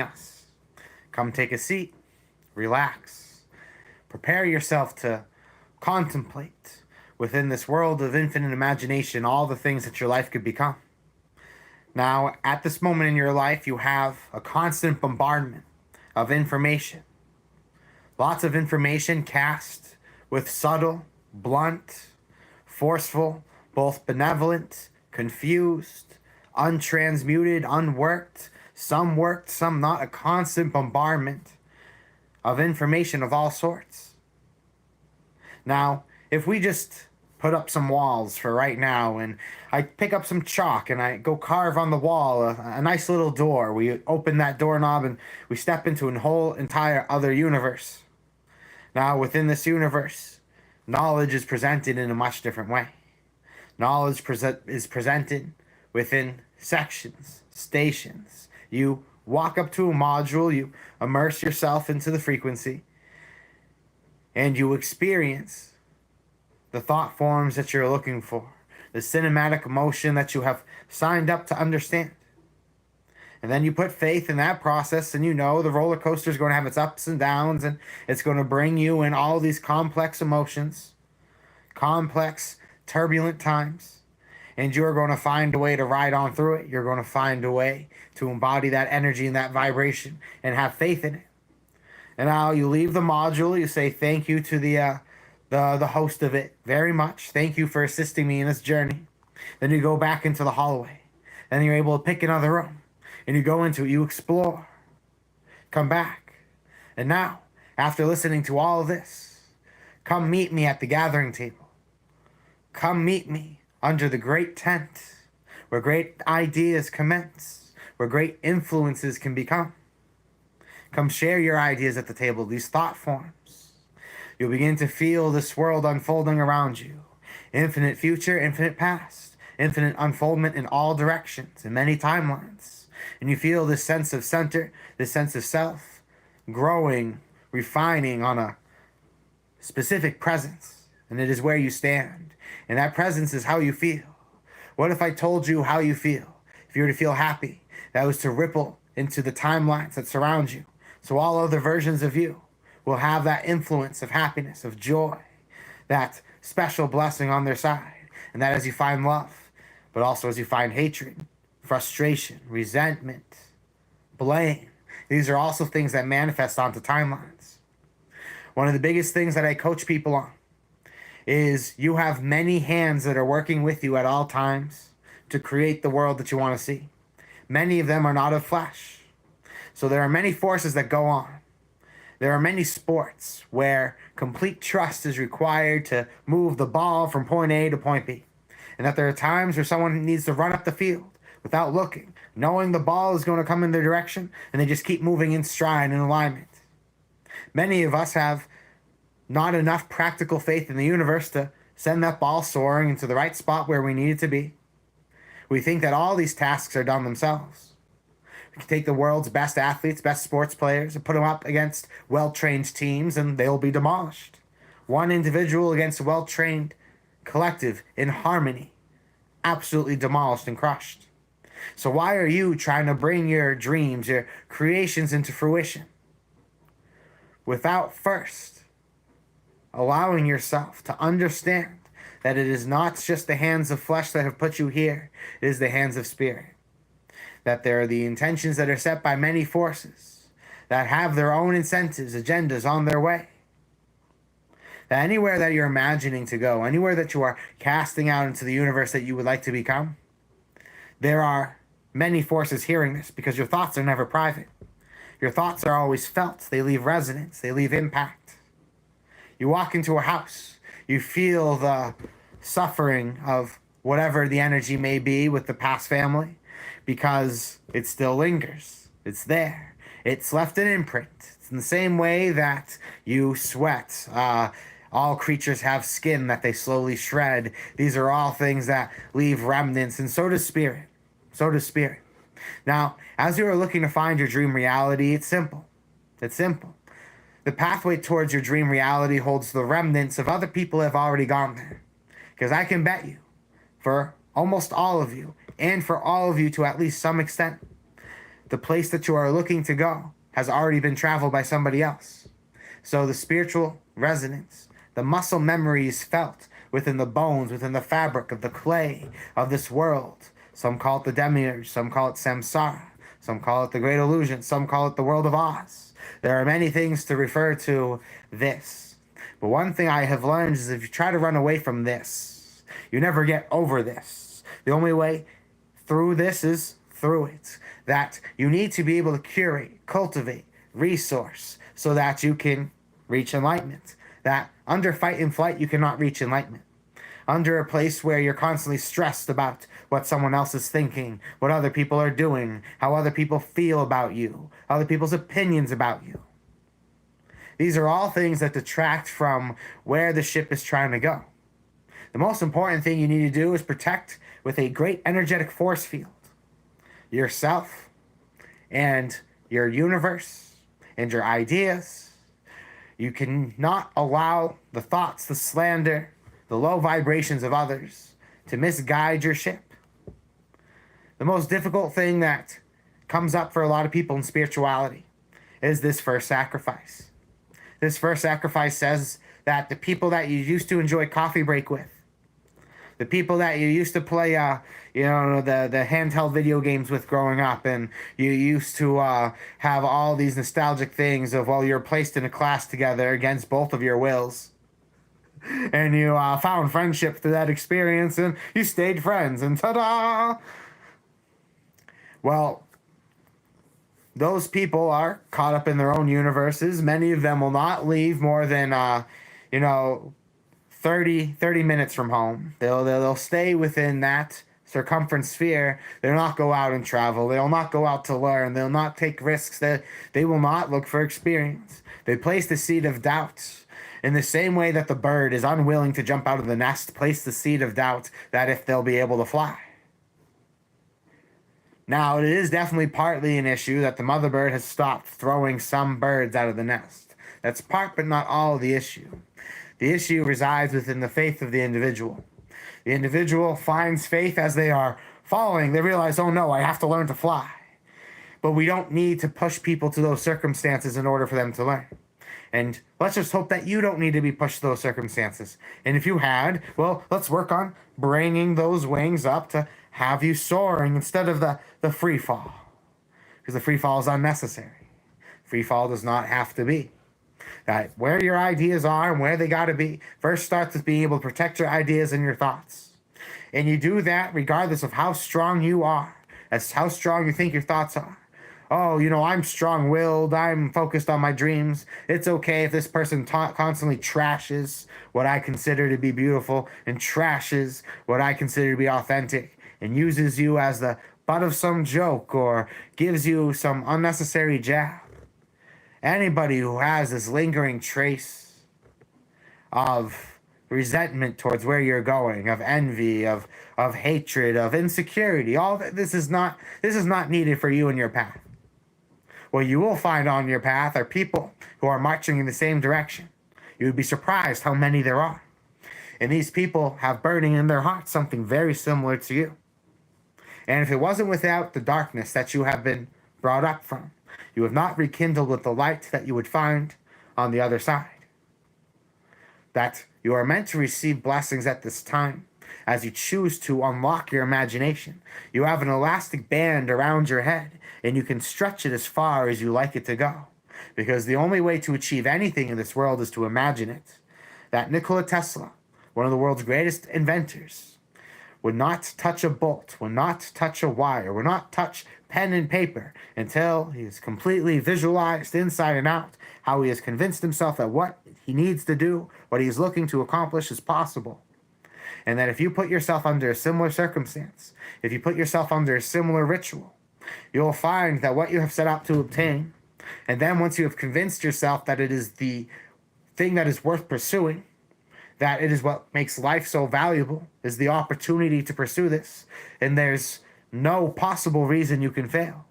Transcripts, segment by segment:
us. Come take a seat, relax, prepare yourself to contemplate within this world of infinite imagination all the things that your life could become. Now, at this moment in your life, you have a constant bombardment of information. Lots of information cast with subtle, blunt, forceful, both benevolent, confused, untransmuted, unworked, some worked, some not, a constant bombardment of information of all sorts. Now, if we just put up some walls for right now and I pick up some chalk and I go carve on the wall a nice little door, we open that doorknob and we step into a whole entire other universe. Now, within this universe, knowledge is presented in a much different way. Knowledge is presented within sections, stations. You walk up to a module, you immerse yourself into the frequency, and you experience the thought forms that you're looking for, the cinematic emotion that you have signed up to understand. And then you put faith in that process, and you know the roller coaster is going to have its ups and downs, and it's going to bring you in all these complex emotions, complex, turbulent times. And you're going to find a way to ride on through it. You're going to find a way to embody that energy and that vibration and have faith in it. And now you leave the module, you say thank you to the host of it very much. Thank you for assisting me in this journey. Then you go back into the hallway. Then you're able to pick another room. And you go into it, you explore. Come back. And now, after listening to all of this, come meet me at the gathering table. Come meet me under the great tent where great ideas commence, where great influences can become. Come share your ideas at the table, these thought forms. You'll begin to feel this world unfolding around you. Infinite future, infinite past, infinite unfoldment in all directions, in many timelines. And you feel this sense of center, this sense of self, growing, refining on a specific presence. And it is where you stand. And that presence is how you feel. What if I told you how you feel? If you were to feel happy, that was to ripple into the timelines that surround you. So all other versions of you will have that influence of happiness, of joy, that special blessing on their side. And that as you find love, but also as you find hatred, frustration, resentment, blame, these are also things that manifest onto timelines. One of the biggest things that I coach people on is you have many hands that are working with you at all times to create the world that you want to see. Many of them are not of flesh. So there are many forces that go on. There are many sports where complete trust is required to move the ball from point A to point B. And that there are times where someone needs to run up the field without looking, knowing the ball is going to come in their direction, and they just keep moving in stride and alignment. Many of us have not enough practical faith in the universe to send that ball soaring into the right spot where we need it to be. We think that all these tasks are done themselves. We can take the world's best athletes, best sports players, and put them up against well-trained teams, and they'll be demolished. One individual against a well-trained collective in harmony, absolutely demolished and crushed. So why are you trying to bring your dreams, your creations into fruition without first allowing yourself to understand that it is not just the hands of flesh that have put you here, it is the hands of spirit. That there are the intentions that are set by many forces that have their own incentives, agendas on their way. That anywhere that you're imagining to go, anywhere that you are casting out into the universe that you would like to become, there are many forces hearing this because your thoughts are never private. Your thoughts are always felt. They leave resonance. They leave impact. You walk into a house, you feel the suffering of whatever the energy may be with the past family because it still lingers. It's there. It's left an imprint. It's in the same way that you sweat. All creatures have skin that they slowly shred. These are all things that leave remnants, and so does spirit. So does spirit. Now, as you are looking to find your dream reality, it's simple. It's simple. The pathway towards your dream reality holds the remnants of other people who have already gone there. Because I can bet you, for almost all of you, and for all of you to at least some extent, the place that you are looking to go has already been traveled by somebody else. So the spiritual resonance, the muscle memories felt within the bones, within the fabric of the clay of this world. Some call it the demiurge, some call it samsara, some call it the great illusion, some call it the world of Oz. There are many things to refer to this. But one thing I have learned is if you try to run away from this, you never get over this. The only way through this is through it. That you need to be able to curate, cultivate, resource so that you can reach enlightenment. That under fight and flight, you cannot reach enlightenment. Under a place where you're constantly stressed about what someone else is thinking, what other people are doing, how other people feel about you, other people's opinions about you. These are all things that detract from where the ship is trying to go. The most important thing you need to do is protect with a great energetic force field yourself and your universe and your ideas. You cannot allow the thoughts, the slander, the low vibrations of others to misguide your ship. The most difficult thing that comes up for a lot of people in spirituality is this first sacrifice. This first sacrifice says that the people that you used to enjoy coffee break with, the people that you used to play, the handheld video games with growing up, and you used to have all these nostalgic things of, well, you're placed in a class together against both of your wills. And you found friendship through that experience, and you stayed friends, and ta-da! Well, those people are caught up in their own universes. Many of them will not leave more than, 30 minutes from home. They'll stay within that circumference sphere. They'll not go out and travel. They'll not go out to learn. They'll not take risks. They will not look for experience. They place the seed of doubt. In the same way that the bird is unwilling to jump out of the nest, place the seed of doubt that if they'll be able to fly. Now, it is definitely partly an issue that the mother bird has stopped throwing some birds out of the nest. That's part but not all of the issue. The issue resides within the faith of the individual. The individual finds faith as they are falling. They realize, oh no, I have to learn to fly. But we don't need to push people to those circumstances in order for them to learn. And let's just hope that you don't need to be pushed to those circumstances. And if you had, well, let's work on bringing those wings up to have you soaring instead of the free fall. Because the free fall is unnecessary. Free fall does not have to be. That where your ideas are and where they got to be first starts with being able to protect your ideas and your thoughts. And you do that regardless of how strong you are, as how strong you think your thoughts are. Oh, I'm strong-willed, I'm focused on my dreams. It's okay if this person constantly trashes what I consider to be beautiful and trashes what I consider to be authentic and uses you as the butt of some joke or gives you some unnecessary jab. Anybody who has this lingering trace of resentment towards where you're going, of envy, of hatred, of insecurity, all that, this is not needed for you in your path. What you will find on your path are people who are marching in the same direction. You would be surprised how many there are. And these people have burning in their hearts something very similar to you. And if it wasn't without the darkness that you have been brought up from, you have not rekindled with the light that you would find on the other side. That you are meant to receive blessings at this time as you choose to unlock your imagination. You have an elastic band around your head, and you can stretch it as far as you like it to go. Because the only way to achieve anything in this world is to imagine it. That Nikola Tesla, one of the world's greatest inventors, would not touch a bolt, would not touch a wire, would not touch pen and paper until he is completely visualized inside and out how he has convinced himself that what he needs to do, what he is looking to accomplish is possible. And that if you put yourself under a similar circumstance, if you put yourself under a similar ritual, you'll find that what you have set out to obtain, and then once you have convinced yourself that it is the thing that is worth pursuing, that it is what makes life so valuable, is the opportunity to pursue this, and there's no possible reason you can fail,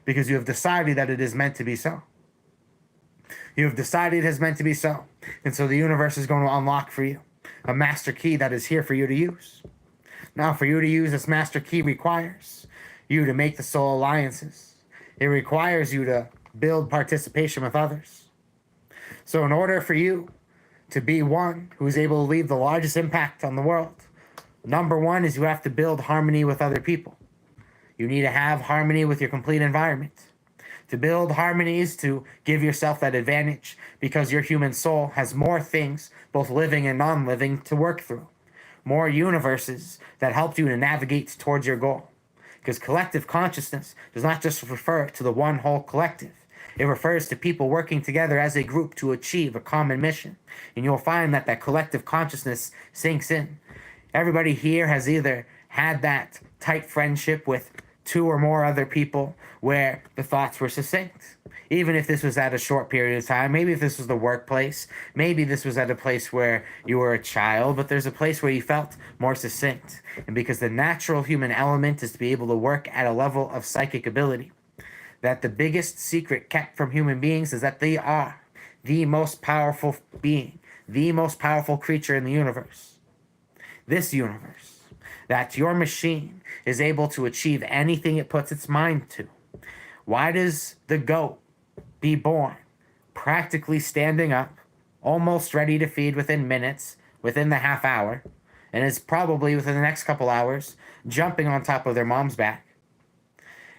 because you have decided that it is meant to be so. You have decided it is meant to be so, and so the universe is going to unlock for you a master key that is here for you to use. Now, for you to use this master key requires you to make the soul alliances. It requires you to build participation with others. So in order for you to be one who is able to leave the largest impact on the world, number one is you have to build harmony with other people. You need to have harmony with your complete environment. To build harmony is to give yourself that advantage because your human soul has more things, both living and non-living, to work through. More universes that help you to navigate towards your goal. Because collective consciousness does not just refer to the one whole collective. It refers to people working together as a group to achieve a common mission. And you'll find that that collective consciousness sinks in. Everybody here has either had that tight friendship with two or more other people where the thoughts were succinct. Even if this was at a short period of time, maybe if this was the workplace, maybe this was at a place where you were a child, but there's a place where you felt more succinct. And because the natural human element is to be able to work at a level of psychic ability, that the biggest secret kept from human beings is that they are the most powerful being, the most powerful creature in the universe. This universe, that your machine is able to achieve anything it puts its mind to. Why does the goat be born practically standing up, almost ready to feed within minutes, within the half hour, and is probably within the next couple hours jumping on top of their mom's back?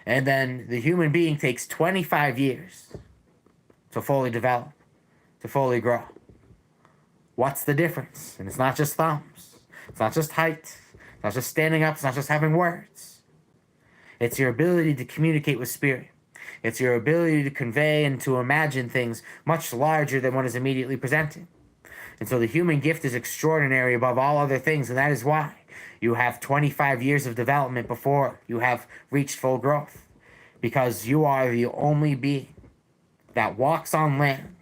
And then the human being takes 25 years to fully develop, to fully grow. What's the difference? And it's not just thumbs. It's not just height. It's not just standing up. It's not just having words. It's your ability to communicate with spirit. It's your ability to convey and to imagine things much larger than what is immediately presented. And so the human gift is extraordinary above all other things, and that is why you have 25 years of development before you have reached full growth. Because you are the only being that walks on land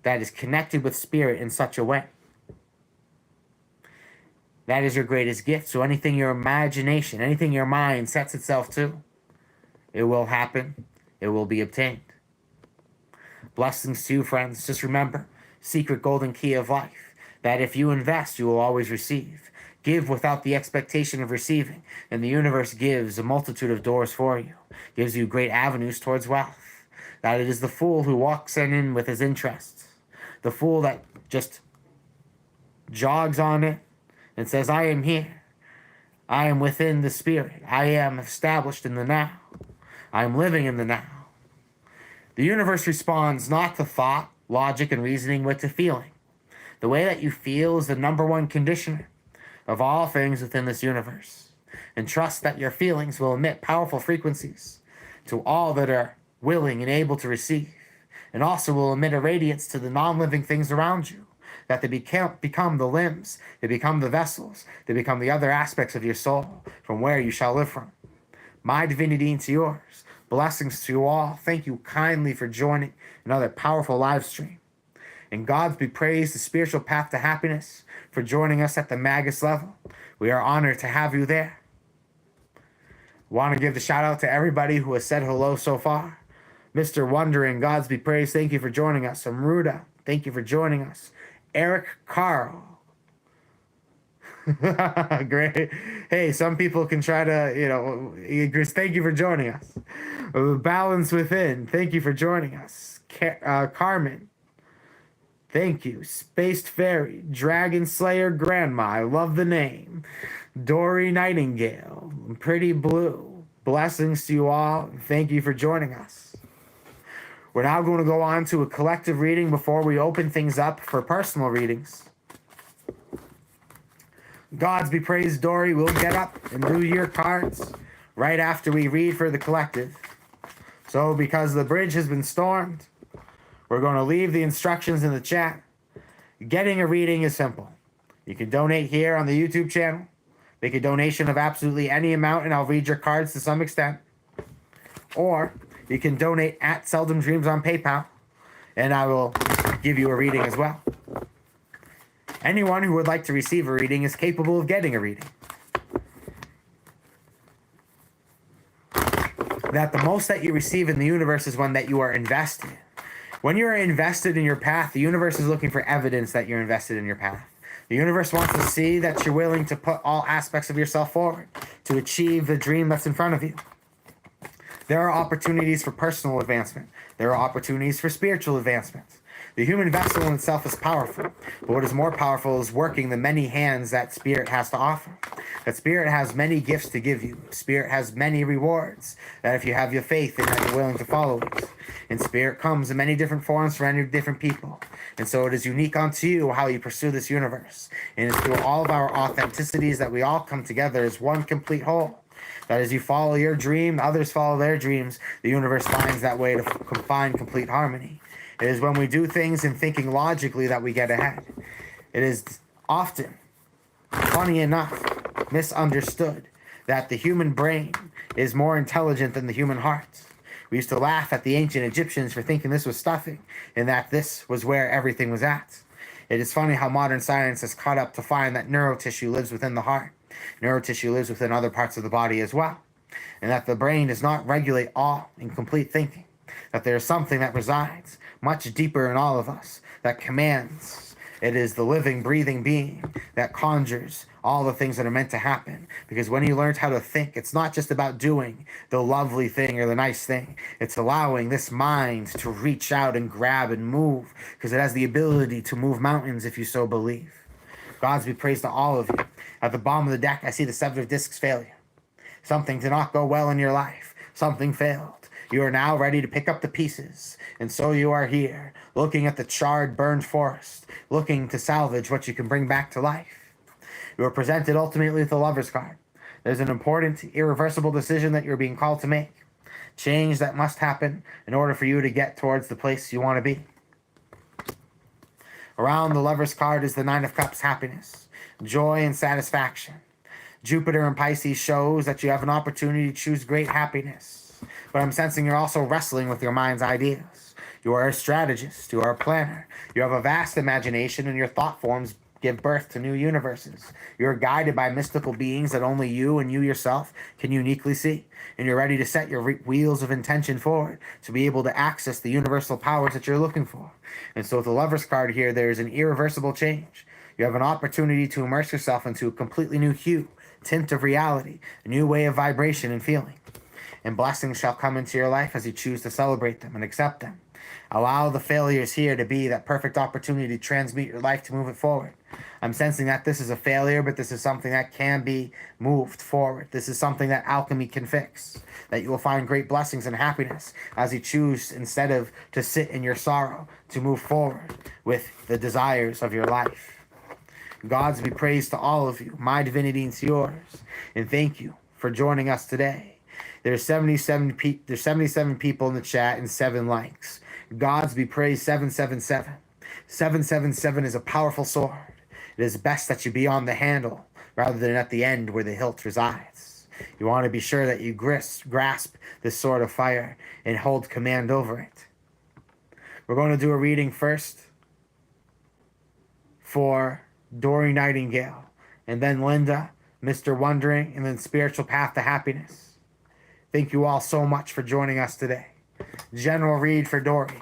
that is connected with spirit in such a way. That is your greatest gift. So anything your imagination, anything your mind sets itself to, it will happen. It will be obtained. Blessings to you, friends. Just remember, secret golden key of life, that if you invest, you will always receive. Give without the expectation of receiving, and the universe gives a multitude of doors for you, gives you great avenues towards wealth. That it is the fool who walks in with his interests, the fool that just jogs on it and says, I am here. I am within the spirit. I am established in the now. I am living in the now. The universe responds not to thought, logic, and reasoning, but to feeling. The way that you feel is the number one conditioner of all things within this universe. And trust that your feelings will emit powerful frequencies to all that are willing and able to receive, and also will emit a radiance to the non-living things around you, that they become the limbs, they become the vessels, they become the other aspects of your soul from where you shall live from. My divinity into yours. Blessings to you all. Thank you kindly for joining another powerful live stream. And God's be praised, the spiritual path to happiness, for joining us at the Magus level. We are honored to have you there. Want to give the shout out to everybody who has said hello so far. Mr. Wondering, God's be praised. Thank you for joining us. Amruda, thank you for joining us. Eric Carl. Great. Hey, some people can try to, thank you for joining us. Balance Within, thank you for joining us. Carmen, thank you. Spaced Fairy, Dragon Slayer Grandma, I love the name. Dory Nightingale, Pretty Blue, blessings to you all. Thank you for joining us. We're now going to go on to a collective reading before we open things up for personal readings. Gods be praised, Dory. We'll get up and do your cards right after we read for the collective. So because the bridge has been stormed, we're going to leave the instructions in the chat. Getting a reading is simple. You can donate here on the YouTube channel. Make a donation of absolutely any amount and I'll read your cards to some extent. Or you can donate at Seldom Dreams on PayPal and I will give you a reading as well. Anyone who would like to receive a reading is capable of getting a reading. That the most that you receive in the universe is one that you are invested in. When you are invested in your path, the universe is looking for evidence that you're invested in your path. The universe wants to see that you're willing to put all aspects of yourself forward to achieve the dream that's in front of you. There are opportunities for personal advancement. There are opportunities for spiritual advancement. The human vessel in itself is powerful, but what is more powerful is working the many hands that Spirit has to offer. That Spirit has many gifts to give you. Spirit has many rewards, that if you have your faith and that you're willing to follow it. And Spirit comes in many different forms for many different people. And so it is unique unto you how you pursue this universe. And it's through all of our authenticities that we all come together as one complete whole. That as you follow your dream, others follow their dreams, the universe finds that way to find complete harmony. It is when we do things and thinking logically that we get ahead. It is often, funny enough, misunderstood that the human brain is more intelligent than the human heart. We used to laugh at the ancient Egyptians for thinking this was stuffing and that this was where everything was at. It is funny how modern science has caught up to find that neurotissue lives within the heart. Neurotissue lives within other parts of the body as well. And that the brain does not regulate all in complete thinking. That there is something that resides much deeper in all of us that commands. It is the living, breathing being that conjures all the things that are meant to happen. Because when you learned how to think, it's not just about doing the lovely thing or the nice thing. It's allowing this mind to reach out and grab and move, because it has the ability to move mountains if you so believe. Gods be praised to all of you. At the bottom of the deck, I see the Seven of Discs failure. Something did not go well in your life. Something failed. You are now ready to pick up the pieces. And so you are here, looking at the charred, burned forest, looking to salvage what you can bring back to life. You are presented ultimately with the Lover's card. There's an important, irreversible decision that you're being called to make. Change that must happen in order for you to get towards the place you want to be. Around the Lover's card is the Nine of Cups, happiness, joy, and satisfaction. Jupiter in Pisces shows that you have an opportunity to choose great happiness. But I'm sensing you're also wrestling with your mind's ideas. You are a strategist. You are a planner. You have a vast imagination, and your thought forms give birth to new universes. You're guided by mystical beings that only you and you yourself can uniquely see. And you're ready to set your wheels of intention forward to be able to access the universal powers that you're looking for. And so with the Lover's card here, there is an irreversible change. You have an opportunity to immerse yourself into a completely new hue, tint of reality, a new way of vibration and feeling. And blessings shall come into your life as you choose to celebrate them and accept them. Allow the failures here to be that perfect opportunity to transmute your life, to move it forward. I'm sensing that this is a failure, but this is something that can be moved forward. This is something that alchemy can fix. That you will find great blessings and happiness as you choose, instead of to sit in your sorrow, to move forward with the desires of your life. Gods be praised to all of you, my divinity and to yours. And thank you for joining us today. There's 77 people in the chat and 7 likes. Gods be praised, 777. 777 is a powerful sword. It is best that you be on the handle rather than at the end where the hilt resides. You want to be sure that you grasp this sword of fire and hold command over it. We're going to do a reading first for Dory Nightingale, and then Linda, Mr. Wondering, and then Spiritual Path to Happiness. Thank you all so much for joining us today. General read for Dory.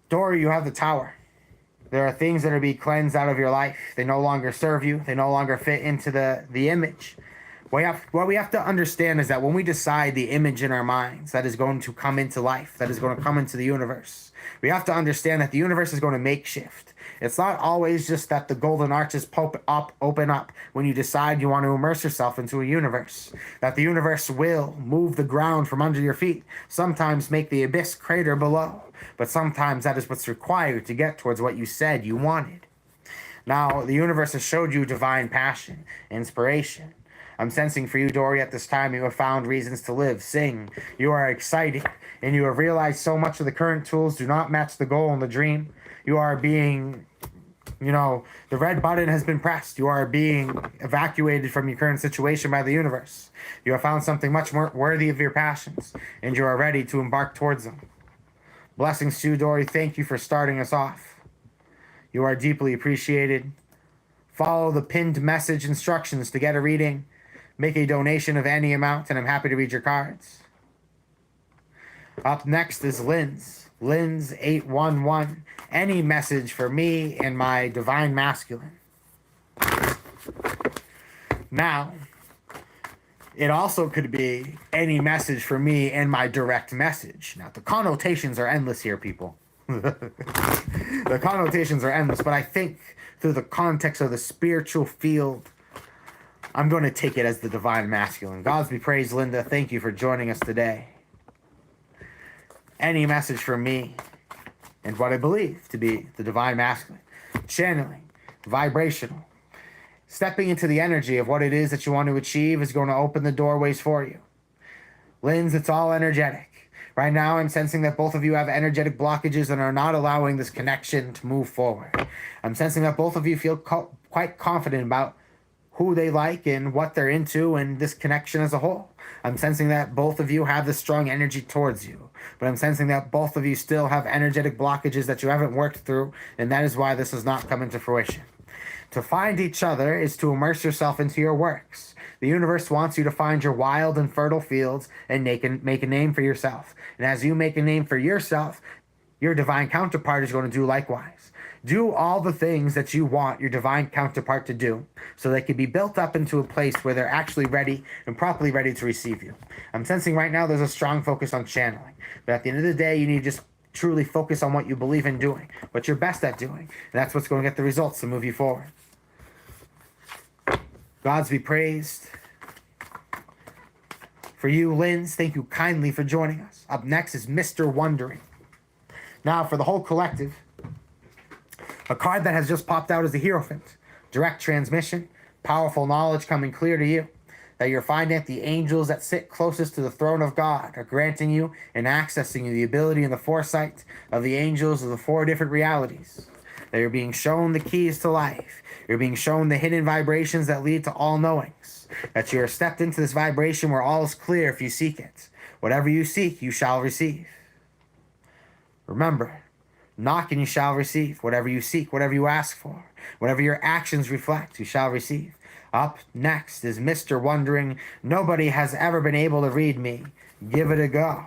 Dory, you have the Tower. There are things that are being cleansed out of your life. They no longer serve you. They no longer fit into the image. What we have to understand is that when we decide the image in our minds that is going to come into life, that is going to come into the universe, we have to understand that the universe is going to make shift. It's not always just that the golden arches open up when you decide you want to immerse yourself into a universe. That the universe will move the ground from under your feet, sometimes make the abyss crater below, but sometimes that is what's required to get towards what you said you wanted. Now, the universe has showed you divine passion, inspiration. I'm sensing for you, Dory, at this time you have found reasons to live, sing. You are excited, and you have realized so much of the current tools do not match the goal and the dream. You are being, the red button has been pressed. You are being evacuated from your current situation by the universe. You have found something much more worthy of your passions, and you are ready to embark towards them. Blessings to you, Dory. Thank you for starting us off. You are deeply appreciated. Follow the pinned message instructions to get a reading. Make a donation of any amount, and I'm happy to read your cards. Up next is Lynn's. Lynn's 811. Any message for me and my divine masculine. Now, it also could be any message for me and my direct message. Now, the connotations are endless here, people. The connotations are endless, but I think through the context of the spiritual field, I'm going to take it as the divine masculine. Gods be praised, Linda. Thank you for joining us today. Any message from me and what I believe to be the divine masculine. Channeling, vibrational. Stepping into the energy of what it is that you want to achieve is going to open the doorways for you. Linz, it's all energetic. Right now, I'm sensing that both of you have energetic blockages and are not allowing this connection to move forward. I'm sensing that both of you feel quite confident about who they like and what they're into and this connection as a whole. I'm sensing that both of you have this strong energy towards you, but I'm sensing that both of you still have energetic blockages that you haven't worked through, and that is why this is not coming to fruition. To find each other is to immerse yourself into your works. The universe wants you to find your wild and fertile fields and make a name for yourself. And as you make a name for yourself, your divine counterpart is going to do likewise. Do all the things that you want your divine counterpart to do so they can be built up into a place where they're actually ready and properly ready to receive you. I'm sensing right now there's a strong focus on channeling. But at the end of the day, you need to just truly focus on what you believe in doing, what you're best at doing. And that's what's going to get the results to move you forward. Gods be praised. For you, Linz, thank you kindly for joining us. Up next is Mr. Wondering. Now, for the whole collective, a card that has just popped out is the Hierophant. Direct transmission, powerful knowledge coming clear to you, that you're finding that the angels that sit closest to the throne of God are granting you and accessing you the ability and the foresight of the angels of the 4 different realities. That you're being shown the keys to life. You're being shown the hidden vibrations that lead to all knowings. That you are stepped into this vibration where all is clear if you seek it. Whatever you seek, you shall receive. Remember, knock and you shall receive. Whatever you seek, whatever you ask for, whatever your actions reflect, you shall receive. Up next is Mr. Wondering. Nobody has ever been able to read me. Give it a go.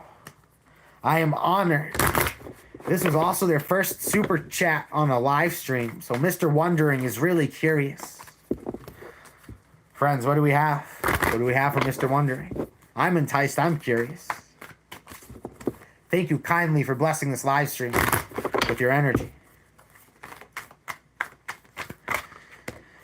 I am honored. This was also their first super chat on a live stream, so Mr. Wondering is really curious. Friends, what do we have? What do we have for Mr. Wondering? I'm enticed. I'm curious. Thank you kindly for blessing this live stream with your energy.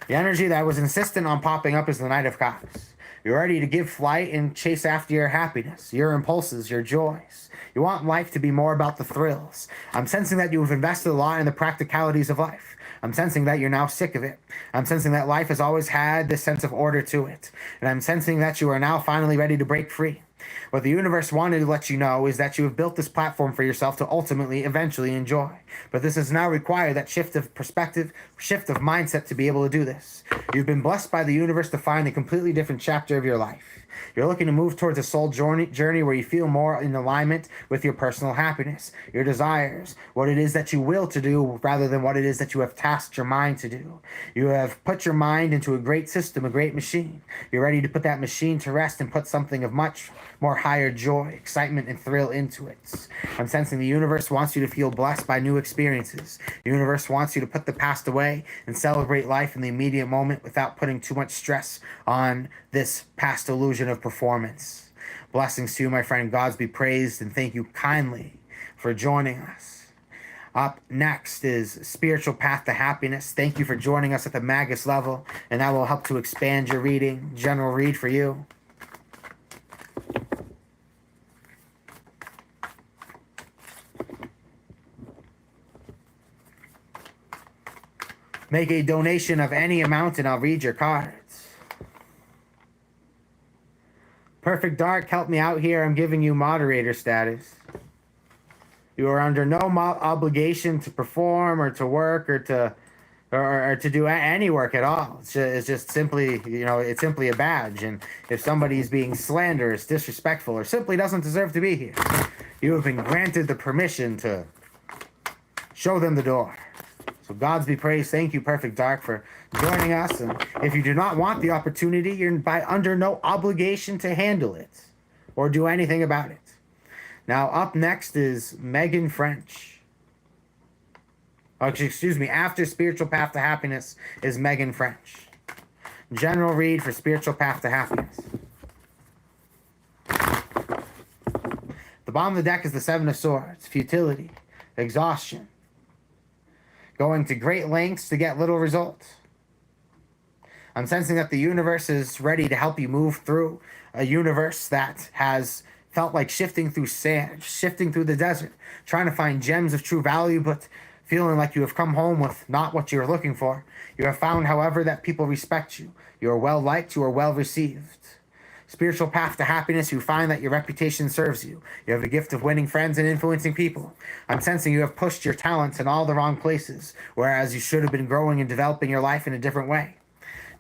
The energy that was insistent on popping up is the Knight of Cups. You're ready to give flight and chase after your happiness, your impulses, your joys. You want life to be more about the thrills. I'm sensing that you've invested a lot in the practicalities of life. I'm sensing that you're now sick of it. I'm sensing that life has always had this sense of order to it. And I'm sensing that you are now finally ready to break free. What the universe wanted to let you know is that you have built this platform for yourself to ultimately, eventually enjoy. But this has now required that shift of perspective, shift of mindset to be able to do this. You've been blessed by the universe to find a completely different chapter of your life. You're looking to move towards a soul journey where you feel more in alignment with your personal happiness, your desires, what it is that you will to do rather than what it is that you have tasked your mind to do. You have put your mind into a great system, a great machine. You're ready to put that machine to rest and put something of much more higher joy, excitement, and thrill into it. I'm sensing the universe wants you to feel blessed by new experiences. The universe wants you to put the past away and celebrate life in the immediate moment without putting too much stress on this past illusion of performance. Blessings to you, my friend. Gods be praised, and thank you kindly for joining us. Up next is Spiritual Path to Happiness. Thank you for joining us at the Magus level, and that will help to expand your reading. General read for you. Make a donation of any amount and I'll read your cards. Perfect Dark, help me out here. I'm giving you moderator status. You are under no obligation to perform or to work or to do any work at all. It's just simply, it's simply a badge. And if somebody is being slanderous, disrespectful, or simply doesn't deserve to be here, you have been granted the permission to show them the door. So gods be praised. Thank you, Perfect Dark, for joining us. And if you do not want the opportunity, you're under no obligation to handle it or do anything about it. Now, up next is Megan French. Oh, excuse me. After Spiritual Path to Happiness is Megan French. General read for Spiritual Path to Happiness. The bottom of the deck is the Seven of Swords. Futility. Exhaustion. Going to great lengths to get little results. I'm sensing that the universe is ready to help you move through a universe that has felt like shifting through sand, shifting through the desert, trying to find gems of true value, but feeling like you have come home with not what you were looking for. You have found, however, that people respect you. You are well liked, you are well received. Spiritual path to happiness, you find that your reputation serves you. You have the gift of winning friends and influencing people. I'm sensing you have pushed your talents in all the wrong places, whereas you should have been growing and developing your life in a different way.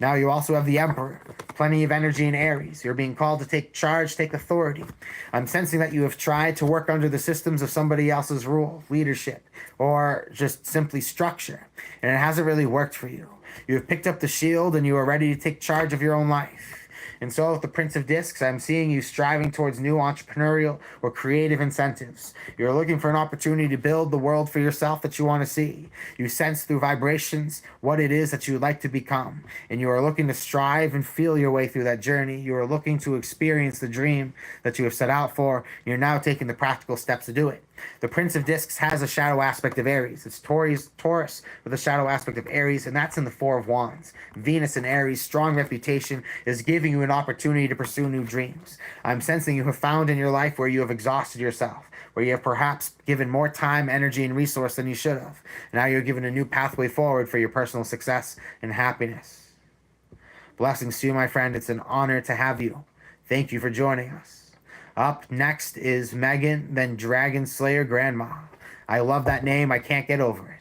Now you also have the Emperor, plenty of energy in Aries. You're being called to take charge, take authority. I'm sensing that you have tried to work under the systems of somebody else's rule, leadership, or just simply structure, and it hasn't really worked for you. You have picked up the shield and you are ready to take charge of your own life. And so with the Prince of Discs, I'm seeing you striving towards new entrepreneurial or creative incentives. You're looking for an opportunity to build the world for yourself that you want to see. You sense through vibrations what it is that you would like to become. And you are looking to strive and feel your way through that journey. You are looking to experience the dream that you have set out for. You're now taking the practical steps to do it. The Prince of Discs has a shadow aspect of Aries. It's Taurus with a shadow aspect of Aries, and that's in the Four of Wands. Venus in Aries, strong reputation, is giving you an opportunity to pursue new dreams. I'm sensing you have found in your life where you have exhausted yourself, where you have perhaps given more time, energy, and resource than you should have. Now you're given a new pathway forward for your personal success and happiness. Blessings to you, my friend. It's an honor to have you. Thank you for joining us. Up next is Megan, then Dragon Slayer Grandma. I love that name. I can't get over it.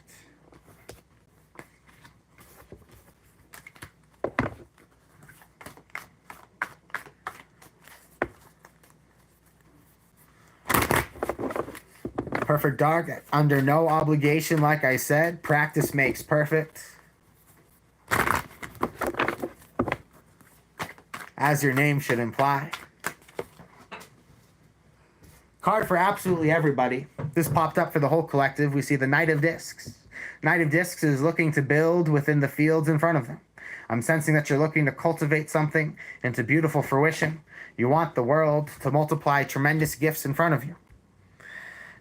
Perfect Dark, under no obligation, like I said. Practice makes perfect. As your name should imply. Card for absolutely everybody. This popped up for the whole collective. We see the Knight of Discs. Knight of Discs is looking to build within the fields in front of them. I'm sensing that you're looking to cultivate something into beautiful fruition. You want the world to multiply tremendous gifts in front of you.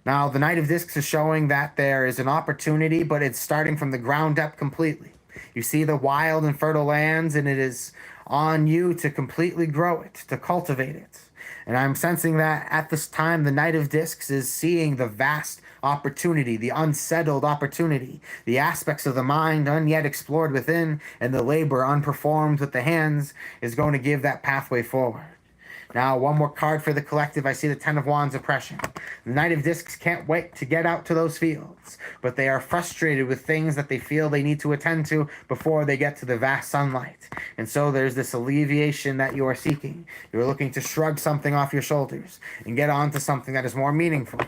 Now, the Knight of Discs is showing that there is an opportunity, but it's starting from the ground up completely. You see the wild and fertile lands, and it is on you to completely grow it, to cultivate it. And I'm sensing that at this time, the Knight of Discs is seeing the vast opportunity, the unsettled opportunity, the aspects of the mind unyet explored within, and the labor unperformed with the hands is going to give that pathway forward. Now, one more card for the collective. I see the Ten of Wands oppression. The Knight of Discs can't wait to get out to those fields, but they are frustrated with things that they feel they need to attend to before they get to the vast sunlight. And so there's this alleviation that you are seeking. You're looking to shrug something off your shoulders and get on to something that is more meaningful.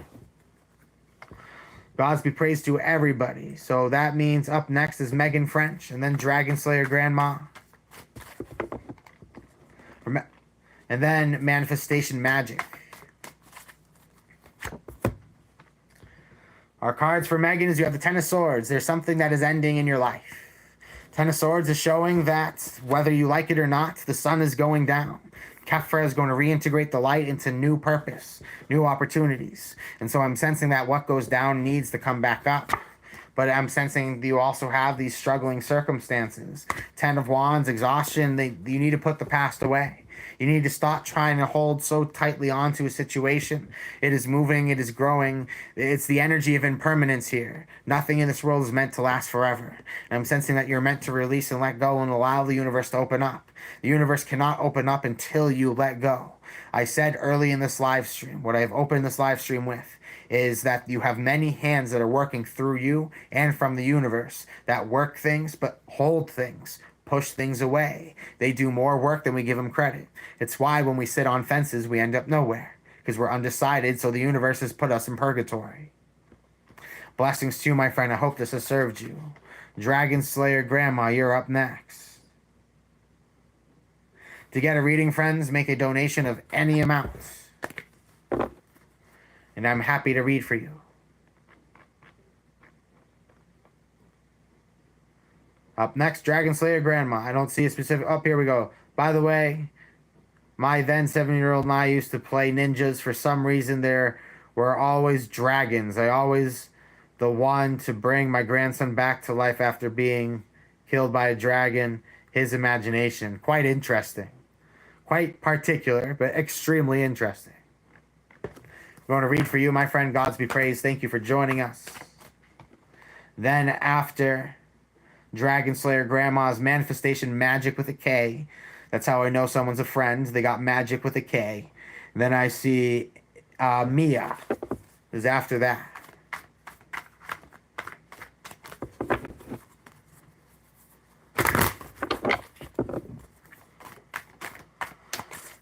Gods be praised to everybody. So that means up next is Megan French and then Dragon Slayer Grandma. And then Manifestation Magic. Our cards for Megan is you have the Ten of Swords. There's something that is ending in your life. Ten of Swords is showing that whether you like it or not, the sun is going down. Kefra is going to reintegrate the light into new purpose, new opportunities. And so I'm sensing that what goes down needs to come back up. But I'm sensing you also have these struggling circumstances. Ten of Wands, exhaustion, you need to put the past away. You need to stop trying to hold so tightly onto a situation. It is moving, it is growing. It's the energy of impermanence here. Nothing in this world is meant to last forever. And I'm sensing that you're meant to release and let go and allow the universe to open up. The universe cannot open up until you let go. I said early in this live stream, what I have opened this live stream with is that you have many hands that are working through you and from the universe that work things but hold things. Push things away. They do more work than we give them credit. It's why when we sit on fences, we end up nowhere, because we're undecided, so the universe has put us in purgatory. Blessings to you, my friend. I hope this has served you. Dragon Slayer Grandma, you're up next. To get a reading, friends, make a donation of any amount. and I'm happy to read for you. Up next, Dragon Slayer Grandma. I don't see a specific... Oh, here we go. By the way, my then 7-year-old and I used to play ninjas. For some reason, there were always dragons. I always the one to bring my grandson back to life after being killed by a dragon. His imagination. Quite interesting. Quite particular, but extremely interesting. I'm going to read for you, my friend. Gods be praised. Thank you for joining us. Then after Dragon Slayer Grandma's Manifestation Magic with a K. That's how I know someone's a friend. They got magic with a K. And then I see Mia is after that.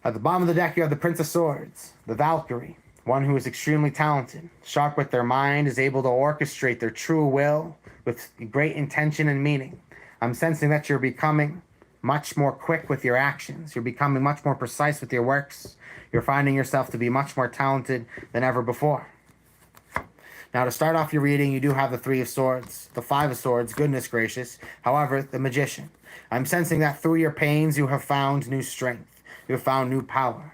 At the bottom of the deck, you have the Prince of Swords, the Valkyrie, one who is extremely talented, sharp with their mind, is able to orchestrate their true will with great intention and meaning. I'm sensing that you're becoming much more quick with your actions. You're becoming much more precise with your works. You're finding yourself to be much more talented than ever before. Now, to start off your reading, you do have the Three of Swords, the Five of Swords, goodness gracious. However, the Magician. I'm sensing that through your pains, you have found new strength. You have found new power.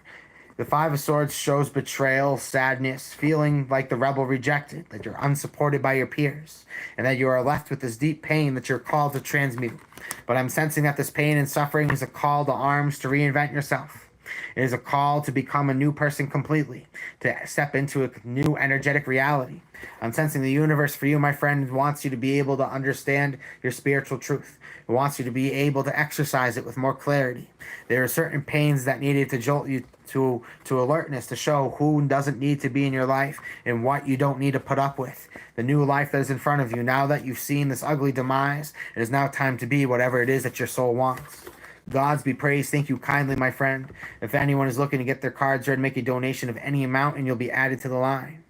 The Five of Swords shows betrayal, sadness, feeling like the rebel rejected, that you're unsupported by your peers, and that you are left with this deep pain that you're called to transmute. But I'm sensing that this pain and suffering is a call to arms to reinvent yourself. It is a call to become a new person completely, to step into a new energetic reality. I'm sensing the universe for you, my friend, wants you to be able to understand your spiritual truth. It wants you to be able to exercise it with more clarity. There are certain pains that needed to jolt you to alertness, to show who doesn't need to be in your life and what you don't need to put up with. The new life that is in front of you, now that you've seen this ugly demise, it is now time to be whatever it is that your soul wants. Gods be praised. Thank you kindly, my friend. If anyone is looking to get their cards read, make a donation of any amount and you'll be added to the line.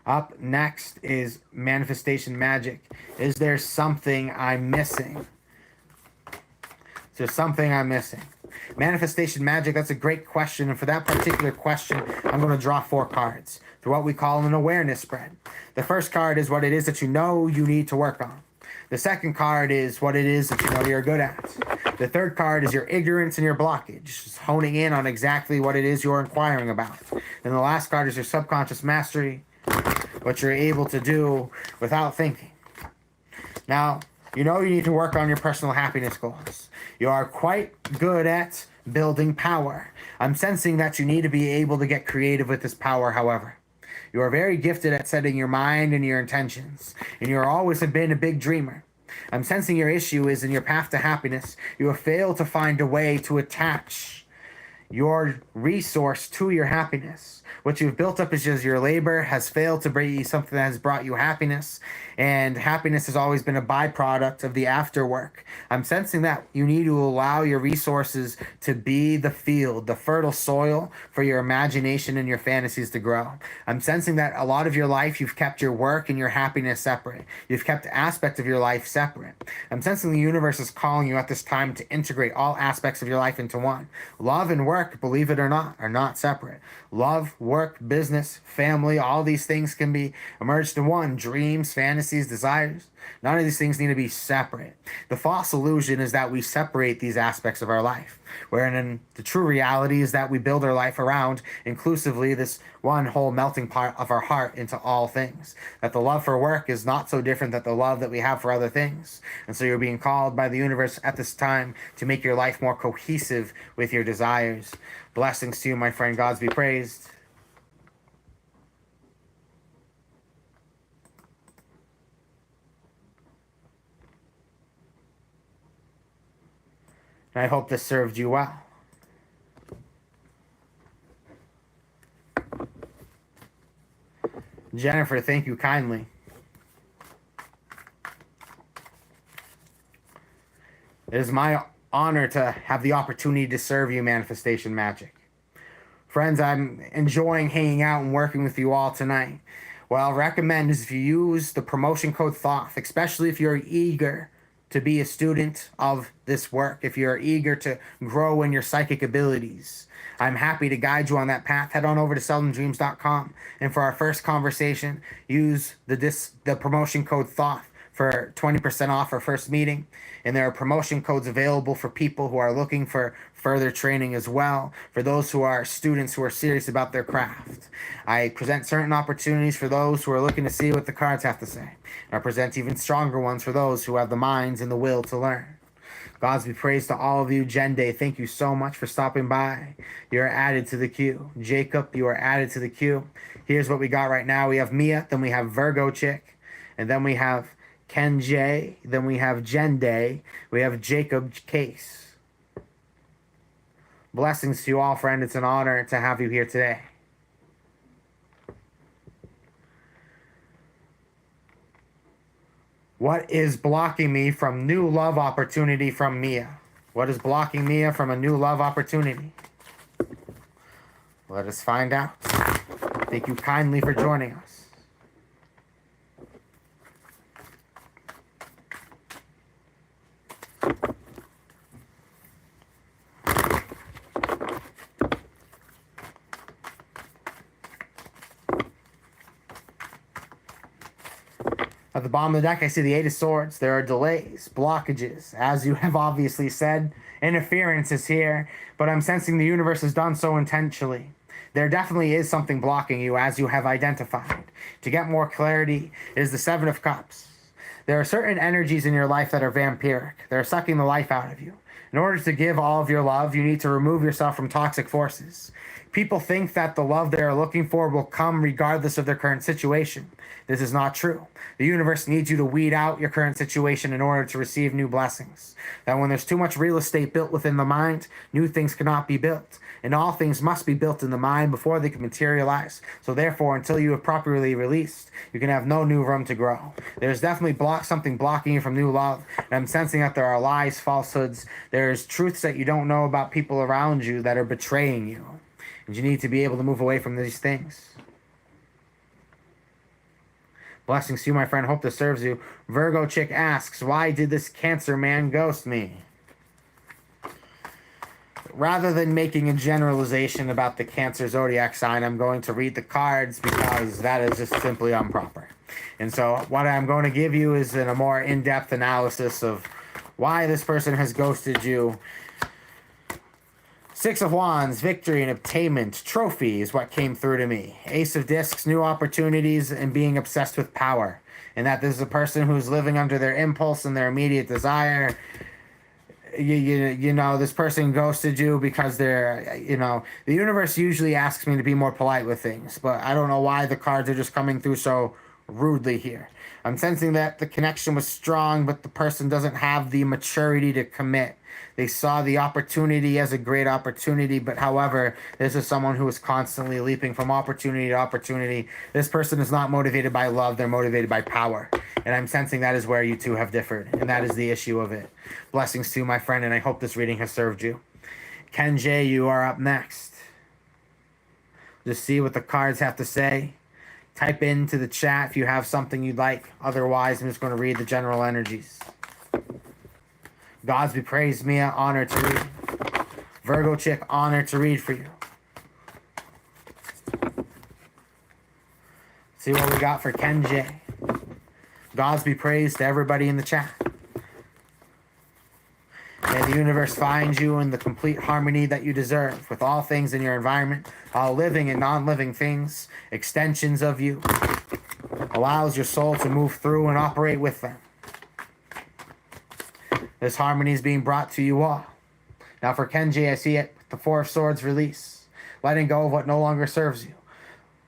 Up next is Manifestation Magic. Is there something I'm missing? Is there something I'm missing? Manifestation Magic, that's a great question. And for that particular question, I'm going to draw 4 cards through what we call an awareness spread. The first card is what it is that you know you need to work on. The second card is what it is that you know you're good at. The third card is your ignorance and your blockage, just honing in on exactly what it is you're inquiring about. And the last card is your subconscious mastery, what you're able to do without thinking. Now, you know you need to work on your personal happiness goals. You are quite good at building power. I'm sensing that you need to be able to get creative with this power, however. You are very gifted at setting your mind and your intentions, and you always have been a big dreamer. I'm sensing your issue is in your path to happiness. You have failed to find a way to attach your resource to your happiness. What you've built up is just your labor has failed to bring you something that has brought you happiness, and happiness has always been a byproduct of the after work. I'm sensing that you need to allow your resources to be the field, the fertile soil for your imagination and your fantasies to grow. I'm sensing that a lot of your life you've kept your work and your happiness separate. You've kept aspects of your life separate. I'm sensing the universe is calling you at this time to integrate all aspects of your life into one. Love and work, believe it or not, are not separate. Love, work, business, family, all these things can be merged in one. Dreams, fantasies, desires. None of these things need to be separate. The false illusion is that we separate these aspects of our life, wherein the true reality is that we build our life around, inclusively, this one whole melting pot of our heart into all things. That the love for work is not so different than the love that we have for other things. And so you're being called by the universe at this time to make your life more cohesive with your desires. Blessings to you, my friend. Gods be praised. And I hope this served you well. Jennifer, thank you kindly. It is my honor to have the opportunity to serve you, Manifestation Magic. Friends, I'm enjoying hanging out and working with you all tonight. What I'll recommend is if you use the promotion code THOTH, especially if you're eager to be a student of this work, if you're eager to grow in your psychic abilities, I'm happy to guide you on that path. Head on over to seldomdreams.com, and for our first conversation, use the promotion code THOTH for 20% off our first meeting. And there are promotion codes available for people who are looking for further training as well, for those who are students who are serious about their craft. I present certain opportunities for those who are looking to see what the cards have to say. And I present even stronger ones for those who have the minds and the will to learn. Gods be praised to all of you. Jende, thank you so much for stopping by. You're added to the queue. Jacob, you are added to the queue. Here's what we got right now. We have Mia, then we have Virgo Chick, and then we have Ken J, then we have Jende, we have Jacob Case. Blessings to you all, friend. It's an honor to have you here today. What is blocking me from new love opportunity from Mia? What is blocking Mia from a new love opportunity? Let us find out. Thank you kindly for joining us. At the bottom of the deck, I see the Eight of Swords. There are delays, blockages, as you have obviously said. Interference is here, but I'm sensing the universe has done so intentionally. There definitely is something blocking you, as you have identified. To get more clarity, it is the Seven of Cups. There are certain energies in your life that are vampiric. They're sucking the life out of you. In order to give all of your love, you need to remove yourself from toxic forces. People think that the love they are looking for will come regardless of their current situation. This is not true. The universe needs you to weed out your current situation in order to receive new blessings. That when there's too much real estate built within the mind, new things cannot be built. And all things must be built in the mind before they can materialize. So therefore, until you have properly released, you can have no new room to grow. There's definitely something blocking you from new love. And I'm sensing that there are lies, falsehoods. There's truths that you don't know about people around you that are betraying you. And you need to be able to move away from these things. Blessings to you, my friend. Hope this serves you. Virgo Chick asks, why did this Cancer man ghost me? Rather than making a generalization about the Cancer zodiac sign, I'm going to read the cards because that is just simply improper. And so what I'm going to give you is a more in-depth analysis of why this person has ghosted you. Six of Wands, victory and obtainment, trophy is what came through to me. Ace of Discs, new opportunities and being obsessed with power. And that this is a person who's living under their impulse and their immediate desire. You know, this person ghosted you because they're, the universe usually asks me to be more polite with things. But I don't know why the cards are just coming through so rudely here. I'm sensing that the connection was strong, but the person doesn't have the maturity to commit. They saw the opportunity as a great opportunity, but however, this is someone who is constantly leaping from opportunity to opportunity. This person is not motivated by love, they're motivated by power. And I'm sensing that is where you two have differed, and that is the issue of it. Blessings to you, my friend, and I hope this reading has served you. Ken J, you are up next. Just see what the cards have to say. Type into the chat if you have something you'd like. Otherwise, I'm just going to read the general energies. Gods be praised, Mia. Honor to read. Virgo Chick, honor to read for you. See what we got for Ken J. Gods be praised to everybody in the chat. May the universe find you in the complete harmony that you deserve with all things in your environment, all living and non-living things, extensions of you. Allows your soul to move through and operate with them. This harmony is being brought to you all. Now for Kenji, I see it with the Four of Swords release. Letting go of what no longer serves you.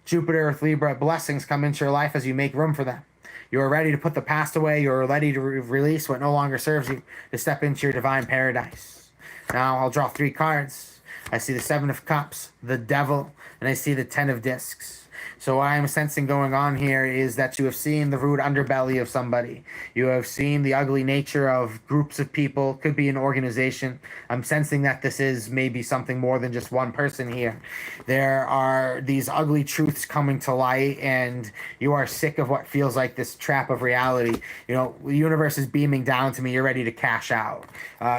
Jupiter with Libra, blessings come into your life as you make room for them. You are ready to put the past away. You are ready to release what no longer serves you, to step into your divine paradise. Now I'll draw 3 cards. I see the Seven of Cups, the Devil, and I see the Ten of Discs. So what I'm sensing going on here is that you have seen the rude underbelly of somebody. You have seen the ugly nature of groups of people, could be an organization. I'm sensing that this is maybe something more than just one person here. There are these ugly truths coming to light, and you are sick of what feels like this trap of reality. You know, the universe is beaming down to me. You're ready to cash out.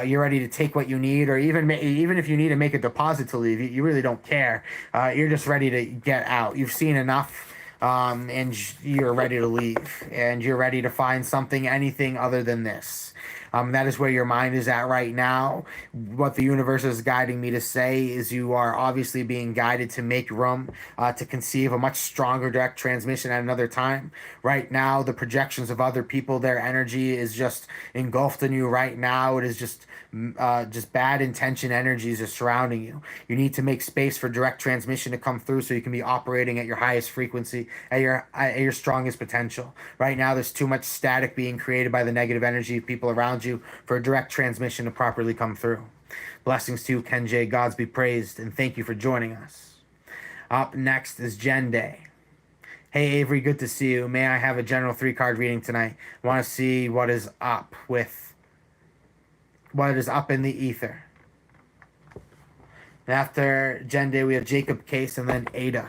You're ready to take what you need, or even if you need to make a deposit to leave, you really don't care. You're just ready to get out. You've seen enough, and you're ready to leave, and you're ready to find something, anything other than this. That is where your mind is at right now. What the universe is guiding me to say is you are obviously being guided to make room, to conceive a much stronger direct transmission at another time. Right now, the projections of other people, their energy is just engulfed in you right now. It is just bad intention energies are surrounding you. You need to make space for direct transmission to come through so you can be operating at your highest frequency, at your strongest potential. Right now, there's too much static being created by the negative energy of people around you for a direct transmission to properly come through. Blessings to you, Ken J. Gods be praised, and thank you for joining us. Up next is Jen Day. Hey Avery, good to see you. May I have a general 3-card reading tonight? I want to see what is up in the ether. And after Jen Day, we have Jacob Case and then Ada.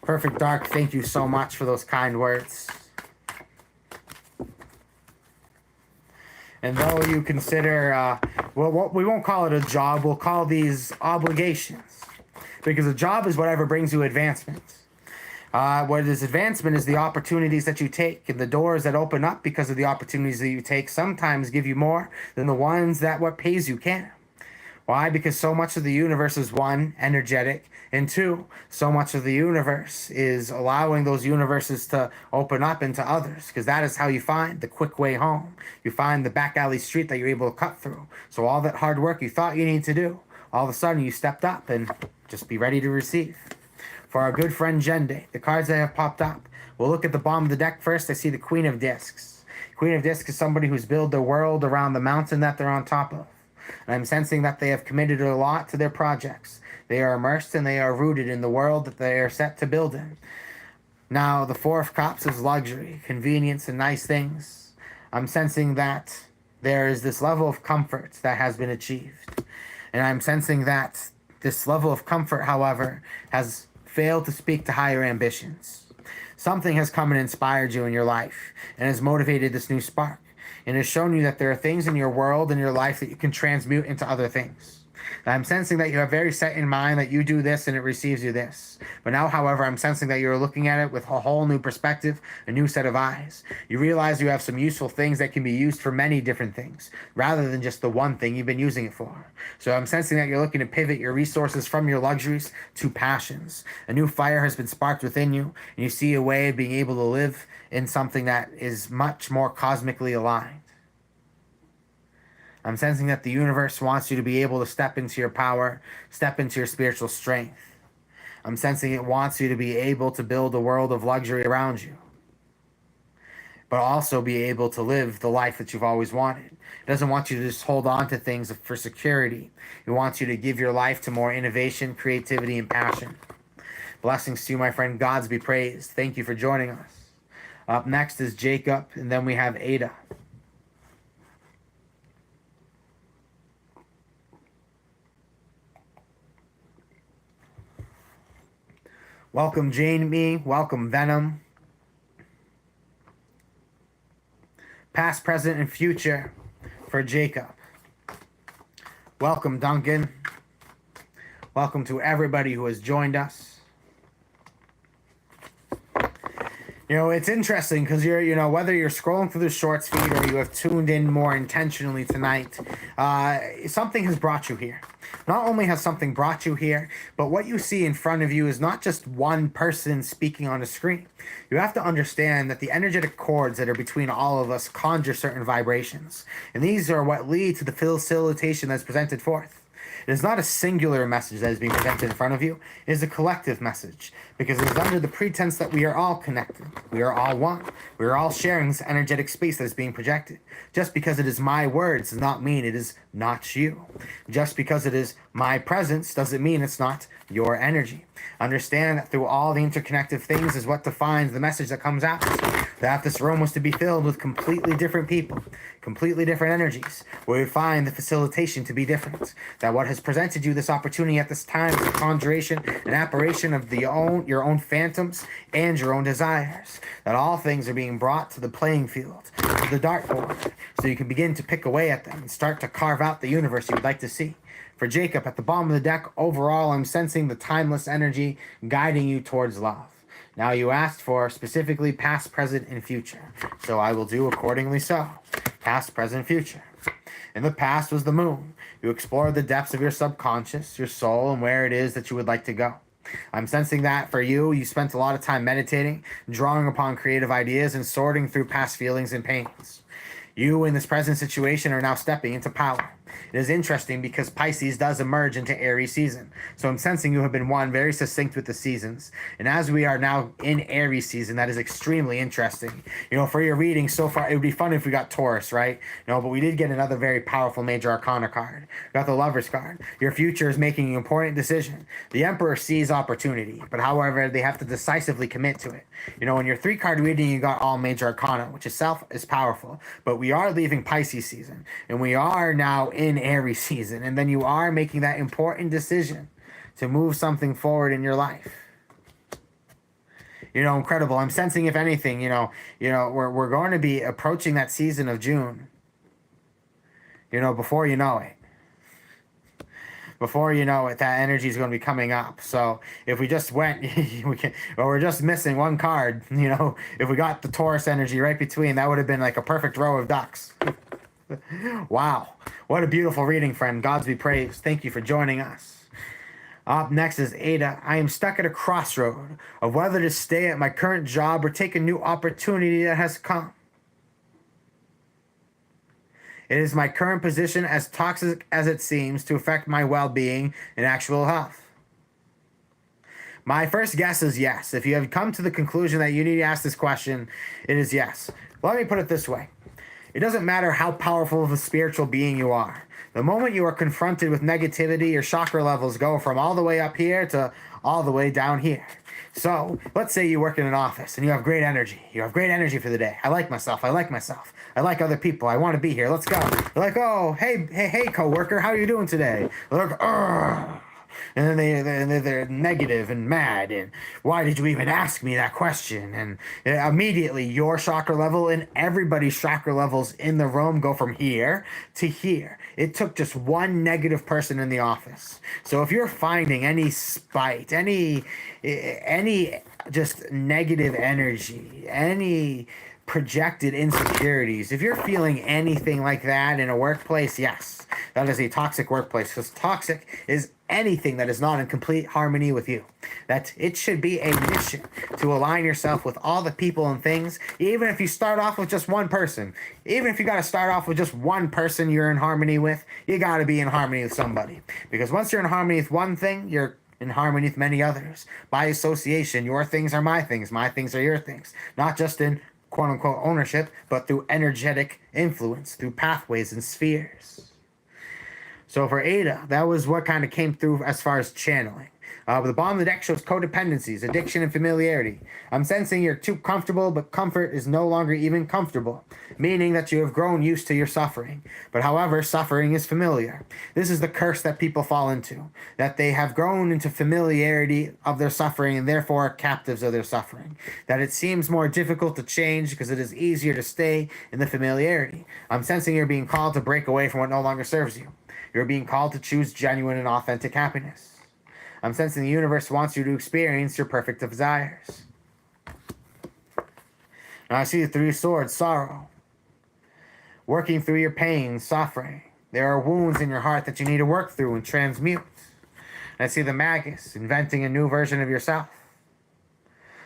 Perfect Dark, thank you so much for those kind words. And though you consider, well, we won't call it a job, we'll call these obligations. Because a job is whatever brings you advancement. What is advancement is the opportunities that you take, and the doors that open up because of the opportunities that you take sometimes give you more than the ones that what pays you can. Why? Because so much of the universe is, one, energetic, and two, so much of the universe is allowing those universes to open up into others, because that is how you find the quick way home. You find the back alley street that you're able to cut through. So all that hard work you thought you need to do, all of a sudden you stepped up, and just be ready to receive. For our good friend Jende, the cards that have popped up, we'll look at the bottom of the deck first. I see the Queen of Discs. Queen of Discs is somebody who's built their world around the mountain that they're on top of. And I'm sensing that they have committed a lot to their projects. They are immersed and they are rooted in the world that they are set to build in. Now, the Four of Cups is luxury, convenience, and nice things. I'm sensing that there is this level of comfort that has been achieved. And I'm sensing that this level of comfort, however, has failed to speak to higher ambitions. Something has come and inspired you in your life and has motivated this new spark. And has shown you that there are things in your world and your life that you can transmute into other things. And I'm sensing that you are very set in mind that you do this and it receives you this. But now, however, I'm sensing that you're looking at it with a whole new perspective, a new set of eyes. You realize you have some useful things that can be used for many different things, rather than just the one thing you've been using it for. So I'm sensing that you're looking to pivot your resources from your luxuries to passions. A new fire has been sparked within you, and you see a way of being able to live in something that is much more cosmically aligned. I'm sensing that the universe wants you to be able to step into your power, step into your spiritual strength. I'm sensing it wants you to be able to build a world of luxury around you, but also be able to live the life that you've always wanted. It doesn't want you to just hold on to things for security. It wants you to give your life to more innovation, creativity, and passion. Blessings to you, my friend. Gods be praised. Thank you for joining us. Up next is Jacob, and then we have Ada. Welcome, Jamie. Welcome, Venom. Past, present, and future for Jacob. Welcome, Duncan. Welcome to everybody who has joined us. You know, it's interesting because whether you're scrolling through the shorts feed or you have tuned in more intentionally tonight, something has brought you here. Not only has something brought you here, but what you see in front of you is not just one person speaking on a screen. You have to understand that the energetic cords that are between all of us conjure certain vibrations. And these are what lead to the facilitation that's presented forth. It is not a singular message that is being presented in front of you. It is a collective message, because it is under the pretense that we are all connected. We are all one. We are all sharing this energetic space that is being projected. Just because it is my words does not mean it is not you. Just because it is my presence doesn't mean it's not your energy. Understand that through all the interconnected things is what defines the message that comes out. That if this room was to be filled with completely different people, completely different energies, we would find the facilitation to be different. That what has presented you this opportunity at this time is a conjuration, an apparition of your own phantoms and your own desires. That all things are being brought to the playing field, to the dartboard, so you can begin to pick away at them and start to carve out the universe you would like to see. For Jacob, at the bottom of the deck, overall, I'm sensing the timeless energy guiding you towards love. Now, you asked for specifically past, present, and future, so I will do accordingly so. Past, present, future. In the past was the moon. You explored the depths of your subconscious, your soul, and where it is that you would like to go. I'm sensing that for you, you spent a lot of time meditating, drawing upon creative ideas, and sorting through past feelings and pains. You, in this present situation, are now stepping into power. It is interesting because Pisces does emerge into Aries season. So I'm sensing you have been very succinct with the seasons. And as we are now in Aries season, that is extremely interesting. For your reading so far, it would be fun if we got Taurus, right? But we did get another very powerful major arcana card. We got the Lover's card. Your future is making an important decision. The Emperor sees opportunity, but however, they have to decisively commit to it. In your 3-card reading, you got all major arcana, which itself is powerful. But we are leaving Pisces season, and we are now in Aries season, and then you are making that important decision to move something forward in your life. Incredible. I'm sensing, if anything, we're going to be approaching that season of June. Before you know it. Before you know it, that energy is going to be coming up. So if we just went, we're just missing one card. If we got the Taurus energy right between, that would have been like a perfect row of ducks. Wow. What a beautiful reading, friend. Gods be praised. Thank you for joining us. Up next is Ada. I am stuck at a crossroad of whether to stay at my current job or take a new opportunity that has come. It is my current position, as toxic as it seems, to affect my well-being and actual health. My first guess is yes. If you have come to the conclusion that you need to ask this question, it is yes. Let me put it this way. It doesn't matter how powerful of a spiritual being you are. The moment you are confronted with negativity, your chakra levels go from all the way up here to all the way down here. So, let's say you work in an office and you have great energy. You have great energy for the day. I like myself. I like other people. I want to be here. Let's go. You're like, oh, hey, coworker, how are you doing today? They're like, ugh. And then they're negative and mad, and why did you even ask me that question? And immediately your chakra level and everybody's chakra levels in the room go from here to here. It took just one negative person in the office. So if you're finding any spite, any just negative energy, any projected insecurities, if you're feeling anything like that in a workplace, yes, that is a toxic workplace, because toxic is anything that is not in complete harmony with you. That it should be a mission to align yourself with all the people and things, even if you start off with just one person. Even if you got to start off with just one person you're in harmony with, you got to be in harmony with somebody. Because once you're in harmony with one thing, you're in harmony with many others. By association, your things are my things are your things. Not just in quote-unquote ownership, but through energetic influence, through pathways and spheres. So for Ada, that was what kind of came through as far as channeling. The bottom of the deck shows codependencies, addiction, and familiarity. I'm sensing you're too comfortable, but comfort is no longer even comfortable, meaning that you have grown used to your suffering. But however, suffering is familiar. This is the curse that people fall into, that they have grown into familiarity of their suffering and therefore are captives of their suffering. That it seems more difficult to change because it is easier to stay in the familiarity. I'm sensing you're being called to break away from what no longer serves you. You're being called to choose genuine and authentic happiness. I'm sensing the universe wants you to experience your perfect desires. Now I see the 3 of Swords, sorrow. Working through your pain, suffering. There are wounds in your heart that you need to work through and transmute. And I see the Magus, inventing a new version of yourself.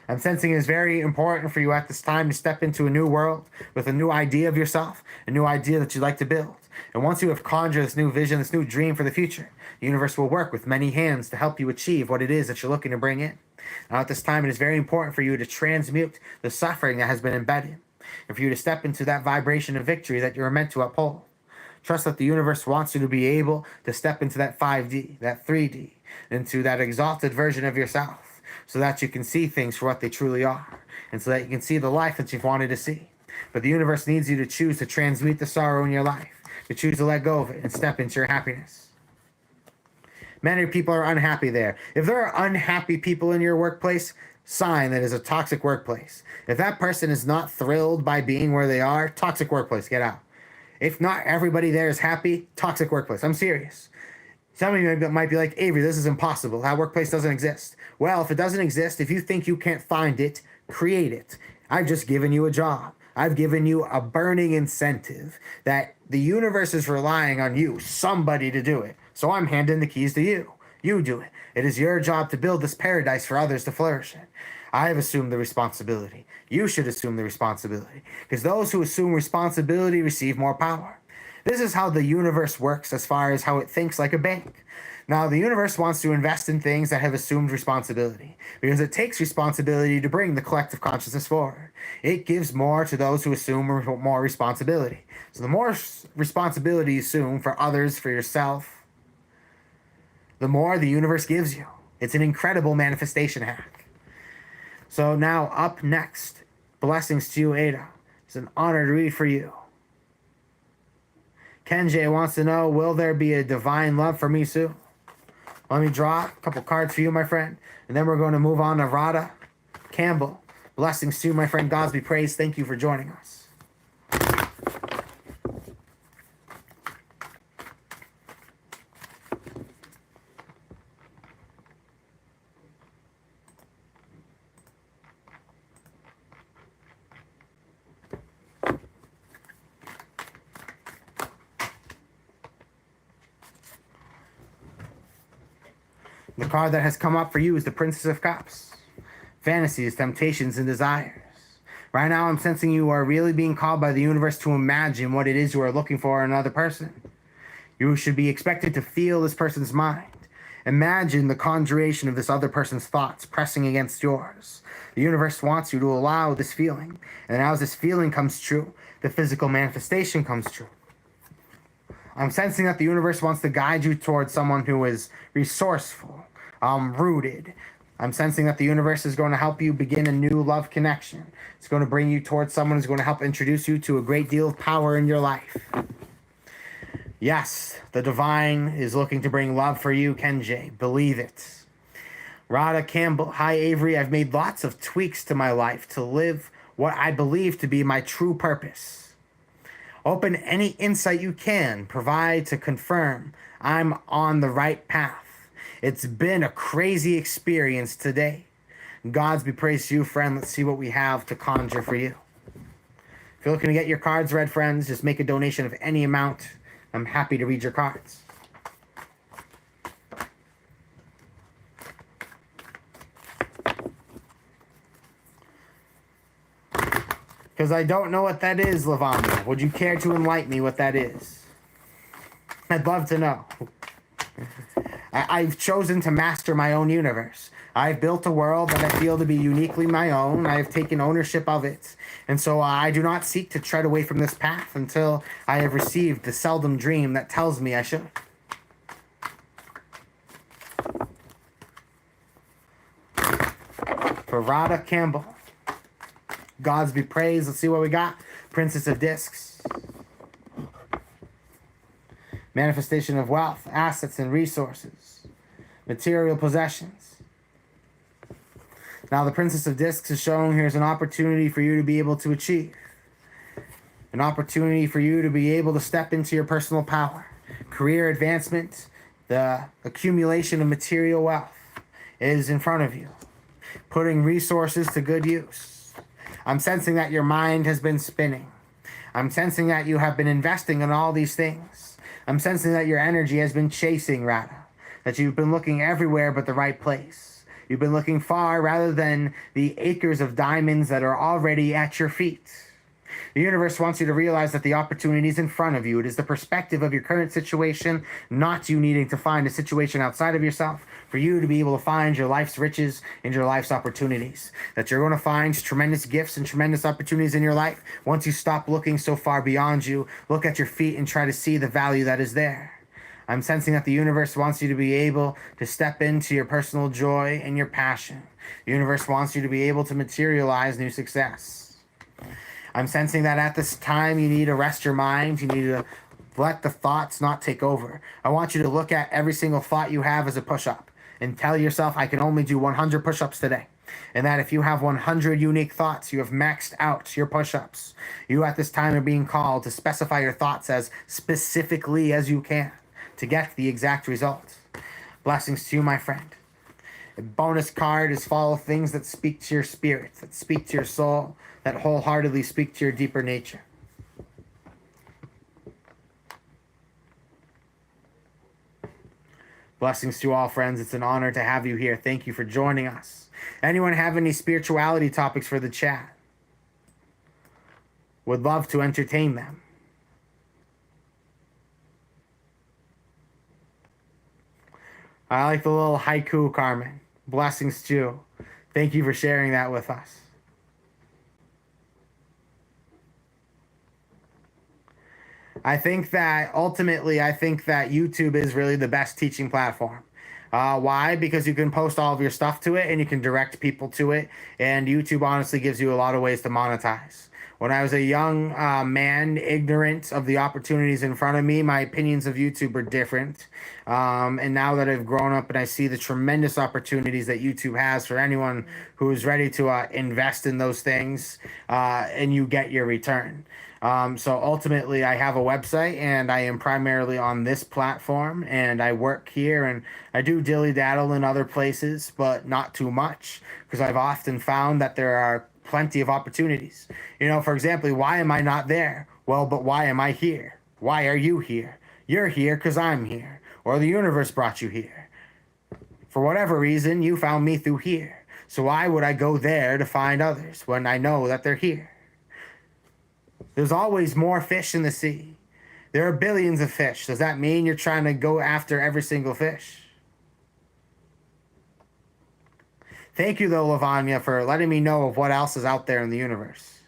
I'm sensing it is very important for you at this time to step into a new world with a new idea of yourself, a new idea that you'd like to build. And once you have conjured this new vision, this new dream for the future, the universe will work with many hands to help you achieve what it is that you're looking to bring in. Now, at this time, it is very important for you to transmute the suffering that has been embedded, and for you to step into that vibration of victory that you're meant to uphold. Trust that the universe wants you to be able to step into that 5D, that 3D, into that exalted version of yourself, so that you can see things for what they truly are, and so that you can see the life that you've wanted to see. But the universe needs you to choose to transmute the sorrow in your life, to choose to let go of it and step into your happiness. Many people are unhappy there. If there are unhappy people in your workplace, sign that is a toxic workplace. If that person is not thrilled by being where they are, toxic workplace, get out. If not everybody there is happy, toxic workplace. I'm serious. Some of you might be like, Avery, this is impossible. That workplace doesn't exist. Well, if it doesn't exist, if you think you can't find it, create it. I've just given you a job. I've given you a burning incentive that the universe is relying on you, somebody, to do it. So I'm handing the keys to you. You do it. It is your job to build this paradise for others to flourish in. I have assumed the responsibility. You should assume the responsibility, because those who assume responsibility receive more power. This is how the universe works as far as how it thinks like a bank. Now, the universe wants to invest in things that have assumed responsibility, because it takes responsibility to bring the collective consciousness forward. It gives more to those who assume more responsibility. So the more responsibility you assume for others, for yourself, the more the universe gives you. It's an incredible manifestation hack. So now, up next, blessings to you, Ada. It's an honor to read for you. Kenji wants to know, will there be a divine love for me soon? Let me draw a couple cards for you, my friend. And then we're going to move on to Radha Campbell. Blessings to you, my friend. Gods be praised. Thank you for joining us. The card that has come up for you is the Princess of Cups. Fantasies, temptations, and desires. Right now, I'm sensing you are really being called by the universe to imagine what it is you are looking for in another person. You should be expected to feel this person's mind. Imagine the conjuration of this other person's thoughts pressing against yours. The universe wants you to allow this feeling. And as this feeling comes true, the physical manifestation comes true. I'm sensing that the universe wants to guide you towards someone who is resourceful, rooted. I'm sensing that the universe is going to help you begin a new love connection. It's going to bring you towards someone who's going to help introduce you to a great deal of power in your life. Yes, the divine is looking to bring love for you, Kenji. Believe it. Radha Campbell, hi Avery. I've made lots of tweaks to my life to live what I believe to be my true purpose. Open any insight you can provide to confirm I'm on the right path. It's been a crazy experience today. Gods be praised to you, friend. Let's see what we have to conjure for you. If you're looking to get your cards read, friends, just make a donation of any amount. I'm happy to read your cards. Because I don't know what that is, Lavanda. Would you care to enlighten me what that is? I'd love to know. I've chosen to master my own universe. I've built a world that I feel to be uniquely my own. I have taken ownership of it. And so I do not seek to tread away from this path until I have received the seldom dream that tells me I should. For Radha Campbell, gods be praised. Let's see what we got. Princess of Discs. Manifestation of wealth, assets, and resources. Material possessions. Now the Princess of Discs is showing here's an opportunity for you to be able to achieve. An opportunity for you to be able to step into your personal power. Career advancement, the accumulation of material wealth is in front of you. Putting resources to good use. I'm sensing that your mind has been spinning. I'm sensing that you have been investing in all these things. I'm sensing that your energy has been chasing Radha. That you've been looking everywhere but the right place. You've been looking far rather than the acres of diamonds that are already at your feet. The universe wants you to realize that the opportunity is in front of you. It is the perspective of your current situation, not you needing to find a situation outside of yourself, for you to be able to find your life's riches and your life's opportunities. That you're going to find tremendous gifts and tremendous opportunities in your life once you stop looking so far beyond you, look at your feet and try to see the value that is there. I'm sensing that the universe wants you to be able to step into your personal joy and your passion. The universe wants you to be able to materialize new success. I'm sensing that at this time you need to rest your mind. You need to let the thoughts not take over. I want you to look at every single thought you have as a push-up and tell yourself, I can only do 100 push-ups today. And that if you have 100 unique thoughts, you have maxed out your push-ups. You at this time are being called to specify your thoughts as specifically as you can to get the exact result. Blessings to you, my friend. A bonus card is follow things that speak to your spirit, that speak to your soul, that wholeheartedly speak to your deeper nature. Blessings to you all, friends. It's an honor to have you here. Thank you for joining us. Anyone have any spirituality topics for the chat? Would love to entertain them. I like the little haiku, Carmen. Blessings to you. Thank you for sharing that with us. I think that ultimately, YouTube is really the best teaching platform. Why? Because you can post all of your stuff to it and you can direct people to it. And YouTube honestly gives you a lot of ways to monetize. When I was a young man, ignorant of the opportunities in front of me, my opinions of YouTube were different. And now that I've grown up and I see the tremendous opportunities that YouTube has for anyone who is ready to invest in those things, and you get your return. So ultimately, I have a website and I am primarily on this platform and I work here and I do dilly-daddle in other places, but not too much because I've often found that there are plenty of opportunities. You know, for example, why am I not there? Well, but why am I here? Why are you here? You're here because I'm here, or the universe brought you here. For whatever reason, you found me through here. So why would I go there to find others when I know that they're here? There's always more fish in the sea. There are billions of fish. Does that mean you're trying to go after every single fish? Thank you, though, Lavanya, for letting me know of what else is out there in the universe.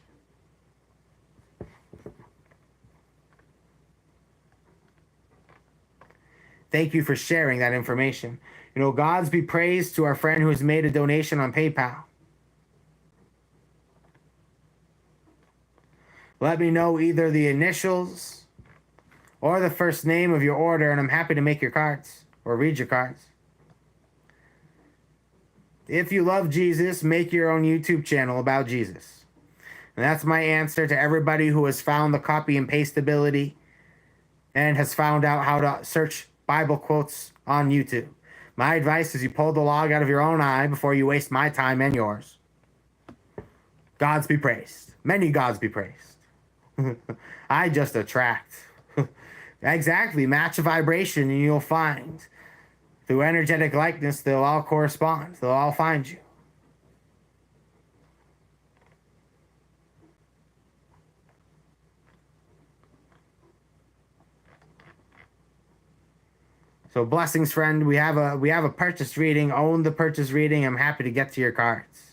Thank you for sharing that information. You know, gods be praised to our friend who has made a donation on PayPal. Let me know either the initials or the first name of your order, and I'm happy to make your cards or read your cards. If you love Jesus, make your own YouTube channel about Jesus. And that's my answer to everybody who has found the copy and paste ability and has found out how to search Bible quotes on YouTube. My advice is you pull the log out of your own eye before you waste my time and yours. Gods be praised. Many gods be praised. I just attract. Exactly. Match a vibration and you'll find. Through energetic likeness, they'll all correspond. They'll all find you. So blessings, friend. We have a purchase reading. Own the purchase reading. I'm happy to get to your cards.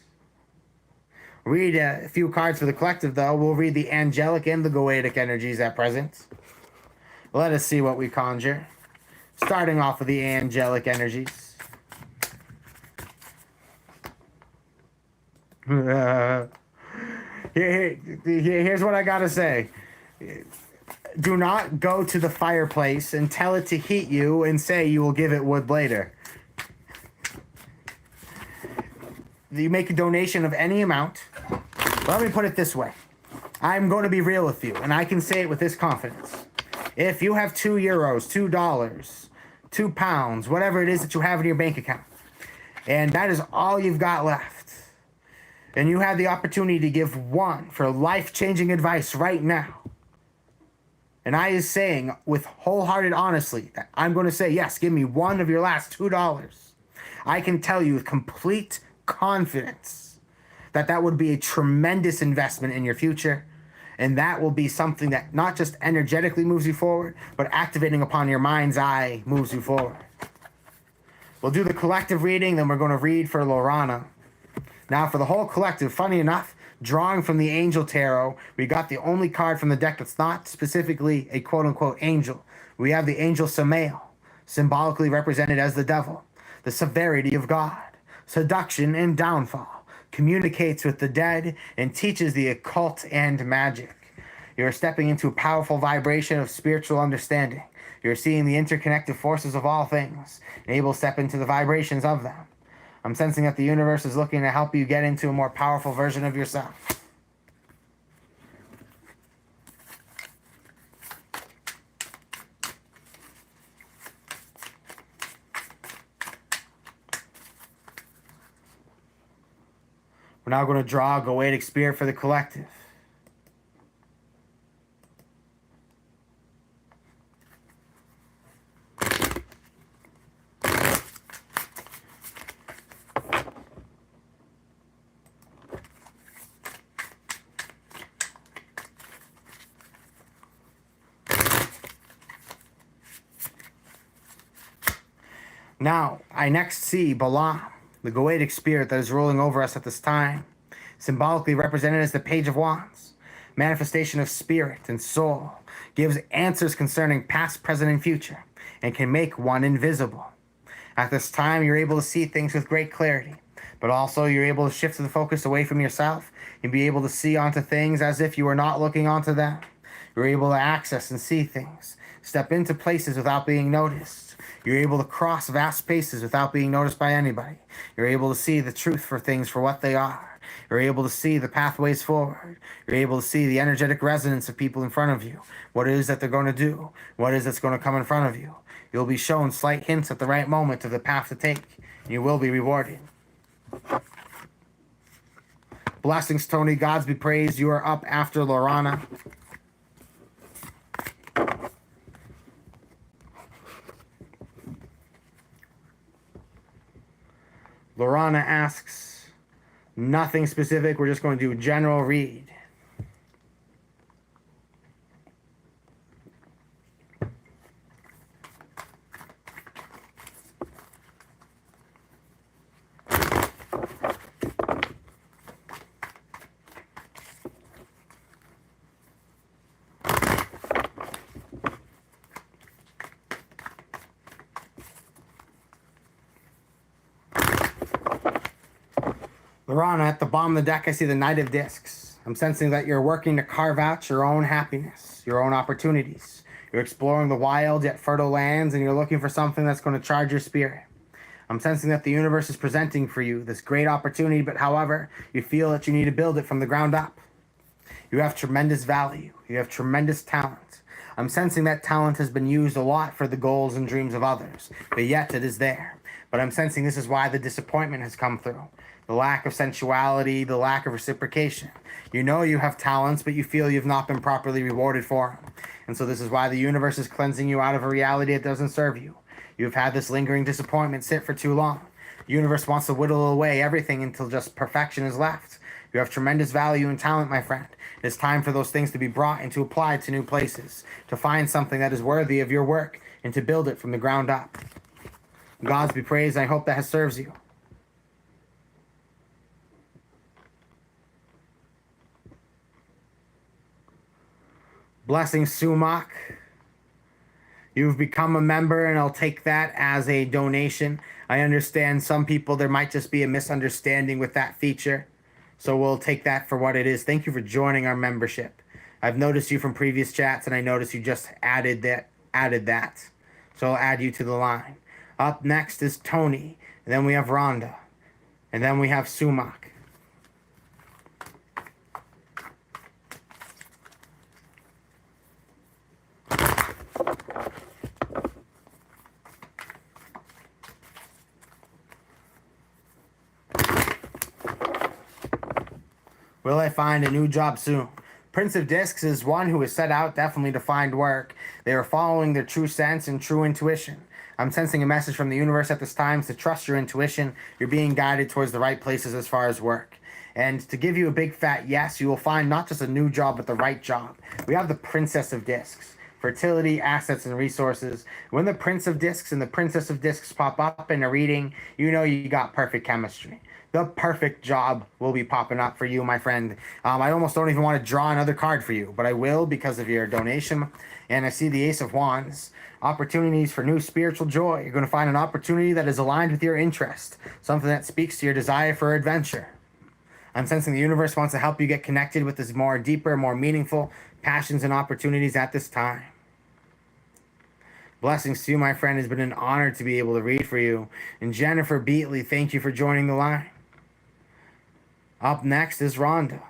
Read a few cards for the collective, though. We'll read the angelic and the goetic energies at present. Let us see what we conjure. Starting off with the angelic energies. Here's what I gotta say. Do not go to the fireplace and tell it to heat you and say you will give it wood later. You make a donation of any amount. Let me put it this way. I'm going to be real with you, and I can say it with this confidence. If you have €2, $2, £2, whatever it is that you have in your bank account, and that is all you've got left, and you have the opportunity to give one for life-changing advice right now, and I is saying with wholehearted honesty that I'm going to say, yes, give me one of your last $2, I can tell you with complete confidence that that would be a tremendous investment in your future, And that will be something that not just energetically moves you forward, but activating upon your mind's eye moves you forward. We'll do the collective reading, then we're going to read for Lorana. Now for the whole collective, funny enough, drawing from the Angel Tarot, we got the only card from the deck that's not specifically a quote-unquote angel. We have the Angel Samael, symbolically represented as the devil, the severity of God, seduction and downfall, communicates with the dead, and teaches the occult and magic. You're stepping into a powerful vibration of spiritual understanding. You're seeing the interconnected forces of all things, and able to step into the vibrations of them. I'm sensing that the universe is looking to help you get into a more powerful version of yourself. We're now going to draw a Goetic Spirit for the collective. Now, I next see Balaam, the Goetic Spirit that is ruling over us at this time, symbolically represented as the Page of Wands, manifestation of spirit and soul, gives answers concerning past, present, and future, and can make one invisible. At this time, you're able to see things with great clarity, but also you're able to shift the focus away from yourself and be able to see onto things as if you were not looking onto them. You're able to access and see things, step into places without being noticed. You're able to cross vast spaces without being noticed by anybody. You're able to see the truth for things for what they are. You're able to see the pathways forward. You're able to see the energetic resonance of people in front of you, what it is that they're going to do, what it is that's going to come in front of you. You'll be shown slight hints at the right moment of the path to take. You will be rewarded. Blessings, Tony. Gods be praised. You are up after Lorana. Lorana asks, nothing specific. We're just going to do a general read. Lorana, at the bottom of the deck, I see the Knight of Discs. I'm sensing that you're working to carve out your own happiness, your own opportunities. You're exploring the wild yet fertile lands, and you're looking for something that's going to charge your spirit. I'm sensing that the universe is presenting for you this great opportunity, but however, you feel that you need to build it from the ground up. You have tremendous value. You have tremendous talent. I'm sensing that talent has been used a lot for the goals and dreams of others, but yet it is there. But I'm sensing this is why the disappointment has come through. The lack of sensuality, the lack of reciprocation. You know you have talents, but you feel you've not been properly rewarded for them. And so this is why the universe is cleansing you out of a reality that doesn't serve you. You've had this lingering disappointment sit for too long. The universe wants to whittle away everything until just perfection is left. You have tremendous value and talent, my friend. It's time for those things to be brought and to apply to new places, to find something that is worthy of your work, and to build it from the ground up. Gods be praised, and I hope that serves you. Blessings, Sumac. You've become a member, and I'll take that as a donation. I understand some people, there might just be a misunderstanding with that feature. So we'll take that for what it is. Thank you for joining our membership. I've noticed you from previous chats, and I noticed you just added that. So I'll add you to the line. Up next is Tony, and then we have Rhonda, and then we have Sumac. Will I find a new job soon? Prince of Discs is one who is set out definitely to find work. They are following their true sense and true intuition. I'm sensing a message from the universe at this time to trust your intuition. You're being guided towards the right places as far as work. And to give you a big fat yes, you will find not just a new job, but the right job. We have the Princess of Discs. Fertility, assets, and resources. When the Prince of Discs and the Princess of Discs pop up in a reading, you know you got perfect chemistry. The perfect job will be popping up for you, my friend. I almost don't even want to draw another card for you, but I will because of your donation. And I see the Ace of Wands. Opportunities for new spiritual joy. You're going to find an opportunity that is aligned with your interest, something that speaks to your desire for adventure. I'm sensing the universe wants to help you get connected with this more deeper, more meaningful passions and opportunities at this time. Blessings to you, my friend. It's been an honor to be able to read for you. And Jennifer Beatley, thank you for joining the line. Up next is Rhonda.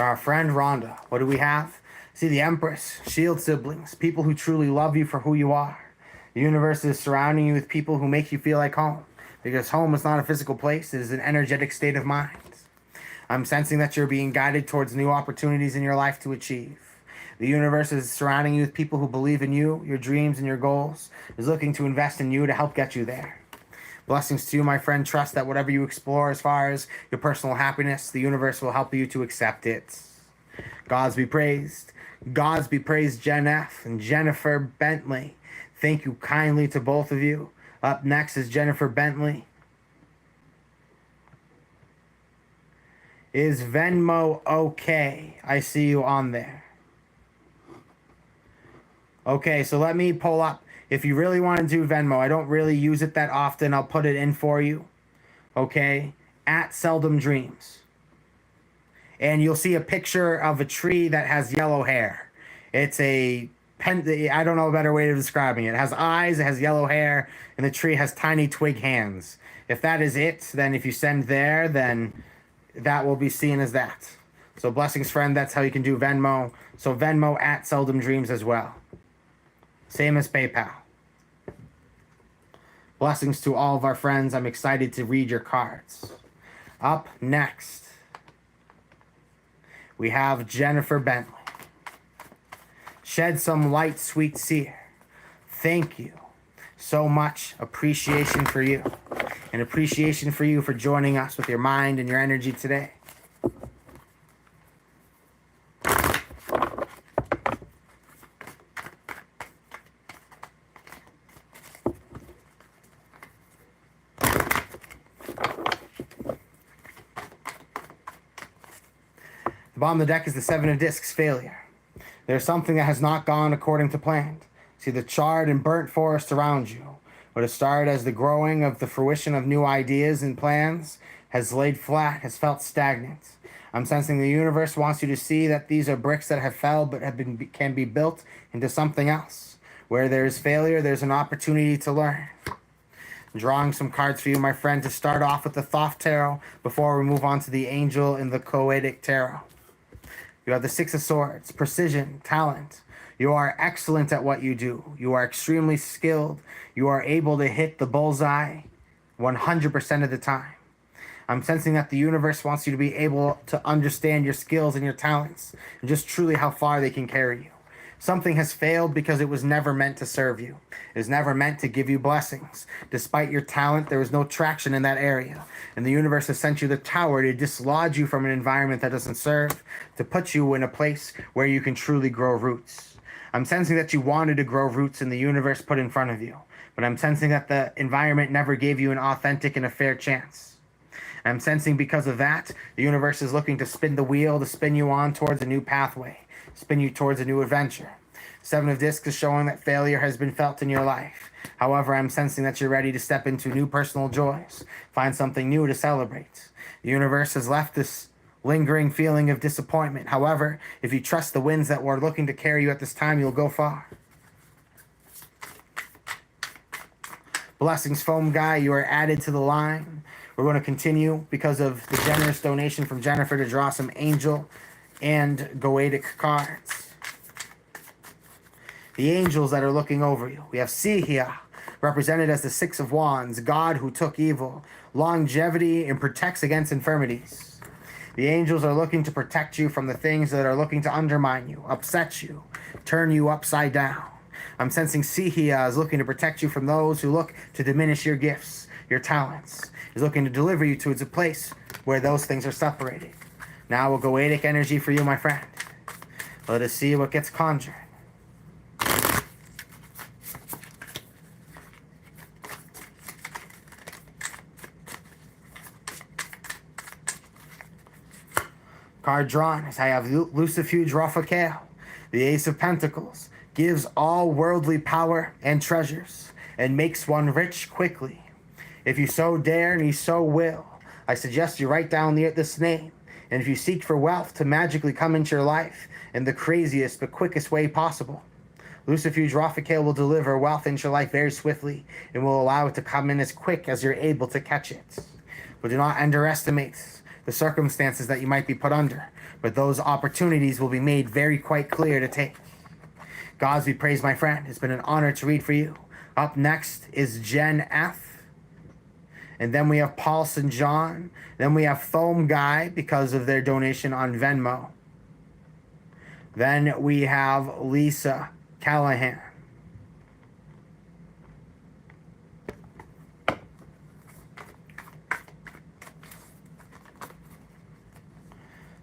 For our friend Rhonda, what do we have? See the Empress, shield siblings, people who truly love you for who you are. The universe is surrounding you with people who make you feel like home. Because home is not a physical place, it is an energetic state of mind. I'm sensing that you're being guided towards new opportunities in your life to achieve. The universe is surrounding you with people who believe in you, your dreams, and your goals, is looking to invest in you to help get you there. Blessings to you, my friend. Trust that whatever you explore as far as your personal happiness, the universe will help you to accept it. Gods be praised. Gods be praised, Jen F. and Jennifer Bentley. Thank you kindly to both of you. Up next is Jennifer Bentley. Is Venmo okay? I see you on there. Okay, so let me pull up. If you really want to do Venmo, I don't really use it that often. I'll put it in for you. Okay? At Seldom Dreams. And you'll see a picture of a tree that has yellow hair. It's I don't know a better way of describing it. It has eyes, it has yellow hair, and the tree has tiny twig hands. If that is it, then if you send there, then that will be seen as that. So blessings, friend, that's how you can do Venmo. So Venmo at Seldom Dreams as well. Same as PayPal. Blessings to all of our friends. I'm excited to read your cards. Up next, we have Jennifer Bentley. Shed some light, sweet seer. Thank you so much. Appreciation for you. And appreciation for you for joining us with your mind and your energy today. The bottom of the deck is the Seven of Discs, failure. There's something that has not gone according to plan. See the charred and burnt forest around you. What has started as the growing of the fruition of new ideas and plans has laid flat, has felt stagnant. I'm sensing the universe wants you to see that these are bricks that have fell but can be built into something else. Where there is failure, there's an opportunity to learn. Drawing some cards for you, my friend, to start off with the Thoth Tarot before we move on to the Angel and the Coetic Tarot. You have the Six of Swords, precision, talent. You are excellent at what you do. You are extremely skilled. You are able to hit the bullseye 100% of the time. I'm sensing that the universe wants you to be able to understand your skills and your talents and just truly how far they can carry you. Something has failed because it was never meant to serve you. It was never meant to give you blessings. Despite your talent, there was no traction in that area. And the universe has sent you the tower to dislodge you from an environment that doesn't serve, to put you in a place where you can truly grow roots. I'm sensing that you wanted to grow roots and the universe put in front of you. But I'm sensing that the environment never gave you an authentic and a fair chance. I'm sensing because of that, the universe is looking to spin the wheel, to spin you on towards a new pathway. Spin you towards a new adventure. Seven of Discs is showing that failure has been felt in your life. However, I'm sensing that you're ready to step into new personal joys. Find something new to celebrate. The universe has left this lingering feeling of disappointment. However, if you trust the winds that were looking to carry you at this time, you'll go far. Blessings, Foam Guy, you are added to the line. We're going to continue because of the generous donation from Jennifer to draw some Angel and Goetic cards. the angels that are looking over you. We have Sihia, represented as the Six of Wands, God who took evil, longevity, and protects against infirmities. The angels are looking to protect you from the things that are looking to undermine you, upset you, turn you upside down. I'm sensing Sihia is looking to protect you from those who look to diminish your gifts, your talents. Is looking to deliver you to a place where those things are separated. Now we'll go Vedic energy for you, my friend. Let us see what gets conjured. Card drawn as I have Lucifuge Raphael, the Ace of Pentacles, gives all worldly power and treasures, and makes one rich quickly. If you so dare and you so will, I suggest you write down this name, and if you seek for wealth to magically come into your life in the craziest but quickest way possible, Lucifuge Raphael will deliver wealth into your life very swiftly and will allow it to come in as quick as you're able to catch it. But do not underestimate the circumstances that you might be put under, but those opportunities will be made very quite clear to take. Gods be praised, my friend. It's been an honor to read for you. Up next is Jen F. And then we have Paul St. John. Then we have Foam Guy because of their donation on Venmo. Then we have Lisa Callahan.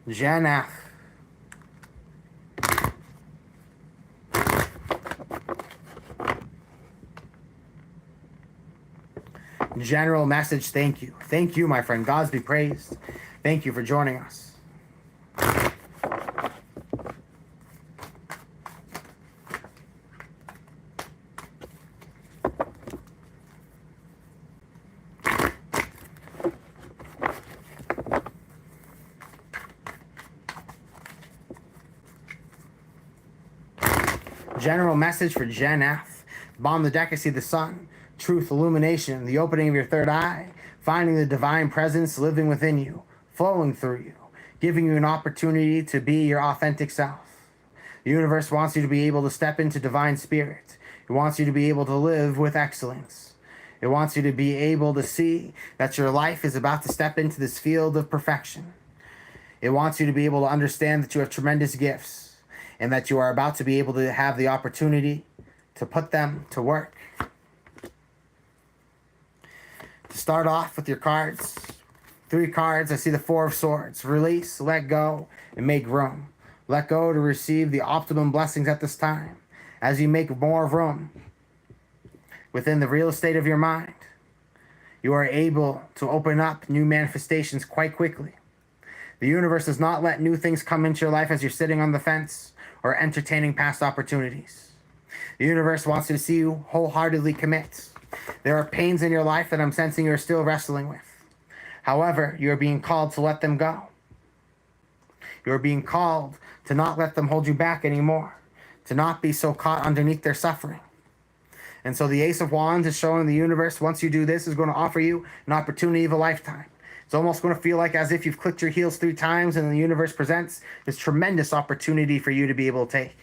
Jen F. General message, thank you. Thank you, my friend. Gods be praised. Thank you for joining us. General message for Gen F. Bottom of the deck, I see the sun, truth, illumination, the opening of your third eye, finding the divine presence living within you, flowing through you, giving you an opportunity to be your authentic self. The universe wants you to be able to step into divine spirit. It wants you to be able to live with excellence. It wants you to be able to see that your life is about to step into this field of perfection. It wants you to be able to understand that you have tremendous gifts, and that you are about to be able to have the opportunity to put them to work. To start off with your cards, 3 cards, I see the Four of Swords. Release, let go, and make room. Let go to receive the optimum blessings at this time. As you make more room within the real estate of your mind, you are able to open up new manifestations quite quickly. The universe does not let new things come into your life as you're sitting on the fence or entertaining past opportunities. The universe wants to see you wholeheartedly commit. There are pains in your life that I'm sensing you're still wrestling with. However, you're being called to let them go. You're being called to not let them hold you back anymore, to not be so caught underneath their suffering. And so the Ace of Wands is showing the universe, once you do this, is going to offer you an opportunity of a lifetime. It's almost going to feel like as if you've clicked your heels 3 times and the universe presents this tremendous opportunity for you to be able to take.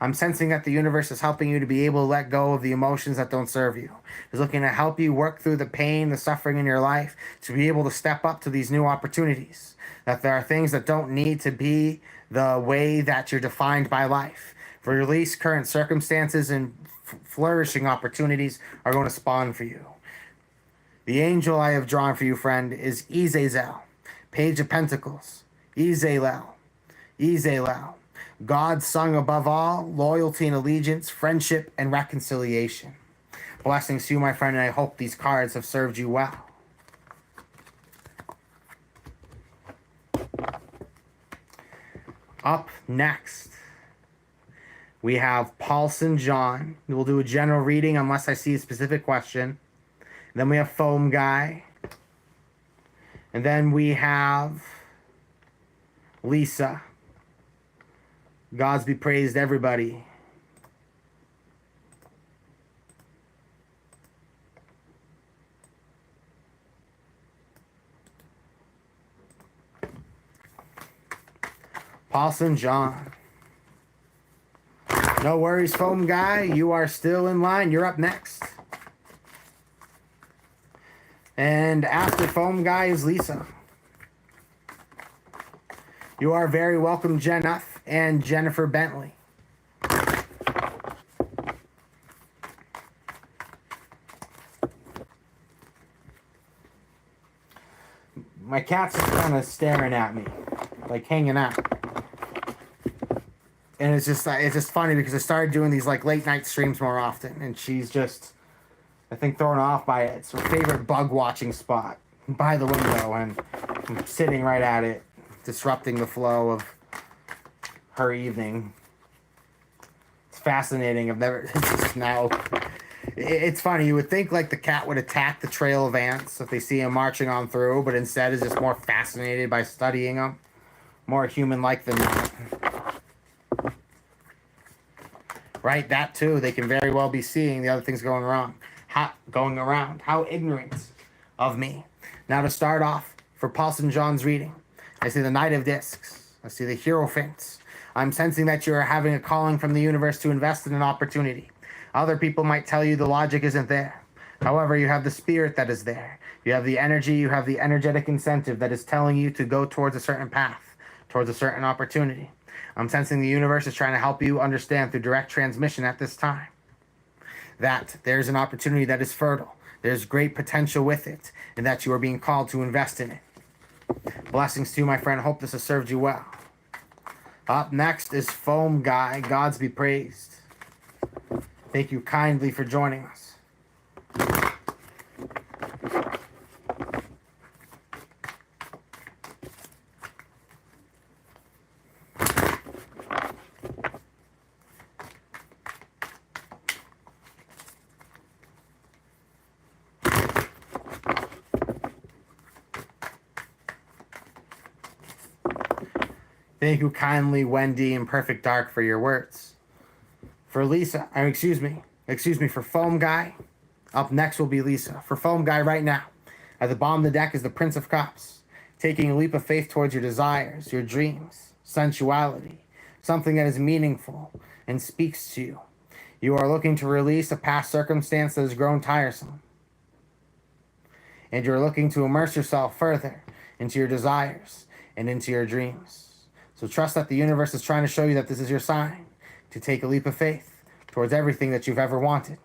I'm sensing that the universe is helping you to be able to let go of the emotions that don't serve you. It's looking to help you work through the pain, the suffering in your life, to be able to step up to these new opportunities. That there are things that don't need to be the way that you're defined by life. For release, current circumstances and flourishing opportunities are going to spawn for you. The angel I have drawn for you, friend, is Izazel, Page of Pentacles, Izazel, God sung above all, loyalty and allegiance, friendship and reconciliation. Blessings to you, my friend, and I hope these cards have served you well. Up next, we have Paul St. John. We'll do a general reading unless I see a specific question. Then we have Foam Guy. And then we have Lisa. Gods be praised, everybody. Paul St. John. No worries, Foam Guy. You are still in line. You're up next. And after Foam Guy is Lisa. You are very welcome, Jen F. and Jennifer Bentley. My cat's just kind of staring at me, like hanging out. And it's just funny because I started doing these like late night streams more often, and she's just, I think, thrown off by it. It's her favorite bug watching spot by the window, and I'm sitting right at it, disrupting the flow of her evening. It's fascinating. It's just now. It's funny. You would think like the cat would attack the trail of ants if they see him marching on through, but instead is just more fascinated by studying them. More human-like than that. Right? That too. They can very well be seeing the other things going around. How ignorant of me. Now to start off, for Paulson John's reading, I see the Knight of Discs. I see the Hierophant. I'm sensing that you are having a calling from the universe to invest in an opportunity. Other people might tell you the logic isn't there. However, you have the spirit that is there. You have the energy, you have the energetic incentive that is telling you to go towards a certain path, towards a certain opportunity. I'm sensing the universe is trying to help you understand through direct transmission at this time that there's an opportunity that is fertile. There's great potential with it, and that you are being called to invest in it. Blessings to you, my friend. Hope this has served you well. Up next is Foam Guy. Gods be praised. Thank you kindly for joining us. Thank you kindly, Wendy and Perfect Dark, for your words. For Lisa, for Foam Guy, up next will be Lisa. For Foam Guy right now, at the bottom of the deck is the Prince of Cups, taking a leap of faith towards your desires, your dreams, sensuality, something that is meaningful and speaks to you. You are looking to release a past circumstance that has grown tiresome. And you're looking to immerse yourself further into your desires and into your dreams. So trust that the universe is trying to show you that this is your sign to take a leap of faith towards everything that you've ever wanted.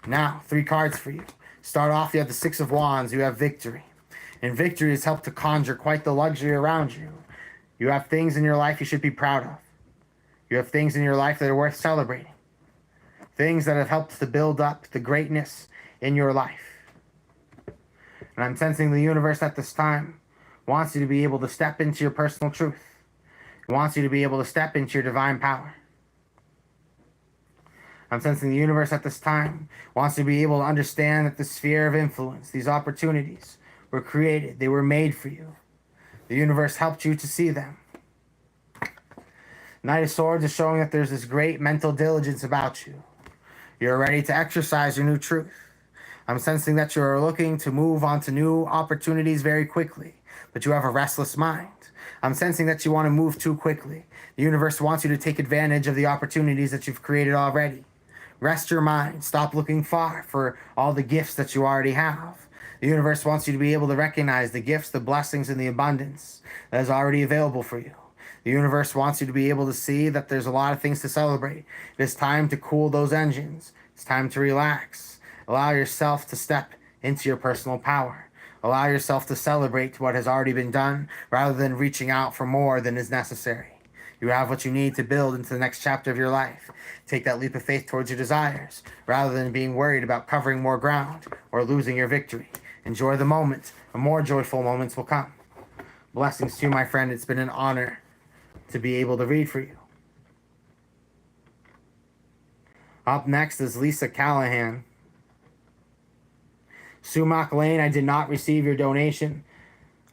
Now, 3 cards for you. Start off, you have the 6 of Wands, you have victory. And victory has helped to conjure quite the luxury around you. You have things in your life you should be proud of. You have things in your life that are worth celebrating. Things that have helped to build up the greatness in your life. And I'm sensing the universe at this time wants you to be able to step into your personal truth. It wants you to be able to step into your divine power. I'm sensing the universe at this time wants you to be able to understand that the sphere of influence, these opportunities, were created. They were made for you. The universe helped you to see them. Knight of Swords is showing that there's this great mental diligence about you. You're ready to exercise your new truth. I'm sensing that you're looking to move on to new opportunities very quickly, but you have a restless mind. I'm sensing that you want to move too quickly. The universe wants you to take advantage of the opportunities that you've created already. Rest your mind. Stop looking far for all the gifts that you already have. The universe wants you to be able to recognize the gifts, the blessings, and the abundance that is already available for you. The universe wants you to be able to see that there's a lot of things to celebrate. It is time to cool those engines. It's time to relax. Allow yourself to step into your personal power. Allow yourself to celebrate what has already been done rather than reaching out for more than is necessary. You have what you need to build into the next chapter of your life. Take that leap of faith towards your desires rather than being worried about covering more ground or losing your victory. Enjoy the moment, and more joyful moments will come. Blessings to you, my friend. It's been an honor to be able to read for you. Up next is Lisa Callahan. Sumac Lane, I did not receive your donation.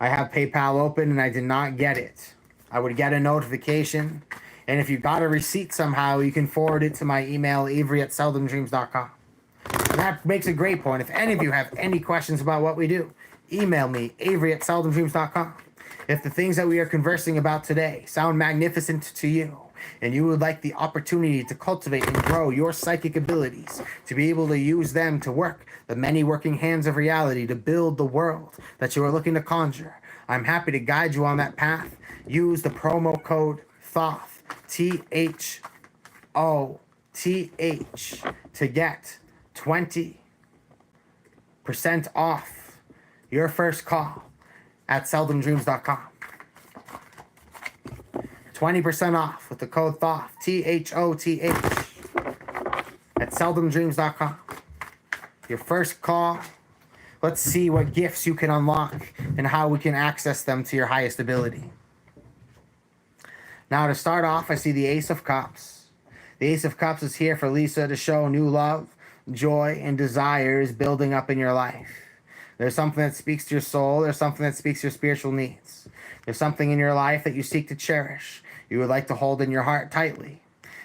I have PayPal open and I did not get it. I would get a notification. And if you got a receipt somehow, you can forward it to my email, avery@seldomdreams.com. And that makes a great point. If any of you have any questions about what we do, email me, avery@seldomdreams.com. If the things that we are conversing about today sound magnificent to you, and you would like the opportunity to cultivate and grow your psychic abilities, to be able to use them to work the many working hands of reality to build the world that you are looking to conjure, I'm happy to guide you on that path. Use the promo code THOTH, THOTH, to get 20% off your first call at seldomdreams.com. 20% off with the code THOTH, THOTH, at seldomdreams.com. Your first call. Let's see what gifts you can unlock and how we can access them to your highest ability. Now, to start off, I see the Ace of Cups. The Ace of Cups is here for Lisa to show new love, joy, and desire is building up in your life. There's something that speaks to your soul. There's something that speaks to your spiritual needs. There's something in your life that you seek to cherish. You would like to hold in your heart tightly.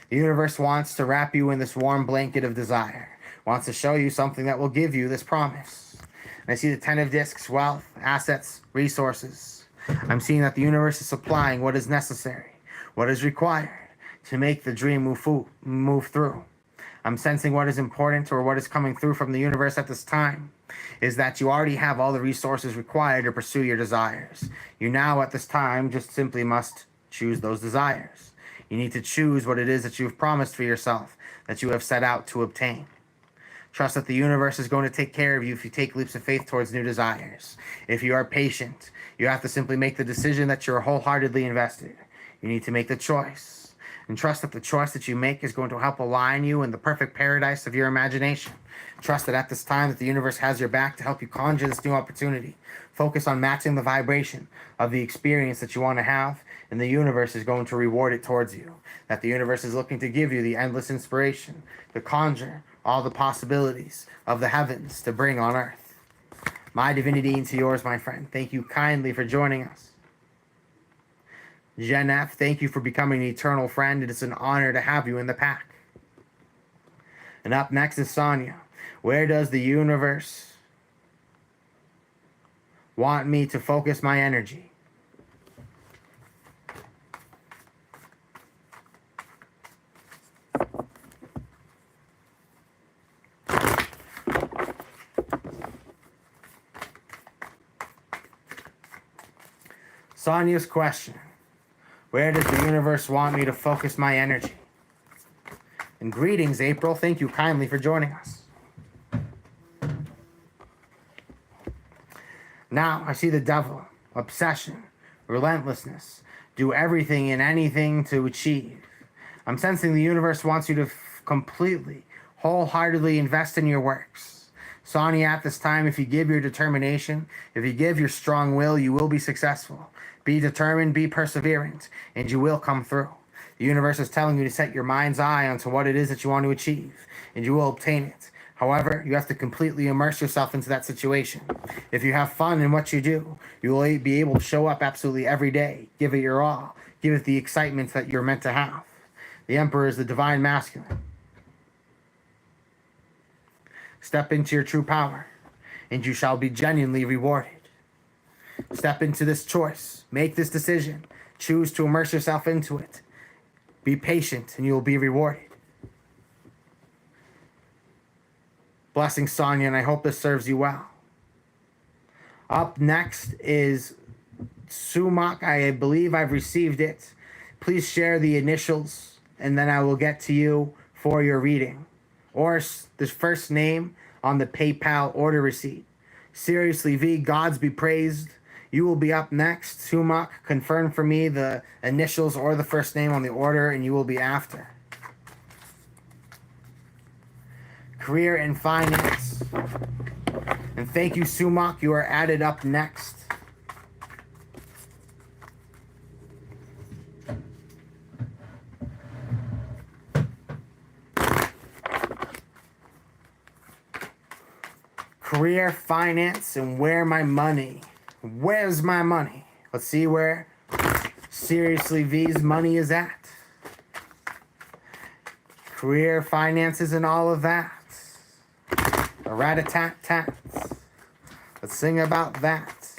The universe wants to wrap you in this warm blanket of desire. Wants to show you something that will give you this promise. And I see the 10 of Discs, wealth, assets, resources. I'm seeing that the universe is supplying what is necessary, what is required to make the dream move through. I'm sensing what is important, or what is coming through from the universe at this time, is that you already have all the resources required to pursue your desires. You now at this time just simply must choose those desires. You need to choose what it is that you've promised for yourself, that you have set out to obtain. Trust that the universe is going to take care of you if you take leaps of faith towards new desires. If you are patient, you have to simply make the decision that you're wholeheartedly invested. You need to make the choice, and trust that the choice that you make is going to help align you in the perfect paradise of your imagination. Trust that at this time that the universe has your back to help you conjure this new opportunity. Focus on matching the vibration of the experience that you want to have, and the universe is going to reward it towards you. That the universe is looking to give you the endless inspiration to conjure all the possibilities of the heavens to bring on earth. My divinity into yours, my friend. Thank you kindly for joining us. Jen F., thank you for becoming an eternal friend. It is an honor to have you in the pack. And up next is Sonia. Where does the universe want me to focus my energy? Sonia's question. Where does the universe want me to focus my energy? And greetings, April. Thank you kindly for joining us. Now, I see the devil, obsession, relentlessness, do everything and anything to achieve. I'm sensing the universe wants you to completely, wholeheartedly invest in your works. Sonia, at this time, if you give your determination, if you give your strong will, you will be successful. Be determined, be perseverant, and you will come through. The universe is telling you to set your mind's eye onto what it is that you want to achieve, and you will obtain it. However, you have to completely immerse yourself into that situation. If you have fun in what you do, you will be able to show up absolutely every day. Give it your all. Give it the excitement that you're meant to have. The Emperor is the divine masculine. Step into your true power, and you shall be genuinely rewarded. Step into this choice. Make this decision. Choose to immerse yourself into it. Be patient, and you will be rewarded. Blessings, Sonia, and I hope this serves you well. Up next is Sumak. I believe I've received it. Please share the initials, and then I will get to you for your reading. Or the first name on the PayPal order receipt. Seriously, V, gods be praised. You will be up next. Sumak, confirm for me the initials or the first name on the order, and you will be after. Career and finance. And thank you, Sumak. You are added up next. Career, finance, and where my money. Where's my money? Let's see where Seriously V's money is at. Career, finances, and all of that. A rat-a-tat-tat. Let's sing about that.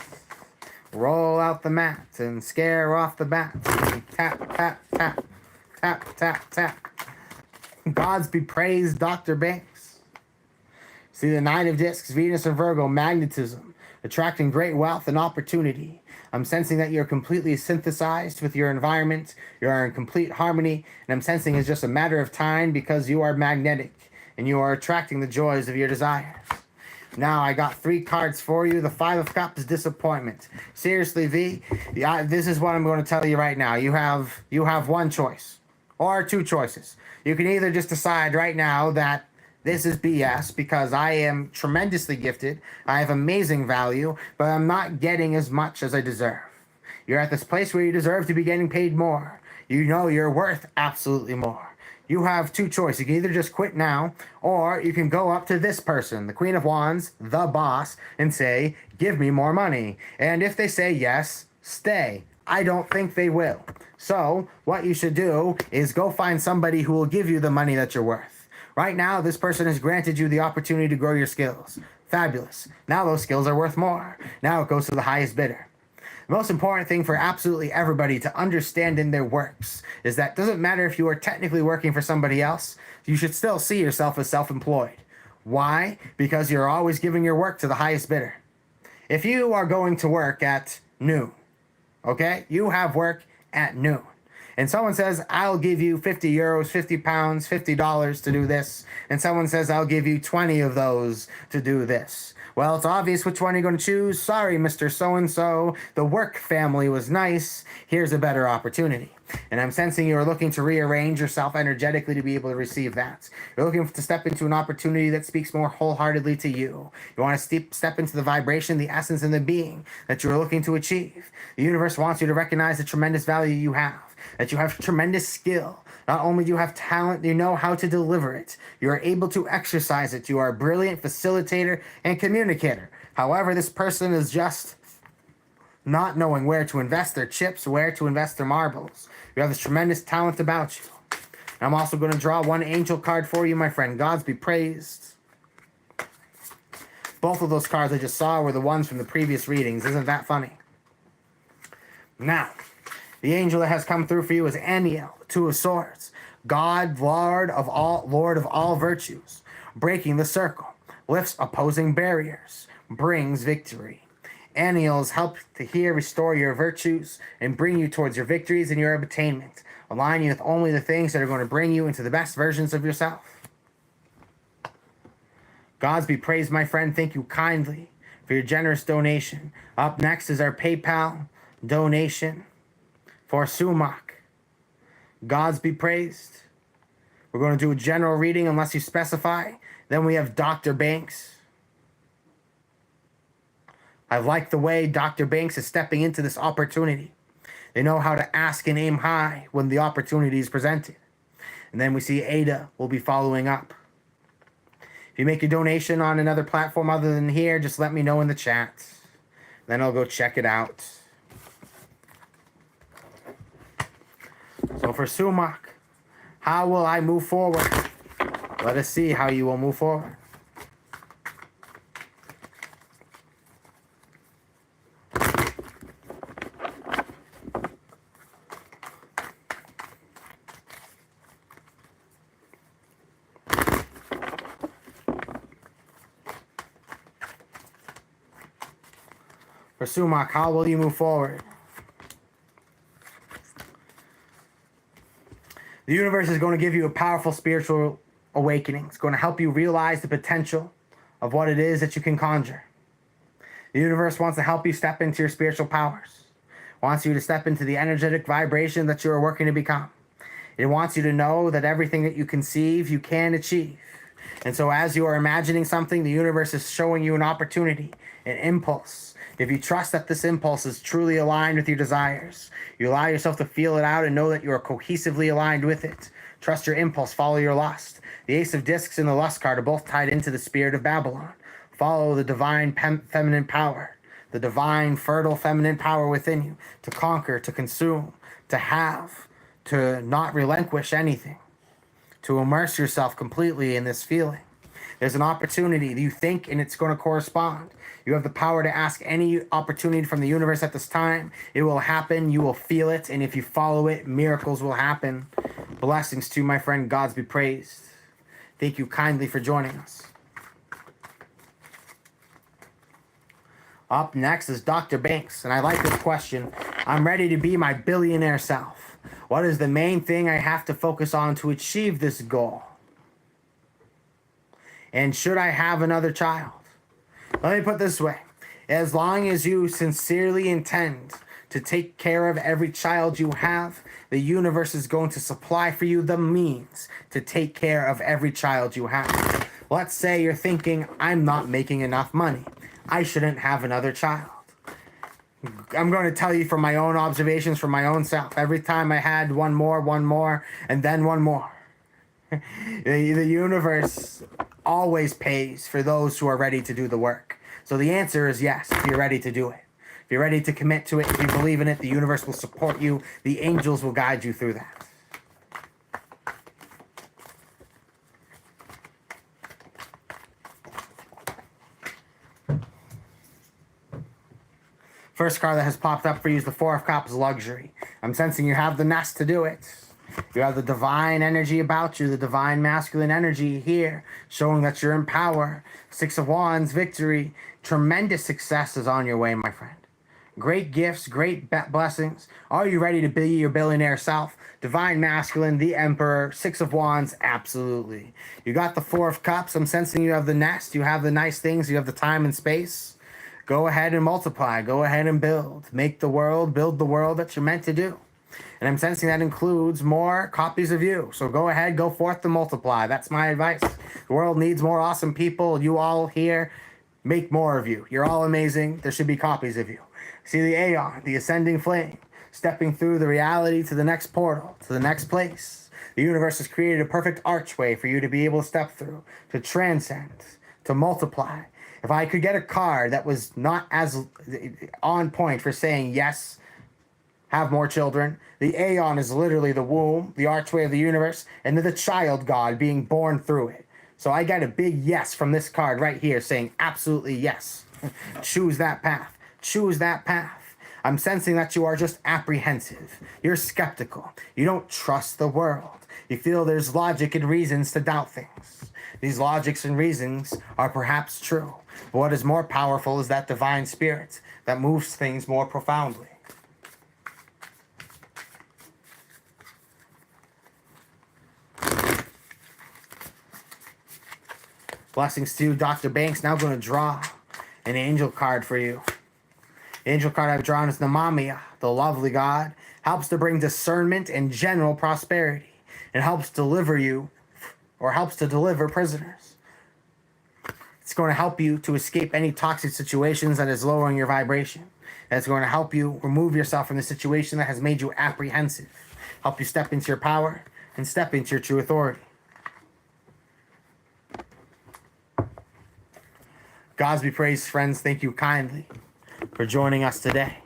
Roll out the mat and scare off the bats. And tap, tap, tap, tap, tap, tap. Gods be praised, Dr. Banks. See the Nine of Discs, Venus and Virgo, magnetism, attracting great wealth and opportunity. I'm sensing that you're completely synthesized with your environment. You're in complete harmony. And I'm sensing it's just a matter of time because you are magnetic and you are attracting the joys of your desires. Now I got 3 cards for you. The Five of Cups, disappointment. Seriously, V, this is what I'm going to tell you right now. You have one choice or 2 choices. You can either just decide right now that this is BS because I am tremendously gifted, I have amazing value, but I'm not getting as much as I deserve. You're at this place where you deserve to be getting paid more. You know you're worth absolutely more. You have 2 choices. You can either just quit now, or you can go up to this person, the Queen of Wands, the boss, and say, give me more money. And if they say yes, stay. I don't think they will. So what you should do is go find somebody who will give you the money that you're worth. Right now, this person has granted you the opportunity to grow your skills. Fabulous. Now those skills are worth more. Now it goes to the highest bidder. The most important thing for absolutely everybody to understand in their works is that it doesn't matter if you are technically working for somebody else, you should still see yourself as self-employed. Why? Because you're always giving your work to the highest bidder. If you are going to work at noon, okay, you have work at noon, and someone says, I'll give you 50 euros, 50 pounds, $50 to do this, and someone says, I'll give you 20 of those to do this. Well, it's obvious which one you're going to choose. Sorry, Mr. So-and-so. The work family was nice. Here's a better opportunity. And I'm sensing you're looking to rearrange yourself energetically to be able to receive that. You're looking to step into an opportunity that speaks more wholeheartedly to you. You want to step into the vibration, the essence, and the being that you're looking to achieve. The universe wants you to recognize the tremendous value you have, that you have tremendous skill. Not only do you have talent, you know how to deliver it. You are able to exercise it. You are a brilliant facilitator and communicator. However, this person is just not knowing where to invest their chips, where to invest their marbles. You have this tremendous talent about you. And I'm also going to draw 1 angel card for you, my friend. Gods be praised. Both of those cards I just saw were the ones from the previous readings. Isn't that funny? Now, the angel that has come through for you is Aniel, 2 of Swords. God, Lord of all virtues. Breaking the circle. Lifts opposing barriers. Brings victory. Aniels help to here restore your virtues and bring you towards your victories and your attainment. Align you with only the things that are going to bring you into the best versions of yourself. Gods be praised, my friend. Thank you kindly for your generous donation. Up next is our PayPal donation for Sumac. Gods be praised. We're going to do a general reading unless you specify. Then we have Dr. Banks. I like the way Dr. Banks is stepping into this opportunity. They know how to ask and aim high when the opportunity is presented. And then we see Ada will be following up. If you make a donation on another platform other than here, just let me know in the chat. Then I'll go check it out. So for Sumac, how will I move forward? Let us see how you will move forward. For Sumac, how will you move forward? The universe is going to give you a powerful spiritual awakening. It's going to help you realize the potential of what it is that you can conjure. The universe wants to help you step into your spiritual powers. It wants you to step into the energetic vibration that you are working to become. It wants you to know that everything that you conceive, you can achieve. And so as you are imagining something, the universe is showing you an opportunity, an impulse. If you trust that this impulse is truly aligned with your desires, you allow yourself to feel it out and know that you are cohesively aligned with it. Trust your impulse, follow your lust. The Ace of Discs and the Lust card are both tied into the spirit of Babylon. Follow the divine feminine power, the divine fertile feminine power within you to conquer, to consume, to have, to not relinquish anything, to immerse yourself completely in this feeling. There's an opportunity. You think and it's going to correspond. You have the power to ask any opportunity from the universe at this time. It will happen. You will feel it. And if you follow it, miracles will happen. Blessings to you, my friend. Gods be praised. Thank you kindly for joining us. Up next is Dr. Banks. And I like this question. I'm ready to be my billionaire self. What is the main thing I have to focus on to achieve this goal? And should I have another child? Let me put it this way. As long as you sincerely intend to take care of every child you have, the universe is going to supply for you the means to take care of every child you have. Let's say you're thinking, I'm not making enough money. I shouldn't have another child. I'm going to tell you from my own observations, from my own self. Every time I had one more, and then one more. The universe always pays for those who are ready to do the work. So the answer is yes, if you're ready to do it. If you're ready to commit to it, if you believe in it, the universe will support you. The angels will guide you through that. First card that has popped up for you is the Four of Cups, Luxury. I'm sensing you have the nest to do it. You have the divine energy about you, the divine masculine energy here, showing that you're in power. Six of Wands, victory. Tremendous success is on your way, my friend. Great gifts, great blessings. Are you ready to be your billionaire self? Divine masculine, the Emperor, Six of Wands, absolutely. You got the Four of Cups. I'm sensing you have the nest. You have the nice things. You have the time and space. Go ahead and multiply. Go ahead and build. Make the world, build the world that you're meant to do. And I'm sensing that includes more copies of you. So go ahead, go forth to multiply. That's my advice. The world needs more awesome people. You all here, make more of you. You're all amazing. There should be copies of you. See the Aeon, the ascending flame, stepping through the reality to the next portal, to the next place. The universe has created a perfect archway for you to be able to step through, to transcend, to multiply. If I could get a card that was not as on point for saying yes, have more children. The Aeon is literally the womb, the archway of the universe, and then the child god being born through it. So I got a big yes from this card right here saying absolutely yes. Choose that path. Choose that path. I'm sensing that you are just apprehensive. You're skeptical. You don't trust the world. You feel there's logic and reasons to doubt things. These logics and reasons are perhaps true. But what is more powerful is that divine spirit that moves things more profoundly. Blessings to you, Dr. Banks. Now I'm going to draw an angel card for you. The angel card I've drawn is Namamiya, the lovely God. Helps to bring discernment and general prosperity. It helps deliver you, or helps to deliver prisoners. It's going to help you to escape any toxic situations that is lowering your vibration. It's going to help you remove yourself from the situation that has made you apprehensive. Help you step into your power and step into your true authority. Gods be praised, friends. Thank you kindly for joining us today.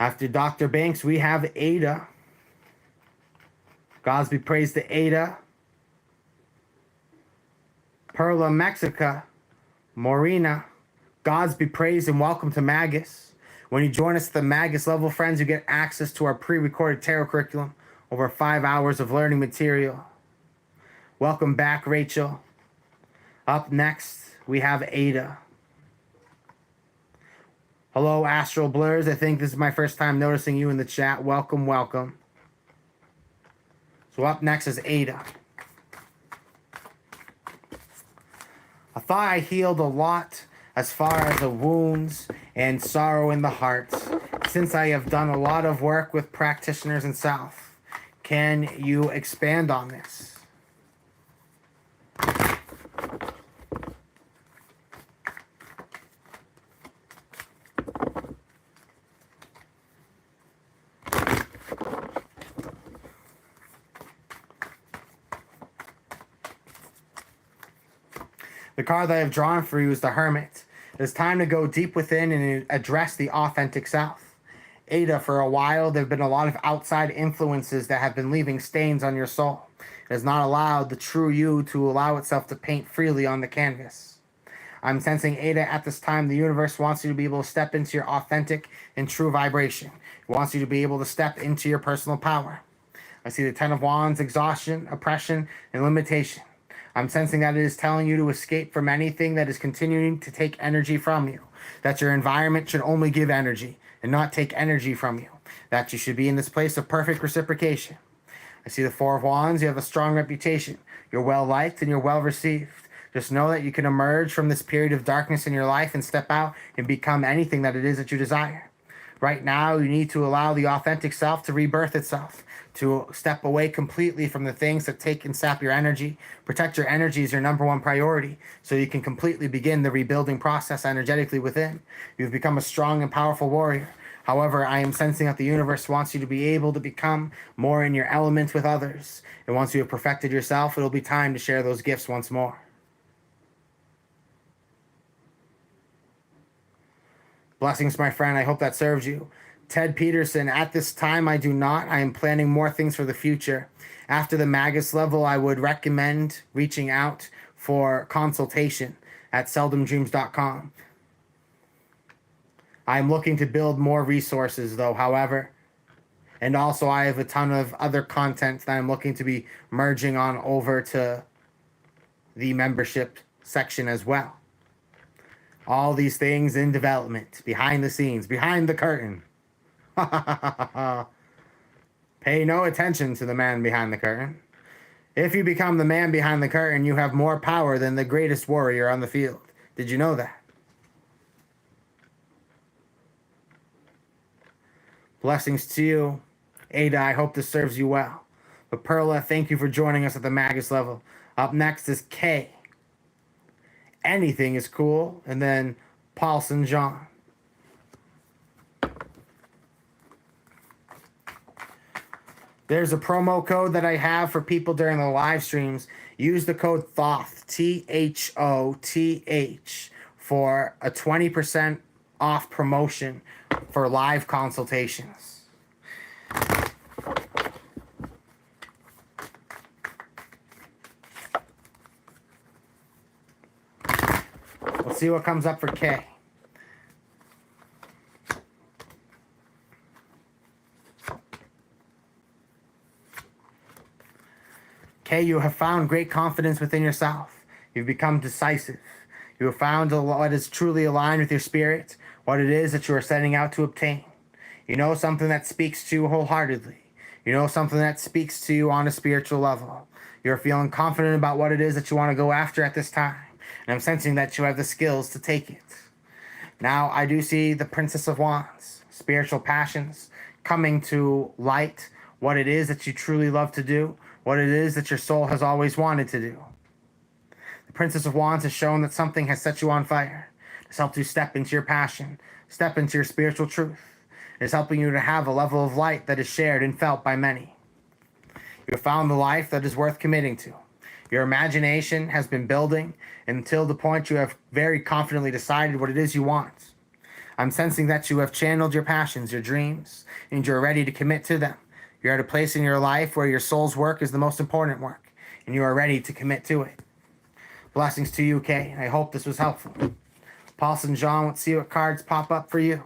After Dr. Banks, we have Ada. Gods be praised to Ada. Perla Mexica. Morena. Gods be praised and welcome to Magus. When you join us at the Magus level, friends, you get access to our pre-recorded tarot curriculum, over 5 hours of learning material. Welcome back, Rachel. Up next, we have Ada. Hello, Astral Blurs. I think this is my first time noticing you in the chat. Welcome, welcome. So up next is Ada. I thought I healed a lot as far as the wounds and sorrow in the heart, since I have done a lot of work with practitioners in South. Can you expand on this? The card that I have drawn for you is the Hermit. It is time to go deep within and address the authentic self. Ada, for a while, there have been a lot of outside influences that have been leaving stains on your soul. It has not allowed the true you to allow itself to paint freely on the canvas. I'm sensing, Ada, at this time, the universe wants you to be able to step into your authentic and true vibration. It wants you to be able to step into your personal power. I see the Ten of Wands, exhaustion, oppression, and limitation. I'm sensing that it is telling you to escape from anything that is continuing to take energy from you. That your environment should only give energy and not take energy from you. That you should be in this place of perfect reciprocation. I see the Four of Wands. You have a strong reputation. You're well liked and you're well received. Just know that you can emerge from this period of darkness in your life and step out and become anything that it is that you desire. Right now, you need to allow the authentic self to rebirth itself, to step away completely from the things that take and sap your energy. Protect your energy is your number one priority, so you can completely begin the rebuilding process energetically within. You've become a strong and powerful warrior. However, I am sensing that the universe wants you to be able to become more in your element with others. And once you have perfected yourself, it'll be time to share those gifts once more. Blessings, my friend. I hope that serves you. Ted Peterson, at this time, I do not. I am planning more things for the future. After the Magus level, I would recommend reaching out for consultation at seldomdreams.com. I'm looking to build more resources, though, however. And also, I have a ton of other content that I'm looking to be merging on over to the membership section as well. All these things in development, behind the scenes, behind the curtain. Pay no attention to the man behind the curtain. If you become the man behind the curtain, you have more power than the greatest warrior on the field. Did you know that? Blessings to you. Ada, I hope this serves you well. But Perla, thank you for joining us at the Magus level. Up next is Kay. Anything is cool. And then Paulson John. There's a promo code that I have for people during the live streams. Use the code THOTH, THOTH, for a 20% off promotion for live consultations. Let's see what comes up for Kay. Kay, you have found great confidence within yourself. You've become decisive. You have found what is truly aligned with your spirit, what it is that you are setting out to obtain. You know something that speaks to you wholeheartedly. You know something that speaks to you on a spiritual level. You're feeling confident about what it is that you want to go after at this time. And I'm sensing that you have the skills to take it. Now, I do see the Princess of Wands, spiritual passions, coming to light, what it is that you truly love to do, what it is that your soul has always wanted to do. The Princess of Wands has shown that something has set you on fire. It's helped you step into your passion, step into your spiritual truth. It's helping you to have a level of light that is shared and felt by many. You have found the life that is worth committing to. Your imagination has been building until the point you have very confidently decided what it is you want. I'm sensing that you have channeled your passions, your dreams, and you're ready to commit to them. You're at a place in your life where your soul's work is the most important work, and you are ready to commit to it. Blessings to you, Kay. I hope this was helpful. Paulson John, let's see what cards pop up for you.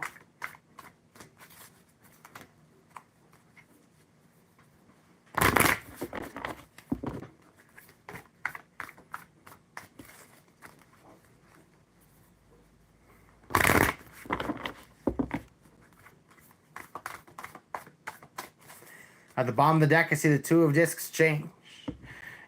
At the bottom of the deck, I see the Two of Discs. Change.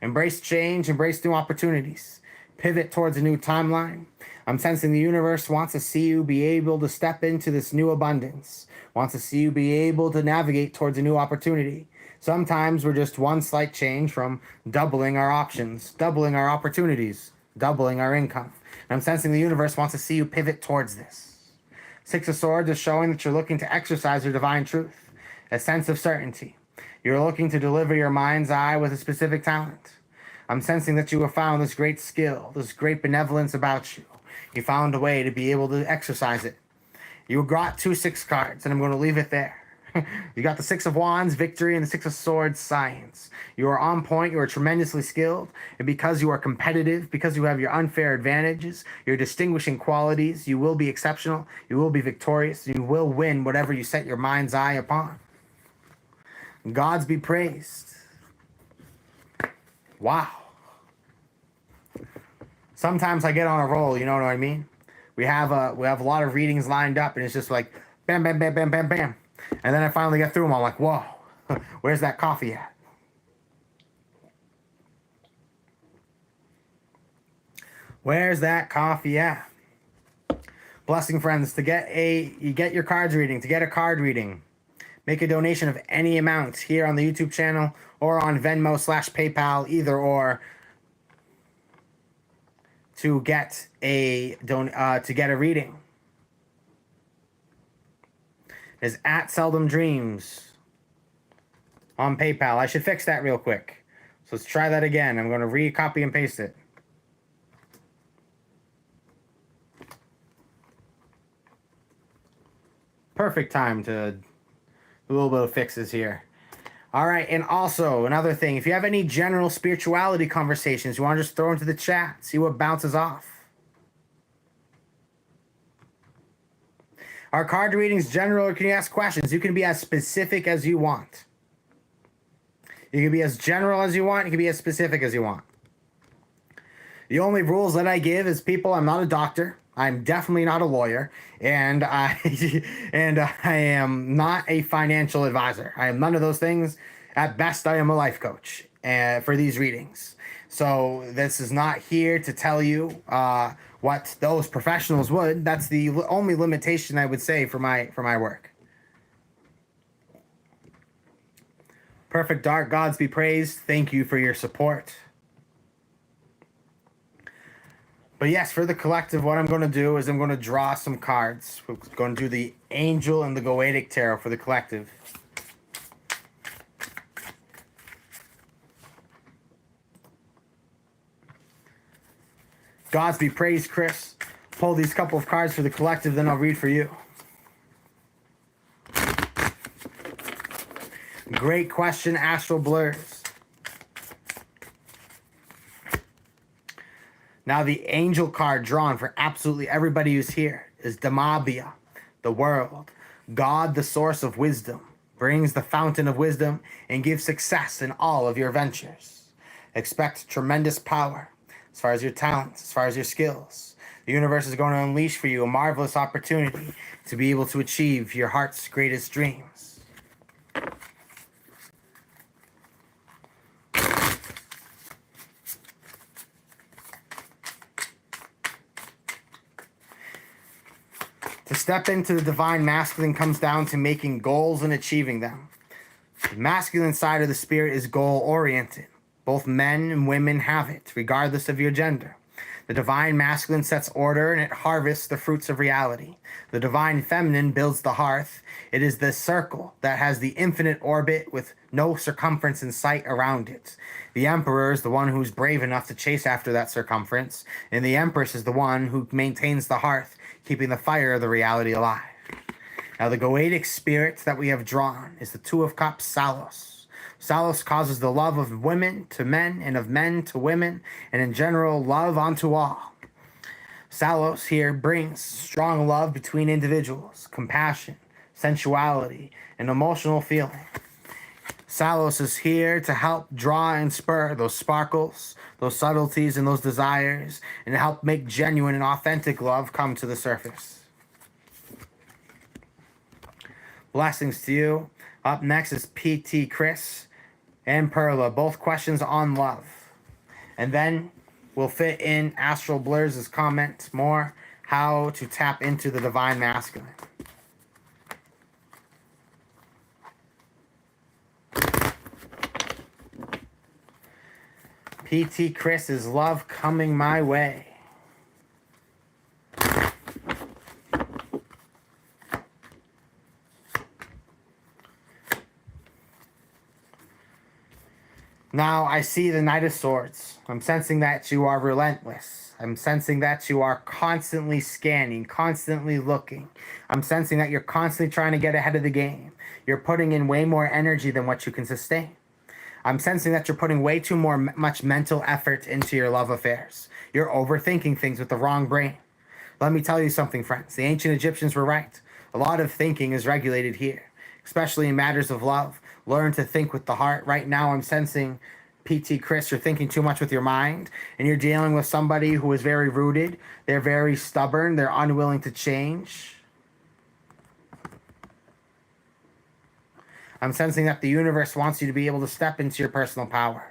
Embrace change, embrace new opportunities. Pivot towards a new timeline. I'm sensing the universe wants to see you be able to step into this new abundance. Wants to see you be able to navigate towards a new opportunity. Sometimes we're just one slight change from doubling our options, doubling our opportunities, doubling our income. And I'm sensing the universe wants to see you pivot towards this. Six of Swords is showing that you're looking to exercise your divine truth, a sense of certainty. You're looking to deliver your mind's eye with a specific talent. I'm sensing that you have found this great skill, this great benevolence about you. You found a way to be able to exercise it. You got 2 6 cards, and I'm going to leave it there. You got the 6 of Wands, victory, and the 6 of Swords, science. You are on point. You are tremendously skilled. And because you are competitive, because you have your unfair advantages, your distinguishing qualities, you will be exceptional. You will be victorious. You will win whatever you set your mind's eye upon. Gods be praised. Wow. Sometimes I get on a roll, you know what I mean? We have a lot of readings lined up, and it's just like bam, bam, bam, bam, bam, bam. And then I finally get through them. I'm like, whoa, where's that coffee at? Where's that coffee at? Blessing, friends, you get your cards reading, to get a card reading, make a donation of any amount here on the YouTube channel or on Venmo/PayPal, either or, to get a reading. Is at Seldom Dreams on PayPal. I should fix that real quick. So let's try that again. I'm going to re-copy and paste it. Perfect time to do a little bit of fixes here. All right, and also another thing, if you have any general spirituality conversations you want to just throw into the chat, see what bounces off. Our card readings general, or can you ask questions? You can be as specific as you want. You can be as general as you want. You can be as specific as you want. The only rules that I give is, people, I'm not a doctor. I'm definitely not a lawyer, and I am not a financial advisor. I am none of those things. At best, I am a life coach for these readings. So this is not here to tell you what those professionals would. That's the only limitation I would say for my work. Perfect Dark, gods be praised. Thank you for your support. But yes, for the collective, what I'm going to do is I'm going to draw some cards. We're going to do the Angel and the Goetic Tarot for the collective. Gods be praised, Chris. Pull these couple of cards for the collective, then I'll read for you. Great question, Astral Blurs. Now, the angel card drawn for absolutely everybody who's here is Damabia, the world. God, the source of wisdom, brings the fountain of wisdom and gives success in all of your ventures. Expect tremendous power as far as your talents, as far as your skills. The universe is going to unleash for you a marvelous opportunity to be able to achieve your heart's greatest dreams. To step into the divine masculine comes down to making goals and achieving them. The masculine side of the spirit is goal-oriented. Both men and women have it, regardless of your gender. The divine masculine sets order and it harvests the fruits of reality. The divine feminine builds the hearth. It is the circle that has the infinite orbit with no circumference in sight around it. The emperor is the one who's brave enough to chase after that circumference, and the empress is the one who maintains the hearth, keeping the fire of the reality alive. Now, the Goetic spirit that we have drawn is the Two of Cups, Salos. Salos causes the love of women to men and of men to women, and in general, love unto all. Salos here brings strong love between individuals, compassion, sensuality, and emotional feeling. Salos is here to help draw and spur those sparkles, those subtleties, and those desires, and to help make genuine and authentic love come to the surface. Blessings to you. Up next is PT Chris and Perla, both questions on love. And then we'll fit in Astral Blurs' comment more, how to tap into the divine masculine. PT Chris, is love coming my way? Now I see the Knight of Swords. I'm sensing that you are relentless. I'm sensing that you are constantly scanning, constantly looking. I'm sensing that you're constantly trying to get ahead of the game. You're putting in way more energy than what you can sustain. I'm sensing that you're putting way too much mental effort into your love affairs. You're overthinking things with the wrong brain. Let me tell you something, friends. The ancient Egyptians were right. A lot of thinking is regulated here, especially in matters of love. Learn to think with the heart. Right now, I'm sensing, PT Chris, you're thinking too much with your mind, and you're dealing with somebody who is very rooted. They're very stubborn. They're unwilling to change. I'm sensing that the universe wants you to be able to step into your personal power.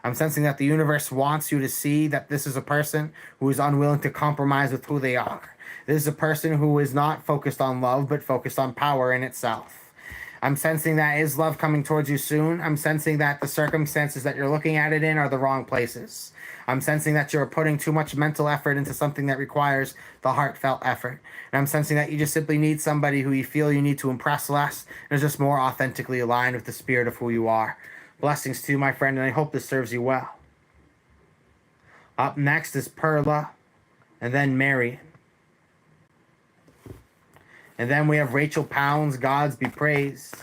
I'm sensing that the universe wants you to see that this is a person who is unwilling to compromise with who they are. This is a person who is not focused on love, but focused on power in itself. I'm sensing that is love coming towards you soon. I'm sensing that the circumstances that you're looking at it in are the wrong places. I'm sensing that you're putting too much mental effort into something that requires the heartfelt effort. And I'm sensing that you just simply need somebody who you feel you need to impress less and is just more authentically aligned with the spirit of who you are. Blessings to you, my friend, and I hope this serves you well. Up next is Perla, and then Marion. And then we have Rachel Pounds, Gods Be Praised.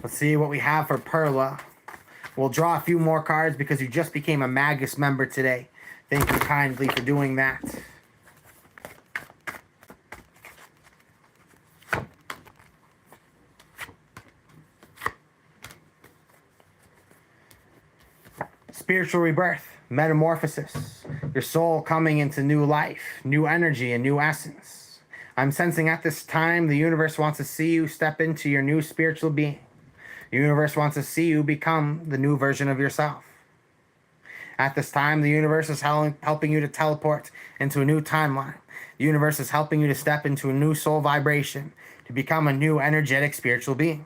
Let's see what we have for Perla. We'll draw a few more cards because you just became a Magus member today. Thank you kindly for doing that. Spiritual rebirth, metamorphosis, your soul coming into new life, new energy, and new essence. I'm sensing at this time the universe wants to see you step into your new spiritual being. The universe wants to see you become the new version of yourself. At this time, the universe is helping you to teleport into a new timeline. The universe is helping you to step into a new soul vibration, to become a new energetic spiritual being.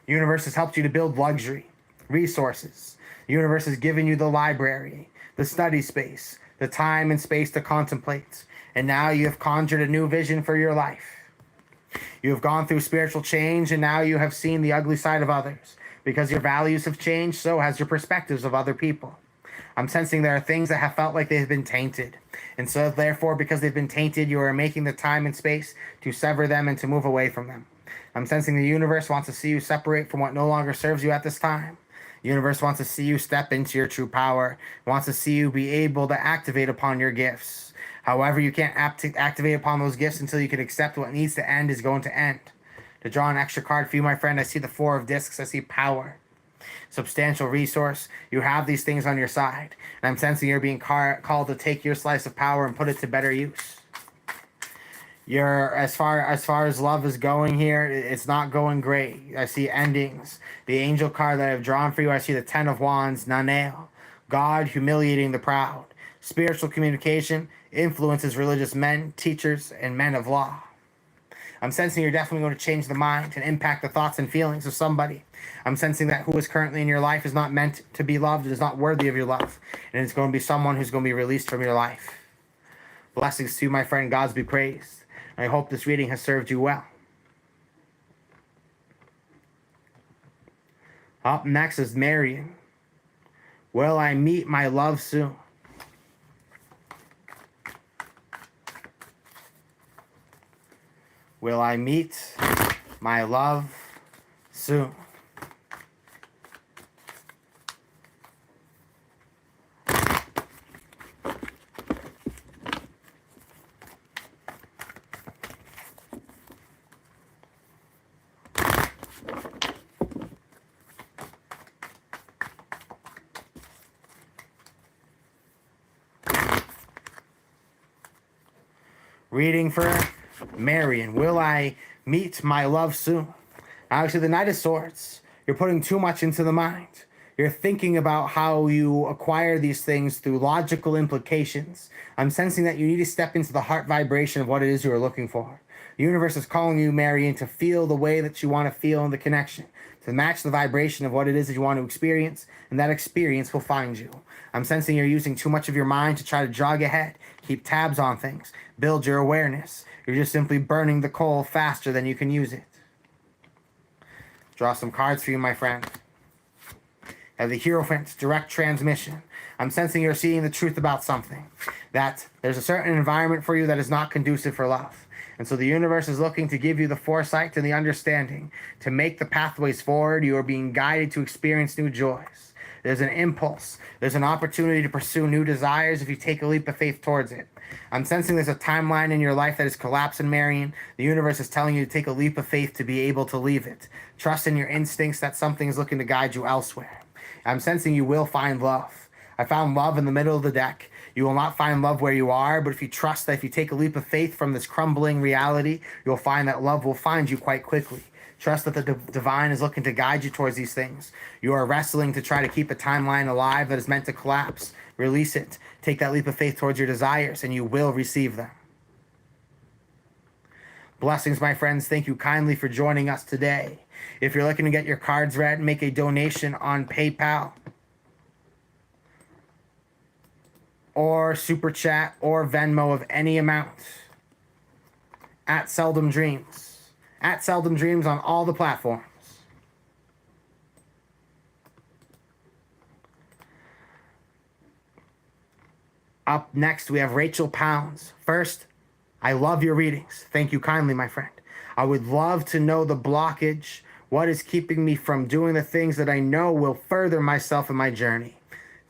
The universe has helped you to build luxury, resources. The universe has given you the library, the study space, the time and space to contemplate. And now you have conjured a new vision for your life. You have gone through spiritual change, and now you have seen the ugly side of others. Because your values have changed, so has your perspectives of other people. I'm sensing there are things that have felt like they have been tainted. And so therefore, because they've been tainted, you are making the time and space to sever them and to move away from them. I'm sensing the universe wants to see you separate from what no longer serves you at this time. The universe wants to see you step into your true power. It wants to see you be able to activate upon your gifts. However, you can't activate upon those gifts until you can accept what needs to end is going to end. To draw an extra card for you, my friend, I see the Four of Discs. I see power, substantial resource. You have these things on your side. And I'm sensing you're being called to take your slice of power and put it to better use. You're as far as love is going here, it's not going great. I see endings. The angel card that I've drawn for you, I see the Ten of Wands, Naneo. God humiliating the proud. Spiritual communication influences religious men, teachers, and men of law. I'm sensing you're definitely going to change the mind and impact the thoughts and feelings of somebody. I'm sensing that who is currently in your life is not meant to be loved, is not worthy of your love. And it's going to be someone who's going to be released from your life. Blessings to you, my friend. Gods be praised. I hope this reading has served you well. Up next is Marion. Will I meet my love soon? Will I meet my love soon? Reading for Marion. Will I meet my love soon? Actually, the Knight of Swords. You're putting too much into the mind. You're thinking about how you acquire these things through logical implications. I'm sensing that you need to step into the heart vibration of what it is you are looking for. The universe is calling you, Marion, to feel the way that you want to feel in the connection, to match the vibration of what it is that you want to experience, and that experience will find you. I'm sensing you're using too much of your mind to try to jog ahead, keep tabs on things, build your awareness. You're just simply burning the coal faster than you can use it. Draw some cards for you, my friend. Have the Hierophant, direct transmission. I'm sensing you're seeing the truth about something. That there's a certain environment for you that is not conducive for love. And so the universe is looking to give you the foresight and the understanding to make the pathways forward. You are being guided to experience new joys. There's an impulse. There's an opportunity to pursue new desires if you take a leap of faith towards it. I'm sensing there's a timeline in your life that is collapsing, Marion. The universe is telling you to take a leap of faith to be able to leave it. Trust in your instincts that something is looking to guide you elsewhere. I'm sensing you will find love. I found love in the middle of the deck. You will not find love where you are, but if you trust that if you take a leap of faith from this crumbling reality, you'll find that love will find you quite quickly. Trust that the divine is looking to guide you towards these things. You are wrestling to try to keep a timeline alive that is meant to collapse. Release it. Take that leap of faith towards your desires, and you will receive them. Blessings, my friends. Thank you kindly for joining us today. If you're looking to get your cards read, make a donation on PayPal or Super Chat or Venmo of any amount at Seldom Dreams. At Seldom Dreams on all the platforms. Up next, we have Rachel Pounds. First, I love your readings. Thank you kindly, my friend. I would love to know the blockage. What is keeping me from doing the things that I know will further myself in my journey?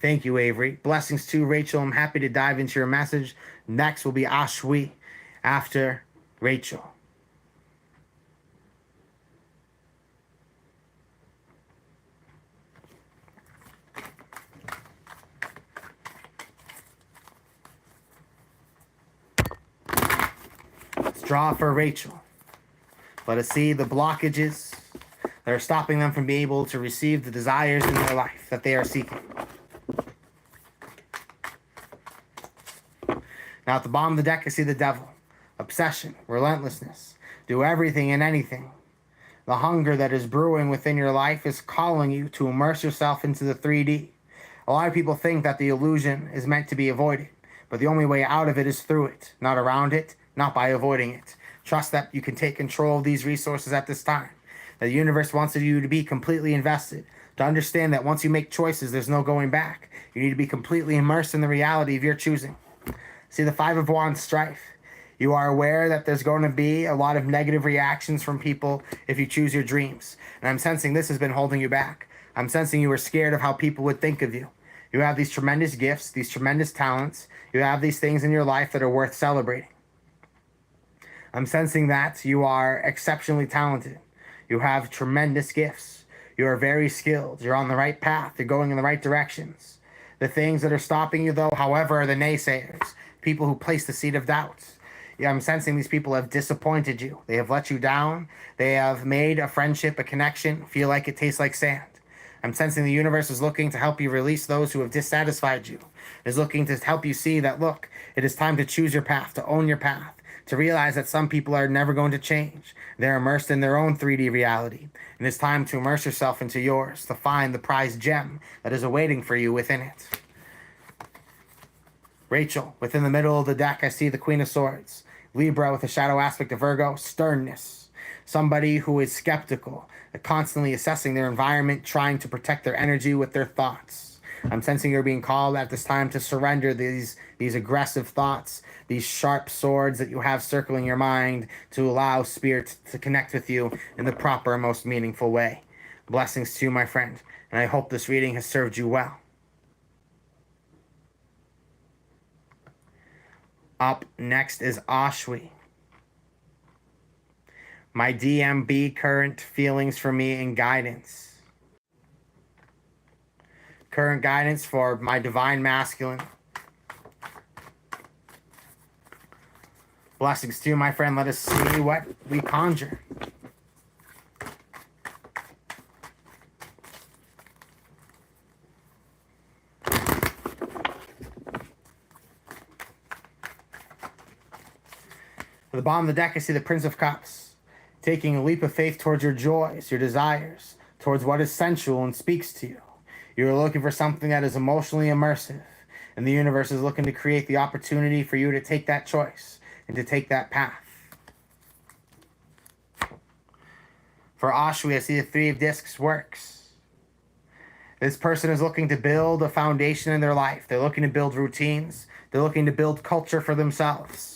Thank you, Avery. Blessings to Rachel. I'm happy to dive into your message. Next will be Ashwi after Rachel. Let's draw for Rachel. Let us see the blockages that are stopping them from being able to receive the desires in their life that they are seeking. Now at the bottom of the deck, I see the devil. Obsession, relentlessness, do everything and anything. The hunger that is brewing within your life is calling you to immerse yourself into the 3D. A lot of people think that the illusion is meant to be avoided, but the only way out of it is through it, not around it, not by avoiding it. Trust that you can take control of these resources at this time. That the universe wants you to be completely invested. To understand that once you make choices, there's no going back. You need to be completely immersed in the reality of your choosing. See the Five of Wands strife. You are aware that there's going to be a lot of negative reactions from people if you choose your dreams. And I'm sensing this has been holding you back. I'm sensing you are scared of how people would think of you. You have these tremendous gifts, these tremendous talents. You have these things in your life that are worth celebrating. I'm sensing that you are exceptionally talented. You have tremendous gifts. You are very skilled. You're on the right path. You're going in the right directions. The things that are stopping you, though, however, are the naysayers, people who place the seed of doubt. Yeah, I'm sensing these people have disappointed you. They have let you down. They have made a friendship, a connection, feel like it tastes like sand. I'm sensing the universe is looking to help you release those who have dissatisfied you. Is looking to help you see that, look, it is time to choose your path, to own your path, to realize that some people are never going to change. They're immersed in their own 3D reality. And it's time to immerse yourself into yours, to find the prized gem that is awaiting for you within it. Rachel, within the middle of the deck, I see the Queen of Swords. Libra with a shadow aspect of Virgo, sternness. Somebody who is skeptical, constantly assessing their environment, trying to protect their energy with their thoughts. I'm sensing you're being called at this time to surrender these aggressive thoughts, these sharp swords that you have circling your mind, to allow spirit to connect with you in the proper, most meaningful way. Blessings to you, my friend, and I hope this reading has served you well. Up next is Ashwi. My DMB, current feelings for me and guidance. Current guidance for my divine masculine. Blessings to you, my friend. Let us see what we conjure. At the bottom of the deck, I see the Prince of Cups, taking a leap of faith towards your joys, your desires, towards what is sensual and speaks to you. You're looking for something that is emotionally immersive, and the universe is looking to create the opportunity for you to take that choice and to take that path. For Ashwi, I see the Three of Discs works. This person is looking to build a foundation in their life. They're looking to build routines. They're looking to build culture for themselves.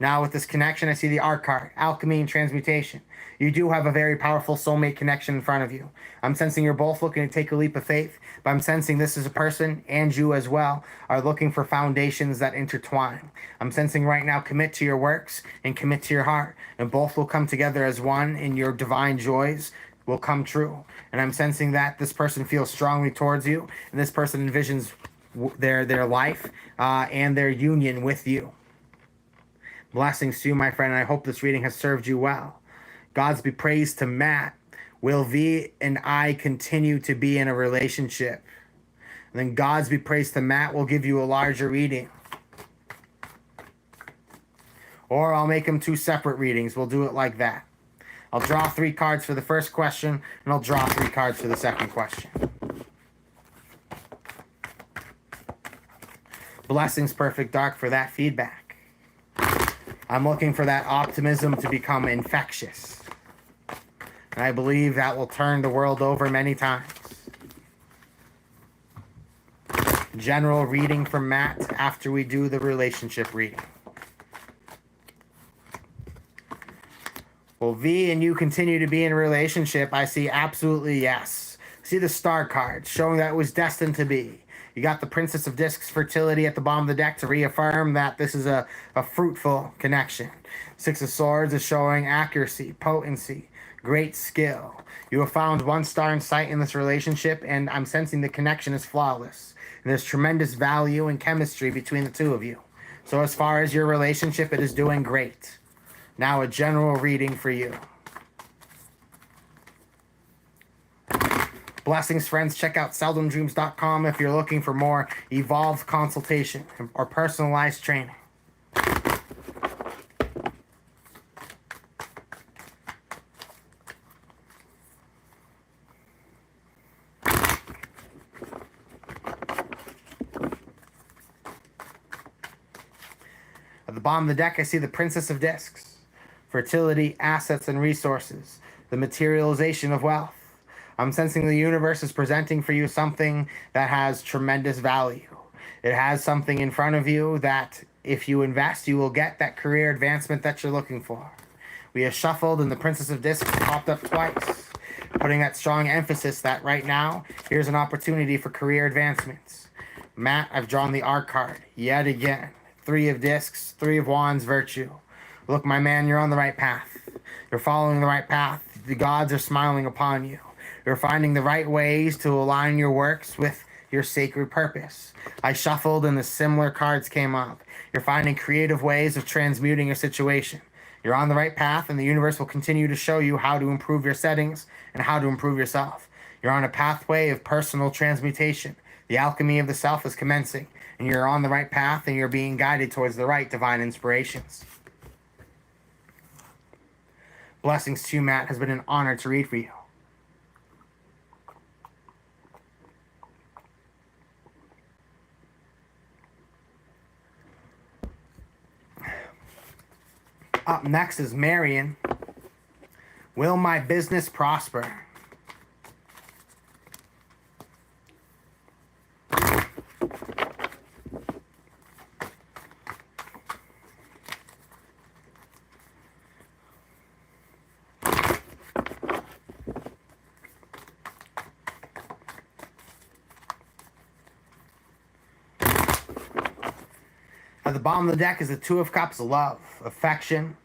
Now with this connection, I see the Art card, Alchemy and Transmutation. You do have a very powerful soulmate connection in front of you. I'm sensing you're both looking to take a leap of faith, but I'm sensing this is a person, and you as well, are looking for foundations that intertwine. I'm sensing right now, commit to your works and commit to your heart, and both will come together as one, and your divine joys will come true. And I'm sensing that this person feels strongly towards you, and this person envisions their life and their union with you. Blessings to you, my friend, and I hope this reading has served you well. God's be praised to Matt. Will V and I continue to be in a relationship? And then God's be praised to Matt will give you a larger reading. Or I'll make them two separate readings. We'll do it like that. I'll draw 3 cards for the first question, and I'll draw 3 cards for the second question. Blessings, Perfect Dark, for that feedback. I'm looking for that optimism to become infectious. And I believe that will turn the world over many times. General reading from Matt after we do the relationship reading. Will V and you continue to be in a relationship? I see absolutely yes. See the Star card showing that it was destined to be. You got the Princess of Discs, Fertility, at the bottom of the deck to reaffirm that this is a fruitful connection. 6 of Swords is showing accuracy, potency, great skill. You have found 1 star in sight in this relationship, and I'm sensing the connection is flawless. And there's tremendous value and chemistry between the two of you. So as far as your relationship, it is doing great. Now a general reading for you. Blessings, friends. Check out seldomdreams.com if you're looking for more evolved consultation or personalized training. At the bottom of the deck, I see the Princess of Discs. Fertility, assets, and resources. The materialization of wealth. I'm sensing the universe is presenting for you something that has tremendous value. It has something in front of you that if you invest, you will get that career advancement that you're looking for. We have shuffled and the Princess of Discs popped up twice, putting that strong emphasis that right now, here's an opportunity for career advancements. Matt, I've drawn the Art card yet again. 3 of Discs, 3 of Wands, Virtue. Look, my man, you're on the right path. You're following the right path. The gods are smiling upon you. You're finding the right ways to align your works with your sacred purpose. I shuffled and the similar cards came up. You're finding creative ways of transmuting your situation. You're on the right path, and the universe will continue to show you how to improve your settings and how to improve yourself. You're on a pathway of personal transmutation. The alchemy of the self is commencing, and you're on the right path, and you're being guided towards the right divine inspirations. Blessings to you, Matt. It has been an honor to read for you. Up next is Marion. Will my business prosper? At the bottom of the deck is the 2 of Cups, love, affection.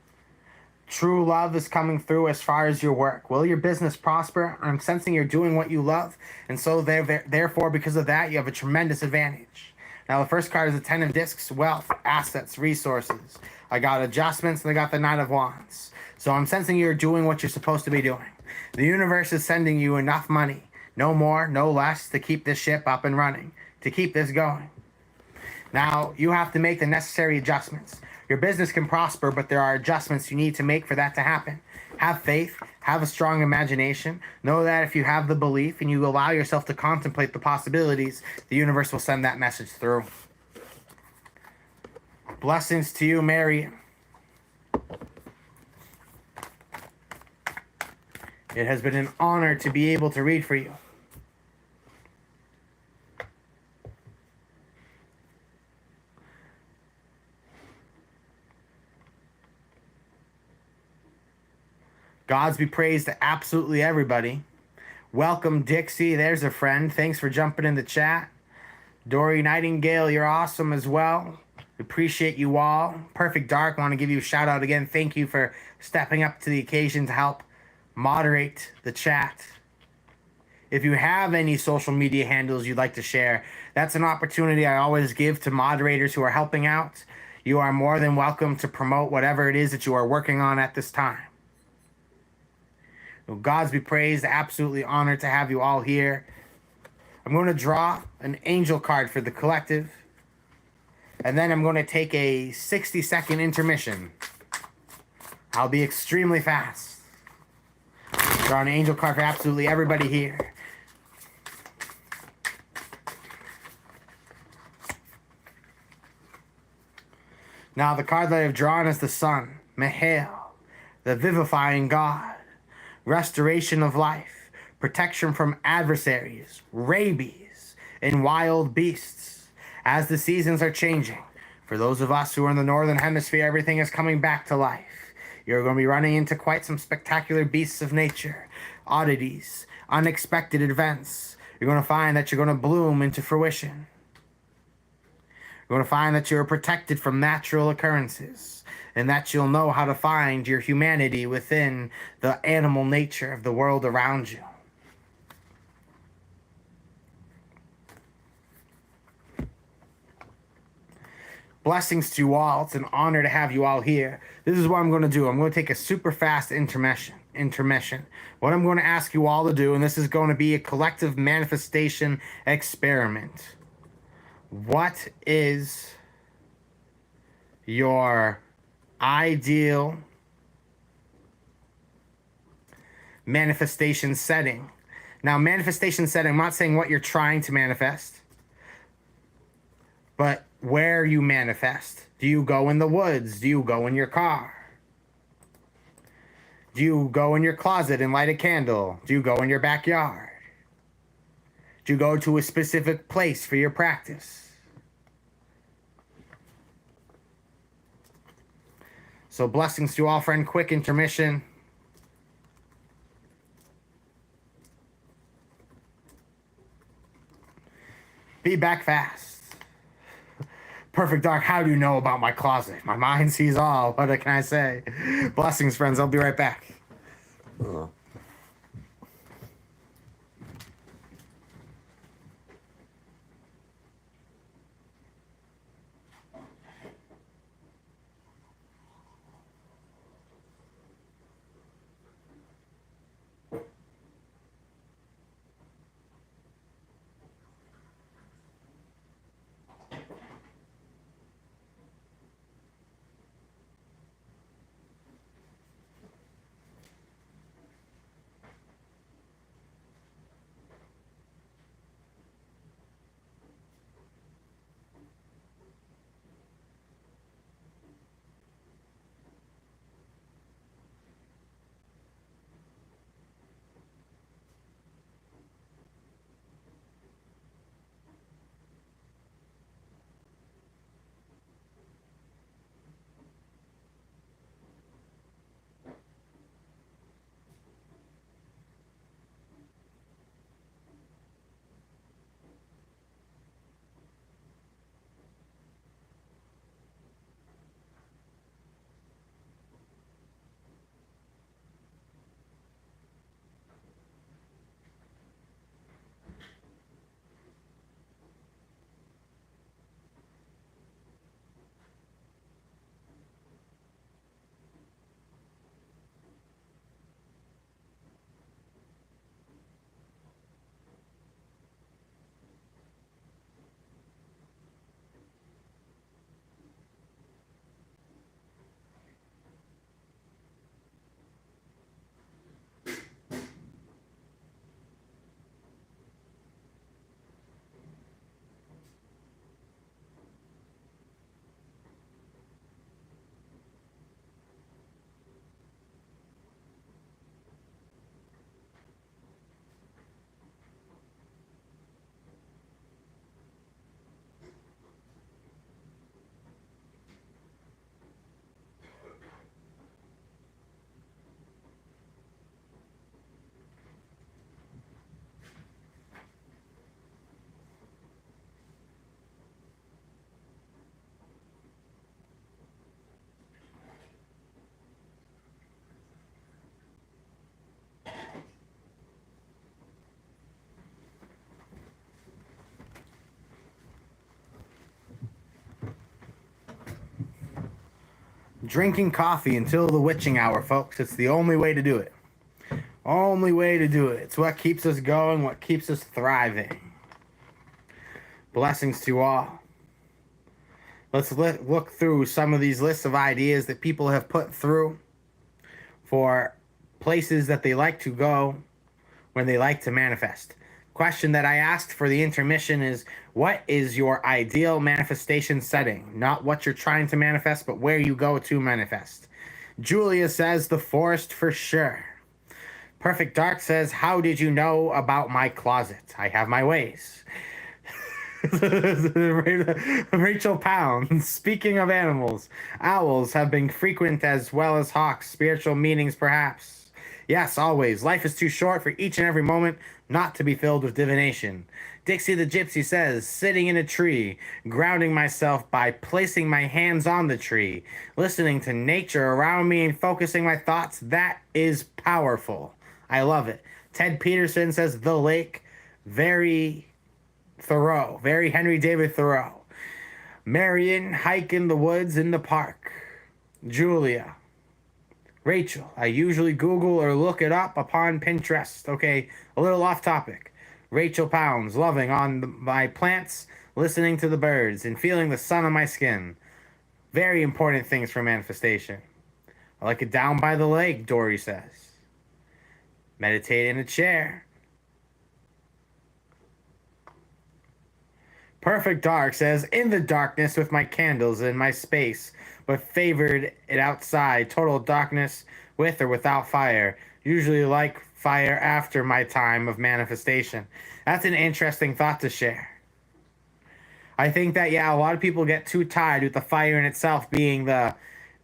True love is coming through as far as your work. Will your business prosper? I'm sensing you're doing what you love, and so therefore, because of that, you have a tremendous advantage. Now, the first card is the 10 of Discs, wealth, assets, resources. I got adjustments, and I got the Knight of Wands. So I'm sensing you're doing what you're supposed to be doing. The universe is sending you enough money, no more, no less, to keep this ship up and running, to keep this going. Now, you have to make the necessary adjustments. Your business can prosper, but there are adjustments you need to make for that to happen. Have faith, have a strong imagination. Know that if you have the belief and you allow yourself to contemplate the possibilities, the universe will send that message through. Blessings to you, Mary. It has been an honor to be able to read for you. Gods be praised to absolutely everybody. Welcome, Dixie. There's a friend. Thanks for jumping in the chat. Dory Nightingale, you're awesome as well. Appreciate you all. Perfect Dark, want to give you a shout out again. Thank you for stepping up to the occasion to help moderate the chat. If you have any social media handles you'd like to share, that's an opportunity I always give to moderators who are helping out. You are more than welcome to promote whatever it is that you are working on at this time. Well, Gods be praised. Absolutely honored to have you all here. I'm going to draw an angel card for the collective. And then I'm going to take a 60-second intermission. I'll be extremely fast. Draw an angel card for absolutely everybody here. Now the card that I've drawn is the sun. Mehel, the vivifying God. Restoration of life, protection from adversaries, rabies, and wild beasts. As the seasons are changing, for those of us who are in the northern hemisphere, everything is coming back to life. You're going to be running into quite some spectacular beasts of nature, oddities, unexpected events. You're going to find that you're going to bloom into fruition. You're going to find that you're protected from natural occurrences, and that you'll know how to find your humanity within the animal nature of the world around you. Blessings to you all. It's an honor to have you all here. This is what I'm going to do. I'm going to take a super fast intermission. What I'm going to ask you all to do, and this is going to be a collective manifestation experiment. What is your ideal manifestation setting? Now, manifestation setting, I'm not saying what you're trying to manifest, but where you manifest. Do you go in the woods? Do you go in your car? Do you go in your closet and light a candle? Do you go in your backyard? Do you go to a specific place for your practice? So blessings to you all, friend. Quick intermission. Be back fast. Perfect Dark, how do you know about my closet? My mind sees all. What can I say? Blessings, friends. I'll be right back. Drinking coffee until the witching hour, folks. It's the only way to do it. Only way to do it. It's what keeps us going, what keeps us thriving. Blessings to all. Let's look through some of these lists of ideas that people have put through for places that they like to go when they like to manifest. Question that I asked for the intermission is, what is your ideal manifestation setting? Not what you're trying to manifest, but where you go to manifest. Julia says the forest for sure. Perfect Dark says, how did you know about my closet? I have my ways. Rachel Pound, speaking of animals, owls have been frequent as well as hawks, spiritual meanings perhaps. Yes, always. Life is too short for each and every moment not to be filled with divination. Dixie the Gypsy says, sitting in a tree, grounding myself by placing my hands on the tree, listening to nature around me and focusing my thoughts, that is powerful. I love it. Ted Peterson says, the lake, very Thoreau, very Henry David Thoreau. Marion, hike in the woods in the park. Julia. Rachel, I usually Google or look it up upon Pinterest. Okay, a little off topic. Rachel Pounds, loving on my plants, listening to the birds, and feeling the sun on my skin. Very important things for manifestation. I like it down by the lake, Dory says. Meditate in a chair. Perfect Dark says, in the darkness with my candles in my space, but favored it outside. Total darkness with or without fire. Usually like fire after my time of manifestation. That's an interesting thought to share. I think that, yeah, a lot of people get too tied with the fire in itself being kind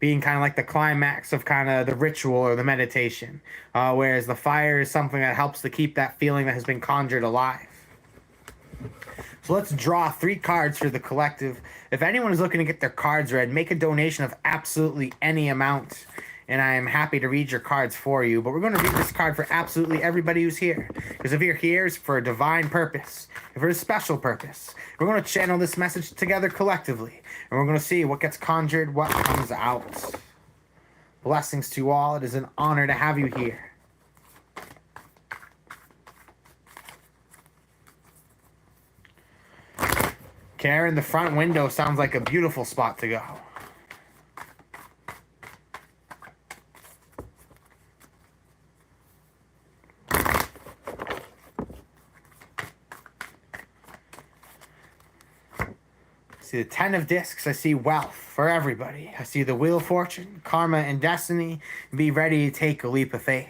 of like the climax of kind of the ritual or the meditation. Whereas the fire is something that helps to keep that feeling that has been conjured alive. So let's draw 3 cards for the collective. If anyone is looking to get their cards read, make a donation of absolutely any amount, and I am happy to read your cards for you. But we're going to read this card for absolutely everybody who's here. Because if you're here, it's for a divine purpose, for a special purpose. We're going to channel this message together collectively, and we're going to see what gets conjured, what comes out. Blessings to all. It is an honor to have you here. Karen, the front window sounds like a beautiful spot to go. See the 10 of discs. I see wealth for everybody. I see the wheel of fortune, karma, and destiny. Be ready to take a leap of faith.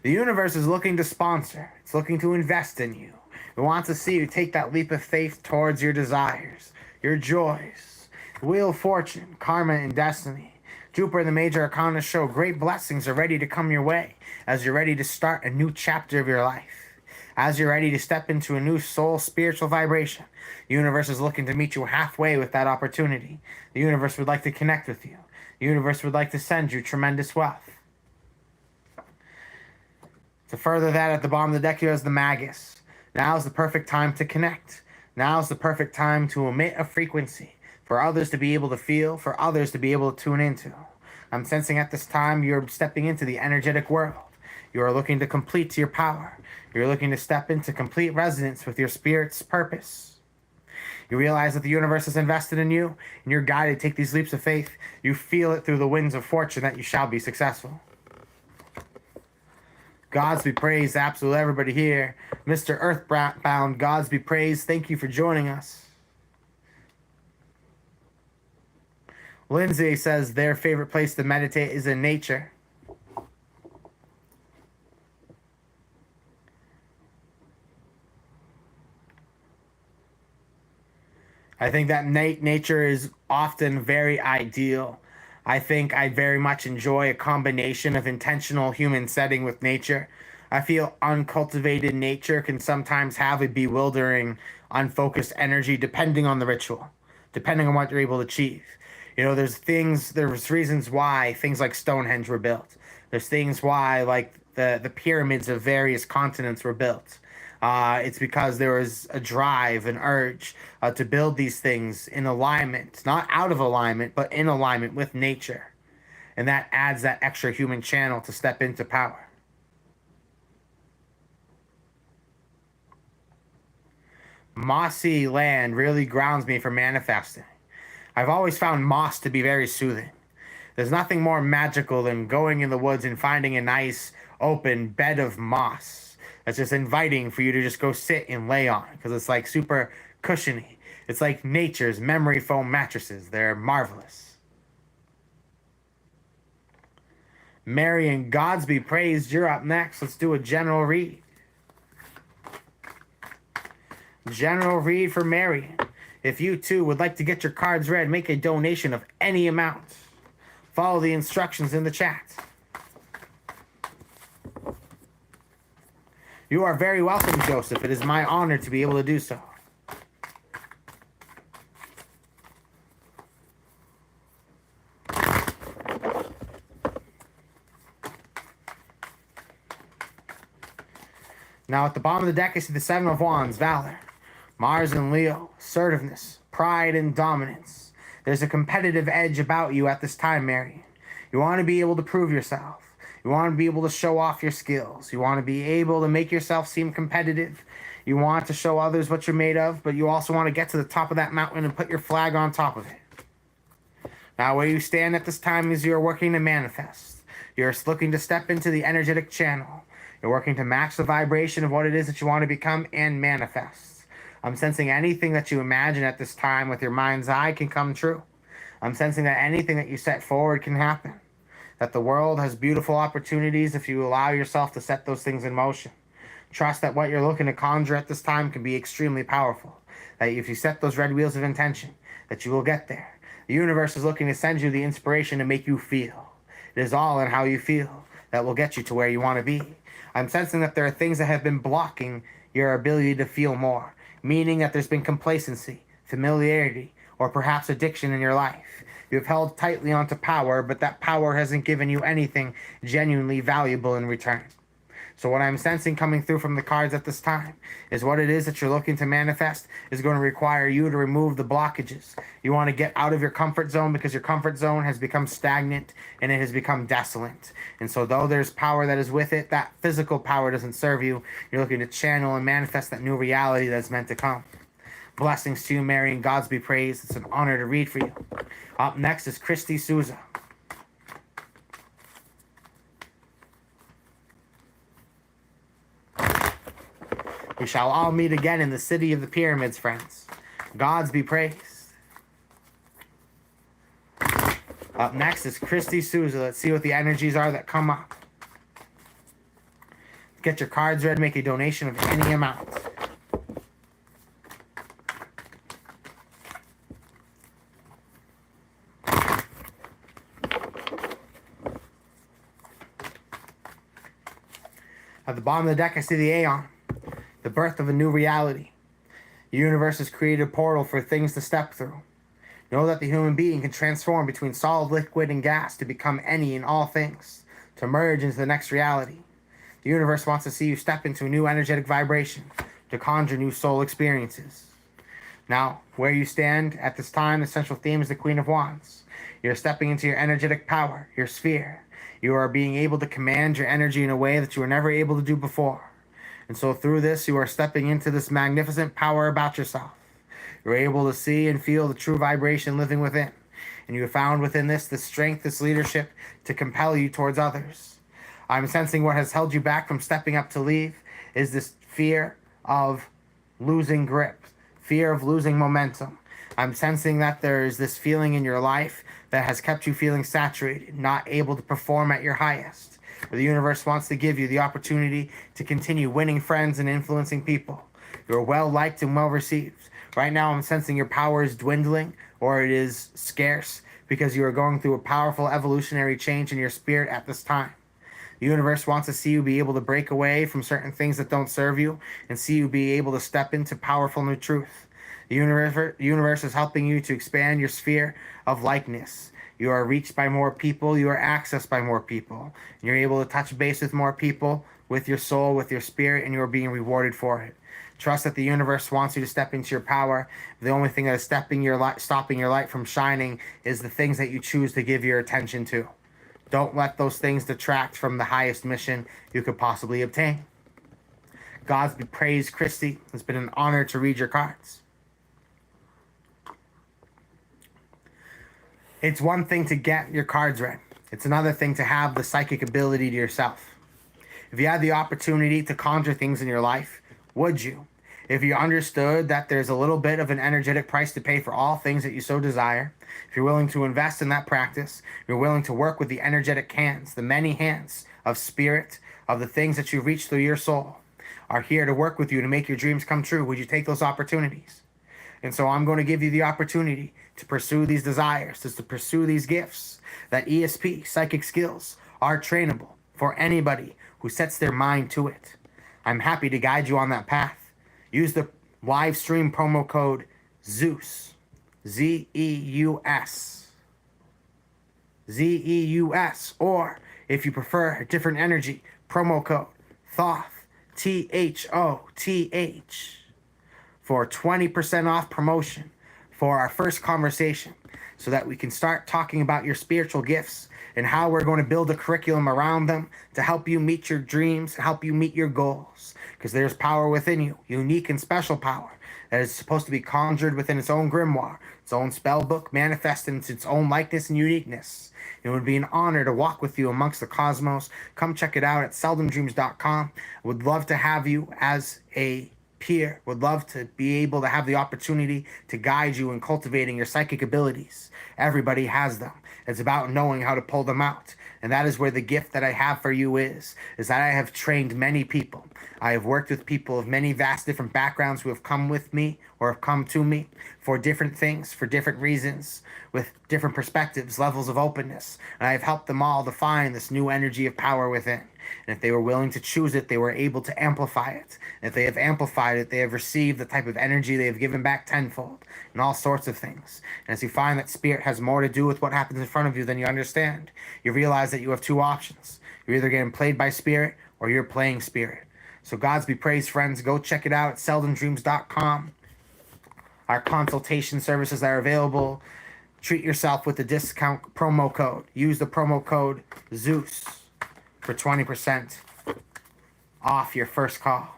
The universe is looking to sponsor. It's looking to invest in you. It wants to see you take that leap of faith towards your desires, your joys. The wheel of fortune, karma, and destiny. Jupiter and the major arcana show great blessings are ready to come your way as you're ready to start a new chapter of your life. As you're ready to step into a new soul spiritual vibration, the universe is looking to meet you halfway with that opportunity. The universe would like to connect with you. The universe would like to send you tremendous wealth. To further that, at the bottom of the deck here is the Magus. Now is the perfect time to connect. Now is the perfect time to emit a frequency for others to be able to feel, for others to be able to tune into. I'm sensing at this time you're stepping into the energetic world. You are looking to complete your power. You're looking to step into complete resonance with your spirit's purpose. You realize that the universe has invested in you, and you're guided to take these leaps of faith. You feel it through the winds of fortune that you shall be successful. Gods be praised, absolutely everybody here. Mr. Earthbound, gods be praised. Thank you for joining us. Lindsay says their favorite place to meditate is in nature. I think that nature is often very ideal. I think I very much enjoy a combination of intentional human setting with nature. I feel uncultivated nature can sometimes have a bewildering, unfocused energy depending on the ritual, depending on what you're able to achieve. You know, there's reasons why things like Stonehenge were built. There's things why, like, the pyramids of various continents were built. It's because there was a drive, an urge to build these things in alignment, not out of alignment, but in alignment with nature. And that adds that extra human channel to step into power. Mossy land really grounds me for manifesting. I've always found moss to be very soothing. There's nothing more magical than going in the woods and finding a nice open bed of moss that's just inviting for you to just go sit and lay on, because it's like super cushiony. It's like nature's memory foam mattresses. They're marvelous. Mary and Gods be praised. You're up next. Let's do a general read. General read for Mary. If you too would like to get your cards read, make a donation of any amount. Follow the instructions in the chat. You are very welcome, Joseph. It is my honor to be able to do so. Now at the bottom of the deck, I see the Seven of Wands, Valor. Mars and Leo, assertiveness, pride and dominance. There's a competitive edge about you at this time, Mary. You want to be able to prove yourself. You want to be able to show off your skills. You want to be able to make yourself seem competitive. You want to show others what you're made of, but you also want to get to the top of that mountain and put your flag on top of it. Now, where you stand at this time is you're working to manifest. You're looking to step into the energetic channel. You're working to match the vibration of what it is that you want to become and manifest. I'm sensing anything that you imagine at this time with your mind's eye can come true. I'm sensing that anything that you set forward can happen. That the world has beautiful opportunities if you allow yourself to set those things in motion. Trust that what you're looking to conjure at this time can be extremely powerful. That if you set those red wheels of intention, that you will get there. The universe is looking to send you the inspiration to make you feel. It is all in how you feel that will get you to where you want to be. I'm sensing that there are things that have been blocking your ability to feel more, meaning that there's been complacency, familiarity, or perhaps addiction in your life. You've held tightly onto power, but that power hasn't given you anything genuinely valuable in return. So what I'm sensing coming through from the cards at this time is what it is that you're looking to manifest is going to require you to remove the blockages. You want to get out of your comfort zone because your comfort zone has become stagnant and it has become desolate. And so though there's power that is with it, that physical power doesn't serve you. You're looking to channel and manifest that new reality that's meant to come. Blessings to you, Mary, and Gods be praised. It's an honor to read for you. Up next is Christy Souza. We shall all meet again in the city of the pyramids, friends. Gods be praised. Up next is Christy Souza. Let's see what the energies are that come up. Get your cards ready. Make a donation of any amount. At the bottom of the deck, I see the Aeon. The birth of a new reality. The universe has created a portal for things to step through. Know that the human being can transform between solid, liquid, and gas to become any and all things, to merge into the next reality. The universe wants to see you step into a new energetic vibration, to conjure new soul experiences. Now, where you stand at this time, the central theme is the Queen of Wands. You're stepping into your energetic power, your sphere. You are being able to command your energy in a way that you were never able to do before. And so through this, you are stepping into this magnificent power about yourself. You're able to see and feel the true vibration living within. And you have found within this the strength, this leadership to compel you towards others. I'm sensing what has held you back from stepping up to leave is this fear of losing grip, fear of losing momentum. I'm sensing that there is this feeling in your life that has kept you feeling saturated, not able to perform at your highest. The universe wants to give you the opportunity to continue winning friends and influencing people. You're well liked and well received. Right now, I'm sensing your power is dwindling or it is scarce because you are going through a powerful evolutionary change in your spirit at this time. The universe wants to see you be able to break away from certain things that don't serve you and see you be able to step into powerful new truth. The universe is helping you to expand your sphere of likeness. You are reached by more people. You are accessed by more people. You're able to touch base with more people, with your soul, with your spirit, and you are being rewarded for it. Trust that the universe wants you to step into your power. The only thing that is stopping your light from shining is the things that you choose to give your attention to. Don't let those things detract from the highest mission you could possibly obtain. Gods be praised, Christy. It's been an honor to read your cards. It's one thing to get your cards read. It's another thing to have the psychic ability to yourself. If you had the opportunity to conjure things in your life, would you? If you understood that there's a little bit of an energetic price to pay for all things that you so desire, if you're willing to invest in that practice, you're willing to work with the energetic hands, the many hands of spirit, of the things that you've reached through your soul, are here to work with you to make your dreams come true, would you take those opportunities? And so I'm going to give you the opportunity to pursue these desires, to pursue these gifts. That ESP, psychic skills, are trainable for anybody who sets their mind to it. I'm happy to guide you on that path. Use the live stream promo code ZEUS, ZEUS, ZEUS, or if you prefer a different energy, promo code THOTH, THOTH, for 20% off promotion for our first conversation, so that we can start talking about your spiritual gifts and how we're going to build a curriculum around them to help you meet your dreams, to help you meet your goals. Because there's power within you, unique and special power, that is supposed to be conjured within its own grimoire, its own spell book, manifest into its own likeness and uniqueness. It would be an honor to walk with you amongst the cosmos. Come check it out at seldomdreams.com. I would love to have you as a peer. Would love to be able to have the opportunity to guide you in cultivating your psychic abilities. Everybody has them. It's about knowing how to pull them out. And that is where the gift that I have for you is that I have trained many people. I have worked with people of many vast different backgrounds who have come with me or have come to me for different things, for different reasons, with different perspectives, levels of openness. And I have helped them all to find this new energy of power within. And if they were willing to choose it, they were able to amplify it. And if they have amplified it, they have received the type of energy they have given back tenfold and all sorts of things. And as you find that spirit has more to do with what happens in front of you than you understand, you realize that you have two options. You're either getting played by spirit or you're playing spirit. So Gods be praised, friends. Go check it out at seldomdreams.com. Our consultation services are available. Treat yourself with the discount promo code. Use the promo code ZEUS for 20% off your first call.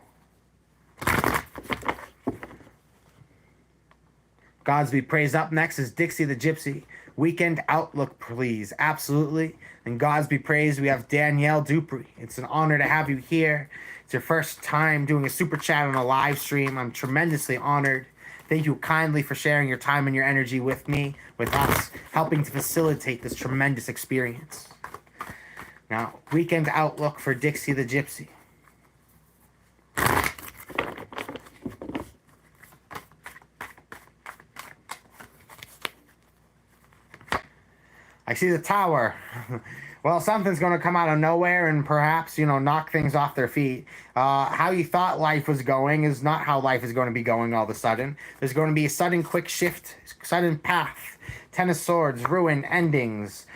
Gods be praised. Up next is Dixie the Gypsy. Weekend outlook, please. Absolutely. And Gods be praised. We have Danielle Dupree. It's an honor to have you here. It's your first time doing a super chat on a live stream. I'm tremendously honored. Thank you kindly for sharing your time and your energy with me, with us, helping to facilitate this tremendous experience. Now, weekend outlook for Dixie the Gypsy. I see the Tower. Well, something's going to come out of nowhere and perhaps, knock things off their feet. How you thought life was going is not how life is going to be going all of a sudden. There's going to be a sudden quick shift, sudden path. Ten of Swords, ruin, endings.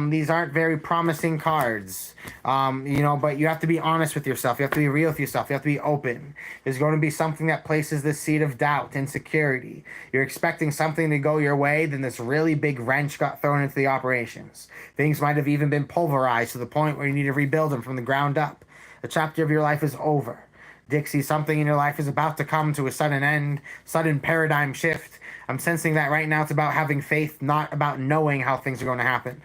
These aren't very promising cards, but you have to be honest with yourself. You have to be real with yourself. You have to be open. There's going to be something that places this seed of doubt, insecurity. You're expecting something to go your way, then this really big wrench got thrown into the operations. Things might have even been pulverized to the point where you need to rebuild them from the ground up. A chapter of your life is over. Dixie, something in your life is about to come to a sudden end, sudden paradigm shift. I'm sensing that right now it's about having faith, not about knowing how things are going to happen.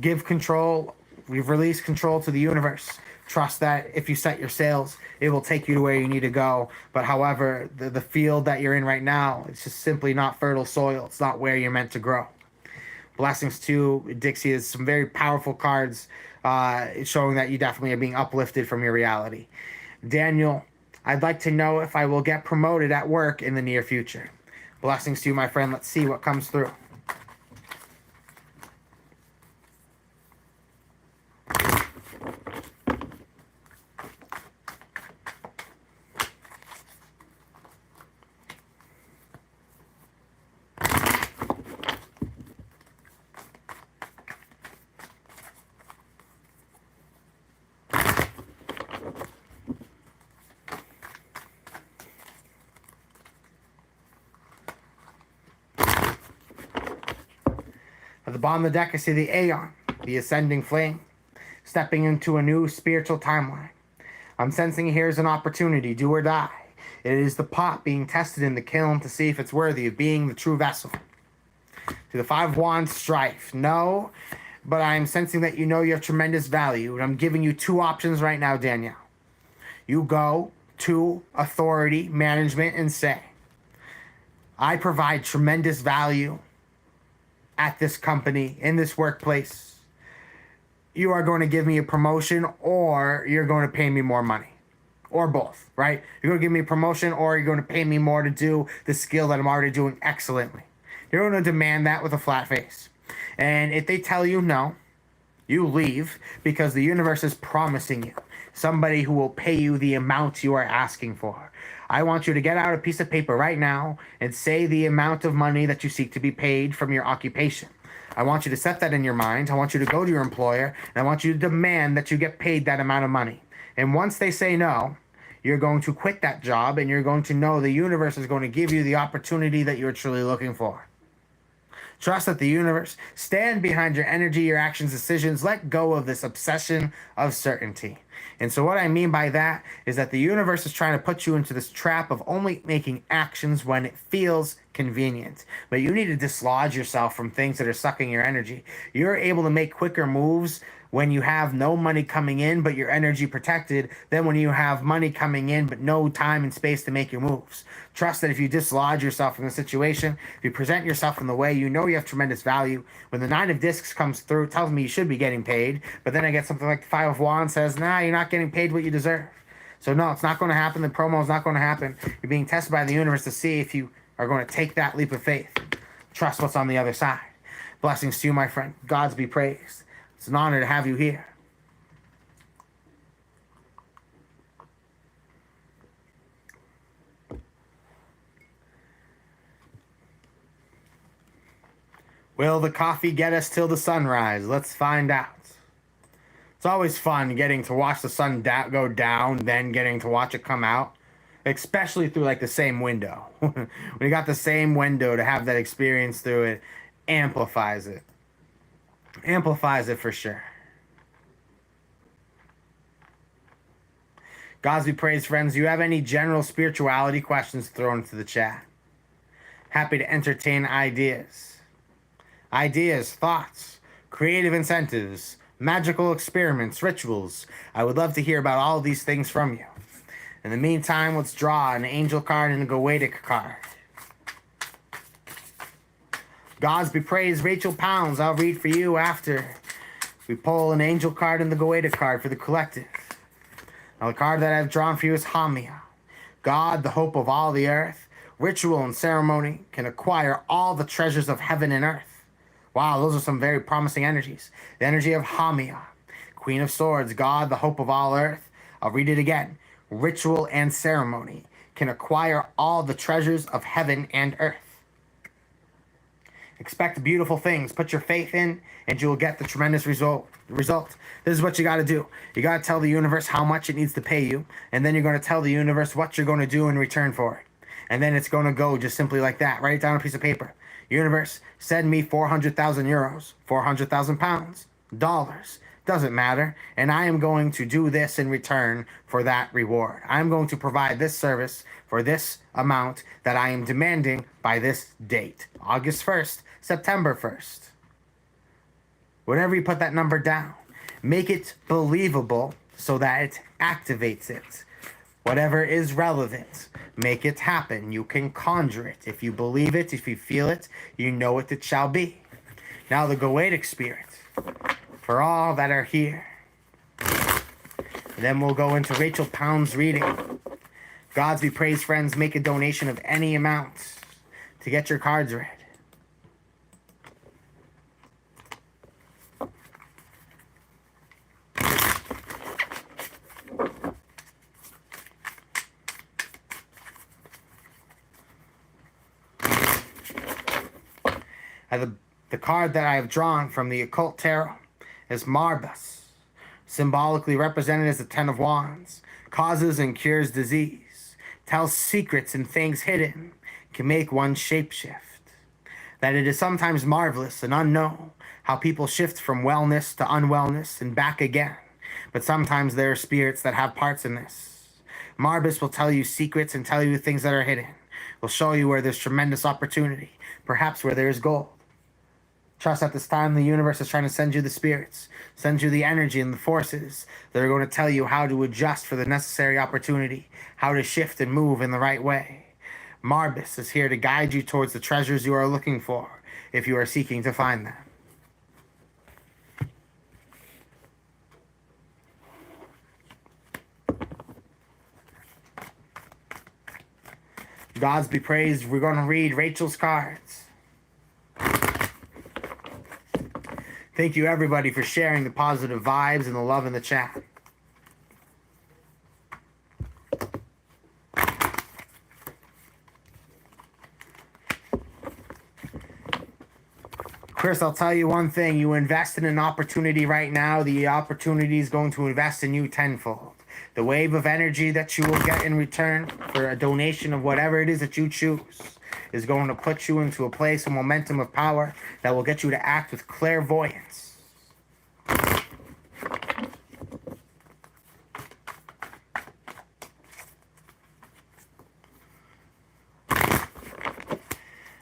Give control. We've released control to the universe. Trust that if you set your sails, it will take you to where you need to go. But however, the field that you're in right now, it's just simply not fertile soil. It's not where you're meant to grow. Blessings to Dixie is some very powerful cards showing that you definitely are being uplifted from your reality. Daniel, I'd like to know if I will get promoted at work in the near future. Blessings to you, my friend. Let's see what comes through. At the bottom of the deck, I see the Aeon. the ascending flame, stepping into a new spiritual timeline. I'm sensing here's an opportunity, do or die. It is the pot being tested in the kiln to see if it's worthy of being the true vessel. To the Five of Wands, strife. No, but I'm sensing that you know you have tremendous value, and I'm giving you two options right now, Danielle. You go to authority, management, and say, I provide tremendous value at this company, in this workplace. You are going to give me a promotion, or you're going to pay me more money. Or both, right? You're going to give me a promotion, or you're going to pay me more to do the skill that I'm already doing excellently. You're going to demand that with a flat face. And if they tell you no, you leave, because the universe is promising you somebody who will pay you the amount you are asking for. I want you to get out a piece of paper right now and say the amount of money that you seek to be paid from your occupation. I want you to set that in your mind. I want you to go to your employer, and I want you to demand that you get paid that amount of money. And once they say no, you're going to quit that job, and you're going to know the universe is going to give you the opportunity that you're truly looking for. Trust that the universe. Stand behind your energy, your actions, decisions. Let go of this obsession of certainty. And so what I mean by that is that the universe is trying to put you into this trap of only making actions when it feels convenient. But you need to dislodge yourself from things that are sucking your energy. You're able to make quicker moves when you have no money coming in but your energy protected than when you have money coming in but no time and space to make your moves. Trust that if you dislodge yourself from the situation, if you present yourself in the way, you know you have tremendous value. When the Nine of Discs comes through, it tells me you should be getting paid, but then I get something like the Five of Wands says, nah, you're not getting paid what you deserve. So no, it's not going to happen. The promo is not going to happen. You're being tested by the universe to see if you are going to take that leap of faith. Trust what's on the other side. Blessings to you, my friend. Gods be praised. It's an honor to have you here. Will the coffee get us till the sunrise? Let's find out. It's always fun getting to watch the sun go down, then getting to watch it come out, especially through like the same window. When you got the same window, to have that experience through it amplifies it. Amplifies it for sure. Gods be praised, friends. Do you have any general spirituality questions thrown into the chat? Happy to entertain ideas. Ideas, thoughts, creative incentives, magical experiments, rituals. I would love to hear about all of these things from you. In the meantime, let's draw an angel card and a Goetic card. Gods be praised, Rachel Pounds. I'll read for you after we pull an angel card and the Goetic card for the collective. Now, the card that I've drawn for you is Hamia. God, the hope of all the earth. Ritual and ceremony can acquire all the treasures of heaven and earth. Wow, those are some very promising energies. The energy of Hamia. Queen of Swords, God, the hope of all earth. I'll read it again. Ritual and ceremony can acquire all the treasures of heaven and earth. Expect beautiful things. Put your faith in, and you will get the tremendous result. This is what you got to do. You got to tell the universe how much it needs to pay you, and then you're going to tell the universe what you're going to do in return for it. And then it's going to go just simply like that. Write it down on a piece of paper. Universe, send me 400,000 euros, 400,000 pounds, dollars. Doesn't matter. And I am going to do this in return for that reward. I'm going to provide this service for this amount that I am demanding by this date. August 1st, September 1st. Whenever you put that number down, make it believable so that it activates it. Whatever is relevant, make it happen. You can conjure it. If you believe it, if you feel it, you know it shall be. Now the Goetic spirit, for all that are here. And then we'll go into Rachel Pound's reading. Gods be praised, friends. Make a donation of any amount to get your cards read. The card that I have drawn from the Occult Tarot is Marbus, symbolically represented as the Ten of Wands. Causes and cures disease, tells secrets and things hidden, can make one shapeshift. that it is sometimes marvelous and unknown how people shift from wellness to unwellness and back again. But sometimes there are spirits that have parts in this. Marbus will tell you secrets and tell you things that are hidden. Will show you where there's tremendous opportunity, perhaps where there is gold. Trust at this time the universe is trying to send you the spirits, send you the energy and the forces that are going to tell you how to adjust for the necessary opportunity, how to shift and move in the right way. Marbus is here to guide you towards the treasures you are looking for, if you are seeking to find them. Gods be praised. We're going to read Rachel's cards. Thank you, everybody, for sharing the positive vibes and the love in the chat. Chris, I'll tell you one thing. You invest in an opportunity right now, the opportunity is going to invest in you tenfold. The wave of energy that you will get in return for a donation of whatever it is that you choose is going to put you into a place, a momentum of power that will get you to act with clairvoyance.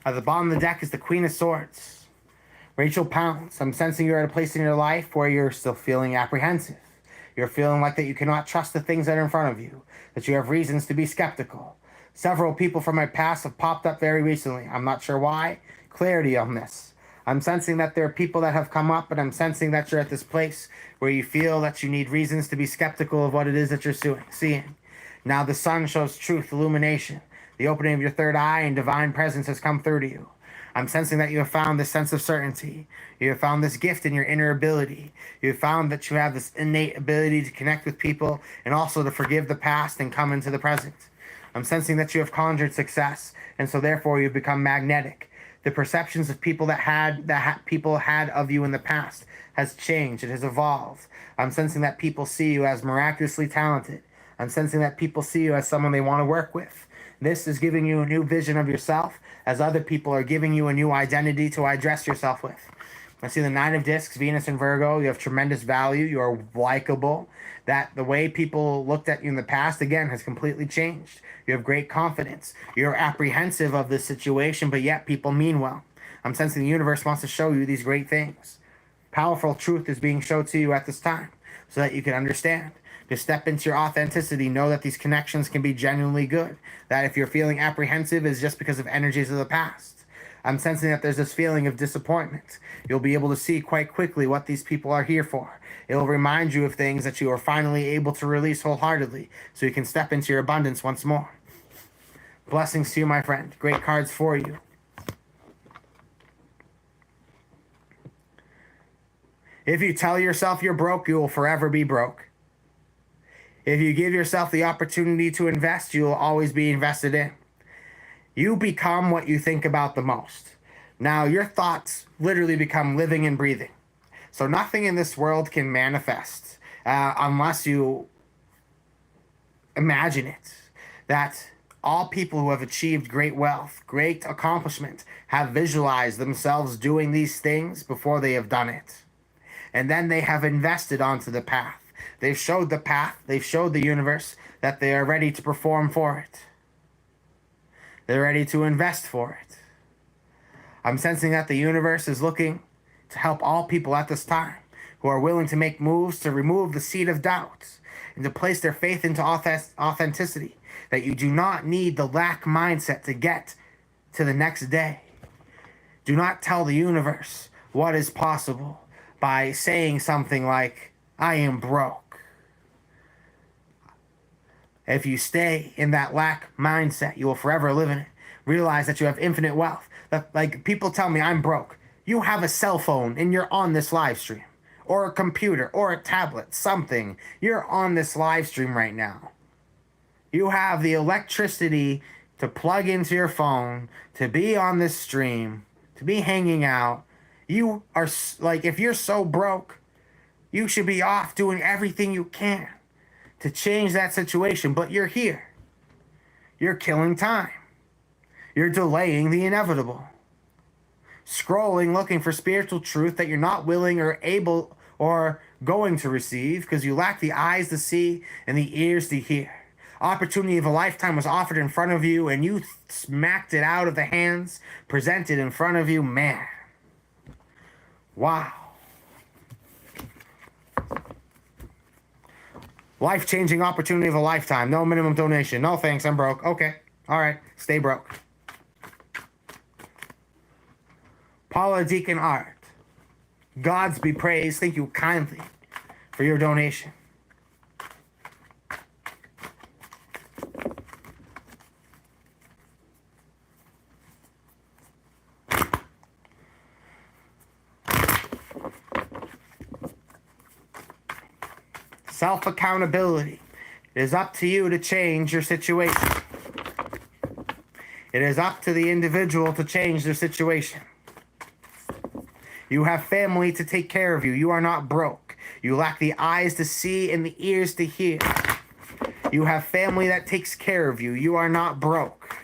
At the bottom of the deck is the Queen of Swords. Rachel Pounds, I'm sensing you're at a place in your life where you're still feeling apprehensive. You're feeling like that you cannot trust the things that are in front of you, that you have reasons to be skeptical. Several people from my past have popped up very recently. I'm not sure why. Clarity on this. I'm sensing that there are people that have come up, but I'm sensing that you're at this place where you feel that you need reasons to be skeptical of what it is that you're seeing. Now the sun shows truth, illumination. The opening of your third eye and divine presence has come through to you. I'm sensing that you have found this sense of certainty. You have found this gift in your inner ability. You have found that you have this innate ability to connect with people and also to forgive the past and come into the present. I'm sensing that you have conjured success, and so therefore you've become magnetic. The perceptions of people people had of you in the past has changed. It has evolved. I'm sensing that people see you as miraculously talented. I'm sensing that people see you as someone they want to work with. This is giving you a new vision of yourself, as other people are giving you a new identity to address yourself with. I see the Nine of Discs, Venus and Virgo. You have tremendous value. You are likable. That the way people looked at you in the past, again, has completely changed. You have great confidence. You're apprehensive of this situation, but yet people mean well. I'm sensing the universe wants to show you these great things. Powerful truth is being shown to you at this time so that you can understand. To step into your authenticity, know that these connections can be genuinely good. That if you're feeling apprehensive is just because of energies of the past. I'm sensing that there's this feeling of disappointment. You'll be able to see quite quickly what these people are here for. It'll remind you of things that you are finally able to release wholeheartedly so you can step into your abundance once more. Blessings to you, my friend. Great cards for you. If you tell yourself you're broke, you will forever be broke. If you give yourself the opportunity to invest, you will always be invested in. You become what you think about the most. Now, your thoughts literally become living and breathing. So nothing in this world can manifest unless you imagine it. That all people who have achieved great wealth, great accomplishment, have visualized themselves doing these things before they have done it. And then they have invested onto the path. They've showed the path, they've showed the universe that they are ready to perform for it. They're ready to invest for it. I'm sensing that the universe is looking to help all people at this time who are willing to make moves to remove the seed of doubt and to place their faith into authenticity, that you do not need the lack mindset to get to the next day. Do not tell the universe what is possible by saying something like, I am broke. If you stay in that lack mindset, you will forever live in it. Realize that you have infinite wealth. Like people tell me I'm broke. You have a cell phone and you're on this live stream. Or a computer or a tablet, something. You're on this live stream right now. You have the electricity to plug into your phone, to be on this stream, to be hanging out. You are like, if you're so broke, you should be off doing everything you can to change that situation, but you're here. You're killing time. You're delaying the inevitable. scrolling, looking for spiritual truth that you're not willing or able or going to receive because you lack the eyes to see and the ears to hear. Opportunity of a lifetime was offered in front of you and you smacked it out of the hands presented in front of you. Man. Wow. Life-changing opportunity of a lifetime. No minimum donation. No thanks, I'm broke. Okay. All right. Stay broke. Paula Deacon Art. Gods be praised. Thank you kindly for your donation. Self-accountability. It is up to you to change your situation. It is up to the individual to change their situation. You have family to take care of you. You are not broke. You lack the eyes to see and the ears to hear. You have family that takes care of you. You are not broke.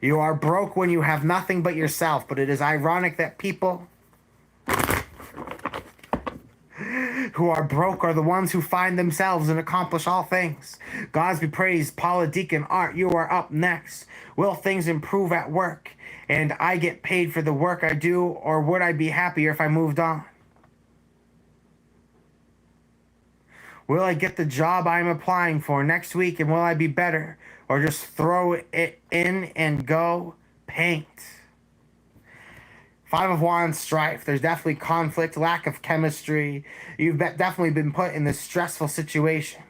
You are broke when you have nothing but yourself. But it is ironic that people who are broke are the ones who find themselves and accomplish all things. Gods be praised. Paula Deacon Art, you are up next. Will things improve at work and I get paid for the work I do, or would I be happier if I moved on? Will I get the job I'm applying for next week and will I be better, or just throw it in and go paint? Five of Wands, strife. There's definitely conflict, lack of chemistry. You've definitely been put in this stressful situation.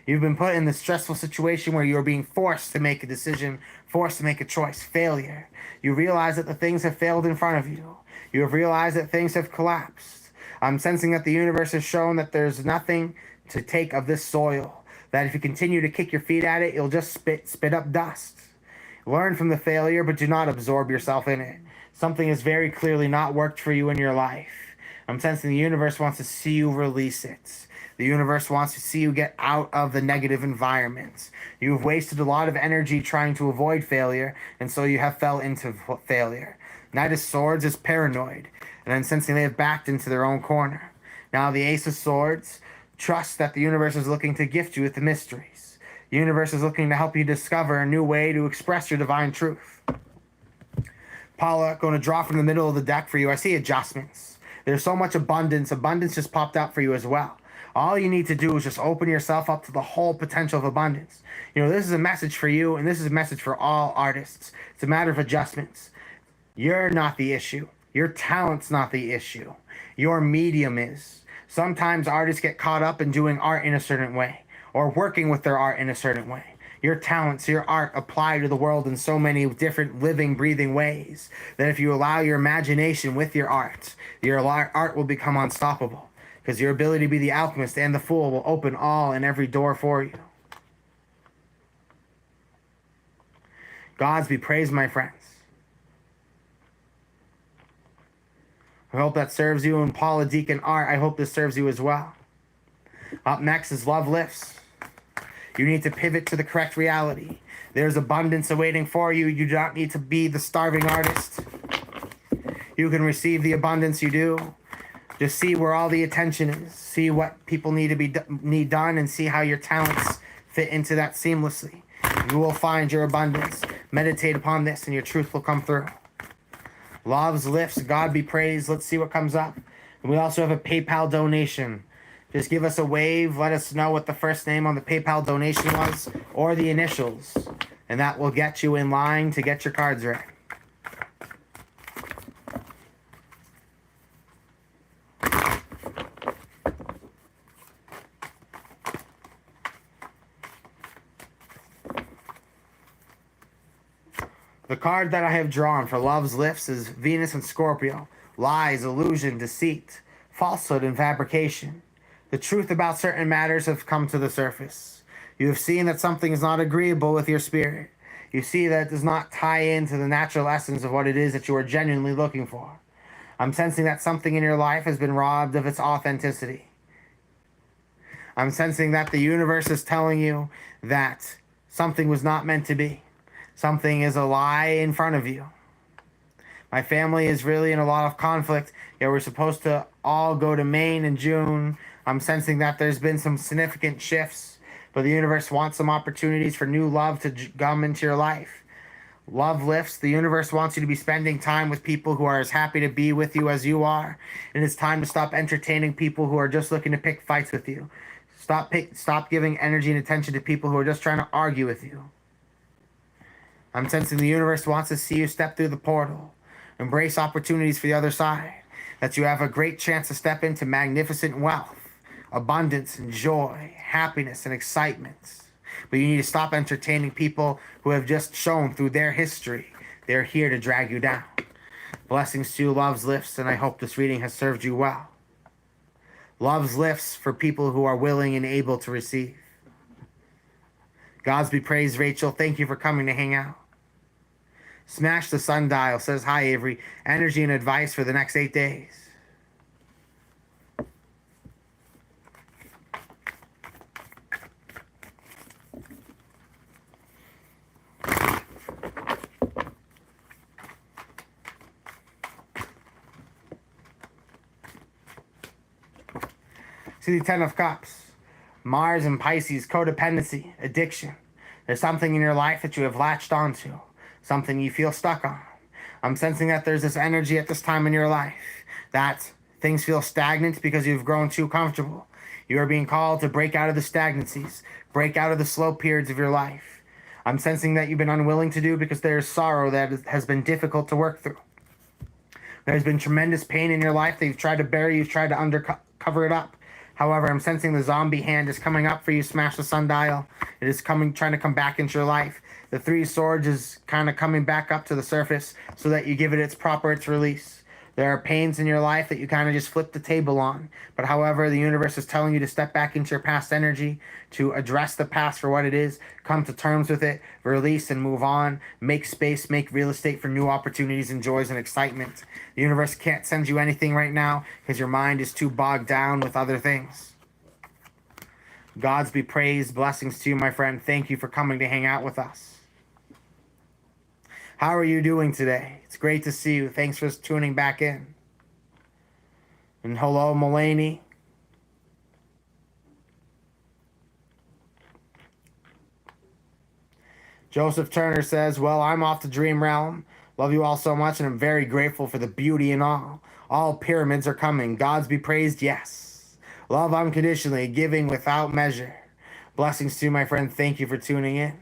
You've been put in this stressful situation where you're being forced to make a decision, forced to make a choice. Failure. You realize that the things have failed in front of you. You have realized that things have collapsed. I'm sensing that the universe has shown that there's nothing to take of this soil. That if you continue to kick your feet at it, you'll just spit up dust. Learn from the failure, but do not absorb yourself in it. Something has very clearly not worked for you in your life. I'm sensing the universe wants to see you release it. The universe wants to see you get out of the negative environment. You've wasted a lot of energy trying to avoid failure, and so you have fell into failure. Knight of Swords is paranoid, and I'm sensing they have backed into their own corner. Now the Ace of Swords, trust that the universe is looking to gift you with the mysteries. The universe is looking to help you discover a new way to express your divine truth. Paula, going to draw from the middle of the deck for you. I see adjustments. There's so much abundance. Abundance just popped out for you as well. All you need to do is just open yourself up to the whole potential of abundance. You know, this is a message for you, and this is a message for all artists. It's a matter of adjustments. You're not the issue. Your talent's not the issue. Your medium is. Sometimes artists get caught up in doing art in a certain way, or working with their art in a certain way. Your talents, your art apply to the world in so many different living, breathing ways that if you allow your imagination with your art will become unstoppable. Because your ability to be the alchemist and the fool will open all and every door for you. Gods be praised, my friends. I hope that serves you. And Paula Deacon Art, I hope this serves you as well. Up next is Love Lifts. You need to pivot to the correct reality. There's abundance awaiting for you. You do not need to be the starving artist. You can receive the abundance you do. Just see where all the attention is. See what people need done and see how your talents fit into that seamlessly. You will find your abundance. Meditate upon this and your truth will come through. Love's lifts. God be praised. Let's see what comes up. And we also have a PayPal donation. Just give us a wave. Let us know what the first name on the PayPal donation was or the initials. And that will get you in line to get your cards read. The card that I have drawn for Love's Lifts is Venus and Scorpio. Lies, illusion, deceit, falsehood, and fabrication. The truth about certain matters have come to the surface. You have seen that something is not agreeable with your spirit. You see that it does not tie into the natural essence of what it is that you are genuinely looking for. I'm sensing that something in your life has been robbed of its authenticity. I'm sensing that the universe is telling you that something was not meant to be. Something is a lie in front of you. My family is really in a lot of conflict. Yeah, we're supposed to all go to Maine in June. I'm sensing that there's been some significant shifts, but the universe wants some opportunities for new love to come into your life. Love lifts. The universe wants you to be spending time with people who are as happy to be with you as you are. And it's time to stop entertaining people who are just looking to pick fights with you. Stop giving energy and attention to people who are just trying to argue with you. I'm sensing the universe wants to see you step through the portal. Embrace opportunities for the other side. That you have a great chance to step into magnificent wealth, abundance and joy, happiness and excitement. But you need to stop entertaining people who have just shown through their history they're here to drag you down. Blessings to you, love's lifts, and I hope this reading has served you well. Love's lifts for people who are willing and able to receive. Gods be praised, Rachel. Thank you for coming to hang out. Smash the sundial says, hi, Avery. Energy and advice for the next 8 days. See the Ten of Cups. Mars and Pisces, codependency, addiction. There's something in your life that you have latched onto. Something you feel stuck on. I'm sensing that there's this energy at this time in your life that things feel stagnant because you've grown too comfortable. You are being called to break out of the stagnancies, break out of the slow periods of your life. I'm sensing that you've been unwilling to do because there's sorrow that has been difficult to work through. There's been tremendous pain in your life that you've tried to bury, you've tried to cover it up. However, I'm sensing the zombie hand is coming up for you. Smash the sundial. It is trying to come back into your life. The Three of Swords is kind of coming back up to the surface so that you give it its release. There are pains in your life that you kind of just flip the table on. But however, the universe is telling you to step back into your past energy, to address the past for what it is, come to terms with it, release and move on, make space, make real estate for new opportunities and joys and excitement. The universe can't send you anything right now because your mind is too bogged down with other things. Gods be praised. Blessings to you, my friend. Thank you for coming to hang out with us. How are you doing today? It's great to see you. Thanks for tuning back in. And hello, Mulaney. Joseph Turner says, well, I'm off to Dream Realm. Love you all so much, and I'm very grateful for the beauty and all. All pyramids are coming. Gods be praised, yes. Love unconditionally, giving without measure. Blessings to you, my friend. Thank you for tuning in.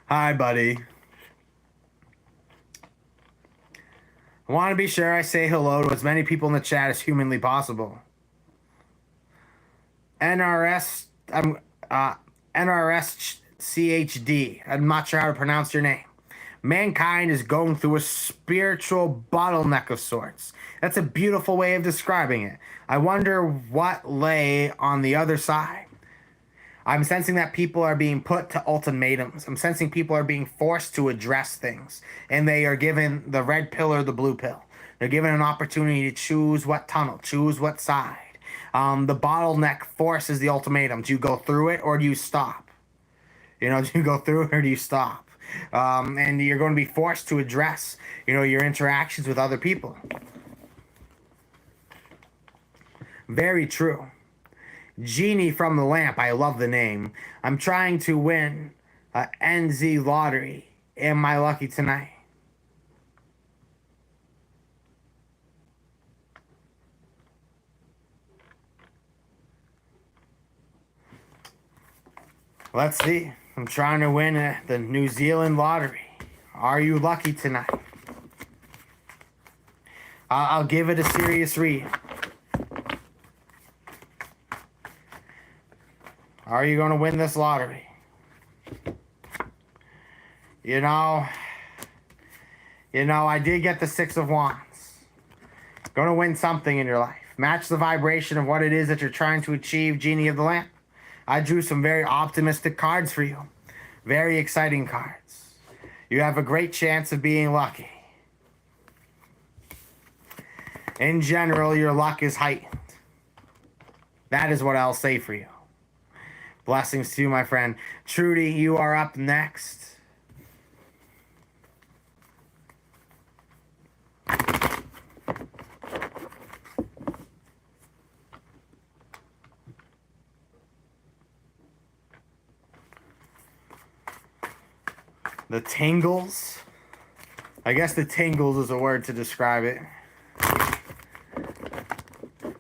Hi, buddy. I want to be sure I say hello to as many people in the chat as humanly possible. NRSCHD. I'm not sure how to pronounce your name. Mankind is going through a spiritual bottleneck of sorts. That's a beautiful way of describing it. I wonder what lay on the other side. I'm sensing that people are being put to ultimatums. I'm sensing people are being forced to address things. And they are given the red pill or the blue pill. They're given an opportunity to choose what tunnel, choose what side. The bottleneck forces the ultimatum. Do you go through it or do you stop? Do you go through it or do you stop? And you're going to be forced to address, your interactions with other people. Very true. Genie from the Lamp, I love the name. I'm trying to win a NZ lottery. Am I lucky tonight? Let's see. I'm trying to win the New Zealand lottery. Are you lucky tonight? I'll give it a serious read. Are you going to win this lottery? I did get the Six of Wands. Going to win something in your life. Match the vibration of what it is that you're trying to achieve, Genie of the Lamp. I drew some very optimistic cards for you. Very exciting cards. You have a great chance of being lucky. In general, your luck is heightened. That is what I'll say for you. Blessings to you, my friend. Trudy, you are up next. The tingles. I guess the tingles is a word to describe it.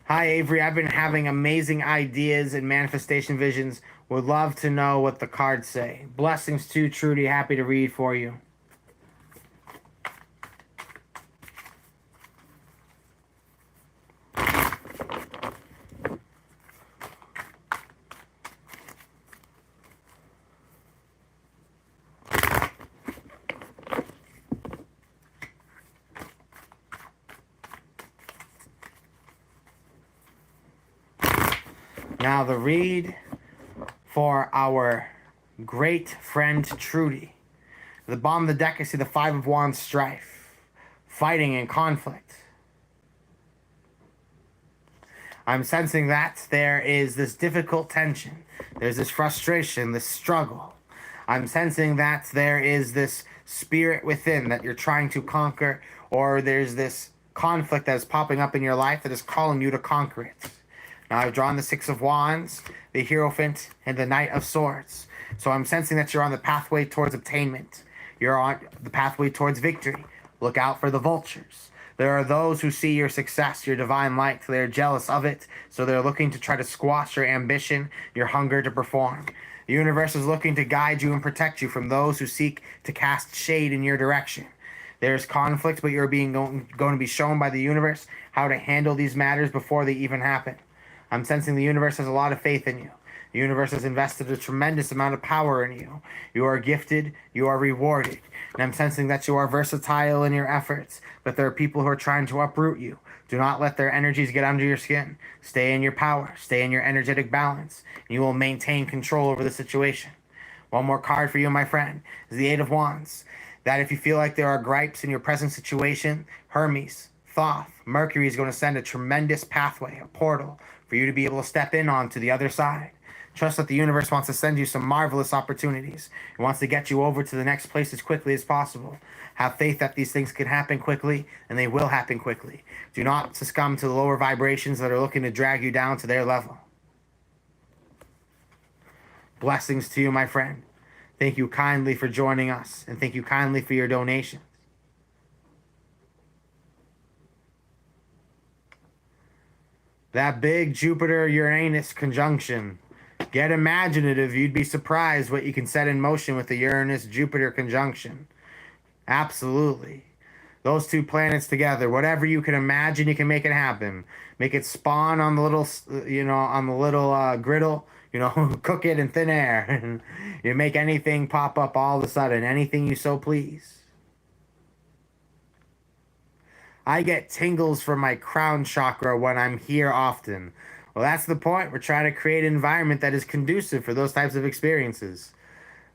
Hi, Avery. I've been having amazing ideas and manifestation visions. Would love to know what the cards say. Blessings to Trudy. Happy to read for you. Now the read for our great friend Trudy. At the bottom of the deck, I see the Five of Wands strife, fighting and conflict. I'm sensing that there is this difficult tension. There's this frustration, this struggle. I'm sensing that there is this spirit within that you're trying to conquer, or there's this conflict that is popping up in your life that is calling you to conquer it. Now I've drawn the Six of Wands, the Hierophant, and the Knight of Swords. So I'm sensing that you're on the pathway towards attainment. You're on the pathway towards victory. Look out for the vultures. There are those who see your success, your divine light. They're jealous of it, so they're looking to try to squash your ambition, your hunger to perform. The universe is looking to guide you and protect you from those who seek to cast shade in your direction. There's conflict, but you're going to be shown by the universe how to handle these matters before they even happen. I'm sensing the universe has a lot of faith in you. The universe has invested a tremendous amount of power in you. You are gifted, you are rewarded. And I'm sensing that you are versatile in your efforts, but there are people who are trying to uproot you. Do not let their energies get under your skin. Stay in your power, stay in your energetic balance, and you will maintain control over the situation. One more card for you, my friend, is the Eight of Wands. That if you feel like there are gripes in your present situation, Hermes, Thoth, Mercury is going to send a tremendous pathway, a portal, for you to be able to step in onto the other side. Trust that the universe wants to send you some marvelous opportunities. It wants to get you over to the next place as quickly as possible. Have faith that these things can happen quickly, and they will happen quickly. Do not succumb to the lower vibrations that are looking to drag you down to their level. Blessings to you, my friend. Thank you kindly for joining us, and thank you kindly for your donations. That big Jupiter-Uranus conjunction. Get imaginative. You'd be surprised what you can set in motion with the Uranus-Jupiter conjunction. Absolutely. Those two planets together, whatever you can imagine, you can make it happen. Make it spawn on the little, griddle, cook it in thin air. You make anything pop up all of a sudden, anything you so please. I get tingles from my crown chakra when I'm here often. Well, that's the point. We're trying to create an environment that is conducive for those types of experiences.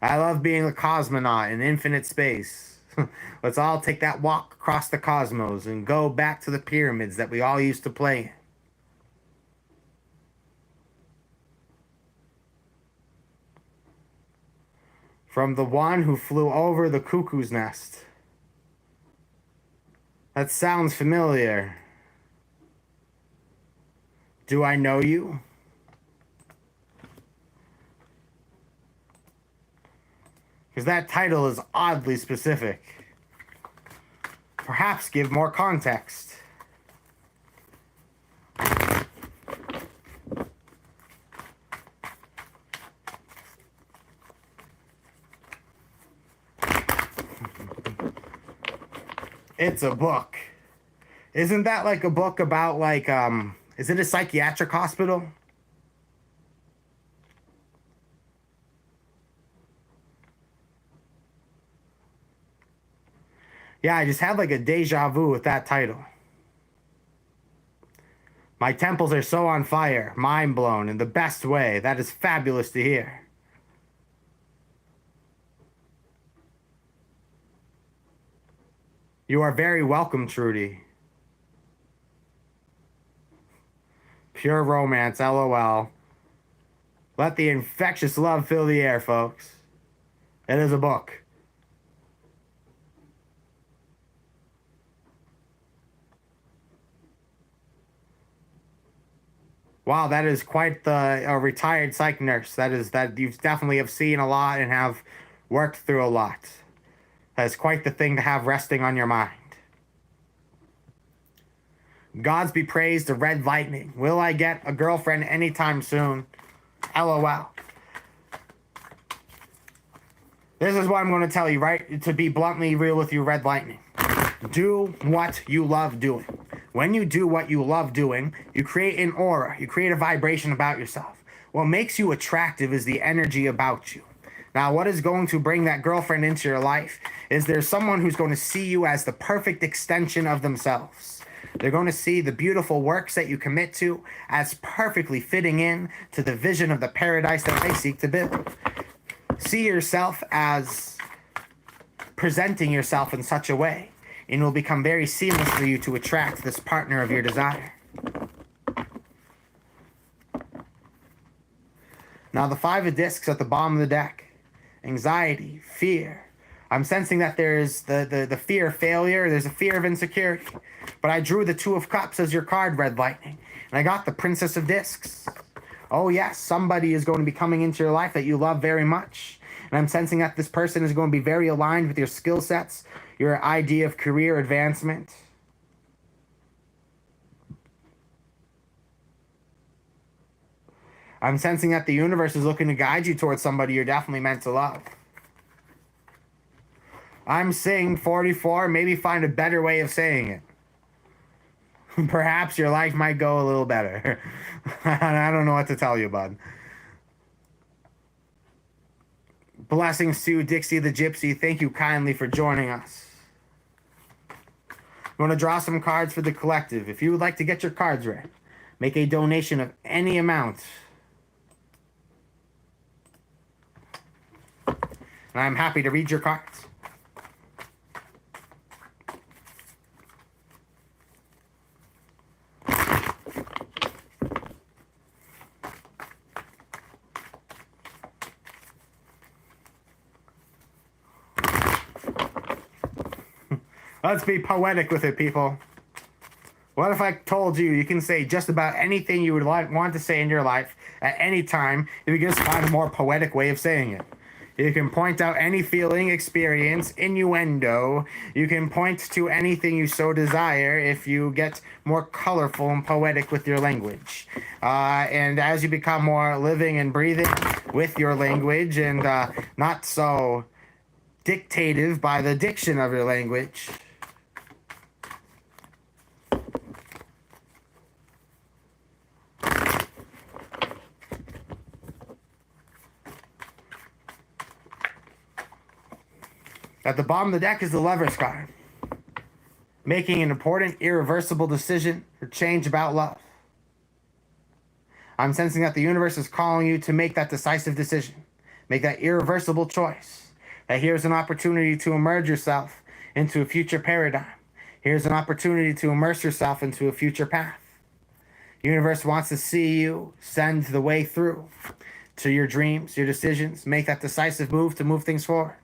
I love being a cosmonaut in infinite space. Let's all take that walk across the cosmos and go back to the pyramids that we all used to play in. From the one who flew over the cuckoo's nest. That sounds familiar. Do I know you? Because that title is oddly specific. Perhaps give more context. It's a book. Isn't that like a book about is it a psychiatric hospital? Yeah, I just had like a deja vu with that title. My temples are so on fire, mind blown in the best way. That is fabulous to hear. You are very welcome, Trudy. Pure romance, LOL. Let the infectious love fill the air, folks. It is a book. Wow, that is quite the retired psych nurse. That you definitely have seen a lot and have worked through a lot. That is quite the thing to have resting on your mind. Gods be praised, the red lightning. Will I get a girlfriend anytime soon? LOL. This is what I'm going to tell you, right? To be bluntly real with you, red lightning. Do what you love doing. When you do what you love doing, you create an aura, you create a vibration about yourself. What makes you attractive is the energy about you. Now, what is going to bring that girlfriend into your life is there's someone who's going to see you as the perfect extension of themselves. They're going to see the beautiful works that you commit to as perfectly fitting in to the vision of the paradise that they seek to build. See yourself as presenting yourself in such a way, and it will become very seamless for you to attract this partner of your desire. Now, the 5 of discs at the bottom of the deck. Anxiety, fear. I'm sensing that there's the fear of failure, there's a fear of insecurity. But I drew the 2 of Cups as your card, red lightning. And I got the Princess of Discs. Oh yes, somebody is going to be coming into your life that you love very much. And I'm sensing that this person is going to be very aligned with your skill sets, your idea of career advancement. I'm sensing that the universe is looking to guide you towards somebody you're definitely meant to love. I'm saying 44, maybe find a better way of saying it. Perhaps your life might go a little better. I don't know what to tell you, bud. Blessings to you, Dixie the Gypsy. Thank you kindly for joining us. I'm going to draw some cards for the collective. If you would like to get your cards read, make a donation of any amount. And I'm happy to read your cards. Let's be poetic with it, people. What if I told you can say just about anything you would want to say in your life at any time if you just find a more poetic way of saying it? You can point out any feeling, experience, innuendo. You can point to anything you so desire if you get more colorful and poetic with your language. And as you become more living and breathing with your language and not so dictative by the diction of your language, at the bottom of the deck is the Lover's card. Making an important, irreversible decision or change about love. I'm sensing that the universe is calling you to make that decisive decision. Make that irreversible choice. That here's an opportunity to immerse yourself into a future paradigm. Here's an opportunity to immerse yourself into a future path. The universe wants to see you send the way through to your dreams, your decisions. Make that decisive move to move things forward.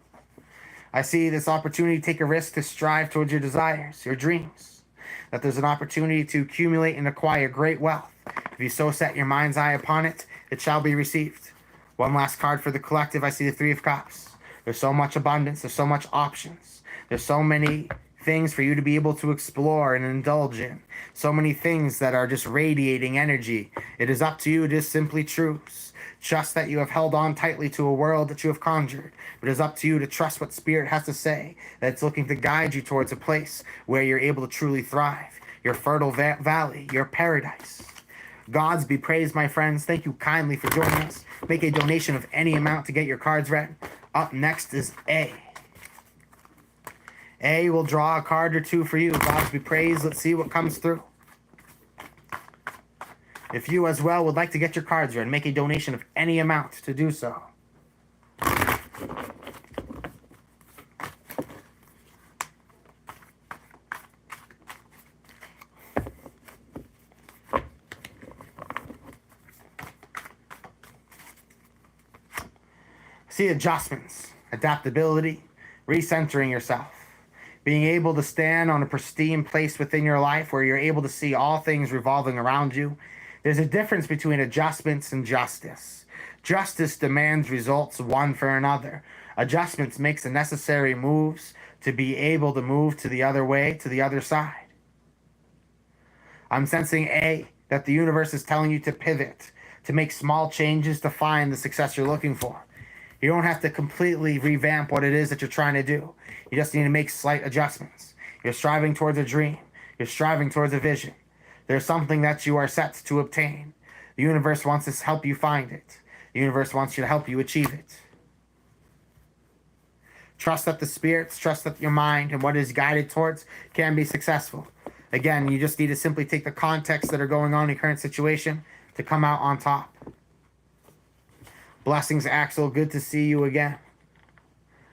I see this opportunity to take a risk to strive towards your desires, your dreams. That there's an opportunity to accumulate and acquire great wealth. If you so set your mind's eye upon it, it shall be received. One last card for the collective. I see the 3 of Cups. There's so much abundance. There's so much options. There's so many things for you to be able to explore and indulge in. So many things that are just radiating energy. It is up to you. It is simply truths. Trust that you have held on tightly to a world that you have conjured. But it is up to you to trust what Spirit has to say, that it's looking to guide you towards a place where you're able to truly thrive. Your fertile valley, your paradise. Gods be praised, my friends. Thank you kindly for joining us. Make a donation of any amount to get your cards read. Up next is A. A will draw a card or two for you. Gods be praised. Let's see what comes through. If you as well would like to get your cards read, make a donation of any amount to do so. See adjustments, adaptability, recentering yourself, being able to stand on a pristine place within your life where you're able to see all things revolving around you. There's a difference between adjustments and justice. Justice demands results one for another. Adjustments makes the necessary moves to be able to move to the other way, to the other side. I'm sensing that the universe is telling you to pivot, to make small changes to find the success you're looking for. You don't have to completely revamp what it is that you're trying to do. You just need to make slight adjustments. You're striving towards a dream. You're striving towards a vision. There's something that you are set to obtain. The universe wants to help you find it. The universe wants you to help you achieve it. Trust that the spirits, trust that your mind and what is guided towards can be successful. Again, you just need to simply take the context that are going on in your current situation to come out on top. Blessings, Axel. Good to see you again.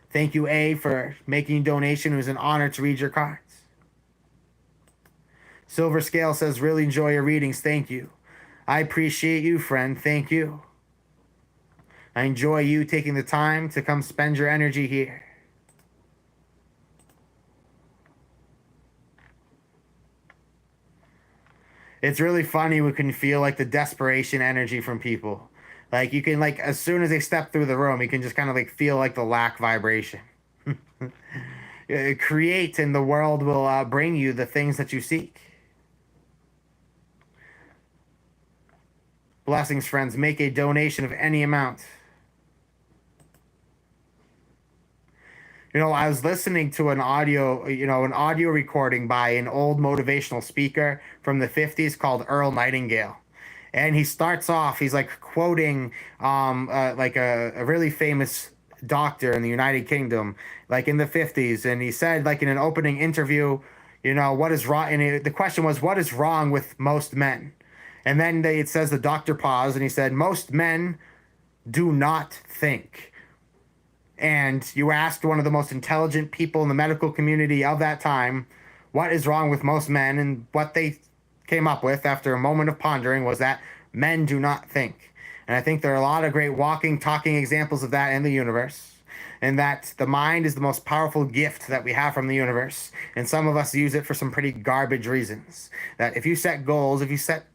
Thank you, A, for making a donation. It was an honor to read your cards. Silver Scale says, really enjoy your readings. Thank you. I appreciate you, friend. Thank you. I enjoy you taking the time to come spend your energy here. It's really funny. We can feel like the desperation energy from people. Like you can as soon as they step through the room, you can just kind of feel like the lack vibration. Create and the world will bring you the things that you seek. Blessings, friends. Make a donation of any amount. I was listening to an audio recording by an old motivational speaker from the 50s called Earl Nightingale. And he starts off, he's quoting a really famous doctor in the United Kingdom, in the 50s. And he said, in an opening interview, what is wrong? And the question was, what is wrong with most men? And then it says the doctor paused and he said, most men do not think. And you asked one of the most intelligent people in the medical community of that time, what is wrong with most men? And what they came up with after a moment of pondering was that men do not think. And I think there are a lot of great walking, talking examples of that in the universe. And that the mind is the most powerful gift that we have from the universe. And some of us use it for some pretty garbage reasons. That if you set goals, if you set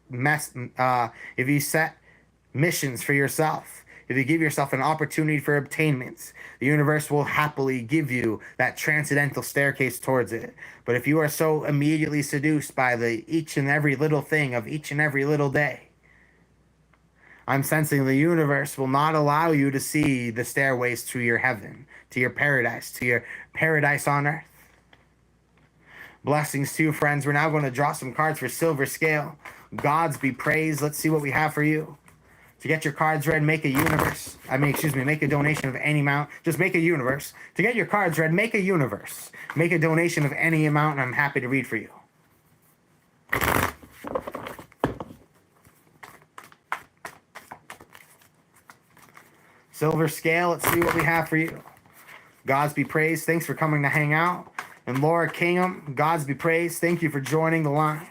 missions for yourself, if you give yourself an opportunity for attainments, the universe will happily give you that transcendental staircase towards it. But if you are so immediately seduced by the each and every little thing of each and every little day, I'm sensing the universe will not allow you to see the stairways to your heaven, to your paradise on earth. Blessings to you, friends. We're now going to draw some cards for Silver Scale. Gods be praised. Let's see what we have for you. To get your cards read, make a donation of any amount. Just make a universe. To get your cards read, make a universe. Make a donation of any amount, and I'm happy to read for you. Silver Scale, let's see what we have for you. Gods be praised. Thanks for coming to hang out. And Laura Kingham, gods be praised. Thank you for joining the line.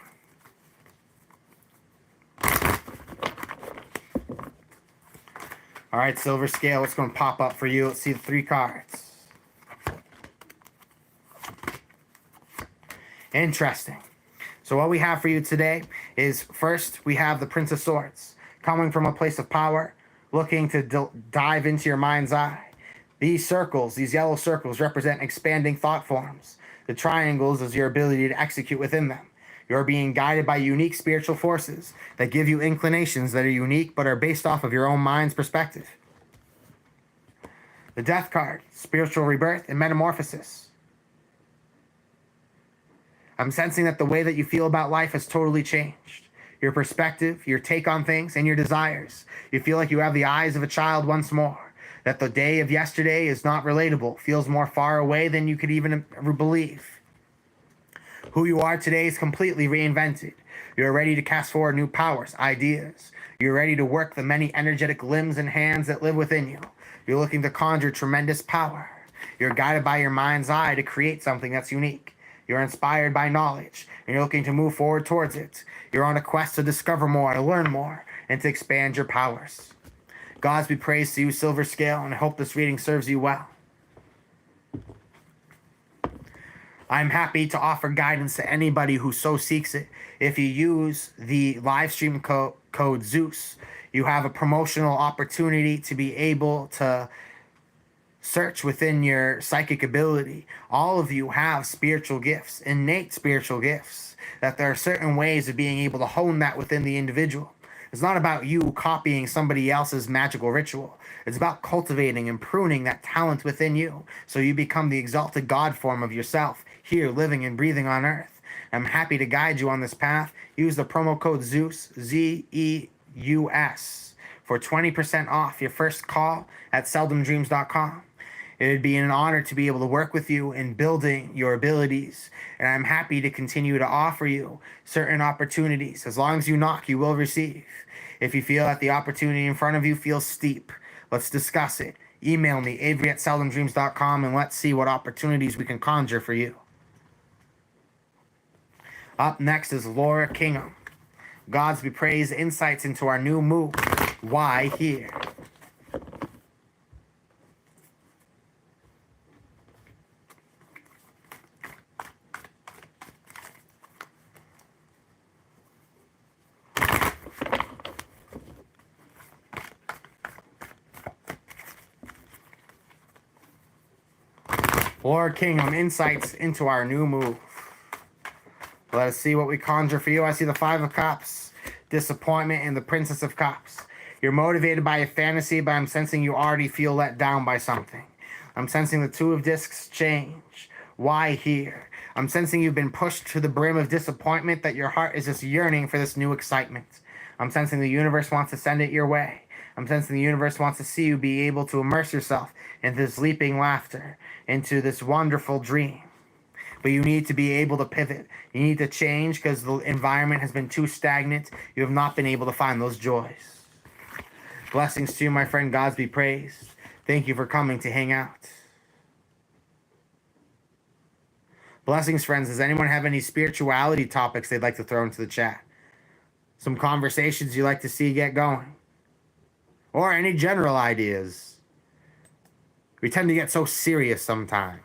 All right, Silver Scale, what's going to pop up for you? Let's see the 3 cards. Interesting. So what we have for you today is, first, we have the Prince of Swords, coming from a place of power, looking to dive into your mind's eye. These circles, these yellow circles, represent expanding thought forms. The triangles is your ability to execute within them. You're being guided by unique spiritual forces that give you inclinations that are unique but are based off of your own mind's perspective. The Death card, spiritual rebirth and metamorphosis. I'm sensing that the way that you feel about life has totally changed. Your perspective, your take on things, and your desires. You feel like you have the eyes of a child once more. That the day of yesterday is not relatable, feels more far away than you could even believe. Who you are today is completely reinvented. You're ready to cast forward new powers, ideas. You're ready to work the many energetic limbs and hands that live within you. You're looking to conjure tremendous power. You're guided by your mind's eye to create something that's unique. You're inspired by knowledge, and you're looking to move forward towards it. You're on a quest to discover more, to learn more, and to expand your powers. Gods be praised to you, Silver Scale, and I hope this reading serves you well. I'm happy to offer guidance to anybody who so seeks it. If you use the live stream code Zeus, you have a promotional opportunity to be able to search within your psychic ability. All of you have spiritual gifts, innate spiritual gifts, that there are certain ways of being able to hone that within the individual. It's not about you copying somebody else's magical ritual. It's about cultivating and pruning that talent within you so you become the exalted God form of yourself here living and breathing on earth. I'm happy to guide you on this path. Use the promo code Zeus, ZEUS, for 20% off your first call at seldomdreams.com. It would be an honor to be able to work with you in building your abilities, and I'm happy to continue to offer you certain opportunities. As long as you knock, you will receive. If you feel that the opportunity in front of you feels steep, let's discuss it. Email me, avery@seldomdreams.com, and let's see what opportunities we can conjure for you. Up next is Laura Kingham. Gods be praised, insights into our new move. Why here? Lord Kingham, insights into our new move. Let us see what we conjure for you. I see the Five of Cups, disappointment, and the Princess of Cups. You're motivated by a fantasy, but I'm sensing you already feel let down by something. I'm sensing the Two of Discs change. Why here? I'm sensing you've been pushed to the brim of disappointment, that your heart is just yearning for this new excitement. I'm sensing the universe wants to send it your way. I'm sensing the universe wants to see you be able to immerse yourself into this leaping laughter, into this wonderful dream. But you need to be able to pivot. You need to change because the environment has been too stagnant. You have not been able to find those joys. Blessings to you, my friend. Gods be praised. Thank you for coming to hang out. Blessings, friends. Does anyone have any spirituality topics they'd like to throw into the chat? Some conversations you'd like to see get going? Or any general ideas? We tend to get so serious sometimes.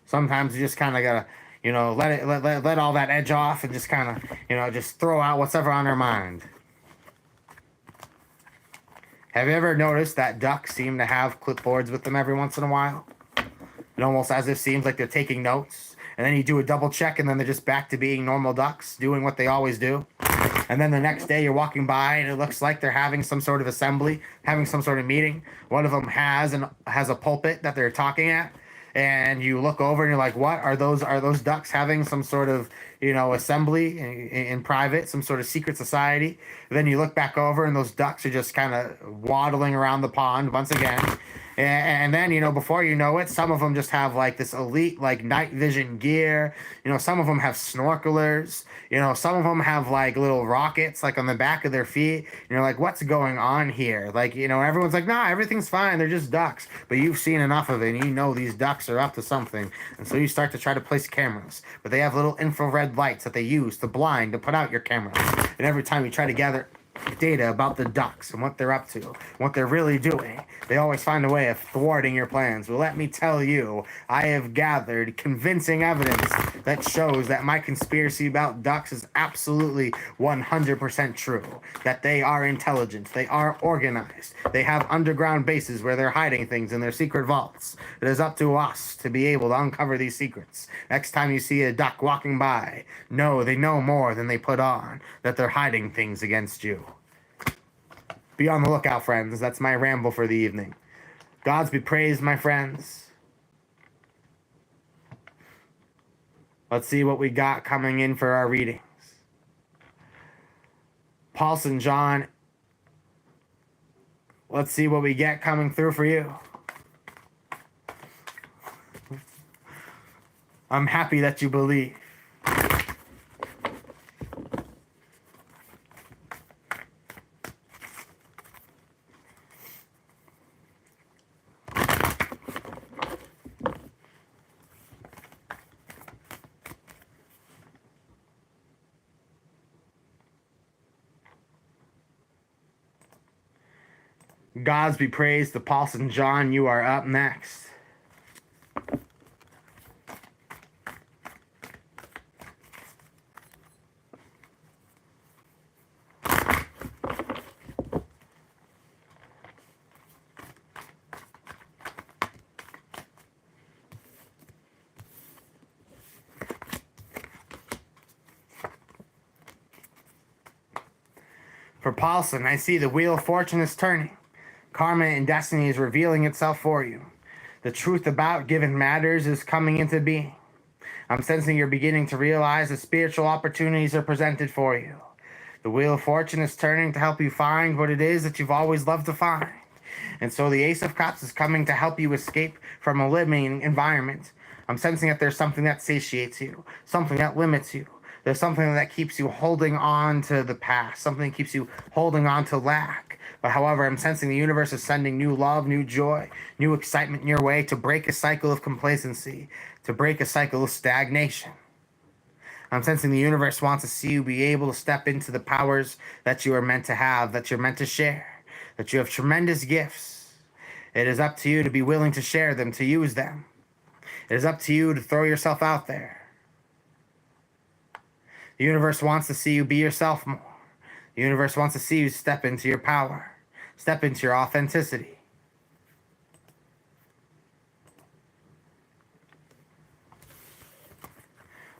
Sometimes you just kind of gotta, let all that edge off and just kind of, just throw out what's ever on our mind. Have you ever noticed that ducks seem to have clipboards with them every once in a while? It almost as if seems like they're taking notes. And then you do a double check and then they're just back to being normal ducks, doing what they always do. And then the next day you're walking by and it looks like they're having some sort of assembly, having some sort of meeting. One of them has a pulpit that they're talking at. And you look over and you're like, what are those ducks having some sort of, assembly in private, some sort of secret society? And then you look back over and those ducks are just kind of waddling around the pond once again. And then, before you know it, some of them just have like this elite, like night vision gear. Some of them have snorkelers. Some of them have like little rockets like on the back of their feet. You're like, what's going on here? Like, everyone's like, nah, everything's fine. They're just ducks. But you've seen enough of it and these ducks are up to something. And so you start to try to place cameras. But they have little infrared lights that they use to put out your cameras. And every time you try to gather data about the ducks and what they're up to, what they're really doing, they always find a way of thwarting your plans. Well, let me tell you, I have gathered convincing evidence that shows that my conspiracy about ducks is absolutely 100% true. That they are intelligent, they are organized, they have underground bases where they're hiding things in their secret vaults. It is up to us to be able to uncover these secrets. Next time you see a duck walking by, know they know more than they put on, that they're hiding things against you. Be on the lookout, friends. That's my ramble for the evening. Gods be praised, my friends. Let's see what we got coming in for our readings. Paulson John, let's see what we get coming through for you. I'm happy that you believe. Gods be praised to Paulson John. You are up next. For Paulson, I see the wheel of fortune is turning. Karma and destiny is revealing itself for you. The truth about given matters is coming into being. I'm sensing you're beginning to realize that spiritual opportunities are presented for you. The wheel of fortune is turning to help you find what it is that you've always loved to find. And so the Ace of Cups is coming to help you escape from a limiting environment. I'm sensing that there's something that satiates you, something that limits you. There's something that keeps you holding on to the past, something that keeps you holding on to lack. But however, I'm sensing the universe is sending new love, new joy, new excitement in your way to break a cycle of complacency, to break a cycle of stagnation. I'm sensing the universe wants to see you be able to step into the powers that you are meant to have, that you're meant to share, that you have tremendous gifts. It is up to you to be willing to share them, to use them. It is up to you to throw yourself out there. The universe wants to see you be yourself more. The universe wants to see you step into your power, step into your authenticity.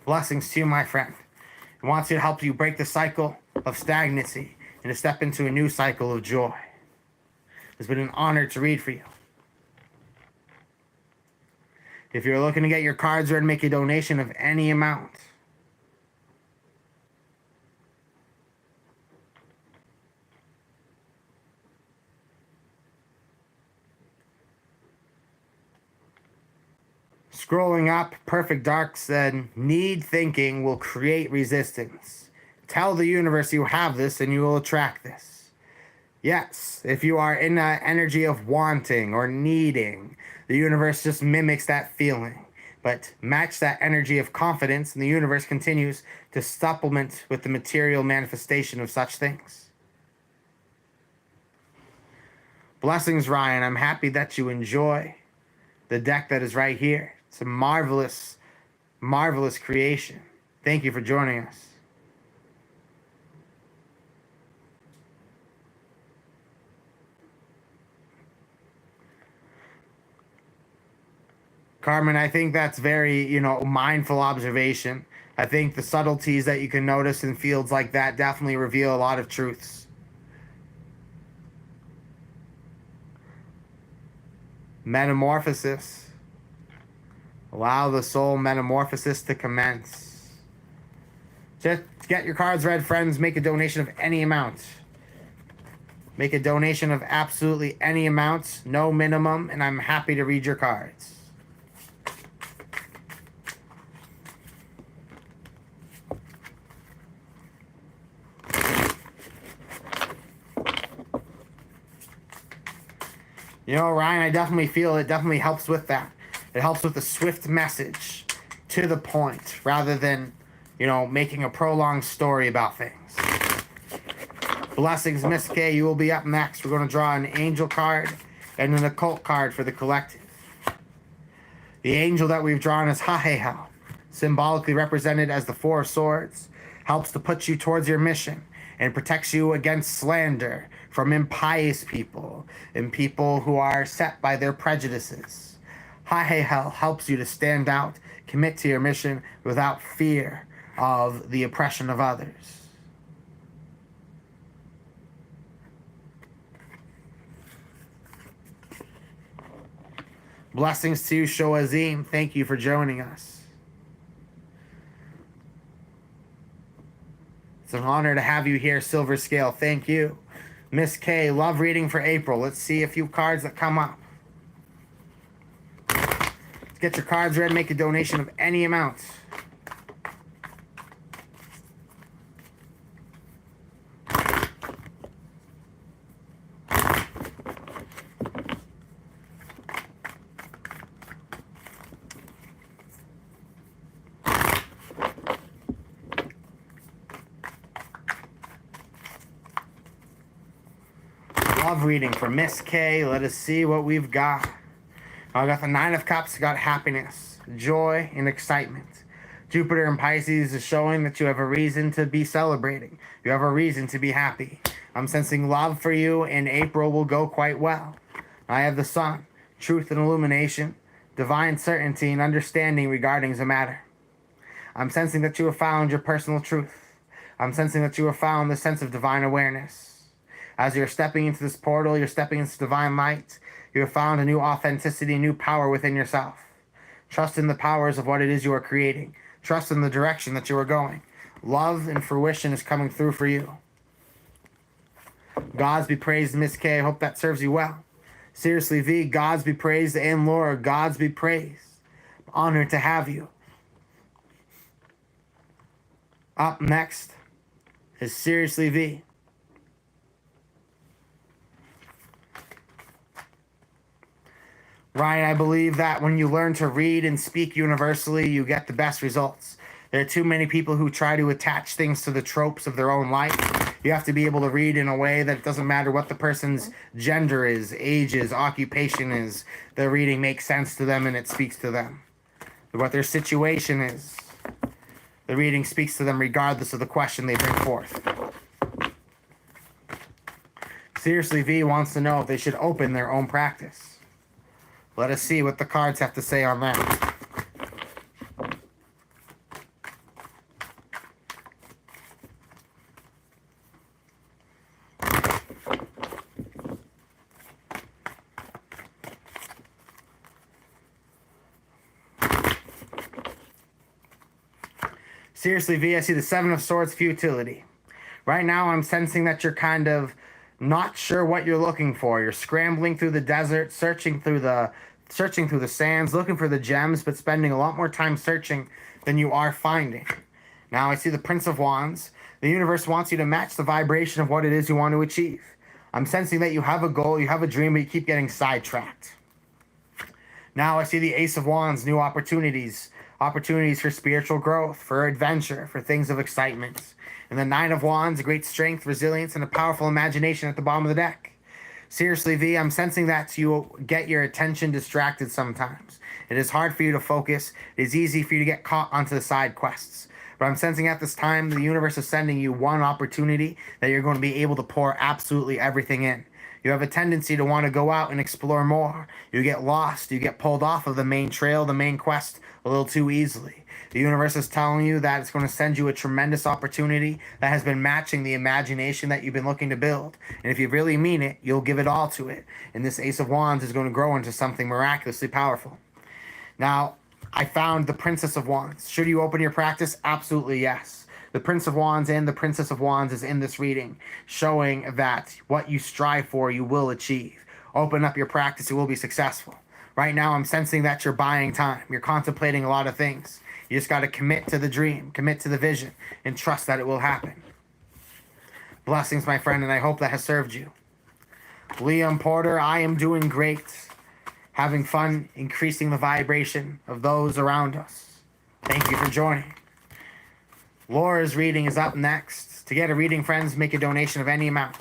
Blessings to you, my friend. It wants to help you break the cycle of stagnancy and to step into a new cycle of joy. It's been an honor to read for you. If you're looking to get your cards read, make a donation of any amount. Scrolling up, Perfect Dark said, need thinking will create resistance. Tell the universe you have this and you will attract this. Yes, if you are in that energy of wanting or needing, the universe just mimics that feeling. But match that energy of confidence and the universe continues to supplement with the material manifestation of such things. Blessings, Ryan. I'm happy that you enjoy the deck that is right here. It's a marvelous, marvelous creation. Thank you for joining us. Carmen, I think that's very, mindful observation. I think the subtleties that you can notice in fields like that definitely reveal a lot of truths. Metamorphosis. Allow the soul metamorphosis to commence. Just get your cards read, friends. Make a donation of any amount. Make a donation of absolutely any amount, no minimum, and I'm happy to read your cards. Ryan, I definitely feel it definitely helps with that. It helps with a swift message to the point rather than, making a prolonged story about things. Blessings, Miss K. You will be up next. We're going to draw an angel card and an occult card for the collective. The angel that we've drawn is Hahehel, symbolically represented as the Four of Swords, helps to put you towards your mission and protects you against slander from impious people and people who are set by their prejudices. Hahehel helps you to stand out, commit to your mission without fear of the oppression of others. Blessings to you, Shoazim. Thank you for joining us. It's an honor to have you here, Silver Scale. Thank you. Miss K, love reading for April. Let's see a few cards that come up. Let's get your cards read. Make a donation of any amount. love reading for Miss K. Let us see what we've got. I got the Nine of Cups, got happiness, joy, and excitement. Jupiter in Pisces is showing that you have a reason to be celebrating. You have a reason to be happy. I'm sensing love for you, and April will go quite well. I have the Sun, truth and illumination, divine certainty and understanding regarding the matter. I'm sensing that you have found your personal truth. I'm sensing that you have found the sense of divine awareness. As you're stepping into this portal, you're stepping into divine light. You have found a new authenticity, new power within yourself. Trust in the powers of what it is you are creating. Trust in the direction that you are going. Love and fruition is coming through for you. Gods be praised, Miss K. I hope that serves you well. Seriously, V, gods be praised, and Laura, gods be praised. I'm honored to have you. Up next is Seriously, V. Ryan, I believe that when you learn to read and speak universally, you get the best results. There are too many people who try to attach things to the tropes of their own life. You have to be able to read in a way that it doesn't matter what the person's gender is, age is, occupation is. The reading makes sense to them and it speaks to them. What their situation is, the reading speaks to them regardless of the question they bring forth. Seriously, V wants to know if they should open their own practice. Let us see what the cards have to say on that. Seriously, V, I see the Seven of Swords, futility. Right now, I'm sensing that you're kind of not sure what you're looking for. You're scrambling through the desert, searching through the sands, looking for the gems, but spending a lot more time searching than you are finding. Now I see the Prince of Wands. The universe wants you to match the vibration of what it is you want to achieve. I'm sensing that you have a goal, you have a dream, but you keep getting sidetracked. Now I see the Ace of Wands, new opportunities. Opportunities for spiritual growth, for adventure, for things of excitement. And the Nine of Wands, great strength, resilience, and a powerful imagination at the bottom of the deck. Seriously, V, I'm sensing that you get your attention distracted sometimes. It is hard for you to focus. It is easy for you to get caught onto the side quests. But I'm sensing at this time the universe is sending you one opportunity that you're going to be able to pour absolutely everything in. You have a tendency to want to go out and explore more. You get lost. You get pulled off of the main trail, the main quest, a little too easily. The universe is telling you that it's going to send you a tremendous opportunity that has been matching the imagination that you've been looking to build. And if you really mean it, you'll give it all to it. And this Ace of Wands is going to grow into something miraculously powerful. Now, I found the Princess of Wands. Should you open your practice? Absolutely yes. The Prince of Wands and the Princess of Wands is in this reading, showing that what you strive for, you will achieve. Open up your practice, you will be successful. Right now, I'm sensing that you're buying time. You're contemplating a lot of things. You just got to commit to the dream, commit to the vision, and trust that it will happen. Blessings, my friend, and I hope that has served you. Liam Porter, I am doing great. Having fun, increasing the vibration of those around us. Thank you for joining. Laura's reading is up next. To get a reading, friends, make a donation of any amount.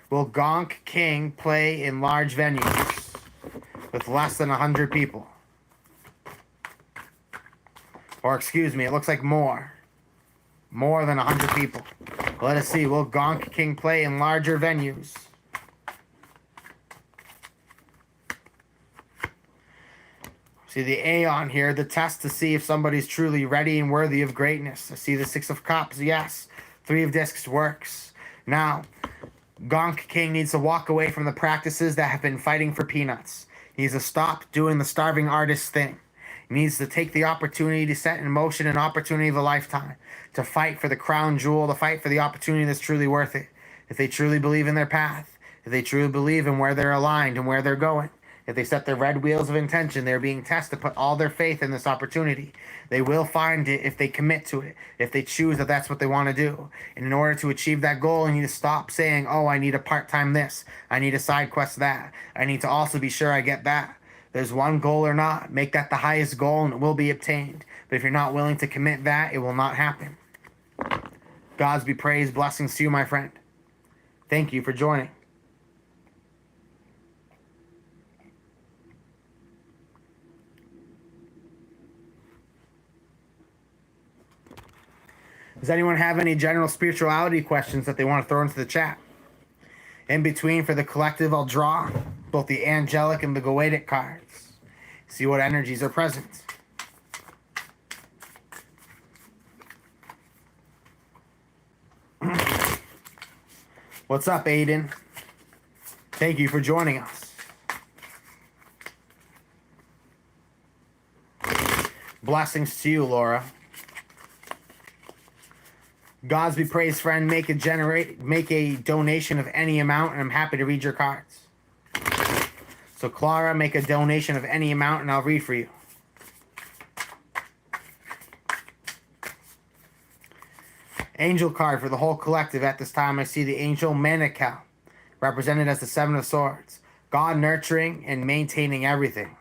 Will Gonk King play in large venues with less than 100 people? Or excuse me, it looks like more. More than 100 people. Let us see. Will Gonk King play in larger venues? See the A on here, the test to see if somebody's truly ready and worthy of greatness. I see the Six of Cups, yes. Three of Discs works. Now, Gonk King needs to walk away from the practices that have been fighting for peanuts. He needs to stop doing the starving artist thing. He needs to take the opportunity to set in motion an opportunity of a lifetime. To fight for the crown jewel, to fight for the opportunity that's truly worth it. If they truly believe in their path, if they truly believe in where they're aligned and where they're going. If they set their red wheels of intention, they're being tested to put all their faith in this opportunity. They will find it if they commit to it, if they choose that that's what they want to do. And in order to achieve that goal, you need to stop saying, oh, I need a part-time this. I need a side quest that. I need to also be sure I get that. There's one goal or not. Make that the highest goal and it will be obtained. But if you're not willing to commit that, it will not happen. Gods be praised. Blessings to you, my friend. Thank you for joining. Does anyone have any general spirituality questions that they want to throw into the chat? In between, for the collective, I'll draw both the angelic and the goetic cards. See what energies are present. What's up, Aiden? Thank you for joining us. Blessings to you, Laura. Gods be praised, friend. Make a donation of any amount, and I'm happy to read your cards. So, Clara, make a donation of any amount, and I'll read for you. Angel card for the whole collective. At this time, I see the angel Manical, represented as the Seven of Swords. God nurturing and maintaining everything.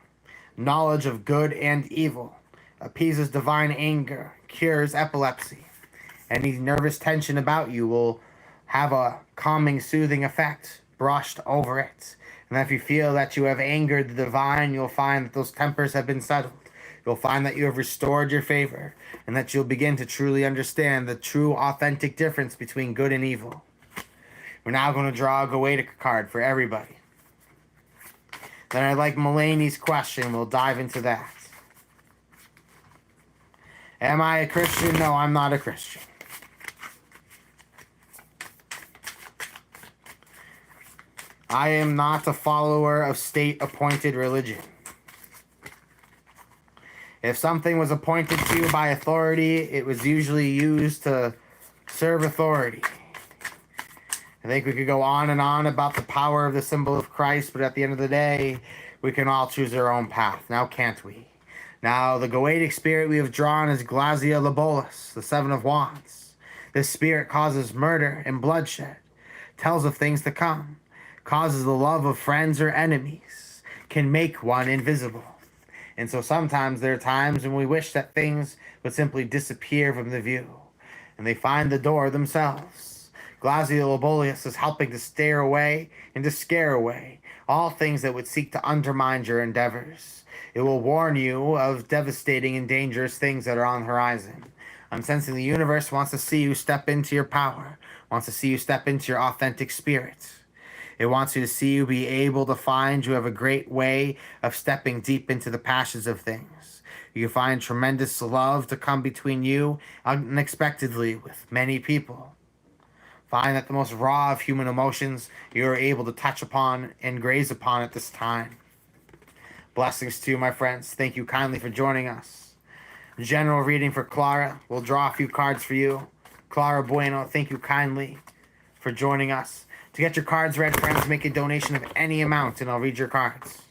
Knowledge of good and evil. Appeases divine anger. Cures epilepsy. Any nervous tension about you will have a calming, soothing effect brushed over it. And if you feel that you have angered the divine, you'll find that those tempers have been settled. You'll find that you have restored your favor, and that you'll begin to truly understand the true, authentic difference between good and evil. We're now going to draw a Goetic card for everybody. Then I'd like Mulaney's question. We'll dive into that. Am I a Christian? No, I'm not a Christian. I am not a follower of state-appointed religion. If something was appointed to you by authority, it was usually used to serve authority. I think we could go on and on about the power of the symbol of Christ, but at the end of the day, we can all choose our own path. Now, can't we? Now, the Goetic spirit we have drawn is Glazia Labolis, the Seven of Wands. This spirit causes murder and bloodshed, tells of things to come, causes the love of friends or enemies, can make one invisible. And so sometimes there are times when we wish that things would simply disappear from the view, and they find the door themselves. Glazia Labolius is helping to stare away and to scare away all things that would seek to undermine your endeavors. It will warn you of devastating and dangerous things that are on the horizon. I'm sensing the universe wants to see you step into your power, wants to see you step into your authentic spirit. It wants you to see you be able to find you have a great way of stepping deep into the passions of things. You find tremendous love to come between you unexpectedly with many people. Find that the most raw of human emotions you are able to touch upon and graze upon at this time. Blessings to you, my friends. Thank you kindly for joining us. General reading for Clara. We'll draw a few cards for you. Clara Bueno, thank you kindly for joining us. To get your cards read, friends, make a donation of any amount, and I'll read your cards.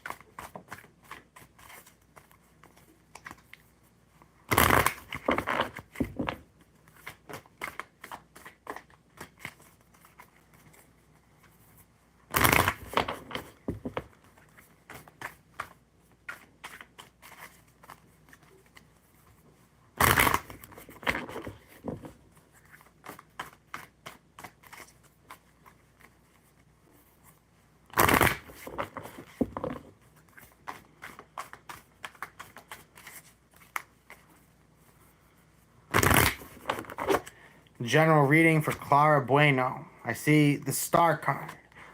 General reading for Clara Bueno. I see the star card.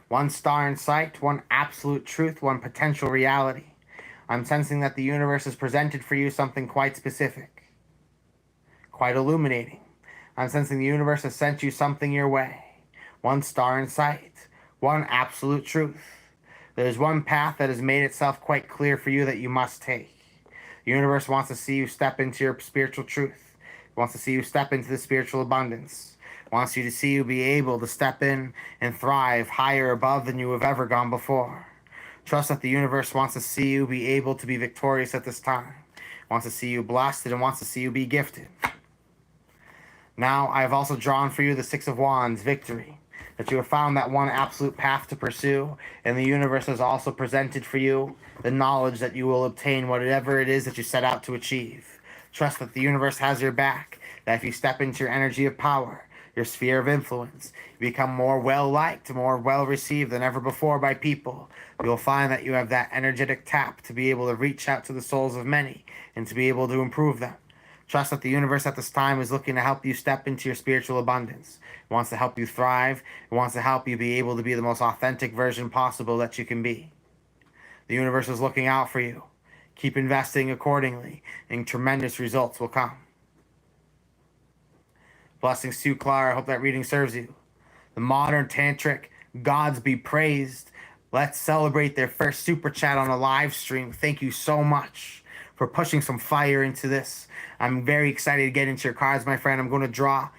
One star in sight, one absolute truth, one potential reality. I'm sensing that the universe has presented for you something quite specific, quite illuminating. I'm sensing the universe has sent you something your way. One star in sight, one absolute truth. There's one path that has made itself quite clear for you that you must take. The universe wants to see you step into your spiritual truth. Wants to see you step into the spiritual abundance. Wants you to see you be able to step in and thrive higher above than you have ever gone before. Trust that the universe wants to see you be able to be victorious at this time. Wants to see you blessed and wants to see you be gifted. Now, I have also drawn for you the Six of Wands, victory. That you have found that one absolute path to pursue, and the universe has also presented for you the knowledge that you will obtain whatever it is that you set out to achieve. Trust that the universe has your back, that if you step into your energy of power, your sphere of influence, you become more well-liked, more well-received than ever before by people. You'll find that you have that energetic tap to be able to reach out to the souls of many and to be able to improve them. Trust that the universe at this time is looking to help you step into your spiritual abundance. It wants to help you thrive. It wants to help you be able to be the most authentic version possible that you can be. The universe is looking out for you. Keep investing accordingly, and tremendous results will come. Blessings to you, Clara. I hope that reading serves you. The modern tantric gods be praised. Let's celebrate their first super chat on a live stream. Thank you so much for pushing some fire into this. I'm very excited to get into your cards, my friend. I'm going to draw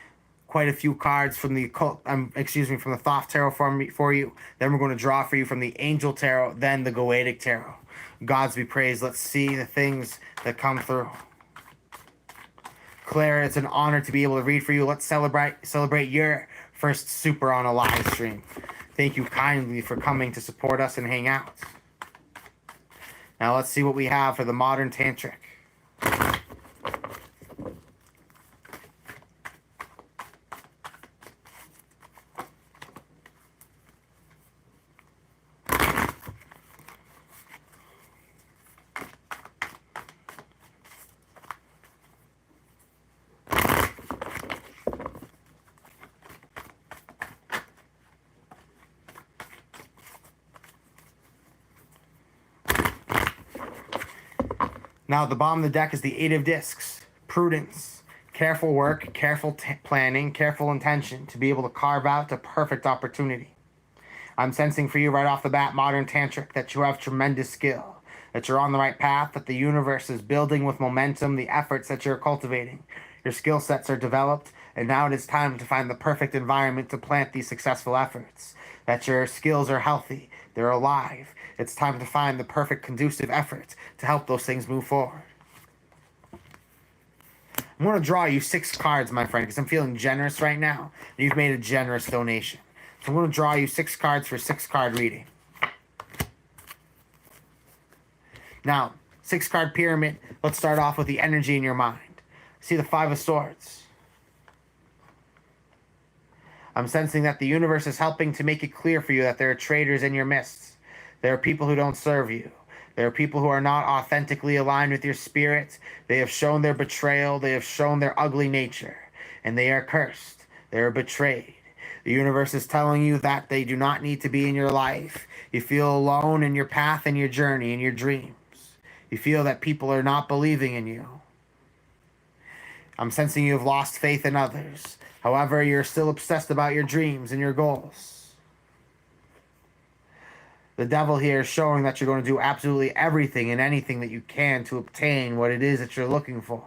quite a few cards from the from the Thoth Tarot for you. Then we're going to draw for you from the Angel Tarot, then the Goetic Tarot. Gods be praised. Let's see the things that come through. Clara, it's an honor to be able to read for you. Let's celebrate your first super on a live stream. Thank you kindly for coming to support us and hang out. Now let's see what we have for the modern tantric. Now, at the bottom of the deck is the Eight of Discs. Prudence, careful work, careful planning, careful intention to be able to carve out the perfect opportunity. I'm sensing for you right off the bat, modern tantric, that you have tremendous skill, that you're on the right path, that the universe is building with momentum the efforts that you're cultivating. Your skill sets are developed, and now it is time to find the perfect environment to plant these successful efforts. That your skills are healthy, they're alive. It's time to find the perfect conducive effort to help those things move forward. I'm going to draw you 6 cards, my friend, because I'm feeling generous right now. You've made a generous donation. So I'm going to draw you 6 cards for a 6-card reading. Now, 6-card pyramid, let's start off with the energy in your mind. See the 5 of Swords. I'm sensing that the universe is helping to make it clear for you that there are traitors in your midst. There are people who don't serve you. There are people who are not authentically aligned with your spirit. They have shown their betrayal. They have shown their ugly nature. And they are cursed. They are betrayed. The universe is telling you that they do not need to be in your life. You feel alone in your path and your journey and your dreams. You feel that people are not believing in you. I'm sensing you have lost faith in others. However, you're still obsessed about your dreams and your goals. The devil here is showing that you're going to do absolutely everything and anything that you can to obtain what it is that you're looking for.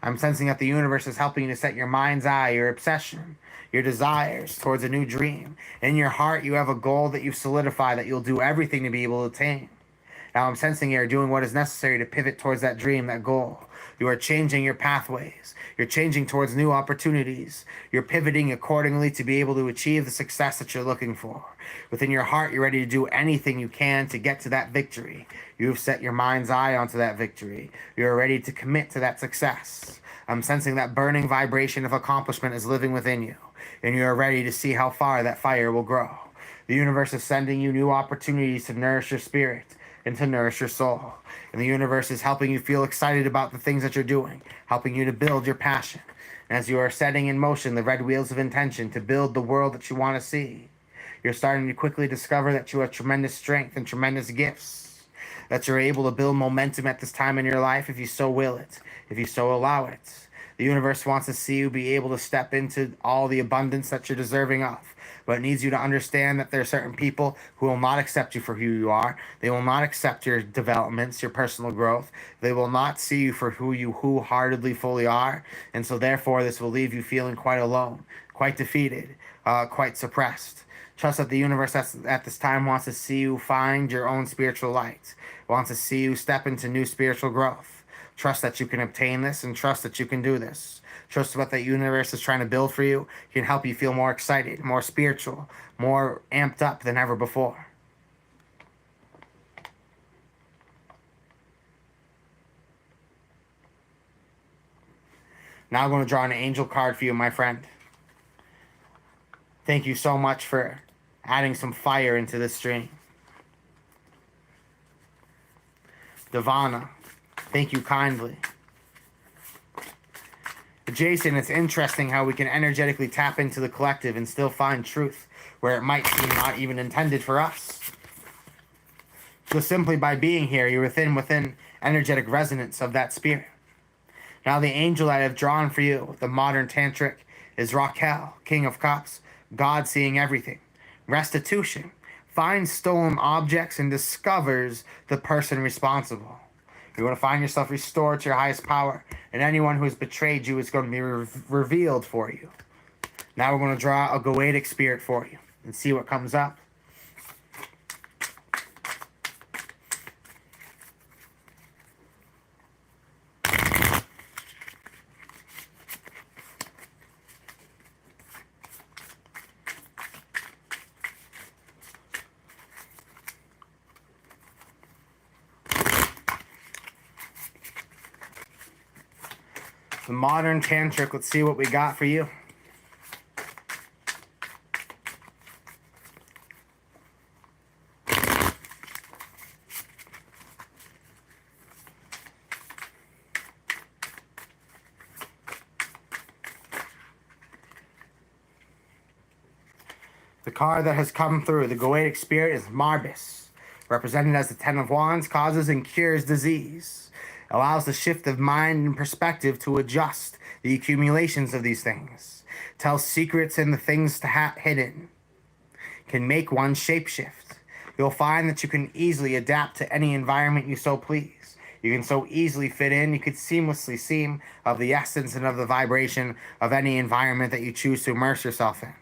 I'm sensing that the universe is helping you to set your mind's eye, your obsession, your desires towards a new dream. In your heart, you have a goal that you've solidified that you'll do everything to be able to attain. Now I'm sensing you're doing what is necessary to pivot towards that dream, that goal. You are changing your pathways. You're changing towards new opportunities. You're pivoting accordingly to be able to achieve the success that you're looking for. Within your heart, you're ready to do anything you can to get to that victory. You've set your mind's eye onto that victory. You're ready to commit to that success. I'm sensing that burning vibration of accomplishment is living within you, and you are ready to see how far that fire will grow. The universe is sending you new opportunities to nourish your spirit and to nourish your soul. And the universe is helping you feel excited about the things that you're doing, helping you to build your passion. And as you are setting in motion the red wheels of intention to build the world that you want to see, you're starting to quickly discover that you have tremendous strength and tremendous gifts, that you're able to build momentum at this time in your life if you so will it, if you so allow it. The universe wants to see you be able to step into all the abundance that you're deserving of. But it needs you to understand that there are certain people who will not accept you for who you are. They will not accept your developments, your personal growth. They will not see you for who you wholeheartedly fully are. And so therefore, this will leave you feeling quite alone, quite defeated, quite suppressed. Trust that the universe at this time wants to see you find your own spiritual light, wants to see you step into new spiritual growth. Trust that you can obtain this and trust that you can do this. Trust what the universe is trying to build for you can help you feel more excited, more spiritual, more amped up than ever before. Now I'm going to draw an angel card for you, my friend. Thank you so much for adding some fire into this stream. Divana, thank you kindly Jason, it's interesting how we can energetically tap into the collective and still find truth where it might seem not even intended for us. Just simply by being here, you're within energetic resonance of that spirit. Now the angel that I have drawn for you, the modern tantric, is Raquel, King of Cups, God seeing everything. Restitution. Finds stolen objects and discovers the person responsible. You want to find yourself restored to your highest power, and anyone who has betrayed you is going to be revealed for you. Now we're going to draw a Goetic spirit for you and see what comes up. The modern tantric, let's see what we got for you. The card that has come through, the Goetic spirit, is Marbis, represented as the Ten of Wands, causes and cures disease. Allows the shift of mind and perspective to adjust the accumulations of these things. Tells secrets and the things to hidden. Can make one shapeshift. You'll find that you can easily adapt to any environment you so please. You can so easily fit in. You could seamlessly seem of the essence and of the vibration of any environment that you choose to immerse yourself in.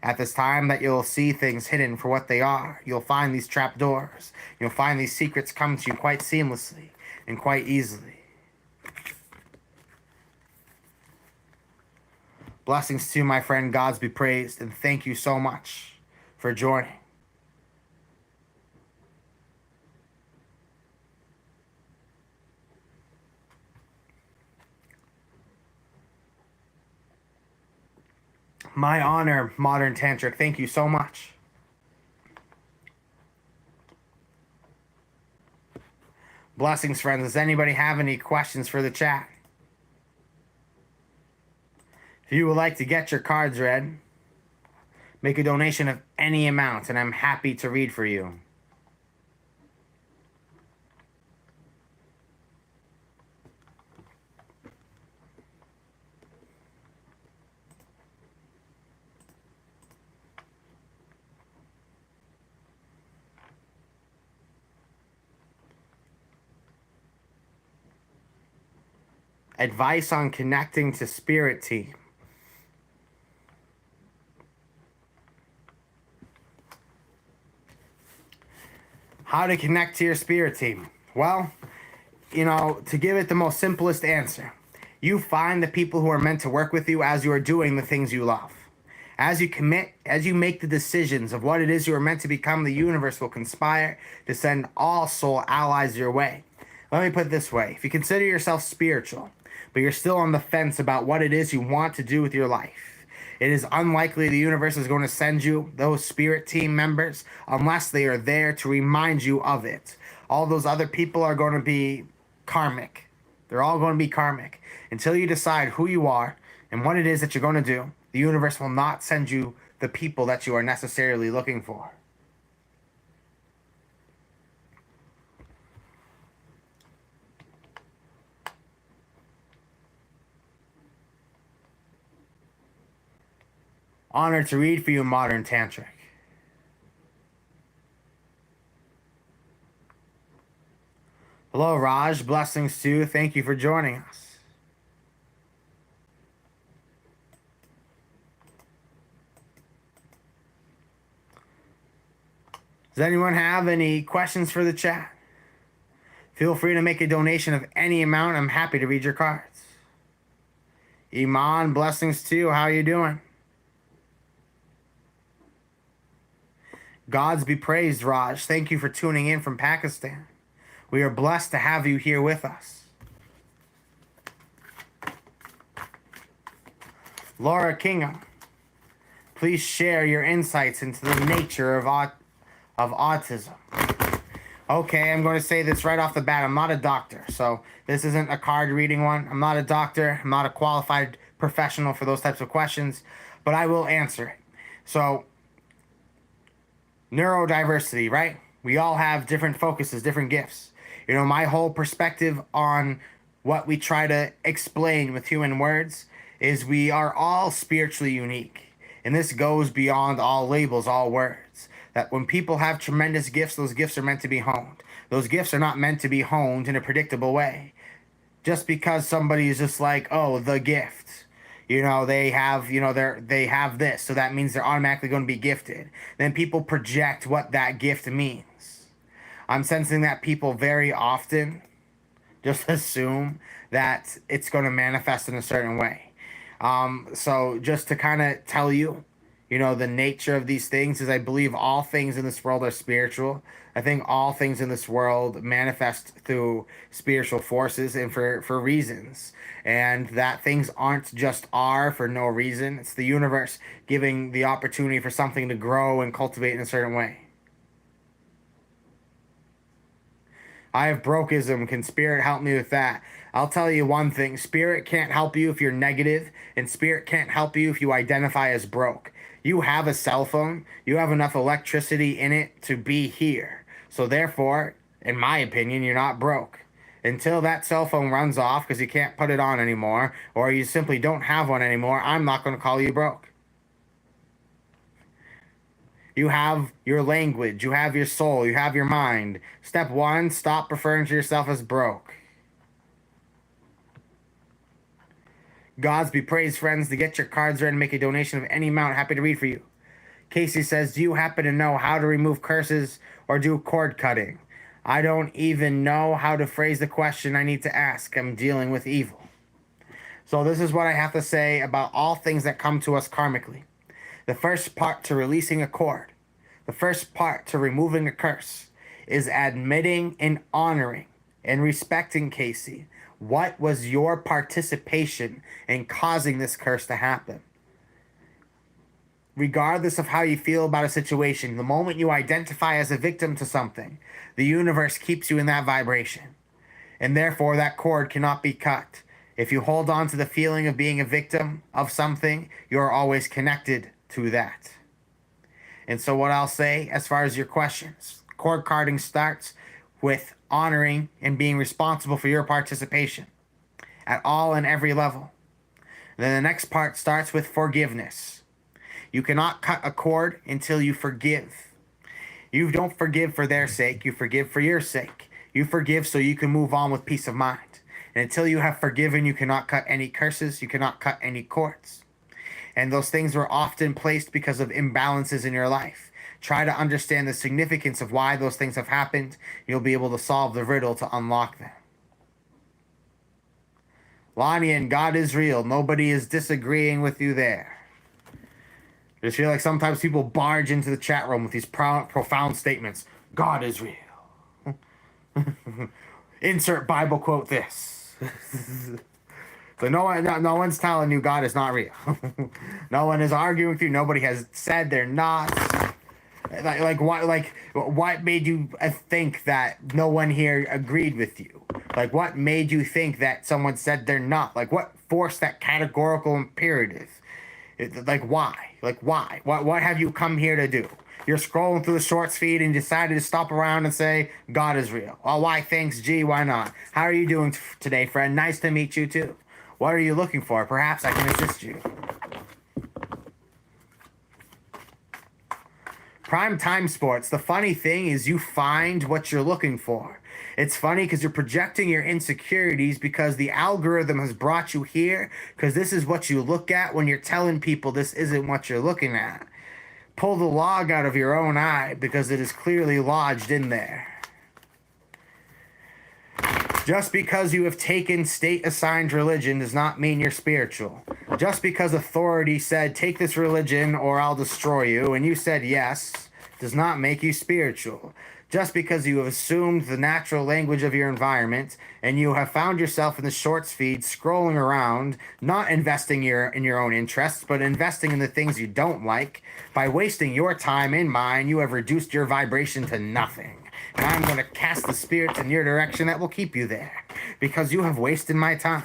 At this time that you'll see things hidden for what they are. You'll find these trapdoors. You'll find these secrets come to you quite seamlessly and quite easily. Blessings to you, my friend. Gods be praised, and thank you so much for joining. My honor, Modern Tantric. Thank you so much. Blessings, friends. Does anybody have any questions for the chat? If you would like to get your cards read, make a donation of any amount, and I'm happy to read for you. Advice on connecting to spirit team. How to connect to your spirit team? Well, to give it the most simplest answer, you find the people who are meant to work with you as you are doing the things you love. As you commit, as you make the decisions of what it is you are meant to become, the universe will conspire to send all soul allies your way. Let me put it this way. If you consider yourself spiritual, but you're still on the fence about what it is you want to do with your life, it is unlikely the universe is going to send you those spirit team members unless they are there to remind you of it. All those other people are going to be karmic. They're all going to be karmic. Until you decide who you are and what it is that you're going to do, the universe will not send you the people that you are necessarily looking for. Honored to read for you, Modern Tantric. Hello, Raj. Blessings to you. Thank you for joining us. Does anyone have any questions for the chat? Feel free to make a donation of any amount. I'm happy to read your cards. Iman, blessings to you. How are you doing? Gods be praised, Raj. Thank you for tuning in from Pakistan. We are blessed to have you here with us. Laura Kingham, please share your insights into the nature of autism. Okay, I'm going to say this right off the bat. I'm not a doctor, so this isn't a card reading one. I'm not a doctor. I'm not a qualified professional for those types of questions, but I will answer it. So, neurodiversity, right? We all have different focuses, different gifts. You know, my whole perspective on what we try to explain with human words is we are all spiritually unique. And this goes beyond all labels, all words. That when people have tremendous gifts, those gifts are meant to be honed. Those gifts are not meant to be honed in a predictable way. Just because somebody is just like, oh, the gift. You know, they have, they have this, so that means they're automatically going to be gifted. Then people project what that gift means. I'm sensing that people very often just assume that it's going to manifest in a certain way. So just to kind of tell you, the nature of these things is I believe all things in this world are spiritual. I think all things in this world manifest through spiritual forces and for reasons. And that things aren't just are for no reason. It's the universe giving the opportunity for something to grow and cultivate in a certain way. I have brokeism. Can spirit help me with that? I'll tell you one thing. Spirit can't help you if you're negative, and spirit can't help you if you identify as broke. You have a cell phone. You have enough electricity in it to be here. So therefore, in my opinion, you're not broke. Until that cell phone runs off because you can't put it on anymore, or you simply don't have one anymore, I'm not going to call you broke. You have your language, you have your soul, you have your mind. Step one, stop referring to yourself as broke. Gods be praised, friends. To get your cards ready and make a donation of any amount, happy to read for you. Casey says, do you happen to know how to remove curses or do cord cutting? I don't even know how to phrase the question I need to ask. I'm dealing with evil. So this is what I have to say about all things that come to us karmically. The first part to releasing a cord, the first part to removing a curse, is admitting and honoring and respecting, Casey. What was your participation in causing this curse to happen? Regardless of how you feel about a situation, the moment you identify as a victim to something, the universe keeps you in that vibration. And therefore, that cord cannot be cut. If you hold on to the feeling of being a victim of something, you're always connected to that. And so what I'll say as far as your questions, cord carding starts with honoring and being responsible for your participation at all and every level. And then the next part starts with forgiveness. You cannot cut a cord until you forgive. You don't forgive for their sake, you forgive for your sake. You forgive so you can move on with peace of mind. And until you have forgiven, you cannot cut any curses, you cannot cut any cords. And those things were often placed because of imbalances in your life. Try to understand the significance of why those things have happened. You'll be able to solve the riddle to unlock them. Lonnie and God is real. Nobody is disagreeing with you there. I just feel like sometimes people barge into the chat room with these profound statements. God is real. Insert Bible quote this. So no one's telling you God is not real. No one is arguing with you. Nobody has said they're not. What made you think that no one here agreed with you? Like, what made you think that someone said they're not? Like, what forced that categorical imperative? Why? What have you come here to do? You're scrolling through the shorts feed and decided to stop around and say, God is real. Well, why thanks, gee, why not? How are you doing today, friend? Nice to meet you, too. What are you looking for? Perhaps I can assist you. Prime time sports. The funny thing is you find what you're looking for. It's funny because you're projecting your insecurities because the algorithm has brought you here because this is what you look at when you're telling people this isn't what you're looking at. Pull the log out of your own eye because it is clearly lodged in there. Just because you have taken state-assigned religion does not mean you're spiritual. Just because authority said, take this religion or I'll destroy you, and you said yes, does not make you spiritual. Just because you have assumed the natural language of your environment and you have found yourself in the shorts feed scrolling around, not investing in your own interests, but investing in the things you don't like, by wasting your time and mine, you have reduced your vibration to nothing. And I'm going to cast the spirits in your direction that will keep you there, because you have wasted my time.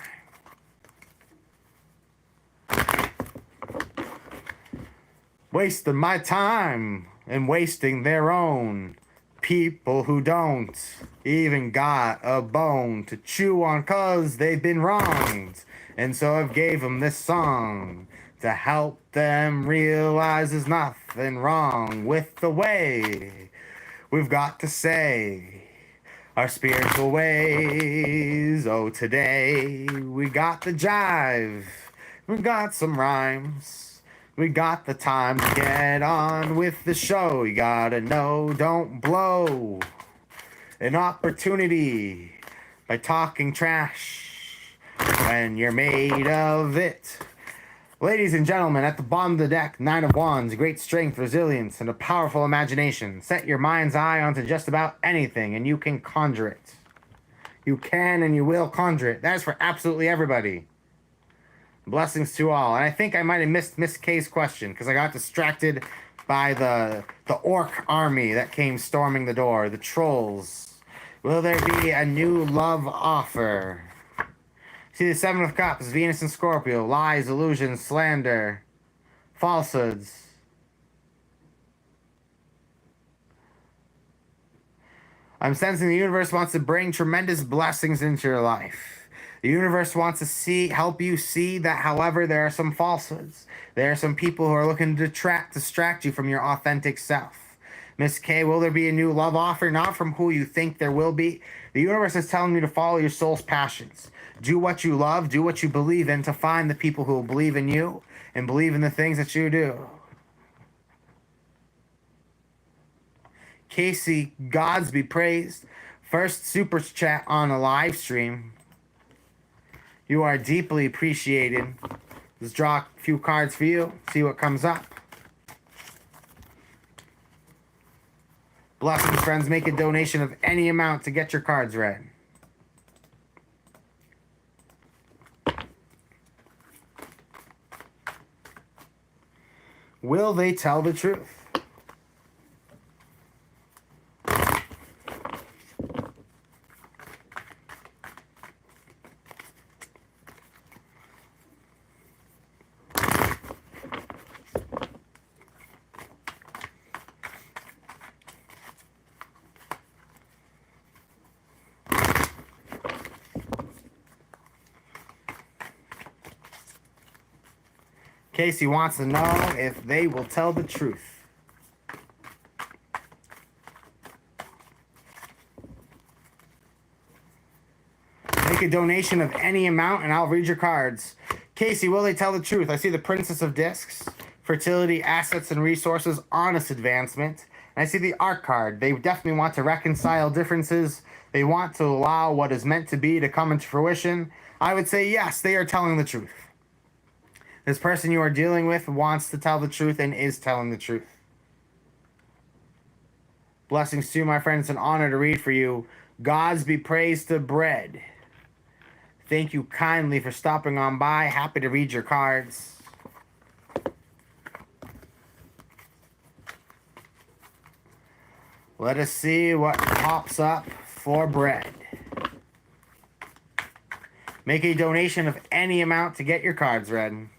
Wasting my time and wasting their own. People who don't even got a bone to chew on 'cause they've been wronged. And so I've gave them this song to help them realize there's nothing wrong with the way we've got to say our spiritual ways. Oh, today we got the jive, we got some rhymes, we got the time to get on with the show. You gotta know, don't blow an opportunity by talking trash when you're made of it. Ladies and gentlemen, at the bottom of the deck, 9 of Wands, great strength, resilience, and a powerful imagination. Set your mind's eye onto just about anything, and you can conjure it. You can and you will conjure it. That is for absolutely everybody. Blessings to all. And I think I might have missed Miss K's question, because I got distracted by the orc army that came storming the door, the trolls. Will there be a new love offer? See the 7 of Cups, Venus and Scorpio, lies, illusions, slander, falsehoods. I'm sensing the universe wants to bring tremendous blessings into your life. The universe wants to help you see that, however, there are some falsehoods. There are some people who are looking to distract you from your authentic self. Miss K, will there be a new love offer? Not from who you think there will be. The universe is telling you to follow your soul's passions. Do what you love, do what you believe in, to find the people who will believe in you and believe in the things that you do. Casey, gods be praised. First super chat on a live stream. You are deeply appreciated. Let's draw a few cards for you, see what comes up. Blessings, friends. Make a donation of any amount to get your cards read. Will they tell the truth? Casey wants to know if they will tell the truth. Make a donation of any amount and I'll read your cards. Casey, will they tell the truth? I see the Princess of Discs, fertility, assets, and resources, honest advancement. And I see the Arc card. They definitely want to reconcile differences. They want to allow what is meant to be to come into fruition. I would say yes, they are telling the truth. This person you are dealing with wants to tell the truth and is telling the truth. Blessings to you, my friend. It's an honor to read for you. Gods be praised to bread. Thank you kindly for stopping on by. Happy to read your cards. Let us see what pops up for bread. Make a donation of any amount to get your cards read.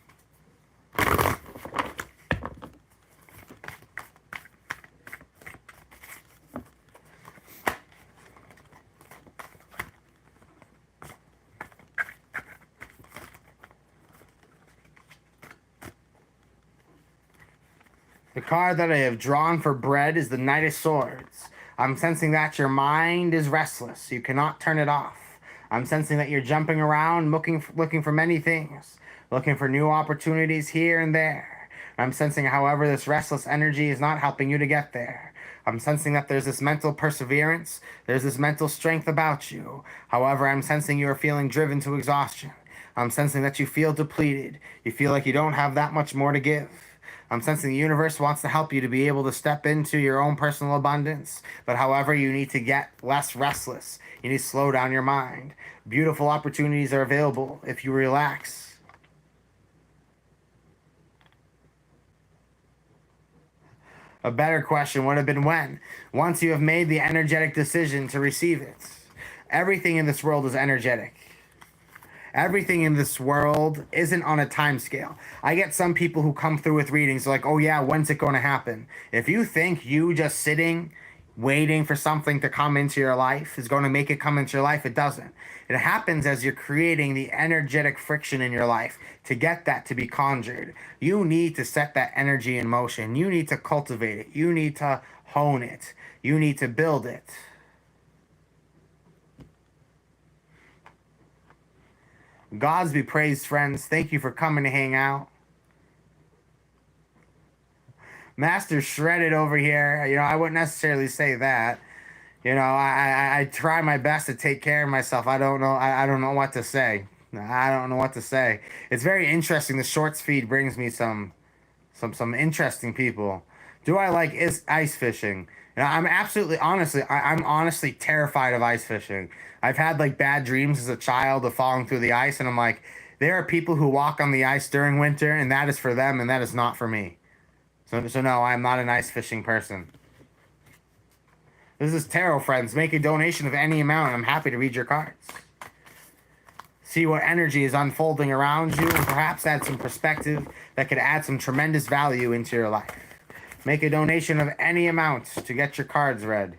The card that I have drawn for bread is the Knight of Swords. I'm sensing that your mind is restless. You cannot turn it off. I'm sensing that you're jumping around, looking for many things, looking for new opportunities here and there. I'm sensing, however, this restless energy is not helping you to get there. I'm sensing that there's this mental perseverance, there's this mental strength about you. However, I'm sensing you are feeling driven to exhaustion. I'm sensing that you feel depleted. You feel like you don't have that much more to give. I'm sensing the universe wants to help you to be able to step into your own personal abundance. But however, you need to get less restless. You need to slow down your mind. Beautiful opportunities are available if you relax. A better question would have been when. Once you have made the energetic decision to receive it. Everything in this world is energetic. Everything in this world isn't on a time scale. I get some people who come through with readings like, oh yeah, when's it going to happen? If you think you just sitting, waiting for something to come into your life is going to make it come into your life, it doesn't. It happens as you're creating the energetic friction in your life to get that to be conjured. You need to set that energy in motion. You need to cultivate it. You need to hone it. You need to build it. Gods be praised, friends. Thank you for coming to hang out. Master shredded over here. You know, I wouldn't necessarily say that. You know, I try my best to take care of myself. I don't know. I don't know what to say. I don't know what to say. It's very interesting. The shorts feed brings me some interesting people. Do I like ice fishing? You know, I'm honestly terrified of ice fishing. I've had like bad dreams as a child of falling through the ice, and I'm like, there are people who walk on the ice during winter, and that is for them, and that is not for me. So no, I'm not an ice fishing person. This is tarot, friends. Make a donation of any amount, and I'm happy to read your cards. See what energy is unfolding around you, and perhaps add some perspective that could add some tremendous value into your life. Make a donation of any amount to get your cards read.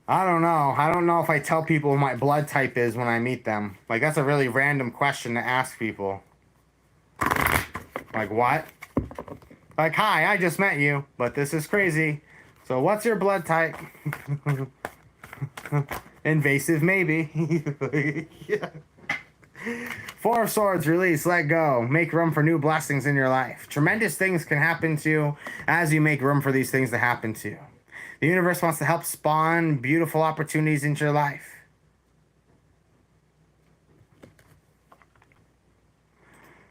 I don't know. I don't know if I tell people what my blood type is when I meet them. Like, that's a really random question to ask people. Like, what? Like, hi, I just met you, but this is crazy. So what's your blood type? Invasive, maybe. Yeah. Four of Swords, release, let go. Make room for new blessings in your life. Tremendous things can happen to you as you make room for these things to happen to you. The universe wants to help spawn beautiful opportunities into your life.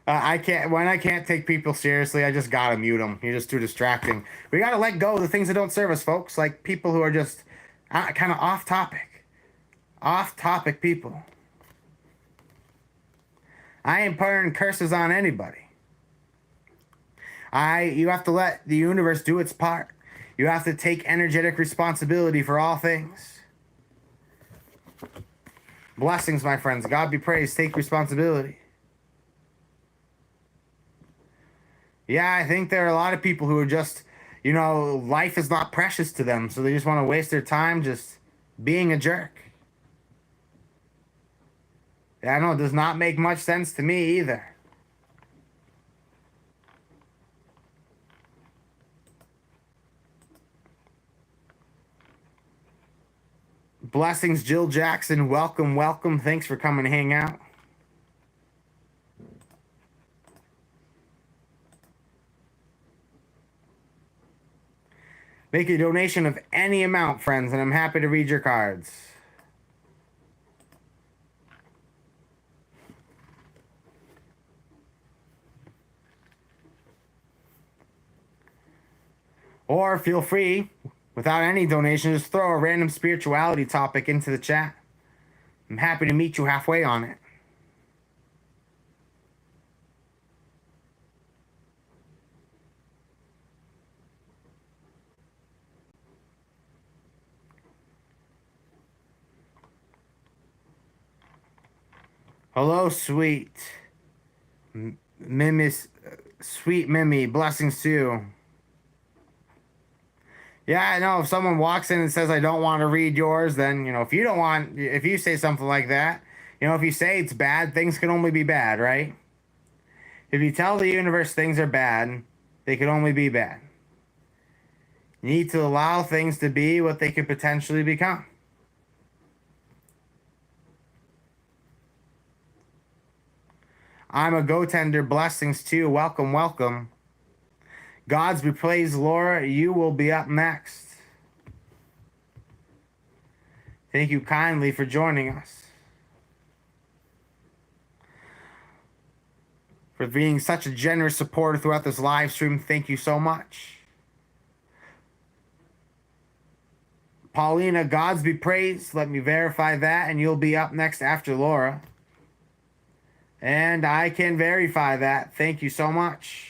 I can't take people seriously, I just gotta mute them. You're just too distracting. We gotta let go of the things that don't serve us, folks. Like people who are just kind of off topic. Off topic people. I ain't putting curses on anybody. You have to let the universe do its part. You have to take energetic responsibility for all things. Blessings, my friends. God be praised. Take responsibility. Yeah, I think there are a lot of people who are just, you know, life is not precious to them, so they just want to waste their time just being a jerk. Yeah, I know, it does not make much sense to me either. Blessings, Jill Jackson. Welcome, welcome. Thanks for coming to hang out. Make a donation of any amount, friends, and I'm happy to read your cards. Or feel free, without any donation, just throw a random spirituality topic into the chat. I'm happy to meet you halfway on it. Hello, sweet sweet Mimi. Blessings to you. Yeah, I know. If someone walks in and says, I don't want to read yours, then, you know, if you say something like that, you know, if you say it's bad, things can only be bad, right? If you tell the universe things are bad, they can only be bad. You need to allow things to be what they could potentially become. I'm a go-tender. Blessings to you. Welcome, welcome. Gods be praised, Laura. You will be up next. Thank you kindly for joining us. For being such a generous supporter throughout this live stream. Thank you so much. Paulina, gods be praised. Let me verify that, and you'll be up next after Laura. And I can verify that. Thank you so much.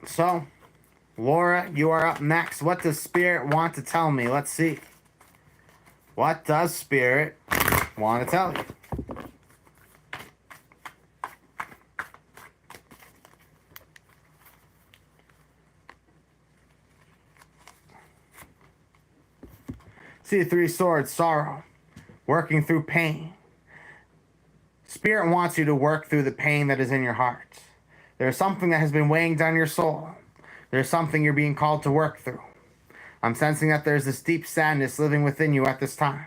So, Laura, you are up next. What does Spirit want to tell me? Let's see. What does Spirit want to tell you? See the Three Swords, sorrow, working through pain. Spirit wants you to work through the pain that is in your heart. There's something that has been weighing down your soul. There's something you're being called to work through. I'm sensing that there's this deep sadness living within you at this time.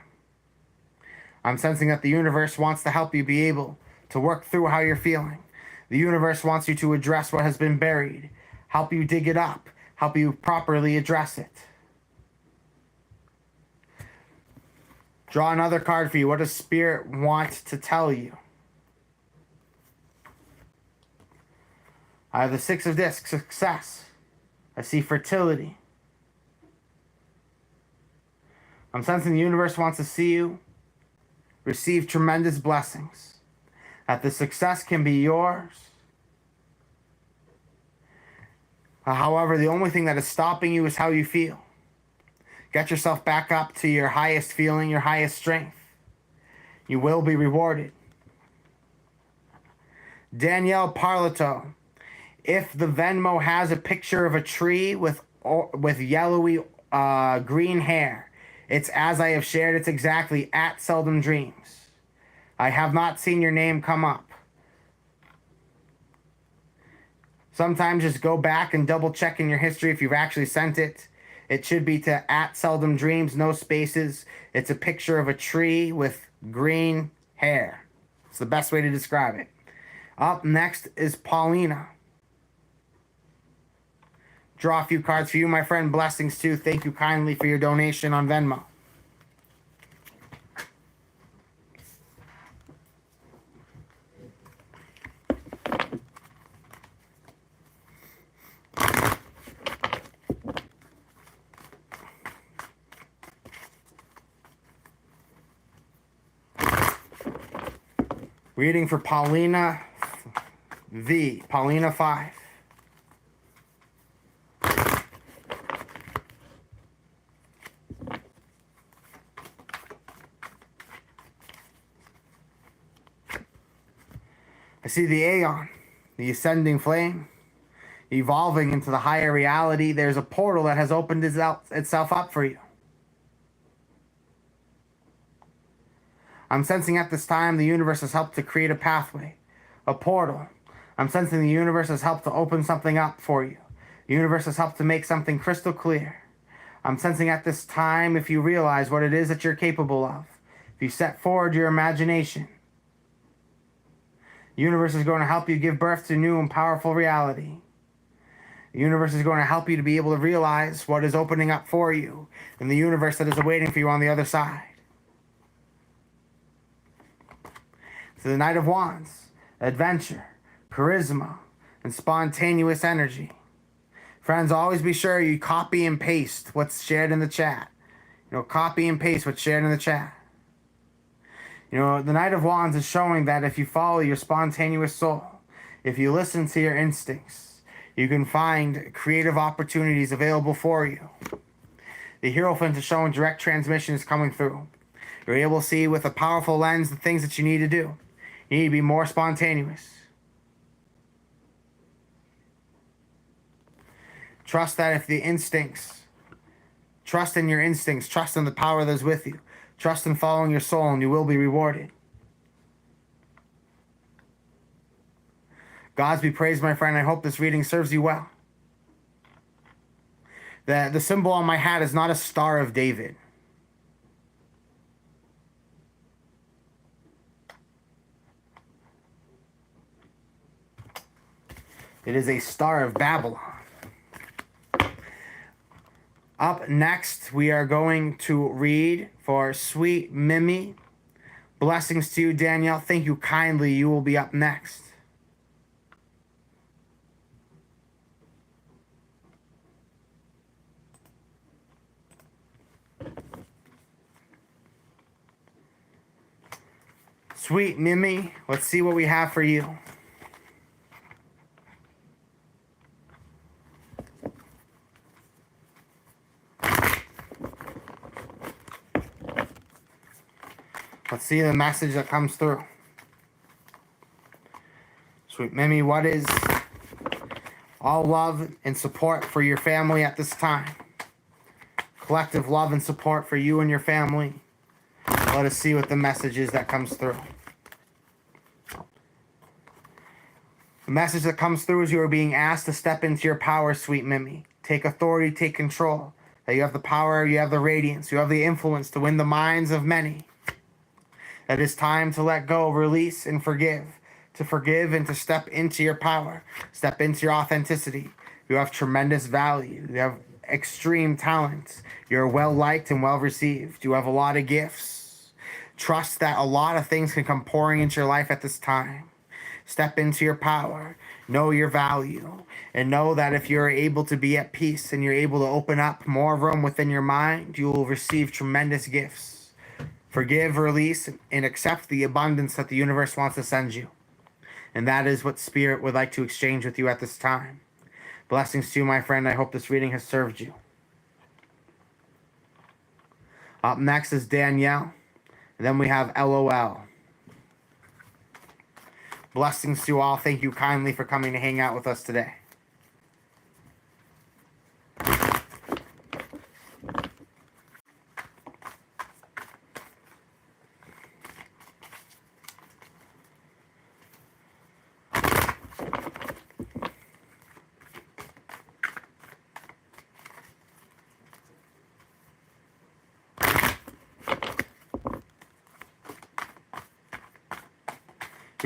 I'm sensing that the universe wants to help you be able to work through how you're feeling. The universe wants you to address what has been buried, help you dig it up, help you properly address it. Draw another card for you. What does Spirit want to tell you? I have the Six of Discs, success. I see fertility. I'm sensing the universe wants to see you receive tremendous blessings. That the success can be yours. However, the only thing that is stopping you is how you feel. Get yourself back up to your highest feeling, your highest strength. You will be rewarded. Danielle Parlato. If the Venmo has a picture of a tree with yellowy green hair, it's as I have shared. It's exactly at Seldom Dreams. I have not seen your name come up. Sometimes just go back and double check in your history if you've actually sent it. It should be to at Seldom Dreams, no spaces. It's a picture of a tree with green hair. It's the best way to describe it. Up next is Paulina. Draw a few cards for you, my friend. Blessings too. Thank you kindly for your donation on Venmo. Reading for Paulina V. Paulina 5. I see the Aeon, the ascending flame, evolving into the higher reality. There's a portal that has opened itself up for you. I'm sensing at this time the universe has helped to create a pathway, a portal. I'm sensing the universe has helped to open something up for you. The universe has helped to make something crystal clear. I'm sensing at this time, if you realize what it is that you're capable of, if you set forward your imagination, the universe is going to help you give birth to new and powerful reality. The universe is going to help you to be able to realize what is opening up for you in the universe that is awaiting for you on the other side. So the Knight of Wands, adventure, charisma, and spontaneous energy. Friends, always be sure you copy and paste what's shared in the chat. Copy and paste what's shared in the chat. The Knight of Wands is showing that if you follow your spontaneous soul, if you listen to your instincts, you can find creative opportunities available for you. The Hierophant is showing direct transmission is coming through. You're able to see with a powerful lens the things that you need to do. You need to be more spontaneous. Trust that if the instincts, trust in your instincts, trust in the power that is with you. Trust in following your soul and you will be rewarded. Gods be praised, my friend. I hope this reading serves you well. The symbol on my hat is not a Star of David. It is a Star of Babylon. Up next, we are going to read for Sweet Mimi. Blessings to you, Danielle. Thank you kindly. You will be up next. Sweet Mimi, let's see what we have for you. Let's see the message that comes through. Sweet Mimi, what is all love and support for your family at this time? Collective love and support for you and your family. Let us see what the message is that comes through. The message that comes through is you are being asked to step into your power, Sweet Mimi. Take authority, take control. That you have the power, you have the radiance, you have the influence to win the minds of many. That it's time to let go, release, and forgive. To forgive and to step into your power. Step into your authenticity. You have tremendous value. You have extreme talent. You're well liked and well received. You have a lot of gifts. Trust that a lot of things can come pouring into your life at this time. Step into your power. Know your value. And know that if you're able to be at peace and you're able to open up more room within your mind, you will receive tremendous gifts. Forgive, release, and accept the abundance that the universe wants to send you. And that is what Spirit would like to exchange with you at this time. Blessings to you, my friend. I hope this reading has served you. Up next is Danielle. And then we have LOL. Blessings to you all. Thank you kindly for coming to hang out with us today.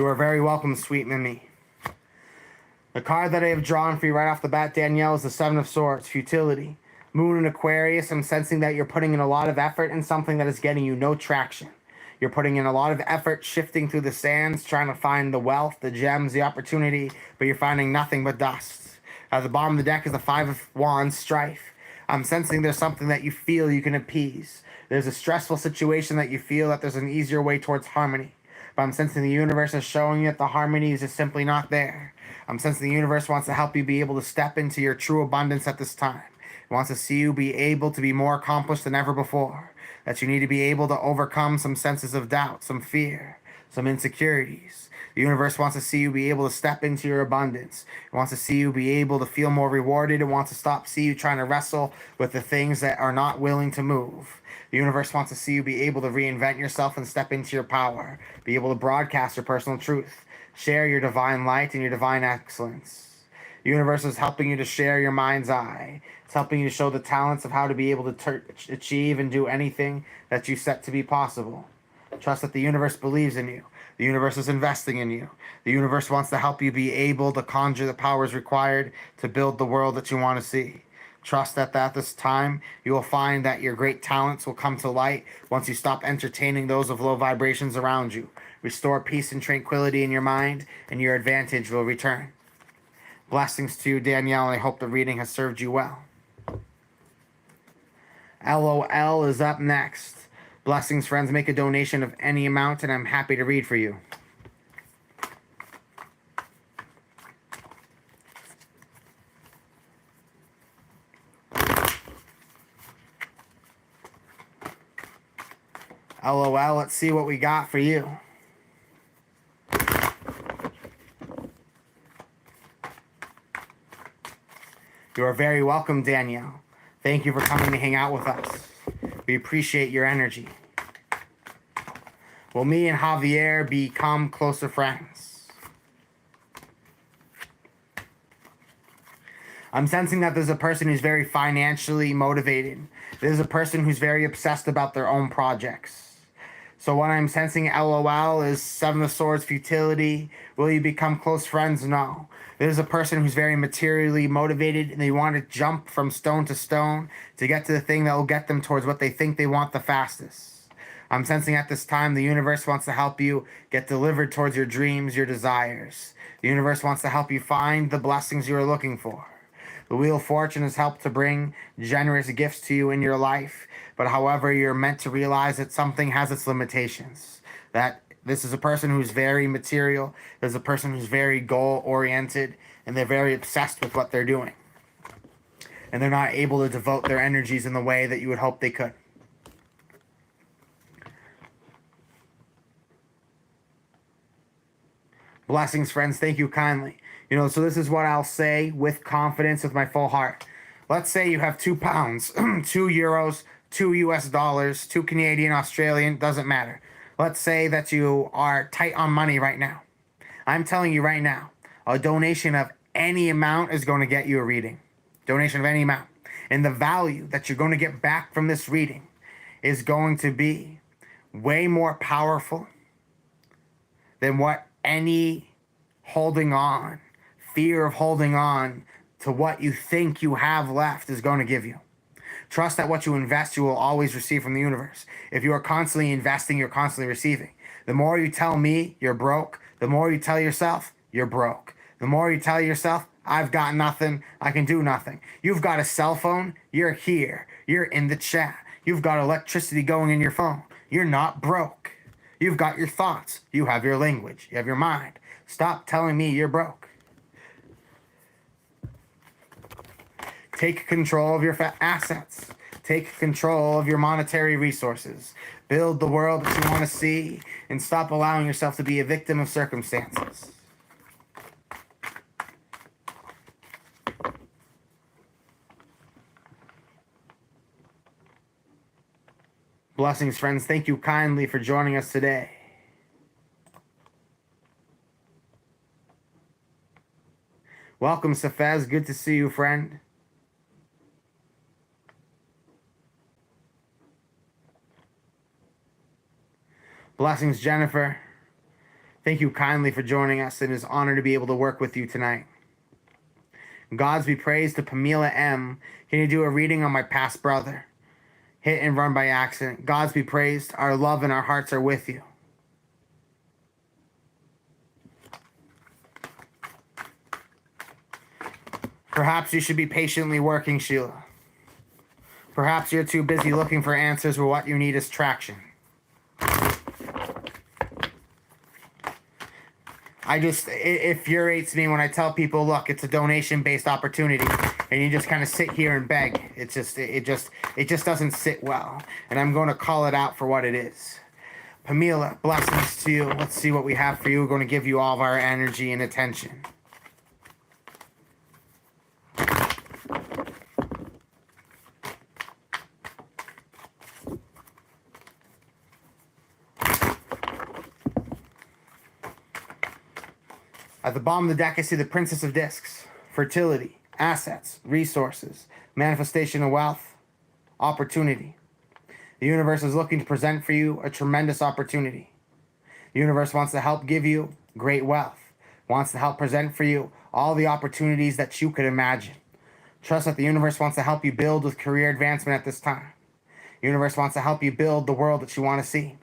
You are very welcome, Sweet Mimi. The card that I have drawn for you right off the bat, Danielle, is the Seven of Swords, Futility. Moon in Aquarius, I'm sensing that you're putting in a lot of effort in something that is getting you no traction. You're putting in a lot of effort shifting through the sands, trying to find the wealth, the gems, the opportunity, but you're finding nothing but dust. At the bottom of the deck is the Five of Wands, Strife. I'm sensing there's something that you feel you can appease. There's a stressful situation that you feel that there's an easier way towards harmony. But I'm sensing the universe is showing you that the harmony is just simply not there. I'm sensing the universe wants to help you be able to step into your true abundance at this time. It wants to see you be able to be more accomplished than ever before. That you need to be able to overcome some senses of doubt, some fear, some insecurities. The universe wants to see you be able to step into your abundance. It wants to see you be able to feel more rewarded. It wants to see you trying to wrestle with the things that are not willing to move. The universe wants to see you be able to reinvent yourself and step into your power. Be able to broadcast your personal truth. Share your divine light and your divine excellence. The universe is helping you to share your mind's eye. It's helping you to show the talents of how to be able to achieve and do anything that you set to be possible. Trust that the universe believes in you. The universe is investing in you. The universe wants to help you be able to conjure the powers required to build the world that you want to see. Trust that at this time, you will find that your great talents will come to light once you stop entertaining those of low vibrations around you. Restore peace and tranquility in your mind, and your advantage will return. Blessings to you, Danielle, and I hope the reading has served you well. LOL is up next. Blessings, friends. Make a donation of any amount, and I'm happy to read for you. LOL, let's see what we got for you. You are very welcome, Danielle. Thank you for coming to hang out with us. We appreciate your energy. Will me and Javier become closer friends? I'm sensing that there's a person who's very financially motivated. There's a person who's very obsessed about their own projects. So what I'm sensing, LOL, is Seven of Swords, Futility. Will you become close friends? No. There's a person who's very materially motivated and they want to jump from stone to stone to get to the thing that will get them towards what they think they want the fastest. I'm sensing at this time the universe wants to help you get delivered towards your dreams, your desires. The universe wants to help you find the blessings you are looking for. The Wheel of Fortune has helped to bring generous gifts to you in your life, but however, you're meant to realize that something has its limitations. That This is a person who's very material. There's a person who's very goal-oriented, and they're very obsessed with what they're doing. And they're not able to devote their energies in the way that you would hope they could. Blessings, friends. Thank you kindly. So this is what I'll say with confidence, with my full heart. Let's say you have 2 pounds, 2 euros, 2 US dollars, 2 Canadian, Australian, doesn't matter. Let's say that you are tight on money right now. I'm telling you right now, a donation of any amount is going to get you a reading. Donation of any amount. And the value that you're going to get back from this reading is going to be way more powerful than what any fear of holding on to what you think you have left is going to give you. Trust that what you invest, you will always receive from the universe. If you are constantly investing, you're constantly receiving. The more you tell me you're broke, the more you tell yourself you're broke. The more you tell yourself, I've got nothing, I can do nothing. You've got a cell phone, you're here, you're in the chat. You've got electricity going in your phone. You're not broke. You've got your thoughts. You have your language. You have your mind. Stop telling me you're broke. Take control of your assets. Take control of your monetary resources. Build the world that you want to see, and stop allowing yourself to be a victim of circumstances. Blessings, friends. Thank you kindly for joining us today. Welcome, Safez. Good to see you, friend. Blessings, Jennifer. Thank you kindly for joining us. It is an honor to be able to work with you tonight. Gods be praised to Pamela M. Can you do a reading on my past brother? Hit and run by accident. Gods be praised. Our love and our hearts are with you. Perhaps you should be patiently working, Sheila. Perhaps you're too busy looking for answers where what you need is traction. It infuriates me when I tell people, look, it's a donation-based opportunity, and you just kind of sit here and beg. It just doesn't sit well, and I'm going to call it out for what it is. Pamela, blessings to you. Let's see what we have for you. We're going to give you all of our energy and attention. At the bottom of the deck, I see the Princess of Discs. Fertility, assets, resources, manifestation of wealth, opportunity. The universe is looking to present for you a tremendous opportunity. The universe wants to help give you great wealth. Wants to help present for you all the opportunities that you could imagine. Trust that the universe wants to help you build with career advancement at this time. The universe wants to help you build the world that you want to see.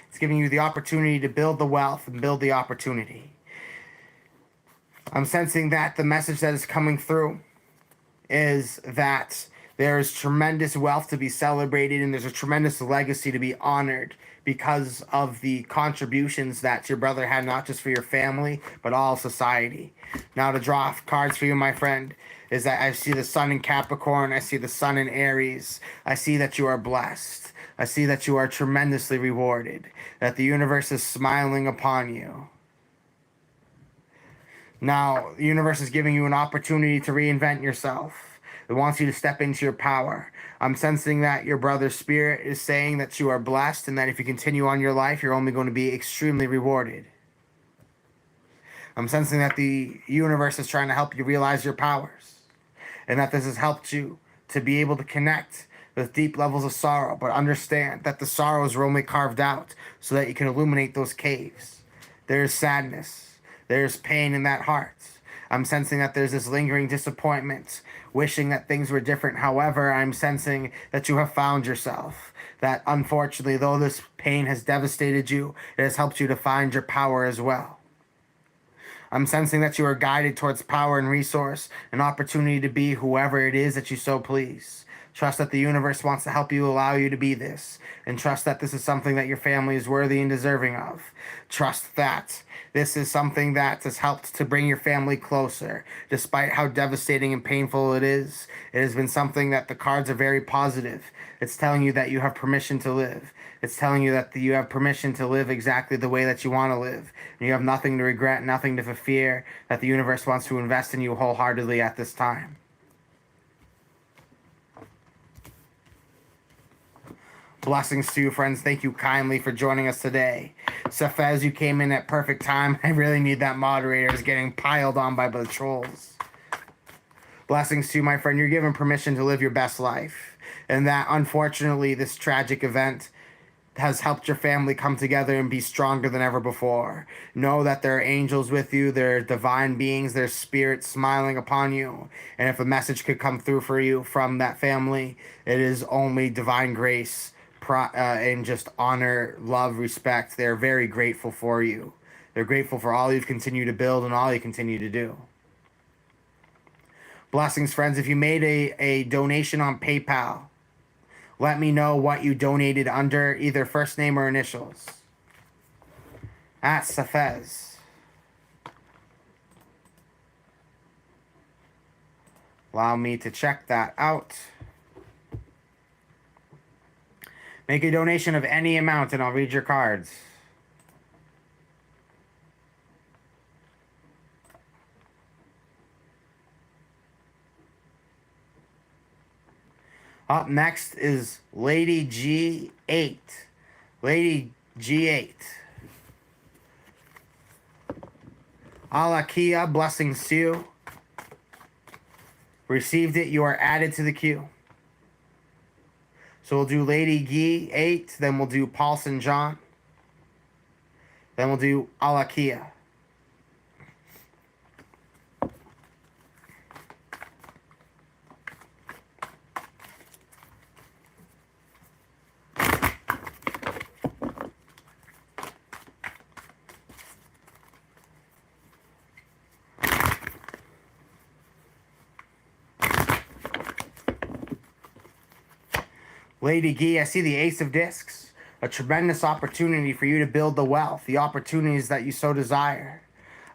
It's giving you the opportunity to build the wealth and build the opportunity. I'm sensing that the message that is coming through is that there is tremendous wealth to be celebrated, and there's a tremendous legacy to be honored because of the contributions that your brother had, not just for your family, but all society. Now, to draw cards for you, my friend, is that I see the sun in Capricorn. I see the sun in Aries. I see that you are blessed. I see that you are tremendously rewarded, that the universe is smiling upon you. Now, the universe is giving you an opportunity to reinvent yourself. It wants you to step into your power. I'm sensing that your brother's spirit is saying that you are blessed, and that if you continue on your life, you're only going to be extremely rewarded. I'm sensing that the universe is trying to help you realize your powers, and that this has helped you to be able to connect with deep levels of sorrow, but understand that the sorrows are only carved out so that you can illuminate those caves. There is sadness. There's pain in that heart. I'm sensing that there's this lingering disappointment, wishing that things were different. However, I'm sensing that you have found yourself. That unfortunately, though this pain has devastated you, it has helped you to find your power as well. I'm sensing that you are guided towards power and resource, an opportunity to be whoever it is that you so please. Trust that the universe wants to help you allow you to be this. And trust that this is something that your family is worthy and deserving of. Trust that this is something that has helped to bring your family closer. Despite how devastating and painful it is, it has been something that the cards are very positive. It's telling you that you have permission to live. It's telling you that you have permission to live exactly the way that you want to live. And you have nothing to regret, nothing to fear, that the universe wants to invest in you wholeheartedly at this time. Blessings to you, friends. Thank you kindly for joining us today. Safez, you came in at perfect time. I really need that moderator. Is getting piled on by the trolls. Blessings to you, my friend. You're given permission to live your best life. And that, unfortunately, this tragic event has helped your family come together and be stronger than ever before. Know that there are angels with you, there are divine beings, there's spirits smiling upon you. And if a message could come through for you from that family, it is only divine grace and just honor, love, respect. They're very grateful for you. They're grateful for all you've continued to build and all you continue to do. Blessings, friends. If you made a donation on PayPal, let me know what you donated under, either first name or initials. At Safez. Allow me to check that out. Make a donation of any amount and I'll read your cards. Up next is Lady G8. Lady G8. Alakia, blessings to you. Received it, you are added to the queue. So we'll do Lady G8, then we'll do Paulson John. Then we'll do Alakia. Lady Gee, I see the Ace of Discs. A tremendous opportunity for you to build the wealth, the opportunities that you so desire.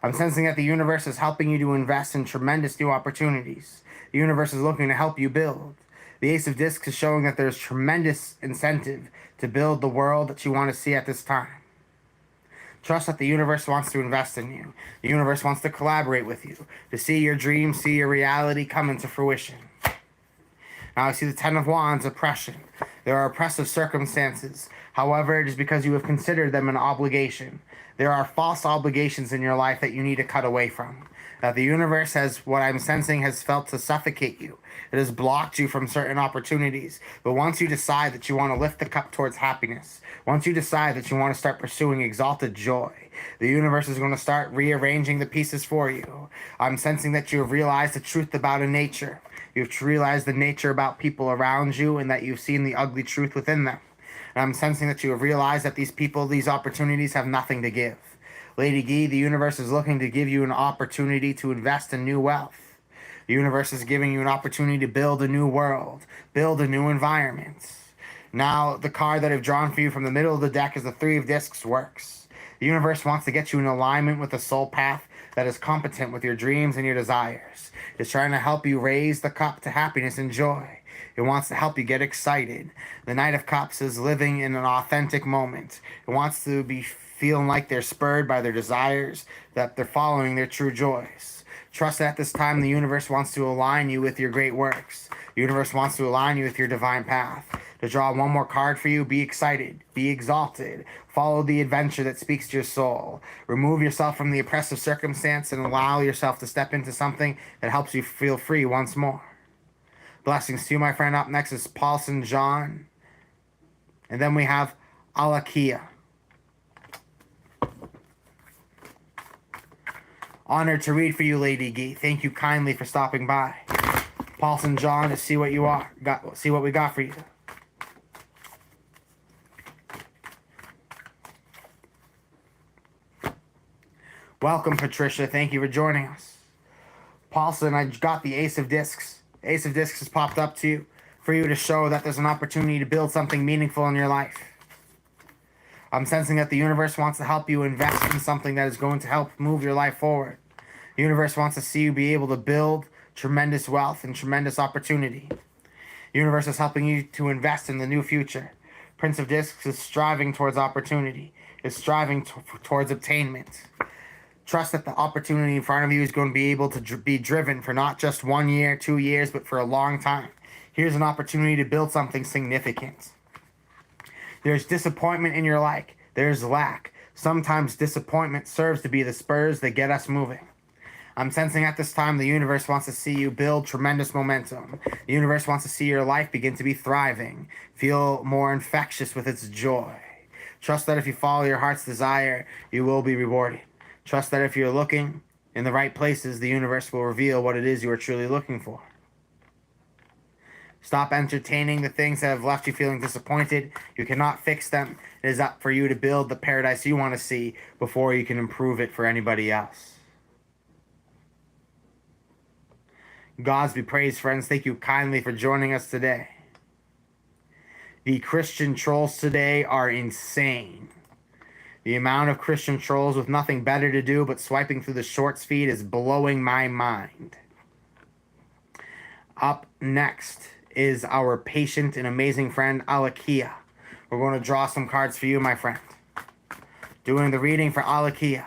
I'm sensing that the universe is helping you to invest in tremendous new opportunities. The universe is looking to help you build. The Ace of Discs is showing that there's tremendous incentive to build the world that you want to see at this time. Trust that the universe wants to invest in you. The universe wants to collaborate with you, to see your dreams, see your reality come into fruition. Now I see the Ten of Wands, oppression. There are oppressive circumstances. However, it is because you have considered them an obligation. There are false obligations in your life that you need to cut away from. That the universe has, what I'm sensing, has felt to suffocate you. It has blocked you from certain opportunities. But once you decide that you want to lift the cup towards happiness, once you decide that you want to start pursuing exalted joy, the universe is going to start rearranging the pieces for you. I'm sensing that you have realized the truth about a nature. You've realized the nature about people around you and that you've seen the ugly truth within them. And I'm sensing that you have realized that these people, these opportunities have nothing to give. Lady Gee, the universe is looking to give you an opportunity to invest in new wealth. The universe is giving you an opportunity to build a new world, build a new environment. Now, the card that I've drawn for you from the middle of the deck is the Three of Discs works. The universe wants to get you in alignment with a soul path that is competent with your dreams and your desires. It's trying to help you raise the cup to happiness and joy. It wants to help you get excited. The Knight of Cups is living in an authentic moment. It wants to be feeling like they're spurred by their desires, that they're following their true joys. Trust that at this time the universe wants to align you with your great works. The universe wants to align you with your divine path. To draw one more card for you, be excited, be exalted, follow the adventure that speaks to your soul. Remove yourself from the oppressive circumstance and allow yourself to step into something that helps you feel free once more. Blessings to you, my friend. Up next is Paulson John. And then we have Alakia. Honored to read for you, Lady Gee. Thank you kindly for stopping by. Paulson John, to see what you are. See what we got for you. Welcome, Patricia. Thank you for joining us. Paulson, I got the Ace of Discs. Ace of Discs has popped up to you. for you to show that there's an opportunity to build something meaningful in your life. I'm sensing that the universe wants to help you invest in something that is going to help move your life forward. The universe wants to see you be able to build tremendous wealth and tremendous opportunity. The universe is helping you to invest in the new future. Prince of Discs is striving towards opportunity, is striving towards obtainment. Trust that the opportunity in front of you is going to be able to be driven for not just 1 year, 2 years, but for a long time. Here's an opportunity to build something significant. There's disappointment in your life. There's lack. Sometimes disappointment serves to be the spurs that get us moving. I'm sensing at this time the universe wants to see you build tremendous momentum. The universe wants to see your life begin to be thriving, feel more infectious with its joy. Trust that if you follow your heart's desire, you will be rewarded. Trust that if you're looking in the right places, the universe will reveal what it is you are truly looking for. Stop entertaining the things that have left you feeling disappointed. You cannot fix them. It is up for you to build the paradise you want to see before you can improve it for anybody else. Gods be praised, friends. Thank you kindly for joining us today. The Christian trolls today are insane. The amount of Christian trolls with nothing better to do but swiping through the shorts feed is blowing my mind. Up next is our patient and amazing friend, Alakia. We're going to draw some cards for you, my friend. Doing the reading for Alakia.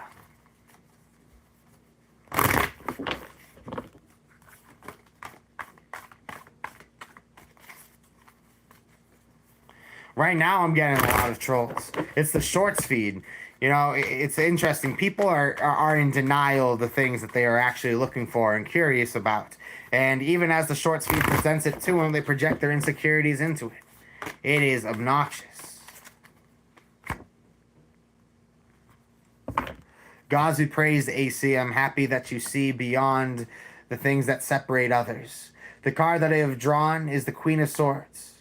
Right now, I'm getting a lot of trolls. It's the shorts feed. You know, it's interesting. People are in denial of the things that they are actually looking for and curious about. And even as the shorts feed presents it to them, they project their insecurities into it. It is obnoxious. Gods be praised, AC. I'm happy that you see beyond the things that separate others. The card that I have drawn is the Queen of Swords.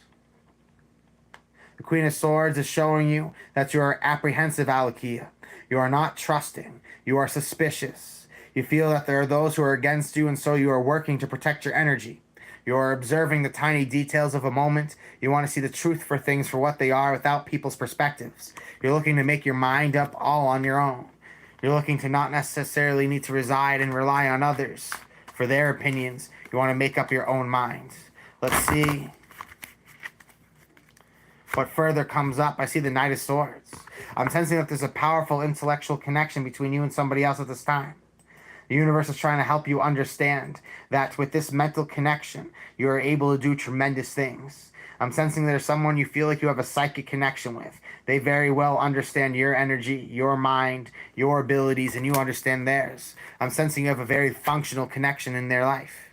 The Queen of Swords is showing you that you are apprehensive, Alakia. You are not trusting. You are suspicious. You feel that there are those who are against you, and so you are working to protect your energy. You are observing the tiny details of a moment. You want to see the truth for things for what they are without people's perspectives. You're looking to make your mind up all on your own. You're looking to not necessarily need to reside and rely on others for their opinions. You want to make up your own mind. Let's see what further comes up. I see the Knight of Swords. I'm sensing that there's a powerful intellectual connection between you and somebody else at this time. The universe is trying to help you understand that with this mental connection, you are able to do tremendous things. I'm sensing there's someone you feel like you have a psychic connection with. They very well understand your energy, your mind, your abilities, and you understand theirs. I'm sensing you have a very functional connection in their life.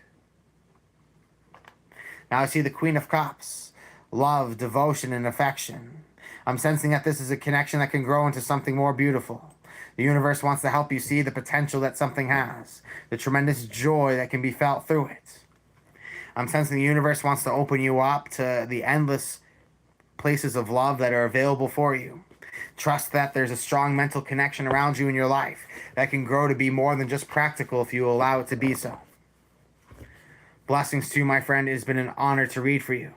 Now I see the Queen of Cups. Love, devotion, and affection. I'm sensing that this is a connection that can grow into something more beautiful. The universe wants to help you see the potential that something has, the tremendous joy that can be felt through it. I'm sensing the universe wants to open you up to the endless places of love that are available for you. Trust that there's a strong mental connection around you in your life that can grow to be more than just practical if you allow it to be so. Blessings to you, my friend. It has been an honor to read for you.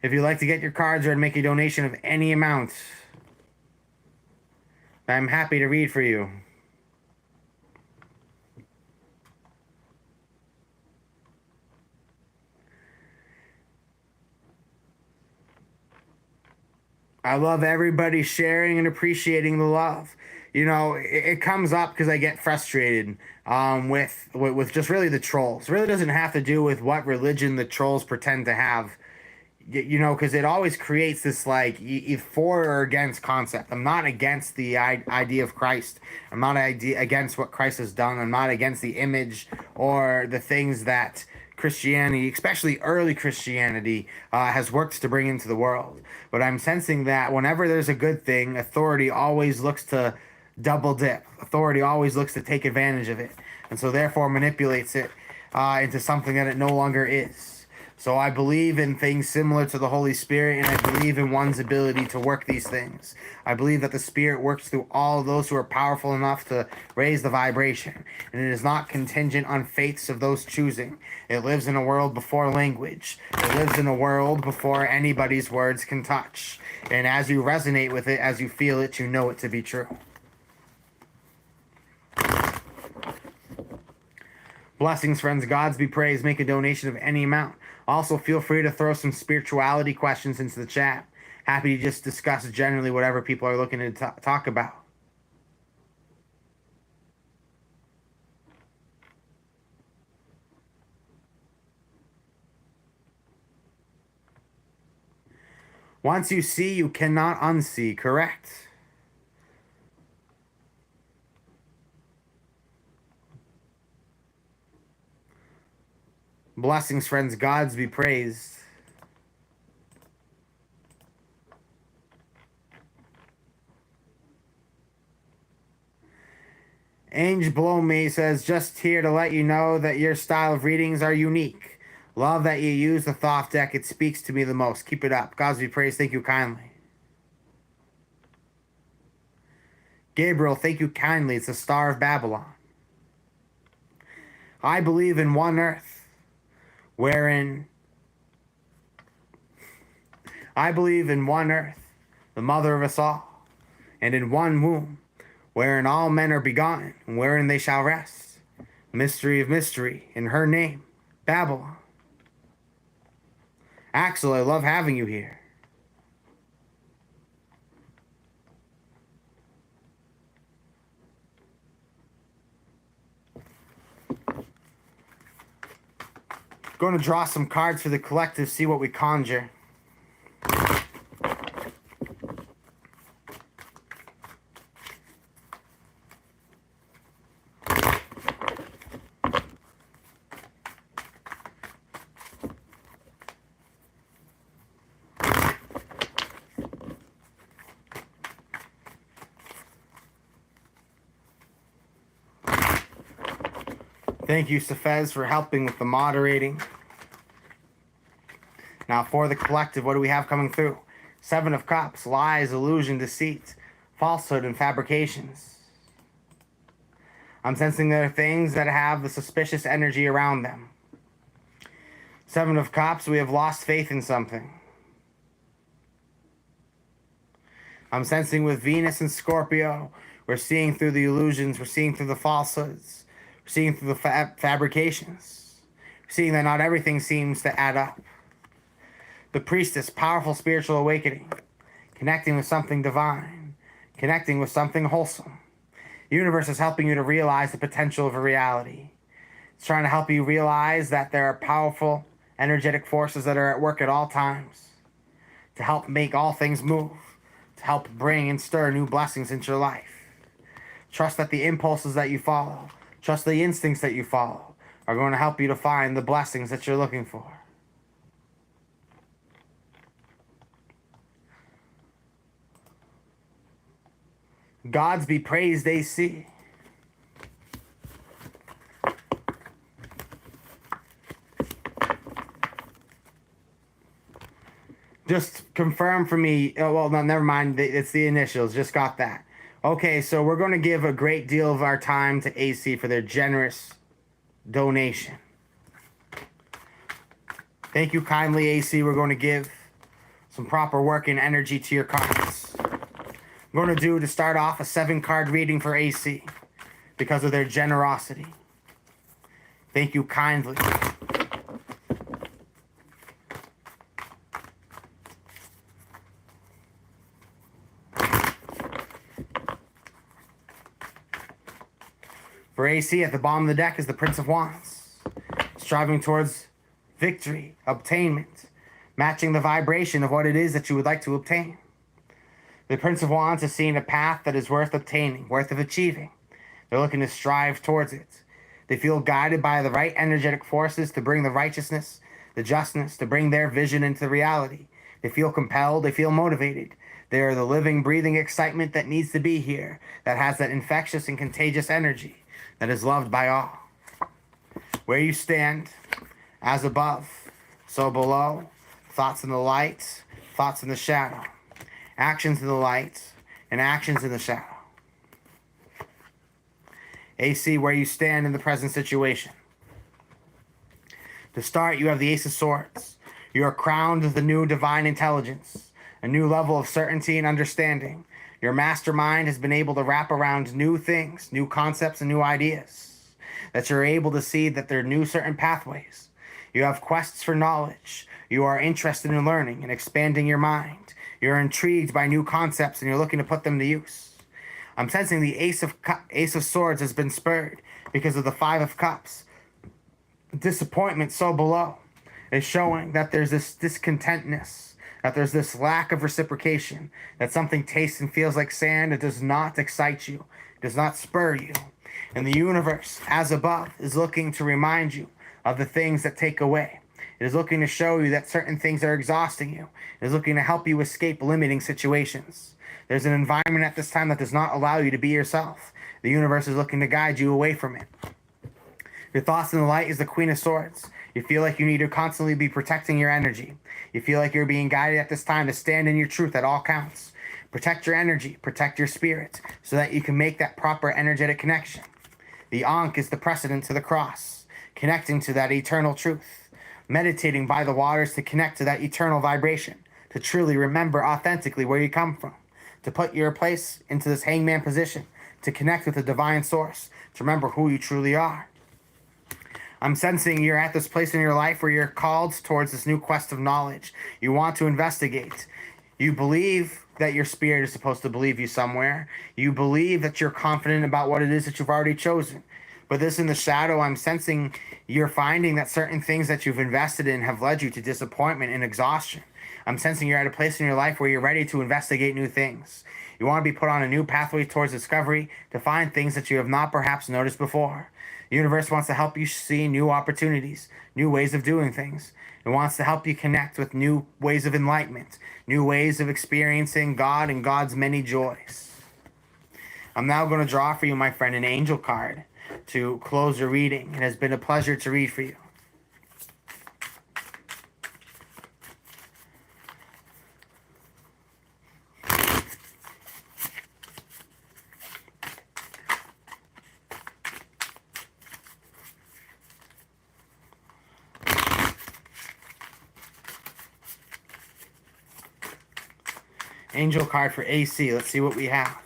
If you'd like to get your cards or make a donation of any amount, I'm happy to read for you. I love everybody sharing and appreciating the love. You know, it comes up because I get frustrated with just really the trolls. It really doesn't have to do with what religion the trolls pretend to have. You know, because it always creates this like for or against concept. I'm not against the idea of Christ. I'm not against what Christ has done. I'm not against the image or the things that Christianity, especially early Christianity, has worked to bring into the world. But I'm sensing that whenever there's a good thing, authority always looks to double dip. Authority always looks to take advantage of it, and so therefore manipulates it into something that it no longer is. So I believe in things similar to the Holy Spirit, and I believe in one's ability to work these things. I believe that the Spirit works through all those who are powerful enough to raise the vibration, and it is not contingent on faiths of those choosing. It lives in a world before language. It lives in a world before anybody's words can touch. And as you resonate with it, as you feel it, you know it to be true. Blessings, friends. Gods be praised. Make a donation of any amount. Also, feel free to throw some spirituality questions into the chat. Happy to just discuss generally whatever people are looking to talk about. Once you see, you cannot unsee, correct? Blessings, friends. Gods be praised. Ange Below Me says, just here to let you know that your style of readings are unique. Love that you use the Thoth deck. It speaks to me the most. Keep it up. Gods be praised. Thank you kindly. Gabriel, thank you kindly. It's the Star of Babylon. I believe in one earth, wherein I believe in one earth, the mother of us all, and in one womb, wherein all men are begotten, and wherein they shall rest. Mystery of mystery, in her name, Babylon. Axel, I love having you here. Going to draw some cards for the collective, see what we conjure. Thank you, Safez, for helping with the moderating. Now, for the collective, what do we have coming through? Seven of Cups, lies, illusion, deceit, falsehood, and fabrications. I'm sensing there are things that have the suspicious energy around them. Seven of Cups, we have lost faith in something. I'm sensing with Venus and Scorpio, we're seeing through the illusions, we're seeing through the falsehoods, we're seeing through the fabrications. We're seeing that not everything seems to add up. The Priestess, powerful spiritual awakening, connecting with something divine, connecting with something wholesome. The universe is helping you to realize the potential of a reality. It's trying to help you realize that there are powerful, energetic forces that are at work at all times to help make all things move, to help bring and stir new blessings into your life. Trust that the impulses that you follow, trust the instincts that you follow, are going to help you to find the blessings that you're looking for. Gods be praised, AC. Just confirm for me. Oh, well, no, never mind. It's the initials. Just got that. Okay, so we're going to give a great deal of our time to AC for their generous donation. Thank you kindly, AC. We're going to give some proper work and energy to your cards. I'm going to do, to start off, a 7-card reading for AC because of their generosity. Thank you kindly. For AC, at the bottom of the deck is the Prince of Wands, striving towards victory, obtainment, matching the vibration of what it is that you would like to obtain. The Prince of Wands is seeing a path that is worth obtaining, worth of achieving. They're looking to strive towards it. They feel guided by the right energetic forces to bring the righteousness, the justness, to bring their vision into reality. They feel compelled, they feel motivated. They are the living, breathing excitement that needs to be here, that has that infectious and contagious energy that is loved by all. Where you stand, as above, so below, thoughts in the light, thoughts in the shadow, actions in the light, and actions in the shadow. AC, where you stand in the present situation. To start, you have the Ace of Swords. You are crowned with a new divine intelligence, a new level of certainty and understanding. Your mastermind has been able to wrap around new things, new concepts, and new ideas. That you're able to see that there are new certain pathways. You have quests for knowledge. You are interested in learning and expanding your mind. You're intrigued by new concepts and you're looking to put them to use. I'm sensing the Ace of Swords has been spurred because of the Five of Cups. Disappointment so below is showing that there's this discontentness, that there's this lack of reciprocation, that something tastes and feels like sand. It does not excite you, it does not spur you. And the universe, as above, is looking to remind you of the things that take away. It is looking to show you that certain things are exhausting you. It is looking to help you escape limiting situations. There's an environment at this time that does not allow you to be yourself. The universe is looking to guide you away from it. Your thoughts in the light is the Queen of Swords. You feel like you need to constantly be protecting your energy. You feel like you're being guided at this time to stand in your truth at all counts. Protect your energy, protect your spirit, so that you can make that proper energetic connection. The Ankh is the precedent to the cross, connecting to that eternal truth. Meditating by the waters to connect to that eternal vibration, to truly remember authentically where you come from, to put your place into this hangman position, to connect with the divine source, to remember who you truly are. I'm sensing you're at this place in your life where you're called towards this new quest of knowledge. You want to investigate. You believe that your spirit is supposed to believe you somewhere. You believe that you're confident about what it is that you've already chosen. But this in the shadow, I'm sensing you're finding that certain things that you've invested in have led you to disappointment and exhaustion. I'm sensing you're at a place in your life where you're ready to investigate new things. You want to be put on a new pathway towards discovery to find things that you have not perhaps noticed before. The universe wants to help you see new opportunities, new ways of doing things. It wants to help you connect with new ways of enlightenment, new ways of experiencing God and God's many joys. I'm now going to draw for you, my friend, an angel card to close your reading. It has been a pleasure to read for you. Angel card for AC. Let's see what we have.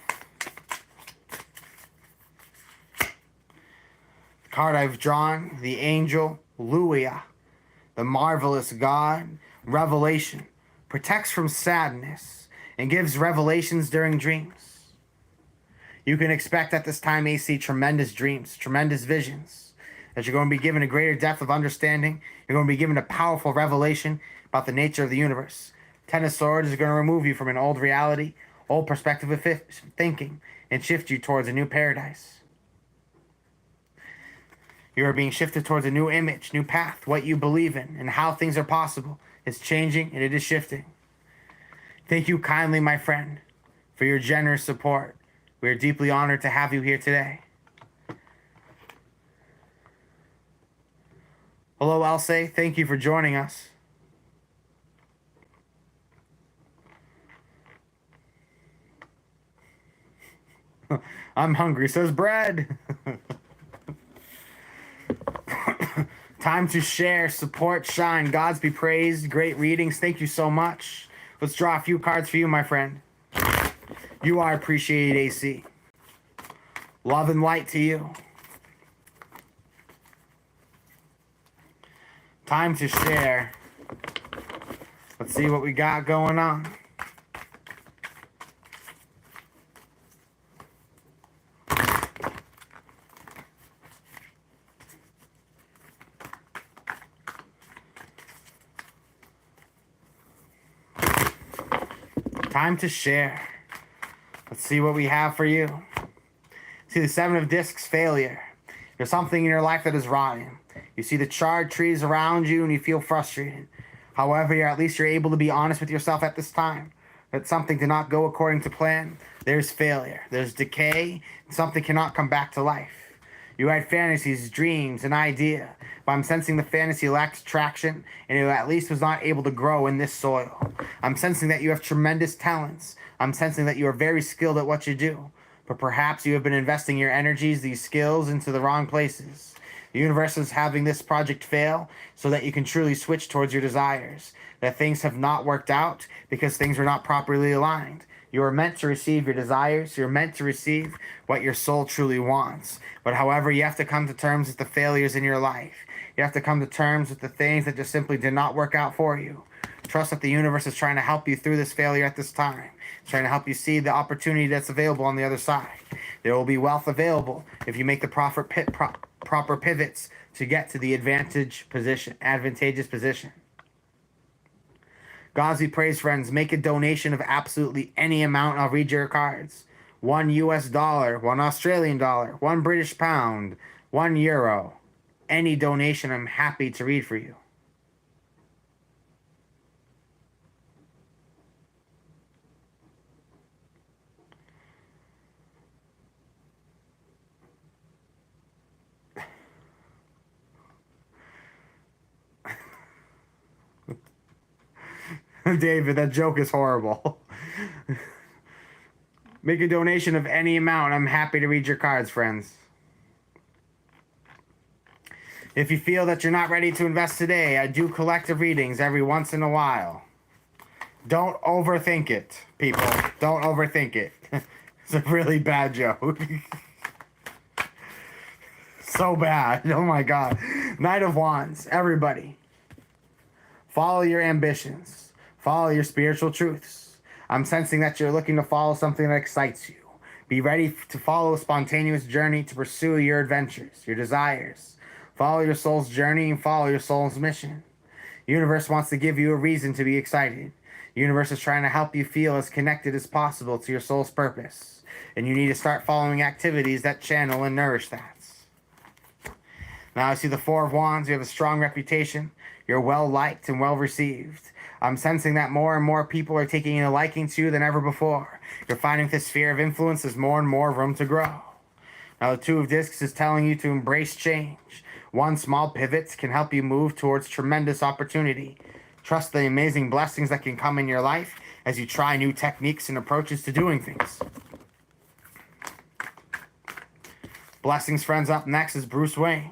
The card I've drawn, the angel Luia, the marvelous God, revelation, protects from sadness, and gives revelations during dreams. You can expect at this time, AC, tremendous dreams, tremendous visions, that you're going to be given a greater depth of understanding. You're going to be given a powerful revelation about the nature of the universe. Ten of Swords is going to remove you from an old reality, old perspective of thinking, and shift you towards a new paradise. You are being shifted towards a new image, new path. What you believe in and how things are possible is changing and it is shifting. Thank you kindly, my friend, for your generous support. We are deeply honored to have you here today. Hello, Elsa. Thank you for joining us. I'm hungry, says Bread. Time to share, support, shine. Gods be praised. Great readings. Thank you so much. Let's draw a few cards for you, my friend. You are appreciated, AC. Love and light to you. Time to share. Let's see what we got going on. Time to share. Let's see what we have for you. See the Seven of Discs, failure. There's something in your life that is rotten. You see the charred trees around you and you feel frustrated. However, at least you're able to be honest with yourself at this time. That something did not go according to plan. There's failure. There's decay. Something cannot come back to life. You had fantasies, dreams, an idea, but I'm sensing the fantasy lacks traction and it at least was not able to grow in this soil. I'm sensing that you have tremendous talents. I'm sensing that you are very skilled at what you do, but perhaps you have been investing your energies, these skills, into the wrong places. The universe is having this project fail so that you can truly switch towards your desires. That things have not worked out because things were not properly aligned. You are meant to receive your desires. You're meant to receive what your soul truly wants. But however, you have to come to terms with the failures in your life. You have to come to terms with the things that just simply did not work out for you. Trust that the universe is trying to help you through this failure at this time. It's trying to help you see the opportunity that's available on the other side. There will be wealth available if you make the proper pivots to get to the advantageous position. Gods be praised, friends. Make a donation of absolutely any amount. I'll read your cards. $1 US, $1 Australian dollar, $1 British pound, €1. Any donation, I'm happy to read for you. David, that joke is horrible. Make a donation of any amount. I'm happy to read your cards, friends. If you feel that you're not ready to invest today, I do collective readings every once in a while. Don't overthink it, people. Don't overthink it. It's a really bad joke. So bad. Oh my God. Knight of Wands. Everybody. Follow your ambitions. Follow your spiritual truths. I'm sensing that you're looking to follow something that excites you. Be ready to follow a spontaneous journey to pursue your adventures, your desires. Follow your soul's journey and follow your soul's mission. The universe wants to give you a reason to be excited. The universe is trying to help you feel as connected as possible to your soul's purpose. And you need to start following activities that channel and nourish that. Now I see the Four of Wands. You have a strong reputation. You're well liked and well received. I'm sensing that more and more people are taking a liking to you than ever before. You're finding this sphere of influence has more and more room to grow. Now the Two of Discs is telling you to embrace change. One small pivot can help you move towards tremendous opportunity. Trust the amazing blessings that can come in your life as you try new techniques and approaches to doing things. Blessings, friends. Up next is Bruce Wayne.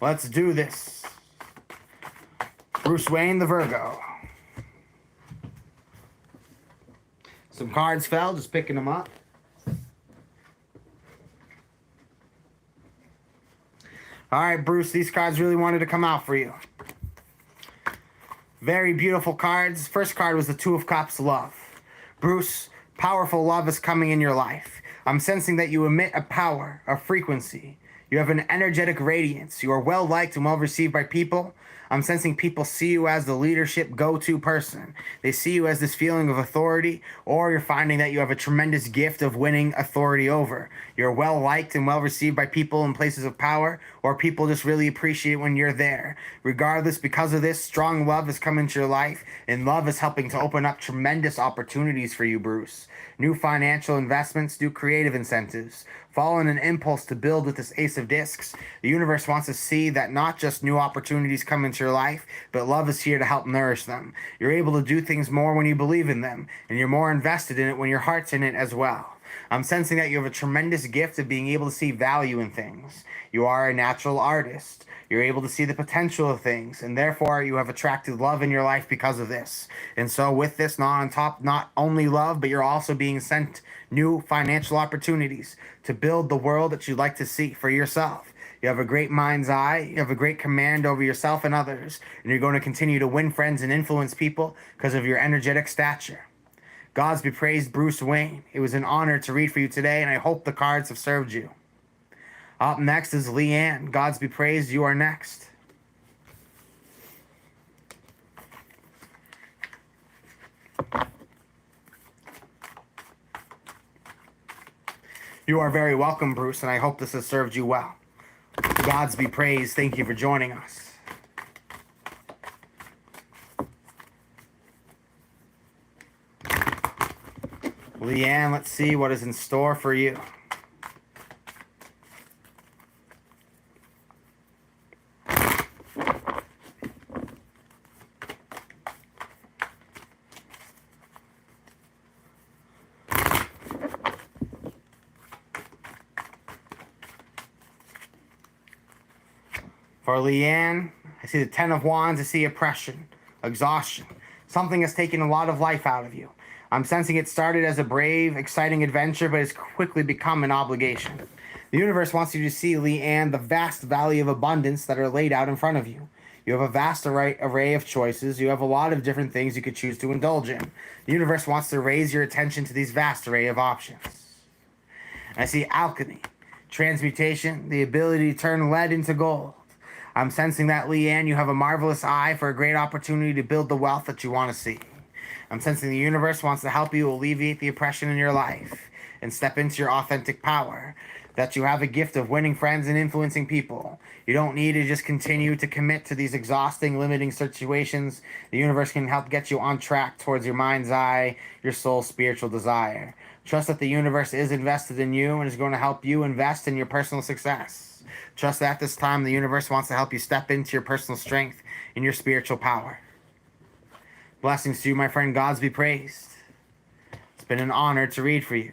Let's do this. Bruce Wayne, the Virgo. Some cards fell, just picking them up. All right, Bruce, these cards really wanted to come out for you. Very beautiful cards. First card was the Two of Cups, love. Bruce, powerful love is coming in your life. I'm sensing that you emit a power, a frequency. You have an energetic radiance. You are well liked and well received by people. I'm sensing people see you as the leadership go-to person. They see you as this feeling of authority, or you're finding that you have a tremendous gift of winning authority over. You're well liked and well received by people in places of power, or people just really appreciate when you're there. Regardless, because of this, strong love has come into your life, and love is helping to open up tremendous opportunities for you, Bruce. New financial investments, new creative incentives. Following an impulse to build with this Ace of Discs, the universe wants to see that not just new opportunities come into your life, but love is here to help nourish them. You're able to do things more when you believe in them, and you're more invested in it when your heart's in it as well. I'm sensing that you have a tremendous gift of being able to see value in things. You are a natural artist. You're able to see the potential of things, and therefore you have attracted love in your life because of this. And so with this, not only love, but you're also being sent new financial opportunities to build the world that you'd like to see for yourself. You have a great mind's eye. You have a great command over yourself and others, and you're going to continue to win friends and influence people because of your energetic stature. Gods be praised, Bruce Wayne. It was an honor to read for you today, and I hope the cards have served you. Up next is Leanne. Gods be praised, you are next. You are very welcome, Bruce, and I hope this has served you well. Gods be praised. Thank you for joining us. Leanne, let's see what is in store for you. For Leanne, I see the Ten of Wands. I see oppression, exhaustion. Something has taken a lot of life out of you. I'm sensing it started as a brave, exciting adventure, but has quickly become an obligation. The universe wants you to see, Leanne, the vast valley of abundance that are laid out in front of you. You have a vast array of choices. You have a lot of different things you could choose to indulge in. The universe wants to raise your attention to these vast array of options. And I see alchemy, transmutation, the ability to turn lead into gold. I'm sensing that, Leanne, you have a marvelous eye for a great opportunity to build the wealth that you want to see. I'm sensing the universe wants to help you alleviate the oppression in your life and step into your authentic power. That you have a gift of winning friends and influencing people. You don't need to just continue to commit to these exhausting, limiting situations. The universe can help get you on track towards your mind's eye, your soul's spiritual desire. Trust that the universe is invested in you and is going to help you invest in your personal success. Trust that this time the universe wants to help you step into your personal strength and your spiritual power. Blessings to you, my friend. Gods be praised. It's been an honor to read for you.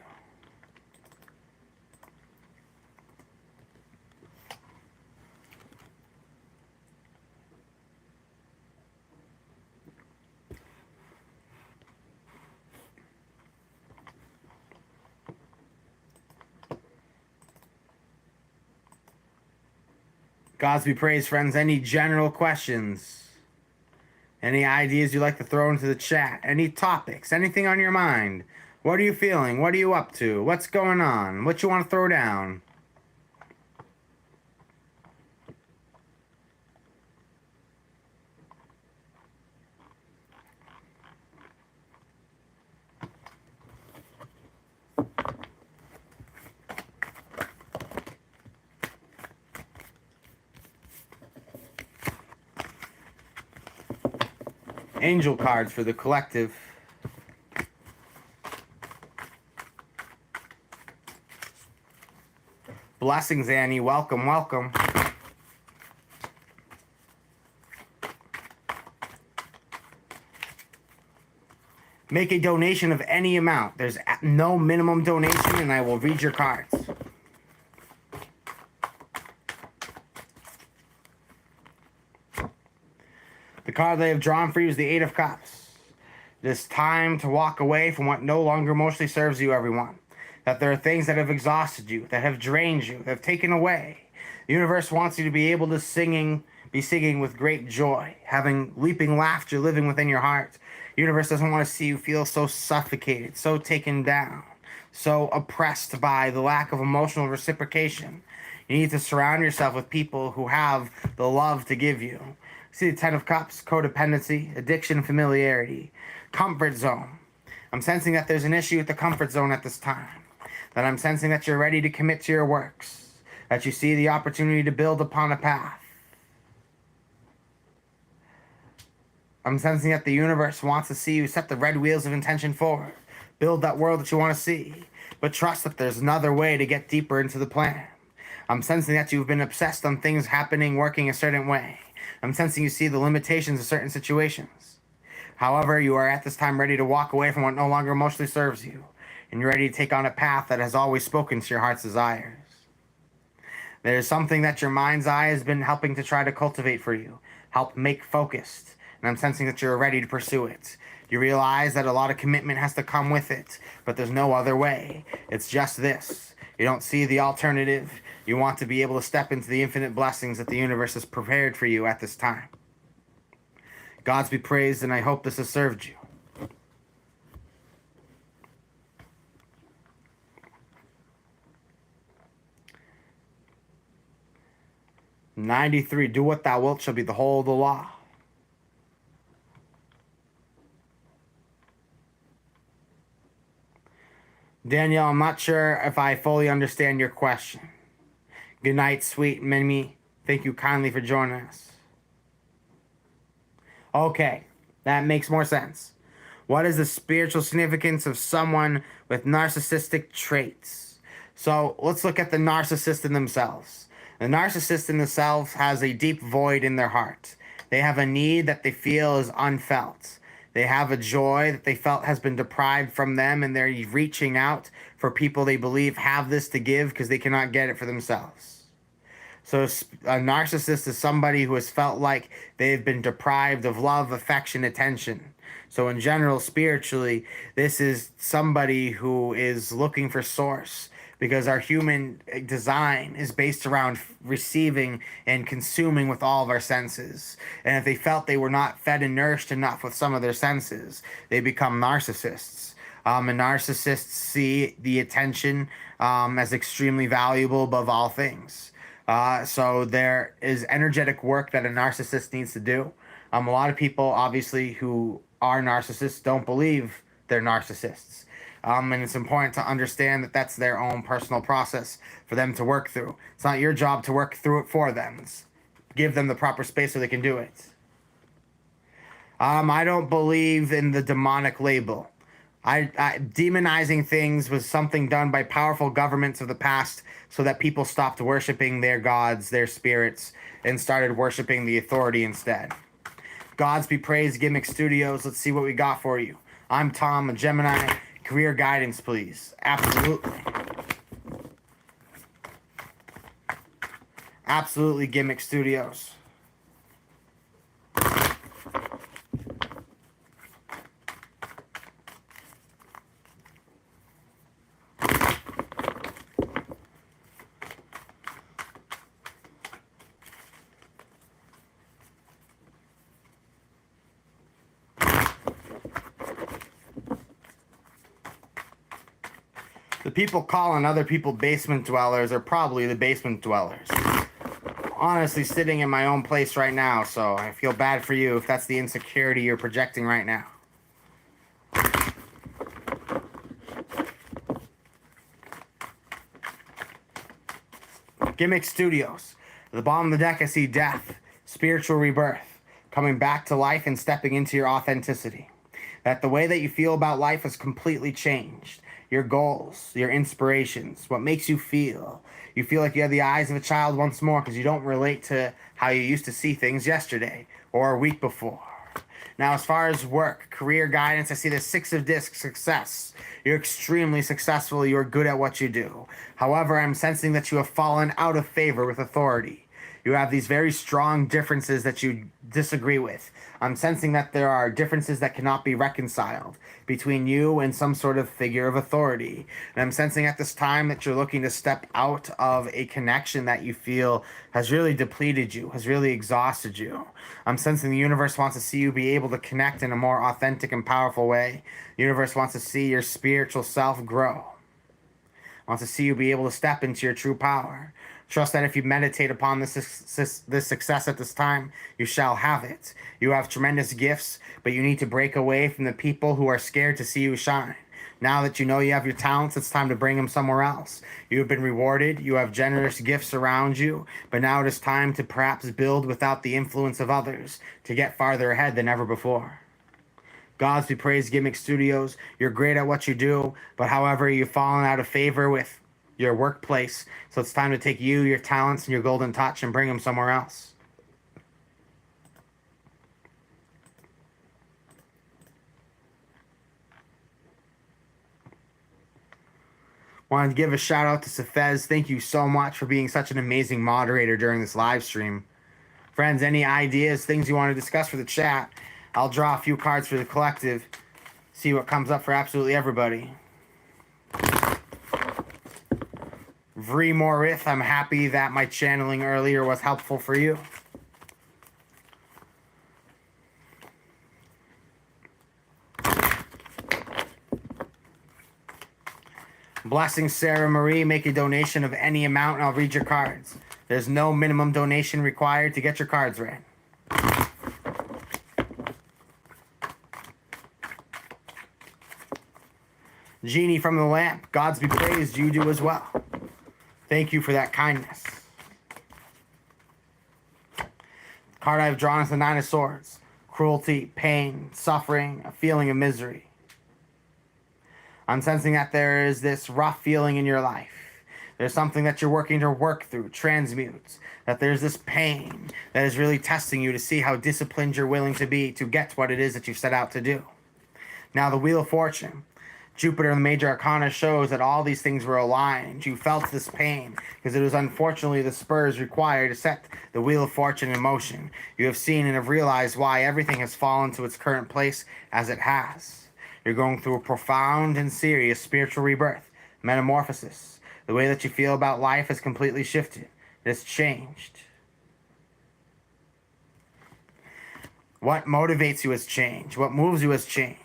Gods be praised, friends. Any general questions? Any ideas you'd like to throw into the chat? Any topics? Anything on your mind? What are you feeling? What are you up to? What's going on? What you want to throw down? Angel cards for the collective. Blessings, Annie. Welcome, welcome. Make a donation of any amount. There's no minimum donation, and I will read your cards. The card they have drawn for you is the Eight of Cups. It is time to walk away from what no longer mostly serves you, everyone. That there are things that have exhausted you, that have drained you, that have taken away. The universe wants you to be able to be singing with great joy, having leaping laughter living within your heart. The universe doesn't want to see you feel so suffocated, so taken down, so oppressed by the lack of emotional reciprocation. You need to surround yourself with people who have the love to give you. See the Ten of Cups, codependency, addiction, familiarity, comfort zone. I'm sensing that there's an issue with the comfort zone at this time. That I'm sensing that you're ready to commit to your works. That you see the opportunity to build upon a path. I'm sensing that the universe wants to see you set the red wheels of intention forward. Build that world that you want to see. But trust that there's another way to get deeper into the plan. I'm sensing that you've been obsessed on things happening, working a certain way. I'm sensing you see the limitations of certain situations. However, you are at this time ready to walk away from what no longer emotionally serves you. And you're ready to take on a path that has always spoken to your heart's desires. There's something that your mind's eye has been helping to try to cultivate for you. Help make focused. And I'm sensing that you're ready to pursue it. You realize that a lot of commitment has to come with it. But there's no other way. It's just this. You don't see the alternative. You want to be able to step into the infinite blessings that the universe has prepared for you at this time. Gods be praised, and I hope this has served you. "93, do what thou wilt shall be the whole of the law." Danielle, I'm not sure if I fully understand your question. Good night, sweet Mimi. Thank you kindly for joining us. Okay, that makes more sense. What is the spiritual significance of someone with narcissistic traits? So let's look at the narcissist in themselves. The narcissist in themselves has a deep void in their heart. They have a need that they feel is unfelt. They have a joy that they felt has been deprived from them, and they're reaching out for people they believe have this to give because they cannot get it for themselves. So a narcissist is somebody who has felt like they've been deprived of love, affection, attention. So in general, spiritually, this is somebody who is looking for source, because our human design is based around receiving and consuming with all of our senses. And if they felt they were not fed and nourished enough with some of their senses, they become narcissists. And narcissists see the attention as extremely valuable above all things. So there is energetic work that a narcissist needs to do. A lot of people, obviously, who are narcissists don't believe they're narcissists. And it's important to understand that that's their own personal process for them to work through. It's not your job to work through it for them. Give them the proper space so they can do it. I don't believe in the demonic label. Demonizing things was something done by powerful governments of the past so that people stopped worshiping their gods, their spirits, and started worshiping the authority instead. Gods be praised, Gimmick Studios. Let's see what we got for you. I'm Tom, a Gemini. Career guidance, please. Absolutely. Absolutely, Gimmick Studios. The people calling other people basement dwellers are probably the basement dwellers. Honestly, sitting in my own place right now, so I feel bad for you if that's the insecurity you're projecting right now. Gimmick Studios. At the bottom of the deck, I see death, spiritual rebirth, coming back to life and stepping into your authenticity. That the way that you feel about life has completely changed. Your goals, your inspirations, what makes you feel. You feel like you have the eyes of a child once more because you don't relate to how you used to see things yesterday or a week before. Now, as far as work, career guidance, I see the 6 of Discs, success. You're extremely successful. You're good at what you do. However, I'm sensing that you have fallen out of favor with authority. You have these very strong differences that you disagree with. I'm sensing that there are differences that cannot be reconciled between you and some sort of figure of authority. And I'm sensing at this time that you're looking to step out of a connection that you feel has really depleted you, has really exhausted you. I'm sensing the universe wants to see you be able to connect in a more authentic and powerful way. The universe wants to see your spiritual self grow. Wants to see you be able to step into your true power. Trust that if you meditate upon this success at this time, you shall have it. You have tremendous gifts, but you need to break away from the people who are scared to see you shine. Now that you know you have your talents, it's time to bring them somewhere else. You have been rewarded. You have generous gifts around you, but now it is time to perhaps build without the influence of others to get farther ahead than ever before. Gods be praised, Gimmick Studios. You're great at what you do, but however, you've fallen out of favor with your workplace, so it's time to take you, your talents, and your golden touch and bring them somewhere else. Wanted to give a shout out to Safez. Thank you so much for being such an amazing moderator during this live stream. Friends, any ideas, things you want to discuss for the chat? I'll draw a few cards for the collective, see what comes up for absolutely everybody. Vri Morith, I'm happy that my channeling earlier was helpful for you. Blessings, Sarah Marie. Make a donation of any amount and I'll read your cards. There's no minimum donation required to get your cards read. Genie from the lamp. Gods be praised. You do as well. Thank you for that kindness. The card I've drawn is the 9 of Swords. cruelty, pain, suffering, a feeling of misery. I'm sensing that there is this rough feeling in your life. There's something that you're working to work through, transmute. That there's this pain that is really testing you to see how disciplined you're willing to be to get what it is that you've set out to do. Now, the Wheel of Fortune, Jupiter in the Major Arcana shows that all these things were aligned. You felt this pain because it was unfortunately the spurs required to set the Wheel of Fortune in motion. You have seen and have realized why everything has fallen to its current place as it has. You're going through a profound and serious spiritual rebirth, metamorphosis. The way that you feel about life has completely shifted. It has changed. What motivates you has changed. What moves you has changed.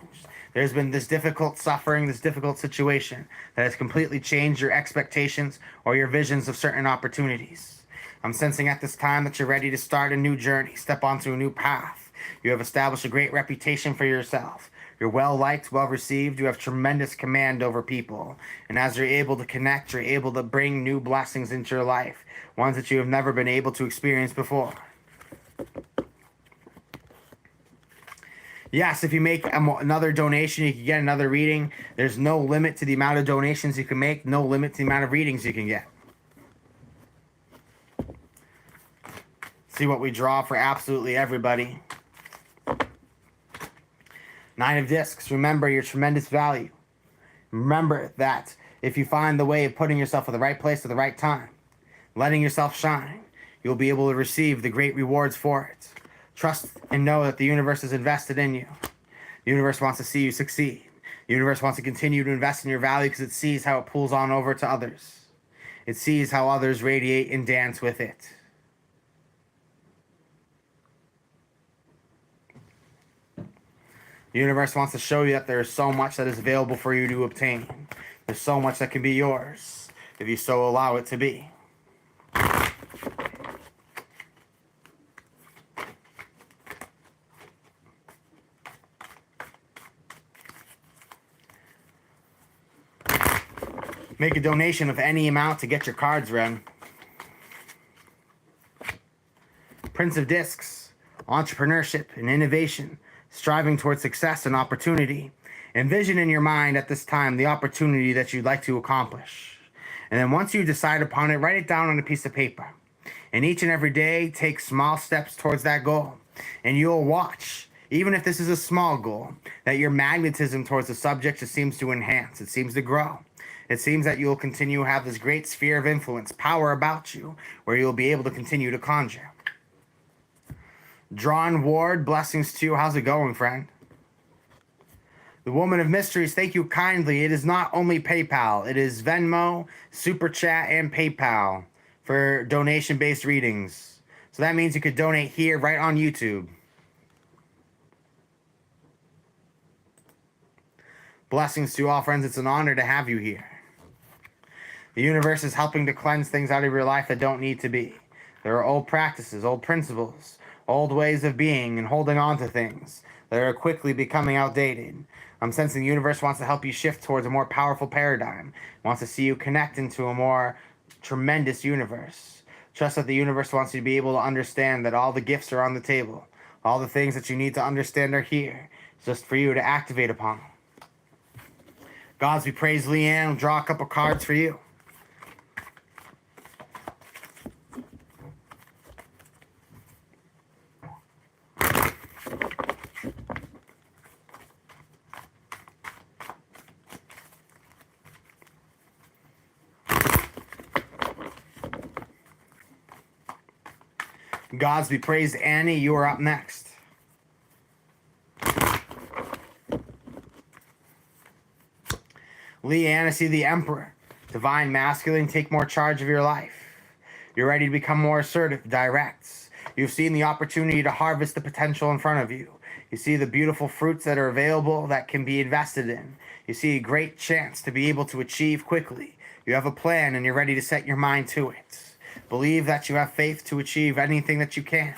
There's been this difficult suffering, this difficult situation that has completely changed your expectations or your visions of certain opportunities. I'm sensing at this time that you're ready to start a new journey, step onto a new path. You have established a great reputation for yourself. You're well-liked, well-received. You have tremendous command over people. And as you're able to connect, you're able to bring new blessings into your life, ones that you have never been able to experience before. Yes, if you make another donation, you can get another reading. There's no limit to the amount of donations you can make, no limit to the amount of readings you can get. See what we draw for absolutely everybody. 9 of Discs. Remember your tremendous value. Remember that if you find the way of putting yourself in the right place at the right time, letting yourself shine, you'll be able to receive the great rewards for it. Trust and know that the universe is invested in you. The universe wants to see you succeed. The universe wants to continue to invest in your value because it sees how it pulls on over to others. It sees how others radiate and dance with it. The universe wants to show you that there is so much that is available for you to obtain. There's so much that can be yours if you so allow it to be. Make a donation of any amount to get your cards read. Prince of Discs, entrepreneurship and innovation, striving towards success and opportunity. Envision in your mind at this time the opportunity that you'd like to accomplish. And then once you decide upon it, write it down on a piece of paper. And each and every day, take small steps towards that goal. And you'll watch, even if this is a small goal, that your magnetism towards the subject just seems to enhance. It seems to grow. It seems that you'll continue to have this great sphere of influence, power about you, where you'll be able to continue to conjure. Drawn Ward, blessings to you. How's it going, friend? The Woman of Mysteries, thank you kindly. It is not only PayPal. It is Venmo, Super Chat, and PayPal for donation-based readings. So that means you could donate here right on YouTube. Blessings to you all, friends. It's an honor to have you here. The universe is helping to cleanse things out of your life that don't need to be. There are old practices, old principles, old ways of being and holding on to things that are quickly becoming outdated. I'm sensing the universe wants to help you shift towards a more powerful paradigm. It wants to see you connect into a more tremendous universe. Trust that the universe wants you to be able to understand that all the gifts are on the table. All the things that you need to understand are here. It's just for you to activate upon. Gods be praised, Leanne. I'll draw a couple cards for you. Gods be praised, Annie. You are up next. Leanne, I see the Emperor. Divine Masculine, take more charge of your life. You're ready to become more assertive, direct. You've seen the opportunity to harvest the potential in front of you. You see the beautiful fruits that are available that can be invested in. You see a great chance to be able to achieve quickly. You have a plan and you're ready to set your mind to it. Believe that you have faith to achieve anything that you can.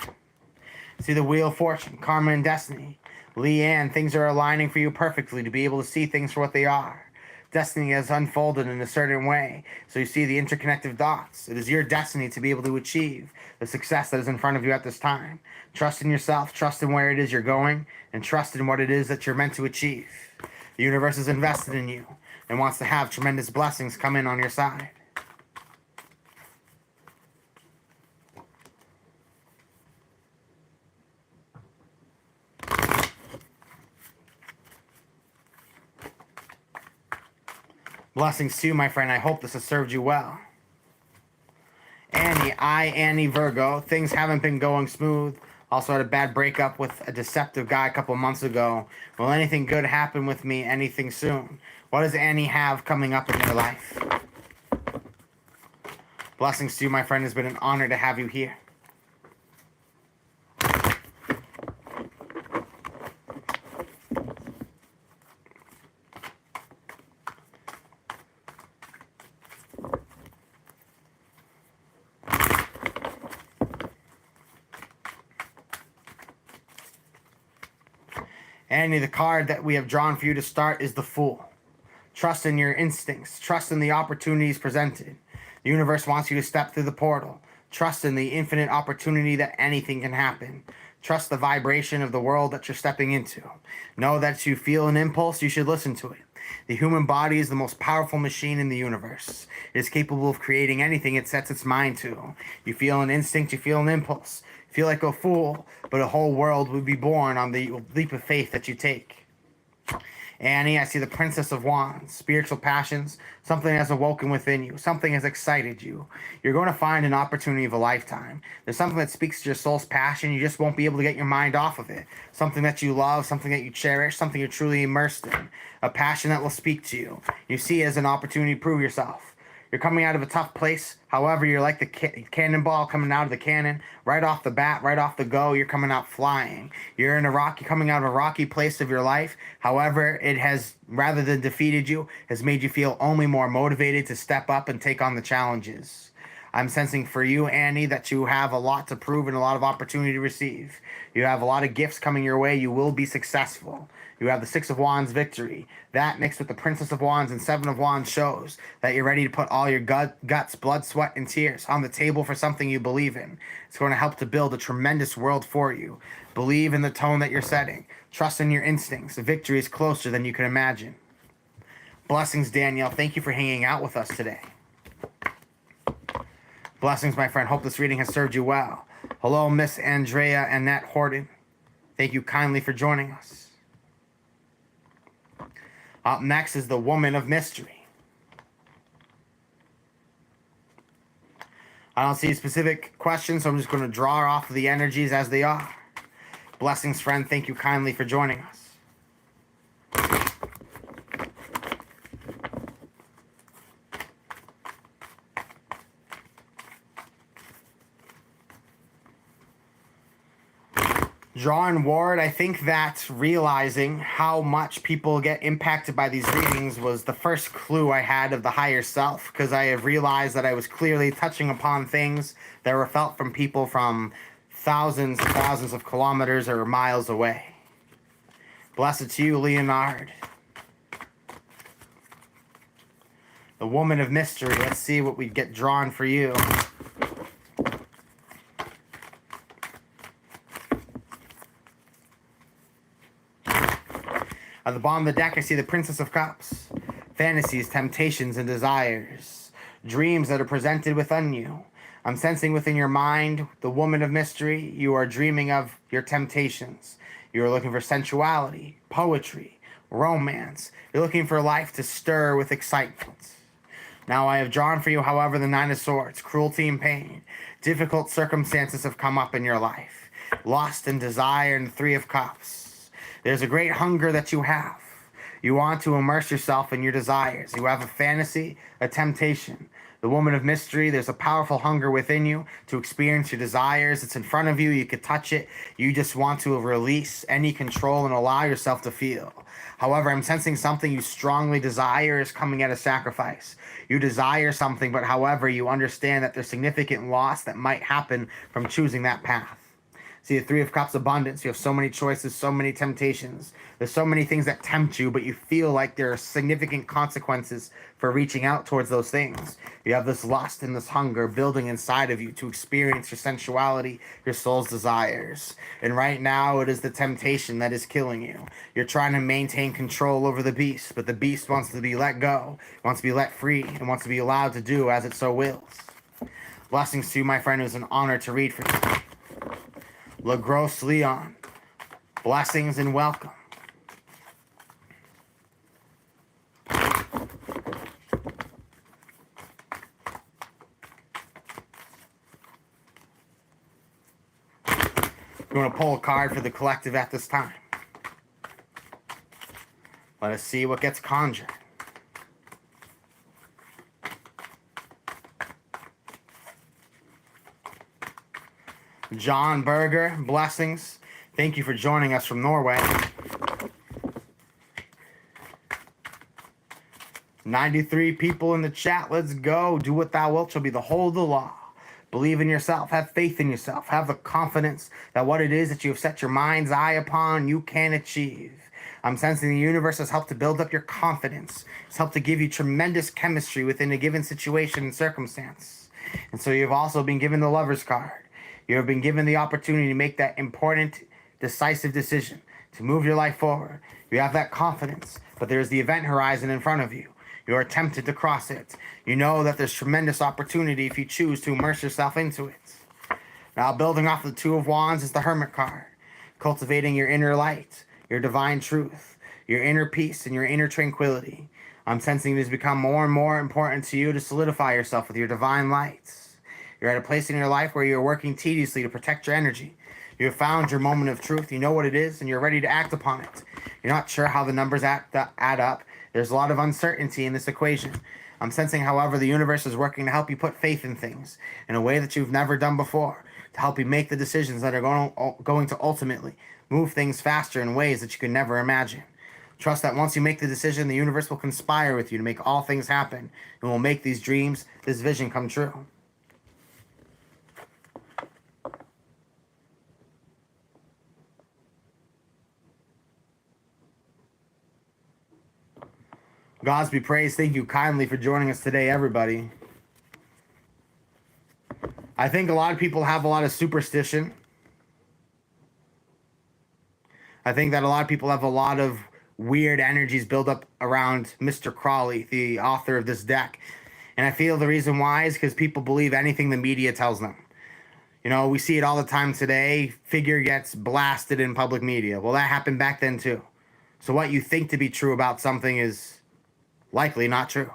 See the Wheel of Fortune, Karma and Destiny. Leanne, things are aligning for you perfectly to be able to see things for what they are. Destiny has unfolded in a certain way, so you see the interconnected dots. It is your destiny to be able to achieve the success that is in front of you at this time. Trust in yourself, trust in where it is you're going, and trust in what it is that you're meant to achieve. The universe is invested in you and wants to have tremendous blessings come in on your side. Blessings to you, my friend. I hope this has served you well. Annie Virgo. Things haven't been going smooth. Also had a bad breakup with a deceptive guy a couple months ago. Will anything good happen with me anything soon? What does Annie have coming up in your life? Blessings to you, my friend. It's been an honor to have you here. Annie, the card that we have drawn for you to start is the Fool. Trust in your instincts. Trust in the opportunities presented. The universe wants you to step through the portal. Trust in the infinite opportunity that anything can happen. Trust the vibration of the world that you're stepping into. Know that you feel an impulse, you should listen to it. The human body is the most powerful machine in the universe. It is capable of creating anything it sets its mind to. You feel an instinct, you feel an impulse. You feel like a fool, but a whole world would be born on the leap of faith that you take. Annie, I see the Princess of Wands, spiritual passions, something has awoken within you, something has excited you. You're going to find an opportunity of a lifetime. There's something that speaks to your soul's passion, you just won't be able to get your mind off of it. Something that you love, something that you cherish, something you're truly immersed in. A passion that will speak to you. You see it as an opportunity to prove yourself. You're coming out of a tough place. However, you're like the cannonball coming out of the cannon. Right off the bat, right off the go, you're coming out flying. You're coming out of a rocky place of your life. However, it has, rather than defeated you, has made you feel only more motivated to step up and take on the challenges. I'm sensing for you, Annie, that you have a lot to prove and a lot of opportunity to receive. You have a lot of gifts coming your way. You will be successful. You have the Six of Wands victory. That mixed with the Princess of Wands and Seven of Wands shows that you're ready to put all your guts, blood, sweat, and tears on the table for something you believe in. It's going to help to build a tremendous world for you. Believe in the tone that you're setting. Trust in your instincts. The victory is closer than you can imagine. Blessings, Danielle. Thank you for hanging out with us today. Blessings, my friend. Hope this reading has served you well. Hello, Miss Andrea Annette Horton. Thank you kindly for joining us. Up next is the Woman of Mystery. I don't see specific questions, so I'm just going to draw off the energies as they are. Blessings, friend. Thank you kindly for joining us. Drawing Ward, I think that realizing how much people get impacted by these readings was the first clue I had of the higher self, because I have realized that I was clearly touching upon things that were felt from people from thousands and thousands of kilometers or miles away. Blessed to you, Leonard. The Woman of Mystery. Let's see what we get drawn for you. At the bottom of the deck, I see the Princess of Cups. Fantasies, temptations, and desires. Dreams that are presented within you. I'm sensing within your mind, the Woman of Mystery, you are dreaming of your temptations. You are looking for sensuality, poetry, romance. You're looking for life to stir with excitement. Now I have drawn for you, however, the Nine of Swords, cruelty and pain. Difficult circumstances have come up in your life. Lust and desire, and the Three of Cups. There's a great hunger that you have. You want to immerse yourself in your desires. You have a fantasy, a temptation. The Woman of Mystery, there's a powerful hunger within you to experience your desires. It's in front of you. You could touch it. You just want to release any control and allow yourself to feel. However, I'm sensing something you strongly desire is coming at a sacrifice. You desire something, but however, you understand that there's significant loss that might happen from choosing that path. See, the Three of Cups, abundance. You have so many choices, so many temptations. There's so many things that tempt you, but you feel like there are significant consequences for reaching out towards those things. You have this lust and this hunger building inside of you to experience your sensuality, your soul's desires. And right now, it is the temptation that is killing you. You're trying to maintain control over the beast, but the beast wants to be let go, wants to be let free, and wants to be allowed to do as it so wills. Blessings to you, my friend. It was an honor to read for you. LaGrosse Leon, blessings and welcome. You want to pull a card for the collective at this time? Let us see what gets conjured. John Berger, blessings. Thank you for joining us from Norway. 93 people in the chat. Let's go. Do what thou wilt shall be the whole of the law. Believe in yourself. Have faith in yourself. Have the confidence that what it is that you have set your mind's eye upon, you can achieve. I'm sensing the universe has helped to build up your confidence. It's helped to give you tremendous chemistry within a given situation and circumstance. And so you've also been given the Lover's card. You have been given the opportunity to make that important, decisive decision to move your life forward. You have that confidence, but there's the event horizon in front of you. You are tempted to cross it. You know that there's tremendous opportunity if you choose to immerse yourself into it. Now, building off the Two of Wands is the Hermit card. Cultivating your inner light, your divine truth, your inner peace, and your inner tranquility. I'm sensing it has become more and more important to you to solidify yourself with your divine light. You're at a place in your life where you're working tediously to protect your energy. You have found your moment of truth. You know what it is, and you're ready to act upon it. You're not sure how the numbers add up. There's a lot of uncertainty in this equation. I'm sensing, however, the universe is working to help you put faith in things in a way that you've never done before, to help you make the decisions that are going to ultimately move things faster in ways that you could never imagine. Trust that once you make the decision, the universe will conspire with you to make all things happen and will make these dreams, this vision come true. Gods be praised. Thank you kindly for joining us today, everybody. I think a lot of people have a lot of superstition. I think that a lot of people have a lot of weird energies built up around Mr. Crawley, the author of this deck. And I feel the reason why is because people believe anything the media tells them. You know, we see it all the time today. Figure gets blasted in public media. Well, that happened back then too. So what you think to be true about something is likely not true.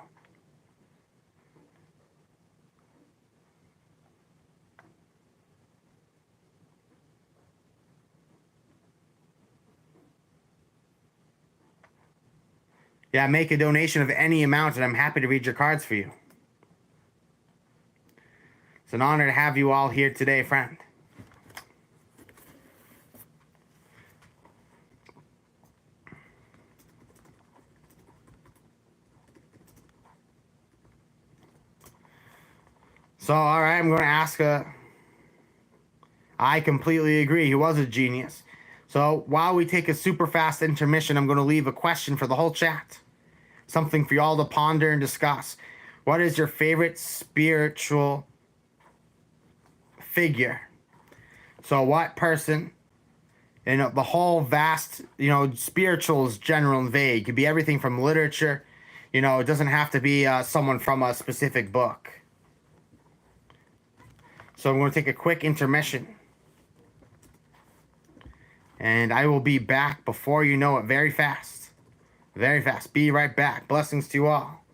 Yeah, make a donation of any amount and I'm happy to read your cards for you. It's an honor to have you all here today, friend. So, all right, I'm going to ask I completely agree. He was a genius. So, while we take a super fast intermission, I'm going to leave a question for the whole chat. Something for you all to ponder and discuss. What is your favorite spiritual figure? So, what person, the whole vast, spiritual is general and vague. It could be everything from literature. It doesn't have to be someone from a specific book. So I'm going to take a quick intermission. And I will be back before you know it, very fast. Very fast. Be right back. Blessings to you all.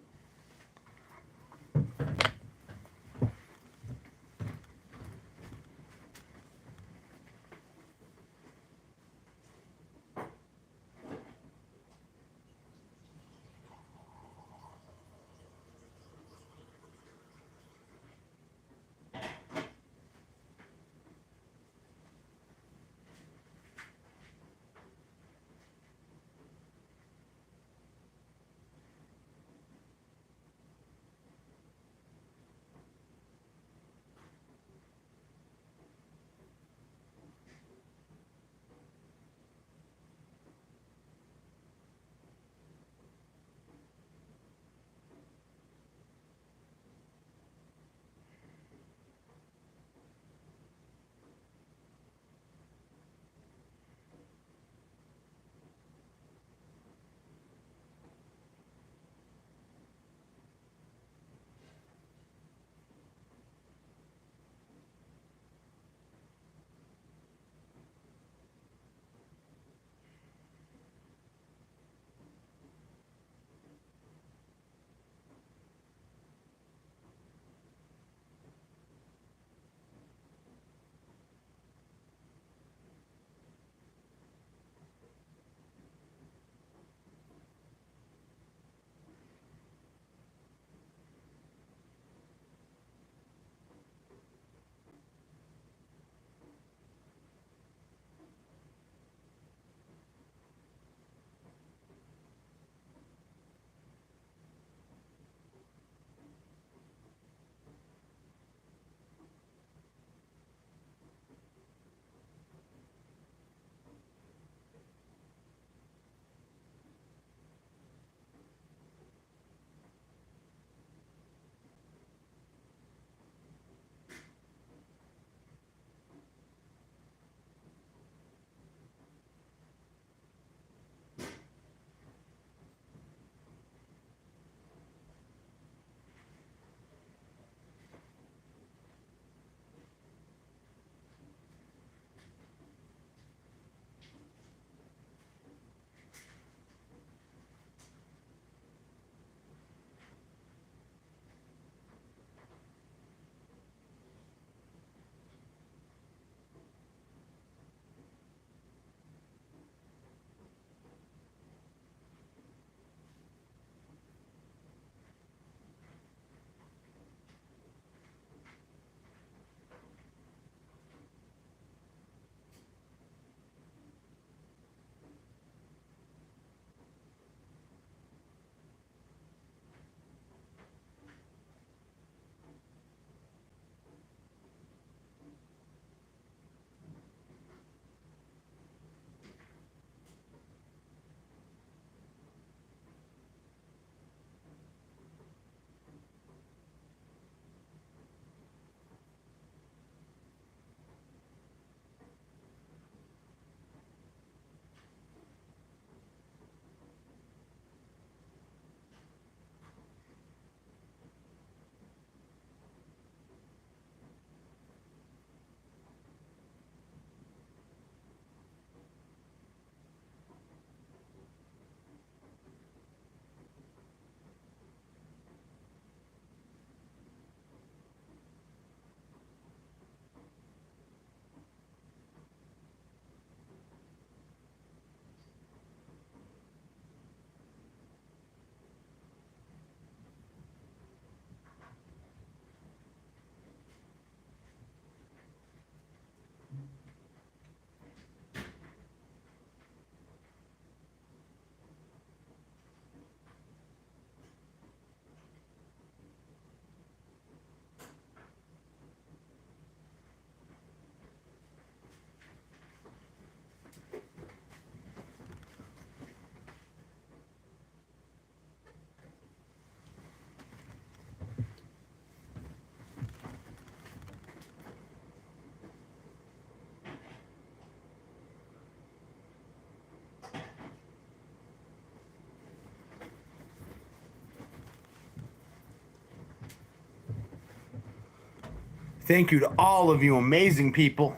Thank you to all of you amazing people.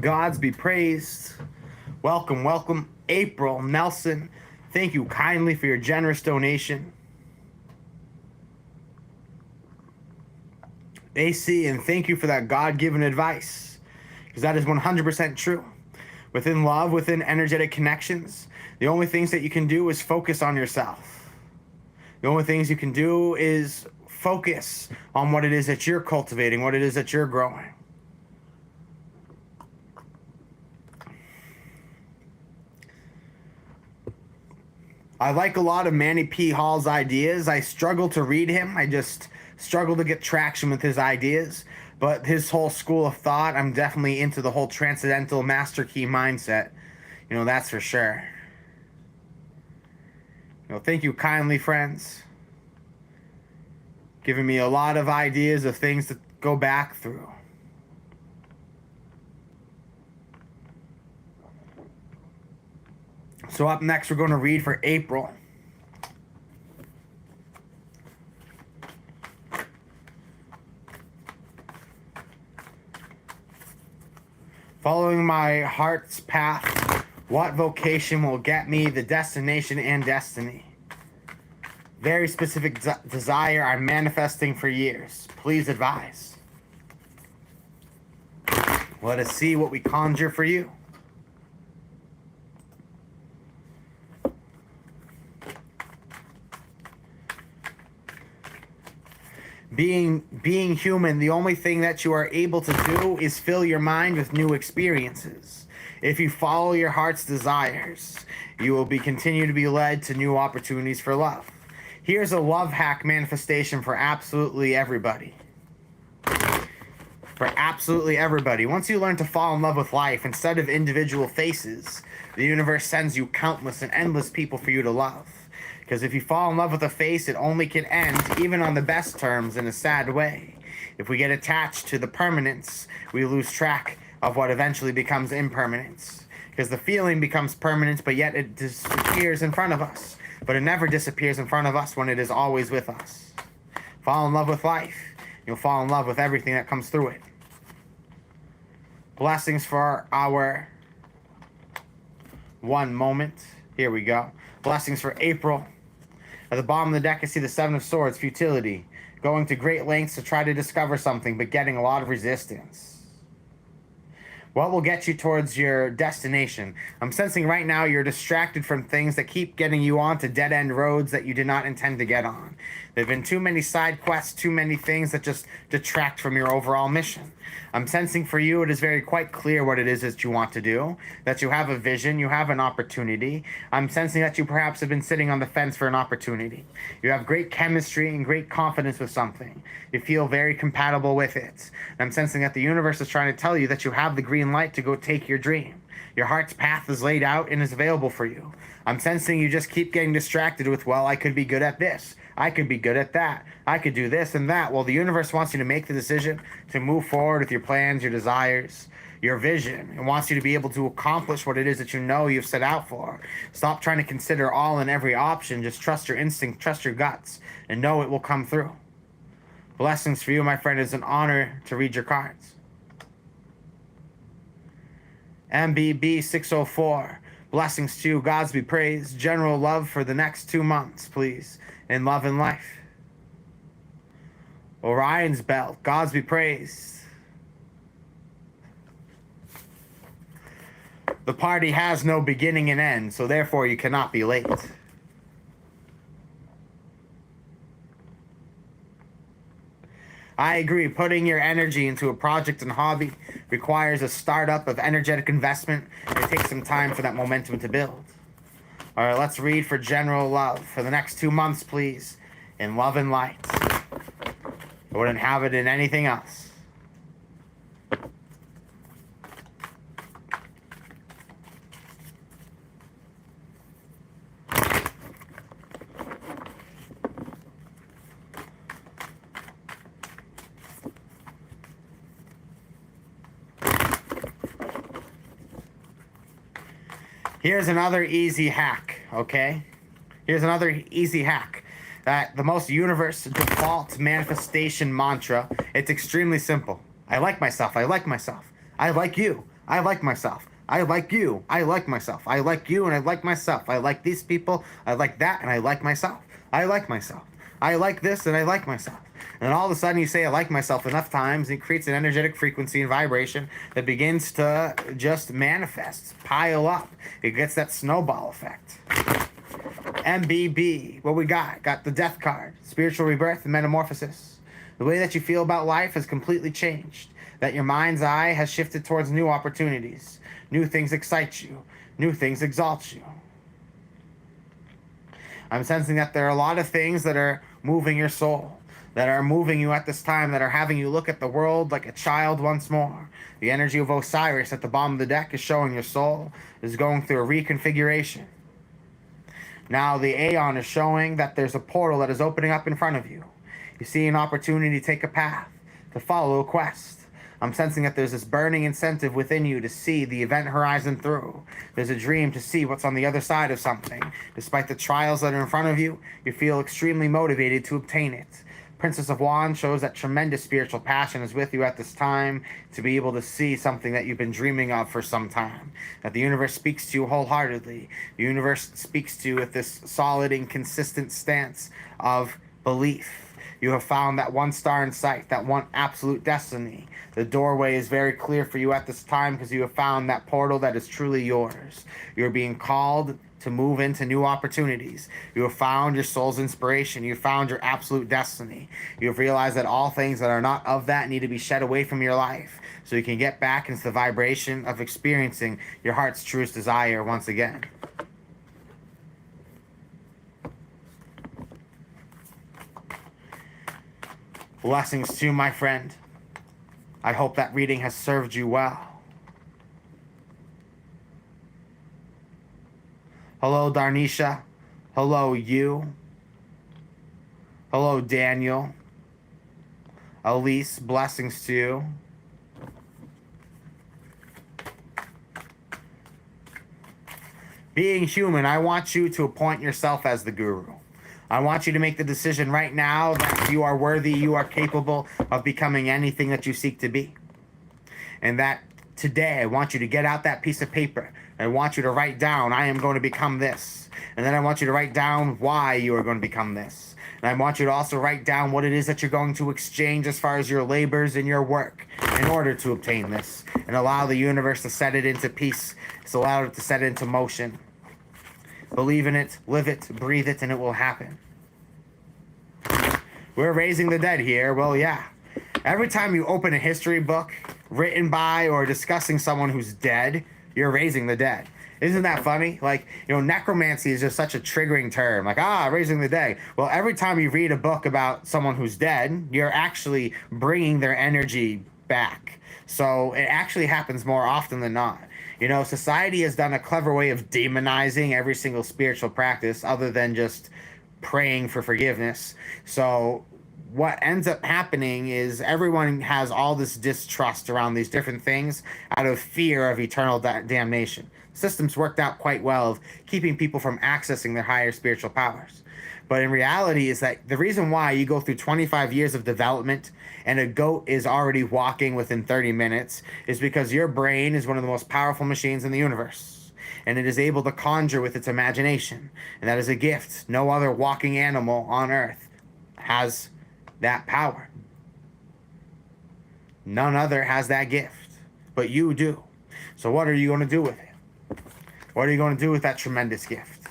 Gods be praised. Welcome, welcome. April Nelson, thank you kindly for your generous donation. AC, and thank you for that God-given advice, because that is 100% true. Within love, within energetic connections, the only things that you can do is focus on yourself. The only things you can do is focus on what it is that you're cultivating, what it is that you're growing. I like a lot of Manny P. Hall's ideas. I struggle to read him. I just struggle to get traction with his ideas. But his whole school of thought, I'm definitely into the whole transcendental master key mindset. You know, that's for sure. You know, thank you kindly, friends. Giving me a lot of ideas of things to go back through. So up next, we're going to read for April. Following my heart's path, what vocation will get me the destination and destiny? Very specific desire I'm manifesting for years. Please advise. Let us see what we conjure for you. Being human, the only thing that you are able to do is fill your mind with new experiences. If you follow your heart's desires, you will continue to be led to new opportunities for love. Here's a love hack manifestation for absolutely everybody. For absolutely everybody. Once you learn to fall in love with life, instead of individual faces, the universe sends you countless and endless people for you to love. Because if you fall in love with a face, it only can end, even on the best terms, in a sad way. If we get attached to the permanence, we lose track of what eventually becomes impermanence. Because the feeling becomes permanent, but yet it disappears in front of us. But it never disappears in front of us when it is always with us. Fall in love with life. You'll fall in love with everything that comes through it. Blessings for our one moment. Here we go. Blessings for April. At the bottom of the deck, I see the Seven of Swords, futility. Going to great lengths to try to discover something, but getting a lot of resistance. What will get you towards your destination? I'm sensing right now you're distracted from things that keep getting you onto dead-end roads that you did not intend to get on. There have been too many side quests, too many things that just detract from your overall mission. I'm sensing for you it is very quite clear what it is that you want to do, that you have a vision, you have an opportunity. I'm sensing that you perhaps have been sitting on the fence for an opportunity. You have great chemistry and great confidence with something. You feel very compatible with it. And I'm sensing that the universe is trying to tell you that you have the green light to go take your dream. Your heart's path is laid out and is available for you. I'm sensing you just keep getting distracted with, well, I could be good at this. I could be good at that. I could do this and that. Well, the universe wants you to make the decision to move forward with your plans, your desires, your vision. It wants you to be able to accomplish what it is that you know you've set out for. Stop trying to consider all and every option. Just trust your instinct, trust your guts, and know it will come through. Blessings for you, my friend. It's an honor to read your cards. MBB 604. Blessings to you. Gods be praised. General love for the next 2 months, please. In love and life. Orion's belt. Gods be praised. The party has no beginning and end, so therefore you cannot be late. I agree. Putting your energy into a project and hobby requires a startup of energetic investment. It takes some time for that momentum to build. All right, let's read for general love for the next 2 months, please. In love and light. I wouldn't have it in anything else. Here's another easy hack, okay? Here's another easy hack. That the most universe default manifestation mantra, it's extremely simple. I like myself. I like myself. I like you. I like myself. I like you. I like myself. I like you and I like myself. I like these people. I like that and I like myself. I like myself. I like this and I like myself. And all of a sudden you say I like myself enough times, it creates an energetic frequency and vibration that begins to just manifest, pile up. It gets that snowball effect. MBB, what we got? Got the death card, spiritual rebirth and metamorphosis. The way that you feel about life has completely changed. That your mind's eye has shifted towards new opportunities. New things excite you. New things exalt you. I'm sensing that there are a lot of things that are moving your soul, that are moving you at this time, that are having you look at the world like a child once more. The energy of Osiris at the bottom of the deck is showing your soul is going through a reconfiguration. Now the Aeon is showing that there's a portal that is opening up in front of you. You see an opportunity to take a path, to follow a quest. I'm sensing that there's this burning incentive within you to see the event horizon through. There's a dream to see what's on the other side of something. Despite the trials that are in front of you, you feel extremely motivated to obtain it. Princess of Wands shows that tremendous spiritual passion is with you at this time to be able to see something that you've been dreaming of for some time. That the universe speaks to you wholeheartedly. The universe speaks to you with this solid and consistent stance of belief. You have found that one star in sight, that one absolute destiny. The doorway is very clear for you at this time because you have found that portal that is truly yours. You're being called to move into new opportunities. You have found your soul's inspiration. You have found your absolute destiny. You have realized that all things that are not of that need to be shed away from your life so you can get back into the vibration of experiencing your heart's truest desire once again. Blessings to you, my friend. I hope that reading has served you well. Hello, Darnisha. Hello, you. Hello, Daniel. Elise, blessings to you. Being human, I want you to appoint yourself as the guru. I want you to make the decision right now that you are worthy, you are capable of becoming anything that you seek to be. And that today I want you to get out that piece of paper. I want you to write down, I am going to become this. And then I want you to write down why you are going to become this. And I want you to also write down what it is that you're going to exchange as far as your labors and your work in order to obtain this. And allow the universe to set it into peace. So allow it to set it into motion. Believe in it, live it, breathe it, and it will happen. We're raising the dead here. Well, yeah. Every time you open a history book written by or discussing someone who's dead, you're raising the dead. Isn't that funny? Like, necromancy is just such a triggering term. Like, raising the dead. Well, every time you read a book about someone who's dead, you're actually bringing their energy back. So it actually happens more often than not. Society has done a clever way of demonizing every single spiritual practice other than just praying for forgiveness. So what ends up happening is everyone has all this distrust around these different things out of fear of eternal damnation. Systems worked out quite well of keeping people from accessing their higher spiritual powers. But in reality is that the reason why you go through 25 years of development and a goat is already walking within 30 minutes is because your brain is one of the most powerful machines in the universe. And it is able to conjure with its imagination. And that is a gift. No other walking animal on earth has that power. None other has that gift. But you do. So what are you going to do with it? What are you going to do with that tremendous gift?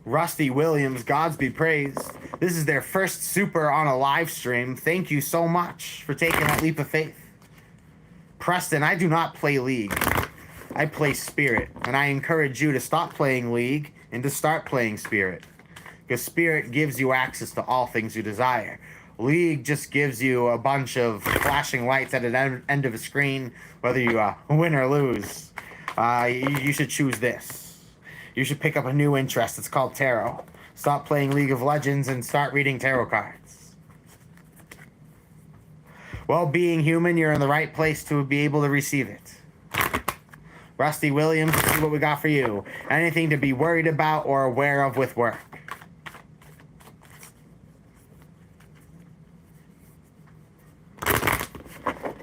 Rusty Williams, Gods be praised. This is their first super on a live stream. Thank you so much for taking that leap of faith. Preston, I do not play League. I play Spirit. And I encourage you to stop playing League and to start playing Spirit. Because Spirit gives you access to all things you desire. League just gives you a bunch of flashing lights at the end of a screen, whether you win or lose. You should choose this. You should pick up a new interest. It's called tarot. Stop playing League of Legends and start reading tarot cards. Well, being human, you're in the right place to be able to receive it. Rusty Williams, let's see what we got for you. Anything to be worried about or aware of with work?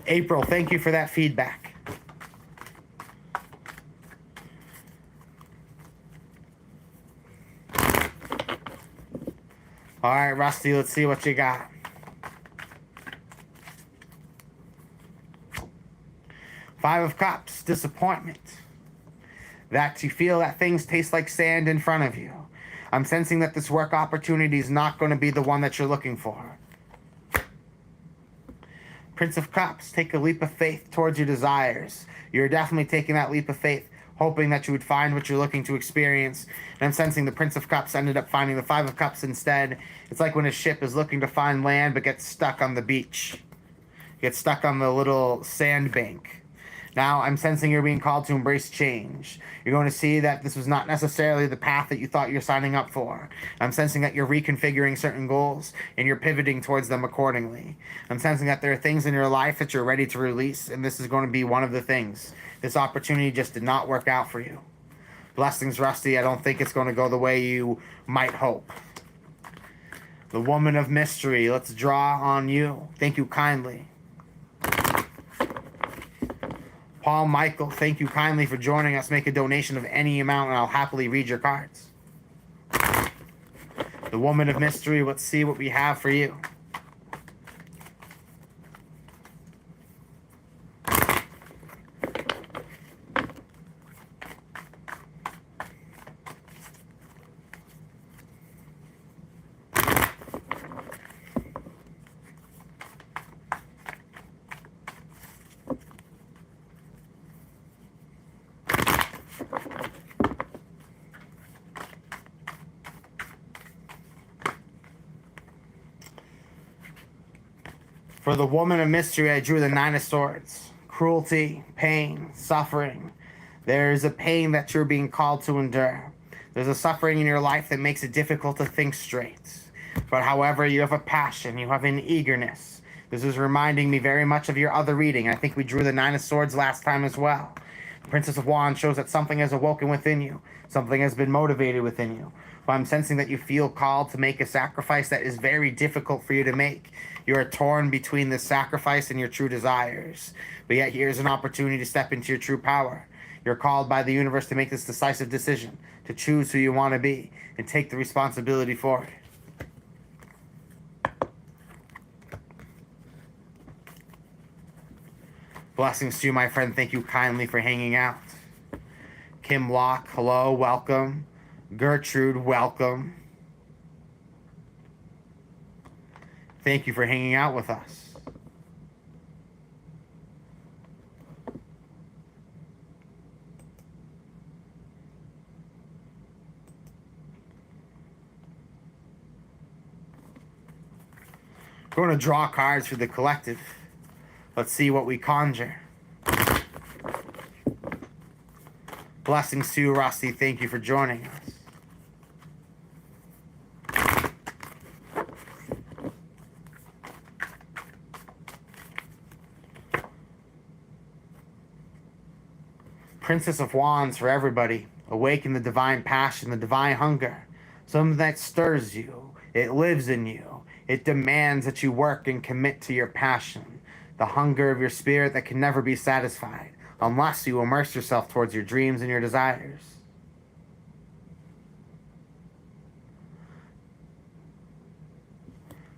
April, thank you for that feedback. All right, Rusty, let's see what you got. Five of Cups, disappointment. That you feel that things taste like sand in front of you. I'm sensing that this work opportunity is not going to be the one that you're looking for. Prince of Cups, take a leap of faith towards your desires. You're definitely taking that leap of faith, hoping that you would find what you're looking to experience. And I'm sensing the Prince of Cups ended up finding the Five of Cups instead. It's like when a ship is looking to find land but gets stuck on the beach. Gets stuck on the little sandbank. Now, I'm sensing you're being called to embrace change. You're going to see that this was not necessarily the path that you thought you're signing up for. I'm sensing that you're reconfiguring certain goals and you're pivoting towards them accordingly. I'm sensing that there are things in your life that you're ready to release, and this is going to be one of the things. This opportunity just did not work out for you. Blessings, Rusty. I don't think it's going to go the way you might hope. The Woman of Mystery. Let's draw on you. Thank you kindly. Paul Michael, thank you kindly for joining us. Make a donation of any amount and I'll happily read your cards. The Woman of Mystery, let's see what we have for you. For the Woman of Mystery, I drew the Nine of Swords. Cruelty, pain, suffering. There's a pain that you're being called to endure. There's a suffering in your life that makes it difficult to think straight. But however, you have a passion, you have an eagerness. This is reminding me very much of your other reading. I think we drew the Nine of Swords last time as well. The Princess of Wands shows that something has awoken within you. Something has been motivated within you. But I'm sensing that you feel called to make a sacrifice that is very difficult for you to make. You are torn between this sacrifice and your true desires. But yet here's an opportunity to step into your true power. You're called by the universe to make this decisive decision, to choose who you want to be, and take the responsibility for it. Blessings to you, my friend. Thank you kindly for hanging out. Kim Locke, hello, welcome. Gertrude, welcome. Thank you for hanging out with us. We're going to draw cards for the collective. Let's see what we conjure. Blessings to you, Rusty. Thank you for joining us. Princess of Wands for everybody. Awaken the divine passion, the divine hunger. Something that stirs you. It lives in you. It demands that you work and commit to your passion. The hunger of your spirit that can never be satisfied unless you immerse yourself towards your dreams and your desires.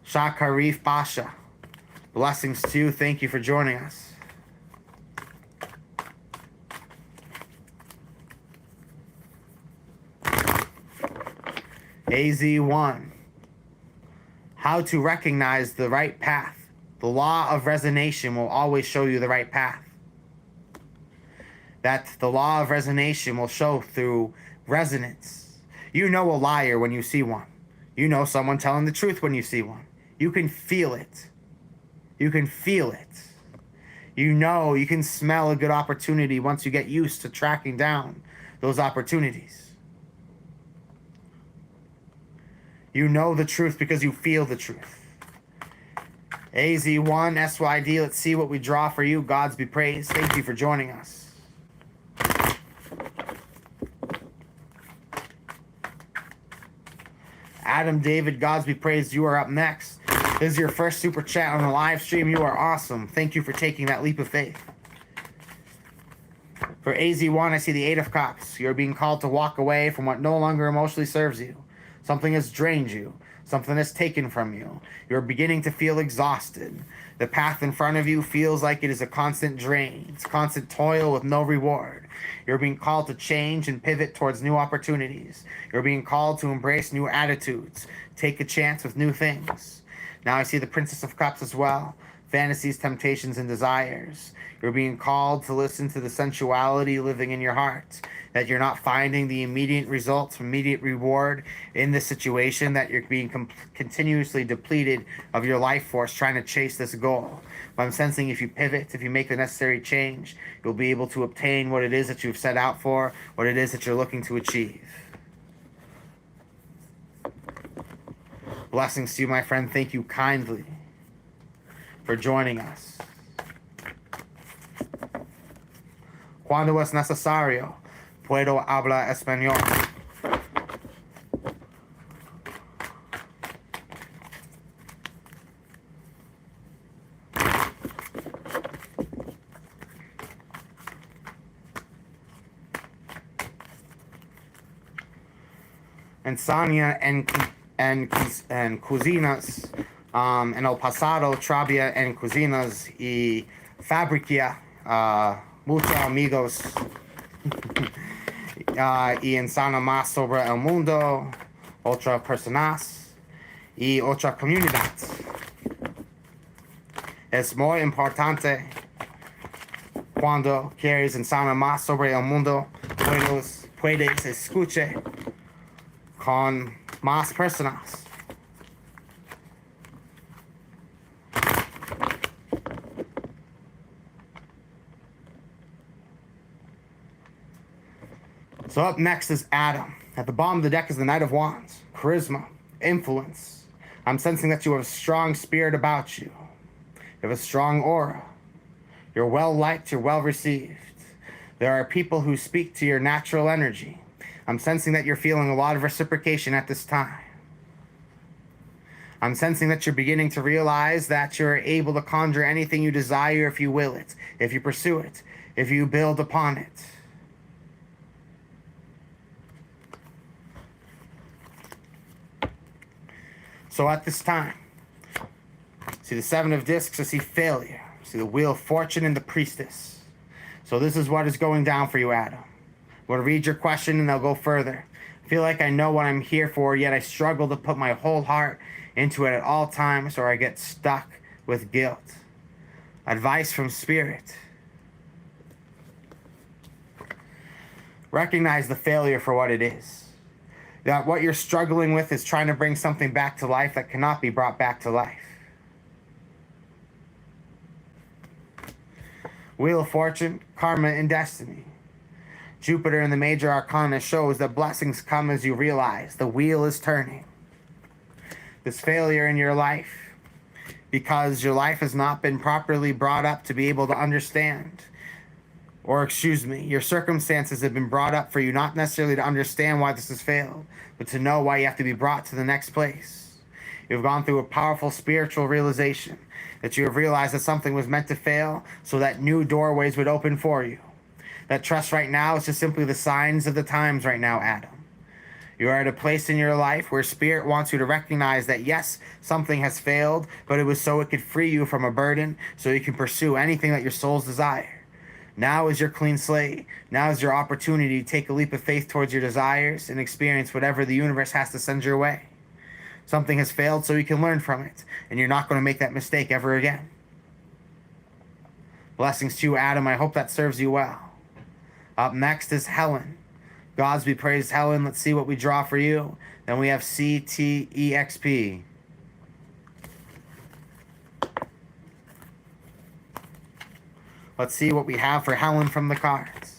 Shah Karif Pasha. Blessings to you. Thank you for joining us. AZ1. How to recognize the right path. The law of resonation will always show you the right path. That the law of resonation will show through resonance. You know a liar when you see one. You know someone telling the truth when you see one. You can feel it. You can feel it. You know, you can smell a good opportunity once you get used to tracking down those opportunities. You know the truth because you feel the truth. AZ1, SYD, let's see what we draw for you. Gods be praised. Thank you for joining us. Adam David, gods be praised. You are up next. This is your first super chat on the live stream. You are awesome. Thank you for taking that leap of faith. For AZ1, I see the Eight of Cups. You're being called to walk away from what no longer emotionally serves you. Something has drained you. Something has taken from you. You're beginning to feel exhausted. The path in front of you feels like it is a constant drain. It's constant toil with no reward. You're being called to change and pivot towards new opportunities. You're being called to embrace new attitudes. Take a chance with new things. Now I see the Princess of Cups as well. Fantasies, temptations, and desires. You're being called to listen to the sensuality living in your heart. That you're not finding the immediate results, immediate reward in this situation. That you're being continuously depleted of your life force trying to chase this goal. But I'm sensing if you pivot, if you make the necessary change, you'll be able to obtain what it is that you've set out for, what it is that you're looking to achieve. Blessings to you, my friend. Thank you kindly for joining us. Cuando es necesario, puedo hablar español. Enseña en cocinas, en el pasado trabajé en cocinas y fabriqué muchos amigos y enseña más sobre el mundo, otras personas y otra comunidad. Es muy importante cuando quieres enseñar más sobre el mundo, puedes escuchar con más personas. So up next is Adam. At the bottom of the deck is the Knight of Wands. Charisma, influence. I'm sensing that you have a strong spirit about you. You have a strong aura. You're well liked, you're well received. There are people who speak to your natural energy. I'm sensing that you're feeling a lot of reciprocation at this time. I'm sensing that you're beginning to realize that you're able to conjure anything you desire if you will it, if you pursue it, if you build upon it. So at this time, see the Seven of Discs, I see failure. See the Wheel of Fortune and the Priestess. So this is what is going down for you, Adam. I'm going to read your question and I'll go further. I feel like I know what I'm here for, yet I struggle to put my whole heart into it at all times, or I get stuck with guilt. Advice from Spirit. Recognize the failure for what it is. That what you're struggling with is trying to bring something back to life that cannot be brought back to life. Wheel of Fortune, Karma, and Destiny. Jupiter in the major arcana shows that blessings come as you realize the wheel is turning. This failure in your life, because your life has not been properly brought up to be able to understand, your circumstances have been brought up for you not necessarily to understand why this has failed, but to know why you have to be brought to the next place. You've gone through a powerful spiritual realization that you have realized that something was meant to fail so that new doorways would open for you. That trust right now is just simply the signs of the times right now, Adam. You are at a place in your life where Spirit wants you to recognize that yes, something has failed, but it was so it could free you from a burden so you can pursue anything that your soul's desire. Now is your clean slate. Now is your opportunity to take a leap of faith towards your desires and experience whatever the universe has to send your way. Something has failed so you can learn from it, and you're not going to make that mistake ever again. Blessings to you, Adam. I hope that serves you well. Up next is Helen. Gods be praised, Helen. Let's see what we draw for you. Then we have CTEXP. Let's see what we have for Helen from the cards.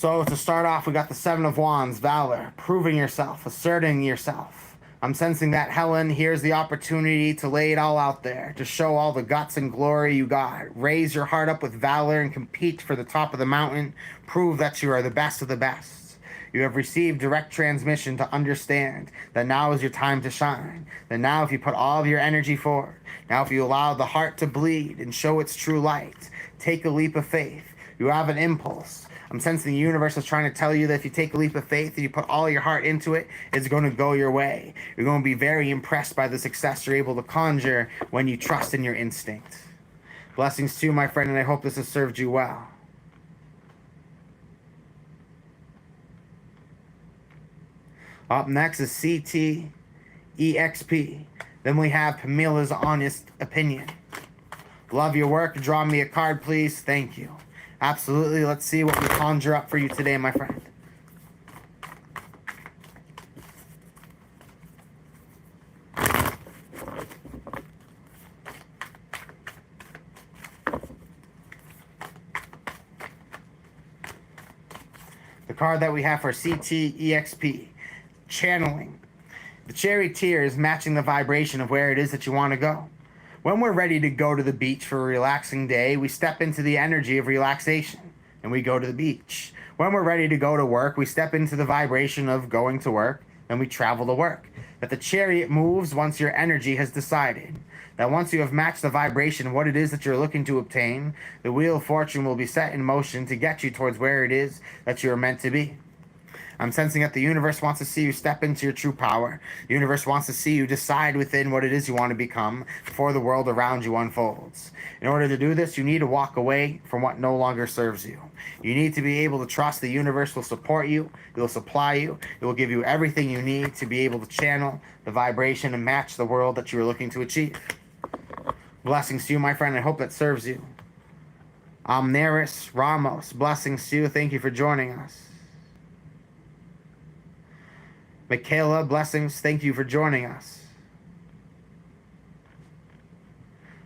So to start off, we got the Seven of Wands, Valor, proving yourself, asserting yourself. I'm sensing that, Helen, here's the opportunity to lay it all out there, to show all the guts and glory you got. Raise your heart up with valor and compete for the top of the mountain. Prove that you are the best of the best. You have received direct transmission to understand that now is your time to shine. That now if you put all of your energy forward, now if you allow the heart to bleed and show its true light, take a leap of faith. You have an impulse. I'm sensing the universe is trying to tell you that if you take a leap of faith and you put all your heart into it, it's going to go your way. You're going to be very impressed by the success you're able to conjure when you trust in your instinct. Blessings to you, my friend, and I hope this has served you well. Up next is CTEXP. Then we have Pamila's Honest Opinion. Love your work. Draw me a card, please. Thank you. Absolutely. Let's see what we conjure up for you today, my friend. The card that we have for CTEXP, channeling. The cherry tears matching the vibration of where it is that you want to go. When we're ready to go to the beach for a relaxing day, we step into the energy of relaxation and we go to the beach. When we're ready to go to work, we step into the vibration of going to work and we travel to work. That the chariot moves once your energy has decided. That once you have matched the vibration of what it is that you're looking to obtain, the wheel of fortune will be set in motion to get you towards where it is that you're meant to be. I'm sensing that the universe wants to see you step into your true power. The universe wants to see you decide within what it is you want to become before the world around you unfolds. In order to do this, you need to walk away from what no longer serves you. You need to be able to trust the universe will support you, it will supply you, it will give you everything you need to be able to channel the vibration and match the world that you are looking to achieve. Blessings to you, my friend. I hope that serves you. Omneris Ramos, blessings to you. Thank you for joining us. Michaela, blessings. Thank you for joining us.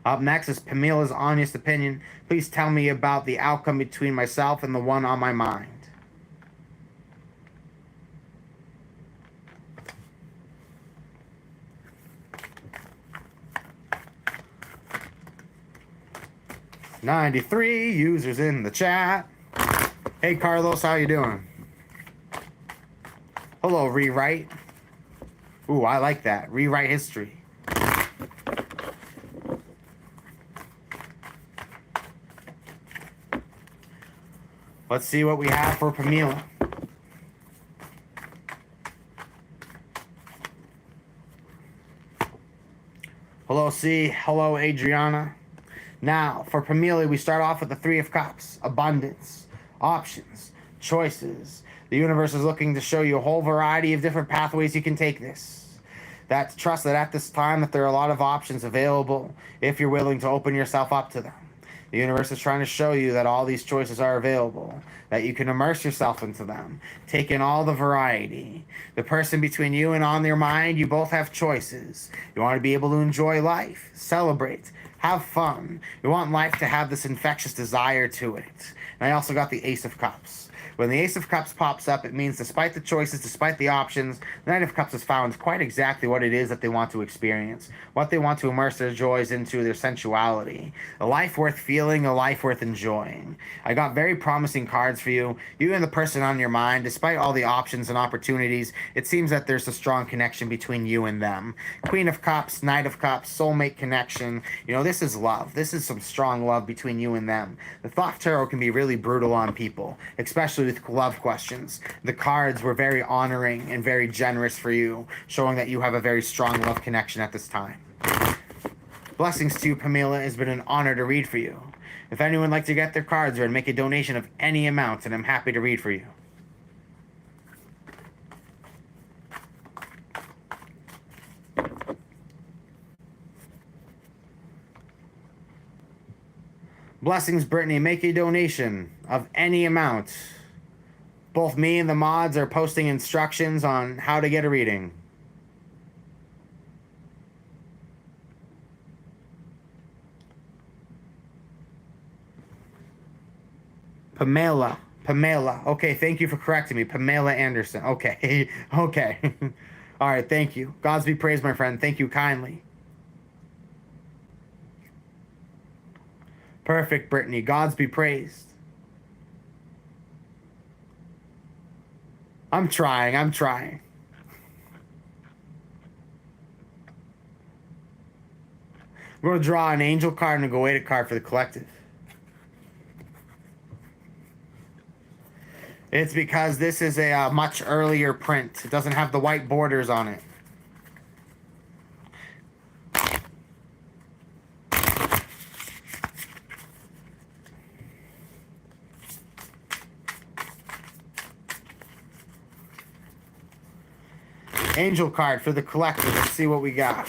Up next is Pamila's Honest Opinion. Please tell me about the outcome between myself and the one on my mind. "93 users in the chat. Hey Carlos, how you doing? Hello, Rewrite. Ooh, I like that. Rewrite history. Let's see what we have for Pamela. Hello, C. Hello, Adriana. Now, for Pamela, we start off with the Three of Cups. Abundance. Options. Choices. The universe is looking to show you a whole variety of different pathways you can take this. That trust that at this time that there are a lot of options available if you're willing to open yourself up to them. The universe is trying to show you that all these choices are available, that you can immerse yourself into them, take in all the variety. The person between you and on their mind, you both have choices. You want to be able to enjoy life, celebrate, have fun. You want life to have this infectious desire to it. And I also got the Ace of Cups. When the Ace of Cups pops up, it means despite the choices, despite the options, the Knight of Cups has found quite exactly what it is that they want to experience, what they want to immerse their joys into, their sensuality. A life worth feeling, a life worth enjoying. I got very promising cards for you. You and the person on your mind, despite all the options and opportunities, it seems that there's a strong connection between you and them. Queen of Cups, Knight of Cups, soulmate connection. You know, this is love. This is some strong love between you and them. The Thoth Tarot can be really brutal on people, especially with love questions. The cards were very honoring and very generous for you, showing that you have a very strong love connection at this time. Blessings to you, Pamela. It's been an honor to read for you. If anyone would like to get their cards or make a donation of any amount, then I'm happy to read for you. Blessings, Brittany. Make a donation of any amount. Both me and the mods are posting instructions on how to get a reading. Pamela, Pamela. Okay, thank you for correcting me. Pamela Anderson. Okay. Okay. All right, thank you. God's be praised, my friend. Thank you kindly. Perfect, Brittany. God's be praised. I'm trying. I'm trying. We're going to draw an angel card and a Goetic card for the collective. It's because this is a much earlier print. It doesn't have the white borders on it. Angel card for the collective. Let's see what we got.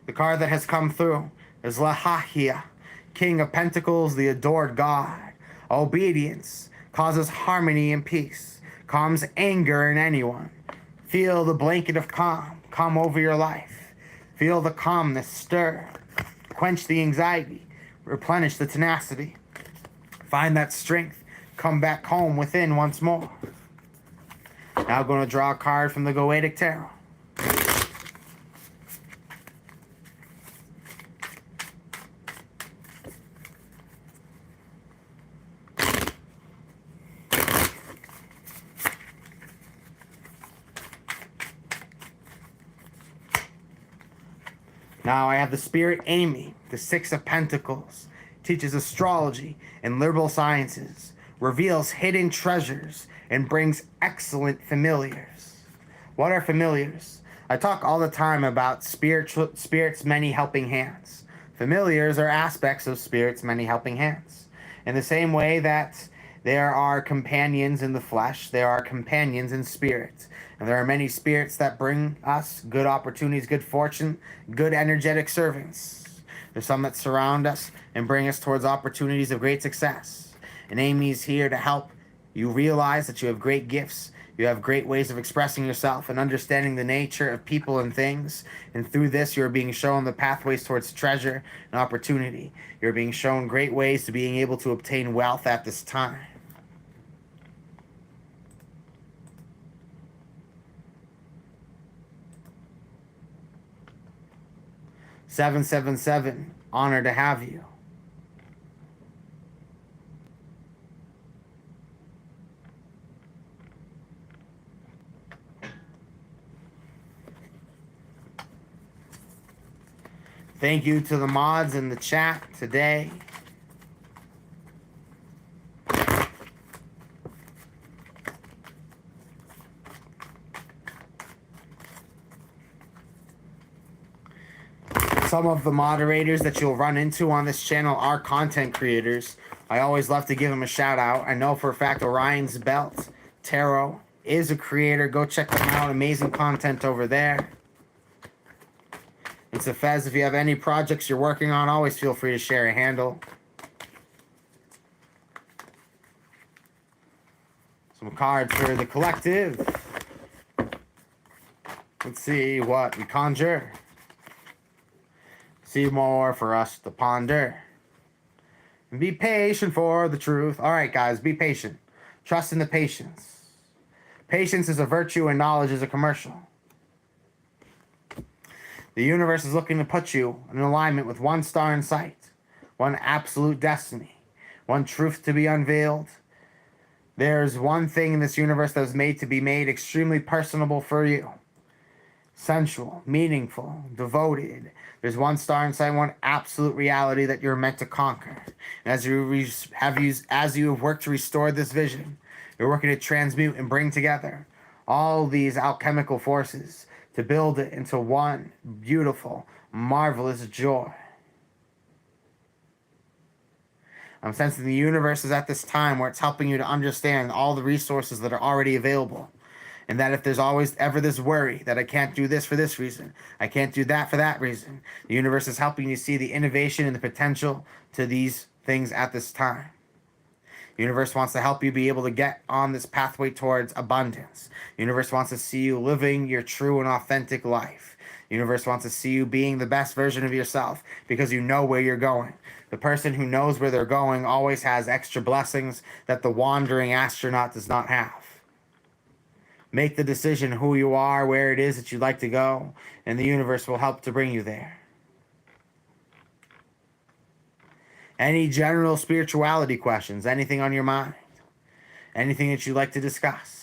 The card that has come through is Lahahia, King of Pentacles, the adored God. Obedience causes harmony and peace, calms anger in anyone. Feel the blanket of calm come over your life. Feel the calmness stir. Quench the anxiety. Replenish the tenacity. Find that strength. Come back home within once more. Now I'm going to draw a card from the Goetic Tarot. Now I have the Spirit Amy, the Six of Pentacles, teaches astrology and liberal sciences, reveals hidden treasures, and brings excellent familiars. What are familiars? I talk all the time about Spirit's many helping hands. Familiars are aspects of Spirit's many helping hands. In the same way that there are companions in the flesh, there are companions in spirit. And there are many spirits that bring us good opportunities, good fortune, good energetic servants. There's some that surround us and bring us towards opportunities of great success. And Amy's here to help you realize that you have great gifts. You have great ways of expressing yourself and understanding the nature of people and things. And through this, you're being shown the pathways towards treasure and opportunity. You're being shown great ways to being able to obtain wealth at this time. "777, honored to have you." Thank you to the mods in the chat today. Some of the moderators that you'll run into on this channel are content creators. I always love to give them a shout out. I know for a fact Orion's Belt Tarot is a creator. Go check them out. Amazing content over there. It's a Fez. If you have any projects you're working on, always feel free to share a handle. Some cards for the collective. Let's see what we conjure. See more for us to ponder. And be patient for the truth. All right, guys, be patient. Trust in the patience. Patience is a virtue and knowledge is a commercial. The universe is looking to put you in alignment with one star in sight, one absolute destiny, one truth to be unveiled. There's one thing in this universe that was made to be made extremely personable for you. Sensual, meaningful, devoted. There's one star in sight, one absolute reality that you're meant to conquer. And as you have worked to restore this vision, you're working to transmute and bring together all these alchemical forces to build it into one beautiful, marvelous joy. I'm sensing the universe is at this time where it's helping you to understand all the resources that are already available. And that if there's always ever this worry that I can't do this for this reason, I can't do that for that reason, the universe is helping you see the innovation and the potential to these things at this time. The universe wants to help you be able to get on this pathway towards abundance. The universe wants to see you living your true and authentic life. The The universe wants to see you being the best version of yourself because you know where you're going. The person who knows where they're going always has extra blessings that the wandering astronaut does not have. Make the decision who you are, where it is that you'd like to go, and the universe will help to bring you there. Any general spirituality questions, anything on your mind, anything that you'd like to discuss?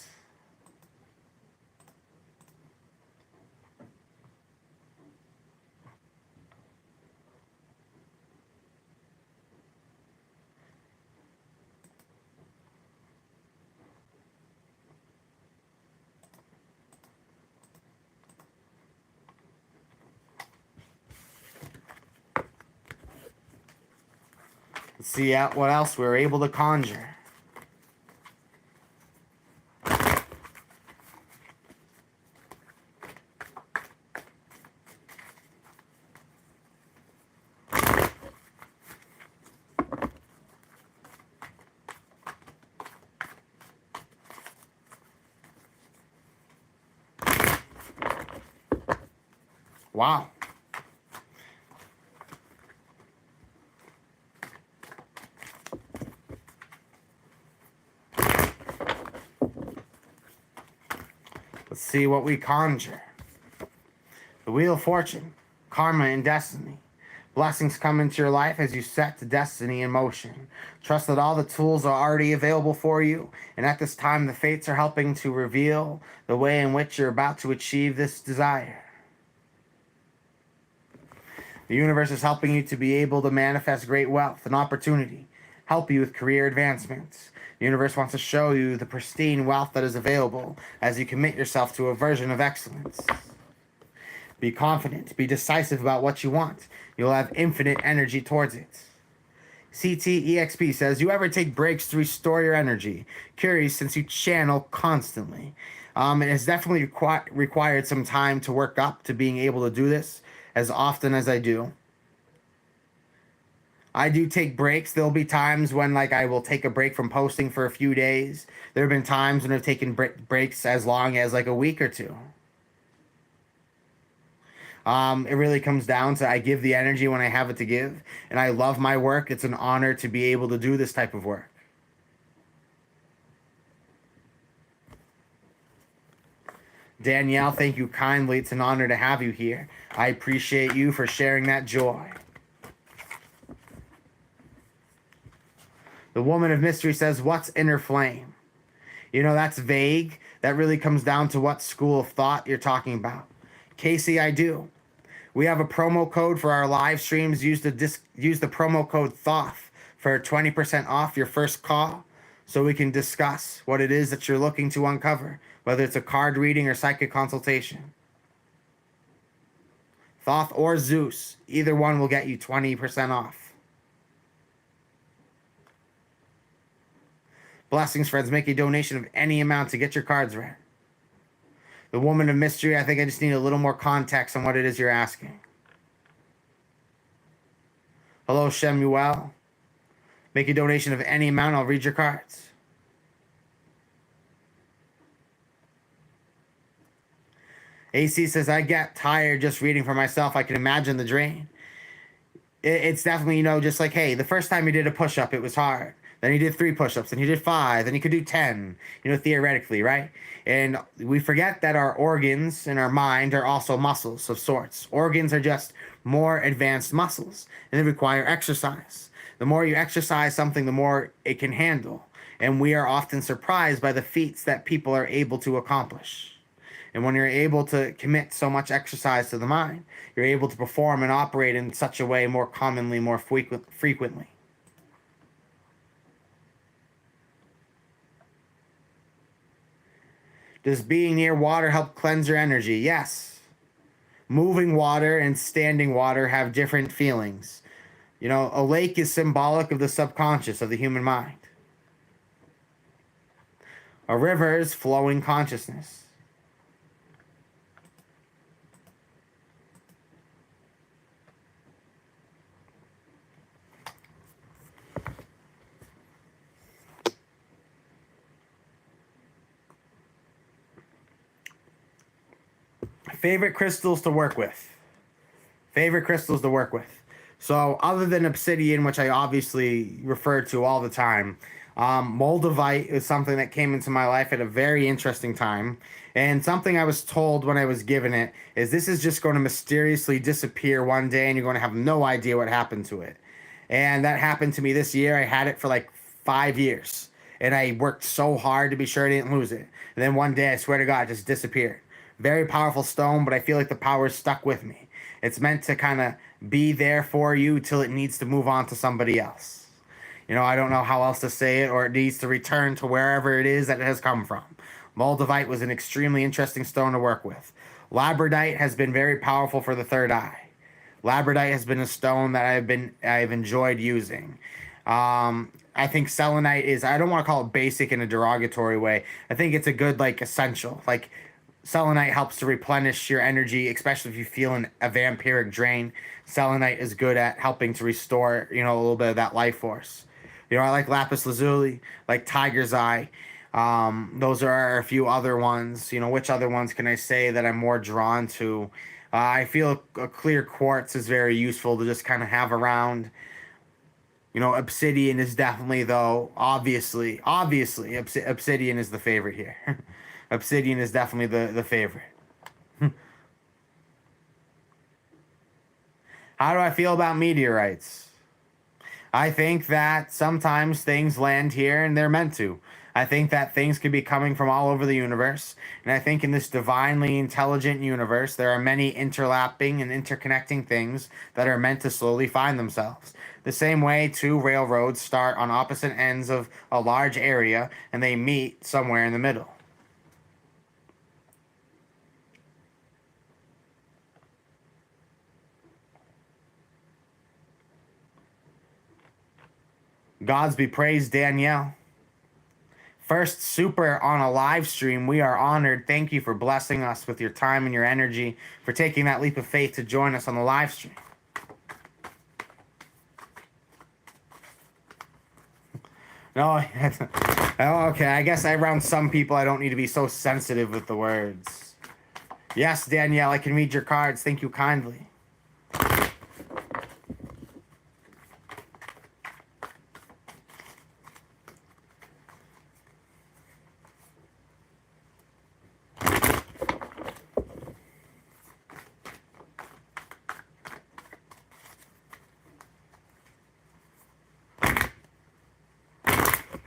Let's see what else we're able to conjure. Wow. Let's see what we conjure. The Wheel of Fortune, karma and destiny. Blessings come into your life as you set the destiny in motion. Trust that all the tools are already available for you, and at this time the fates are helping to reveal the way in which you're about to achieve this desire. The universe is helping you to be able to manifest great wealth and opportunity, help you with career advancements. The universe wants to show you the pristine wealth that is available as you commit yourself to a version of excellence. Be confident, be decisive about what you want. You'll have infinite energy towards it. CTEXP says, you ever take breaks to restore your energy? Curious since you channel constantly. It has definitely required some time to work up to being able to do this as often as I do. I do take breaks. There'll be times when I will take a break from posting for a few days. There have been times when I've taken breaks as long as a week or two. It really comes down to I give the energy when I have it to give, and I love my work. It's an honor to be able to do this type of work. Danielle, thank you kindly. It's an honor to have you here. I appreciate you for sharing that joy. The Woman of Mystery says, what's inner flame? That's vague. That really comes down to what school of thought you're talking about. Casey, I do. We have a promo code for our live streams. Use the promo code THOTH for 20% off your first call so we can discuss what it is that you're looking to uncover, whether it's a card reading or psychic consultation. Thoth or Zeus, either one will get you 20% off. Blessings, friends. Make a donation of any amount to get your cards read. The Woman of Mystery, I think I just need a little more context on what it is you're asking. Hello, Shemuel. Make a donation of any amount. I'll read your cards. AC says, I get tired just reading for myself. I can imagine the drain. It's definitely, just like, hey, the first time you did a push-up, it was hard. Then he did 3 push-ups, then he did 5, then he could do 10, theoretically, right? And we forget that our organs and our mind are also muscles of sorts. Organs are just more advanced muscles, and they require exercise. The more you exercise something, the more it can handle. And we are often surprised by the feats that people are able to accomplish. And when you're able to commit so much exercise to the mind, you're able to perform and operate in such a way more commonly, more frequently. Does being near water help cleanse your energy? Yes. Moving water and standing water have different feelings. A lake is symbolic of the subconscious of the human mind. A river is flowing consciousness. Favorite crystals to work with. Favorite crystals to work with. So other than obsidian, which I obviously refer to all the time, moldavite is something that came into my life at a very interesting time. And something I was told when I was given it is this is just going to mysteriously disappear one day and you're going to have no idea what happened to it. And that happened to me this year. I had it for like 5 years. And I worked so hard to be sure I didn't lose it. And then one day, I swear to God, it just disappeared. Very powerful stone, but I feel like the power is stuck with me. It's meant to kind of be there for you till it needs to move on to somebody else. You know, I don't know how else to say it, or it needs to return to wherever it is that it has come from. Moldavite was an extremely interesting stone to work with. Labradite has been very powerful for the third eye. Labradite has been a stone that I've enjoyed using. I think selenite is, I don't want to call it basic in a derogatory way. I think it's a good like essential. Like selenite helps to replenish your energy, especially if you feel a vampiric drain. Selenite is good at helping to restore, a little bit of that life force. I like lapis lazuli, like tiger's eye. Those are a few other ones. Which other ones can I say that I'm more drawn to? I feel a clear quartz is very useful to just kind of have around. Obsidian is definitely, though, obviously, obsidian is the favorite here. Obsidian is definitely the favorite. How do I feel about meteorites? I think that sometimes things land here and they're meant to. I think that things could be coming from all over the universe. And I think in this divinely intelligent universe, there are many interlapping and interconnecting things that are meant to slowly find themselves. The same way two railroads start on opposite ends of a large area and they meet somewhere in the middle. Gods be praised, Danielle. First super on a live stream. We are honored. Thank you for blessing us with your time and your energy, for taking that leap of faith to join us on the live stream. No, okay, I guess around some people I don't need to be so sensitive with the words. Yes, Danielle, I can read your cards. Thank you kindly.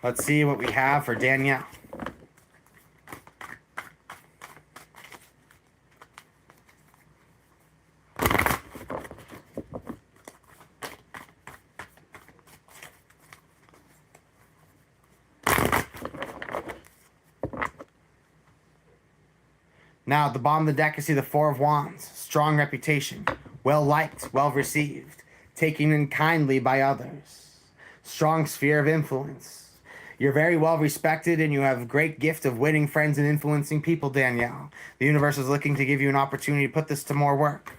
Let's see what we have for Danielle. Now, at the bottom of the deck, I see the Four of Wands. Strong reputation. Well liked, well received. Taken in kindly by others. Strong sphere of influence. You're very well respected and you have a great gift of winning friends and influencing people, Danielle. The universe is looking to give you an opportunity to put this to more work.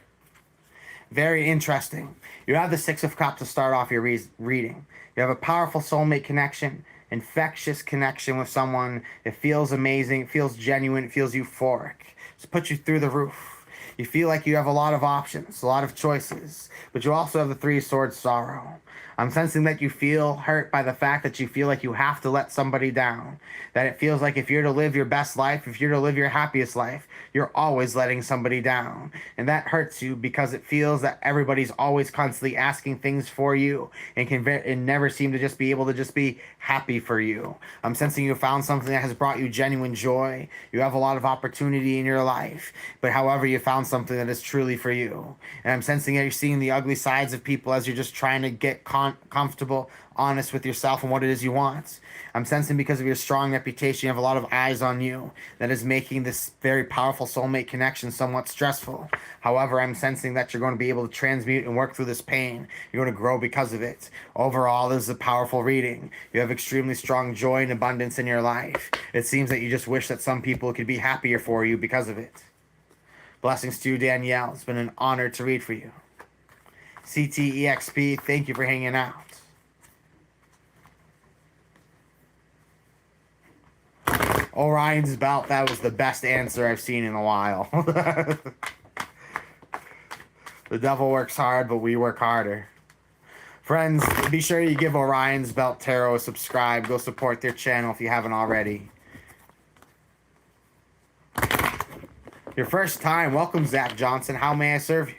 Very interesting. You have the Six of Cups to start off your reading. You have a powerful soulmate connection, infectious connection with someone. It feels amazing, it feels genuine, it feels euphoric. It's put you through the roof. You feel like you have a lot of options, a lot of choices, but you also have the Three of Swords sorrow. I'm sensing that you feel hurt by the fact that you feel like you have to let somebody down. That it feels like if you're to live your best life, if you're to live your happiest life, you're always letting somebody down. And that hurts you because it feels that everybody's always constantly asking things for you and never seem to just be able to just be happy for you. I'm sensing you found something that has brought you genuine joy. You have a lot of opportunity in your life, but however, you found something that is truly for you. And I'm sensing that you're seeing the ugly sides of people as you're just trying to get comfortable, honest with yourself and what it is you want. I'm sensing because of your strong reputation, you have a lot of eyes on you that is making this very powerful soulmate connection somewhat stressful. However, I'm sensing that you're going to be able to transmute and work through this pain. You're going to grow because of it. Overall, this is a powerful reading. You have extremely strong joy and abundance in your life. It seems that you just wish that some people could be happier for you because of it. Blessings to you, Danielle. It's been an honor to read for you. CTEXP, thank you for hanging out. Orion's belt, that was the best answer I've seen in a while. The devil works hard, but we work harder. Friends, be sure you give Orion's Belt Tarot a subscribe. Go support their channel if you haven't already. Your first time, welcome Zach Johnson. How may I serve you?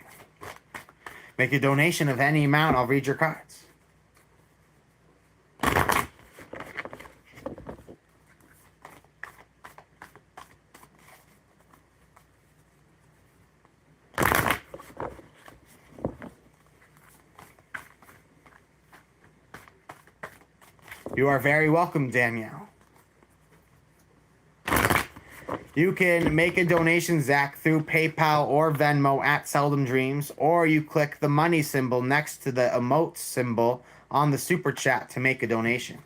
Make a donation of any amount. I'll read your cards. You are very welcome, Danielle. You can make a donation, Zach, through PayPal or Venmo at Seldom Dreams, or you click the money symbol next to the emote symbol on the super chat to make a donation.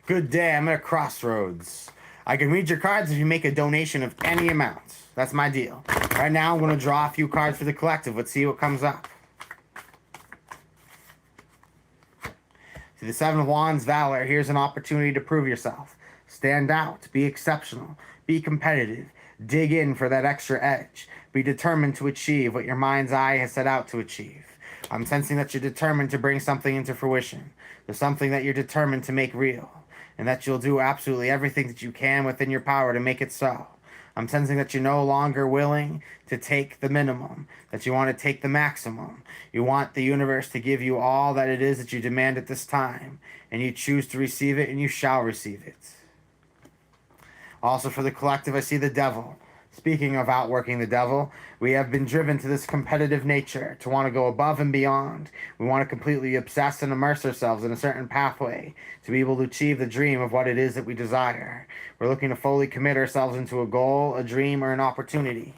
Good day, I'm at a crossroads. I can read your cards if you make a donation of any amount. That's my deal. Right now, I'm going to draw a few cards for the collective. Let's see what comes up. To the Seven of Wands, Valor, here's an opportunity to prove yourself. Stand out, be exceptional, be competitive, dig in for that extra edge, be determined to achieve what your mind's eye has set out to achieve. I'm sensing that you're determined to bring something into fruition. There's something that you're determined to make real, and that you'll do absolutely everything that you can within your power to make it so. I'm sensing that you're no longer willing to take the minimum, that you want to take the maximum. You want the universe to give you all that it is that you demand at this time, and you choose to receive it, and you shall receive it. Also for the collective, I see the devil. Speaking of outworking the devil, we have been driven to this competitive nature, to want to go above and beyond. We want to completely obsess and immerse ourselves in a certain pathway to be able to achieve the dream of what it is that we desire. We're looking to fully commit ourselves into a goal, a dream, or an opportunity.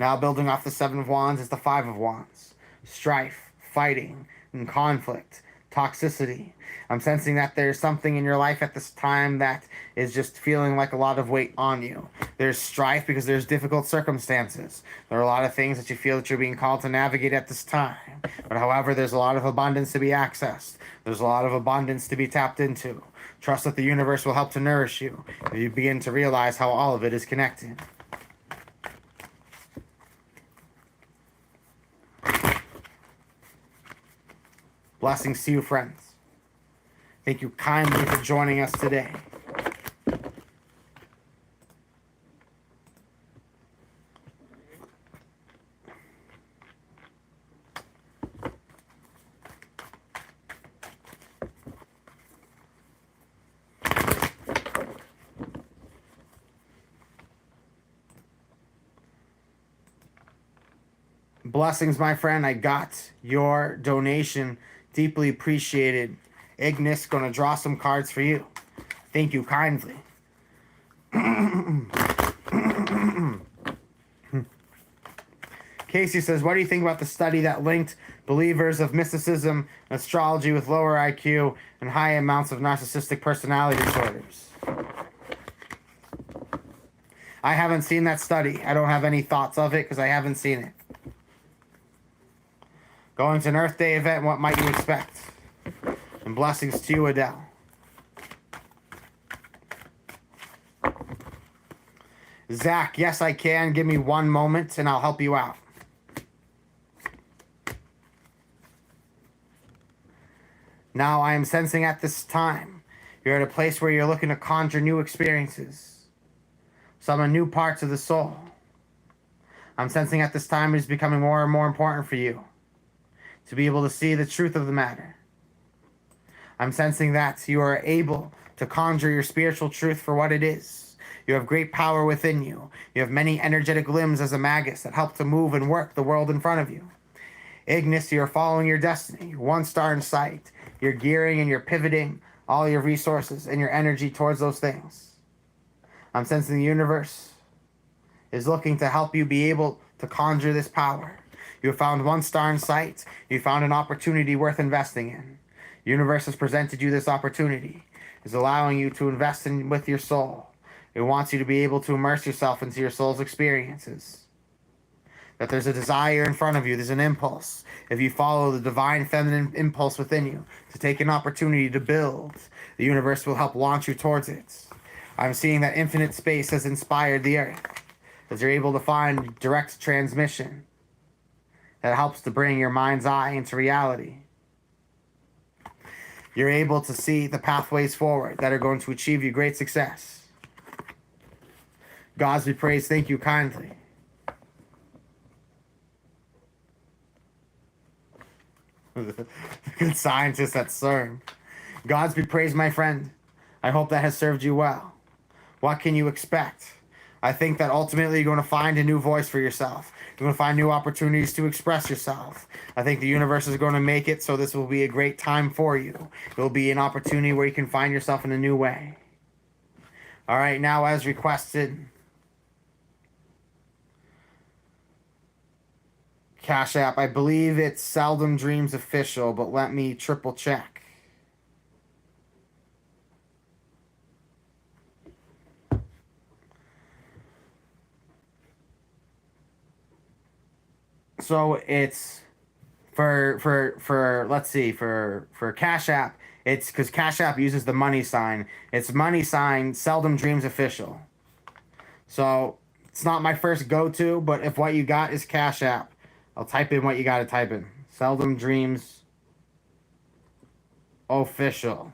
Now building off the Seven of Wands is the Five of Wands. Strife, fighting, and conflict, toxicity. I'm sensing that there's something in your life at this time that is just feeling like a lot of weight on you. There's strife because there's difficult circumstances. There are a lot of things that you feel that you're being called to navigate at this time. But however, there's a lot of abundance to be accessed. There's a lot of abundance to be tapped into. Trust that the universe will help to nourish you as you begin to realize how all of it is connected. Blessings to you, friends. Thank you kindly for joining us today. Blessings, my friend. I got your donation. Deeply appreciated. Ignis, gonna draw some cards for you. Thank you kindly. Casey says, what do you think about the study that linked believers of mysticism and astrology with lower IQ and high amounts of narcissistic personality disorders? I haven't seen that study. I don't have any thoughts of it because I haven't seen it. Going to an Earth Day event, what might you expect? And blessings to you, Adele. Zach, yes, I can. Give me one moment and I'll help you out. Now, I am sensing at this time, you're at a place where you're looking to conjure new experiences, summon new parts of the soul. I'm sensing at this time it is becoming more and more important for you to be able to see the truth of the matter. I'm sensing that you are able to conjure your spiritual truth for what it is. You have great power within you. You have many energetic limbs as a magus that help to move and work the world in front of you. Ignis, you're following your destiny. You're one star in sight. You're gearing and you're pivoting all your resources and your energy towards those things. I'm sensing the universe is looking to help you be able to conjure this power. You have found one star in sight. You found an opportunity worth investing in. The universe has presented you this opportunity. is allowing you to invest in with your soul. It wants you to be able to immerse yourself into your soul's experiences. That there's a desire in front of you, there's an impulse. If you follow the divine feminine impulse within you to take an opportunity to build, the universe will help launch you towards it. I'm seeing that infinite space has inspired the earth, as you're able to find direct transmission that helps to bring your mind's eye into reality. You're able to see the pathways forward that are going to achieve you great success. Gods be praised, thank you kindly. The good scientist at CERN. Gods be praised, my friend. I hope that has served you well. What can you expect? I think that ultimately you're going to find a new voice for yourself. You're going to find new opportunities to express yourself. I think the universe is going to make it so this will be a great time for you. It will be an opportunity where you can find yourself in a new way. All right, now as requested, Cash App. I believe it's Seldom Dreams Official, but let me triple check. So it's for let's see, for Cash App, it's because Cash App uses the money sign. It's money sign Seldom Dreams Official. So it's not my first go-to, but if what you got is Cash App, I'll type in what you got to type in. Seldom Dreams Official.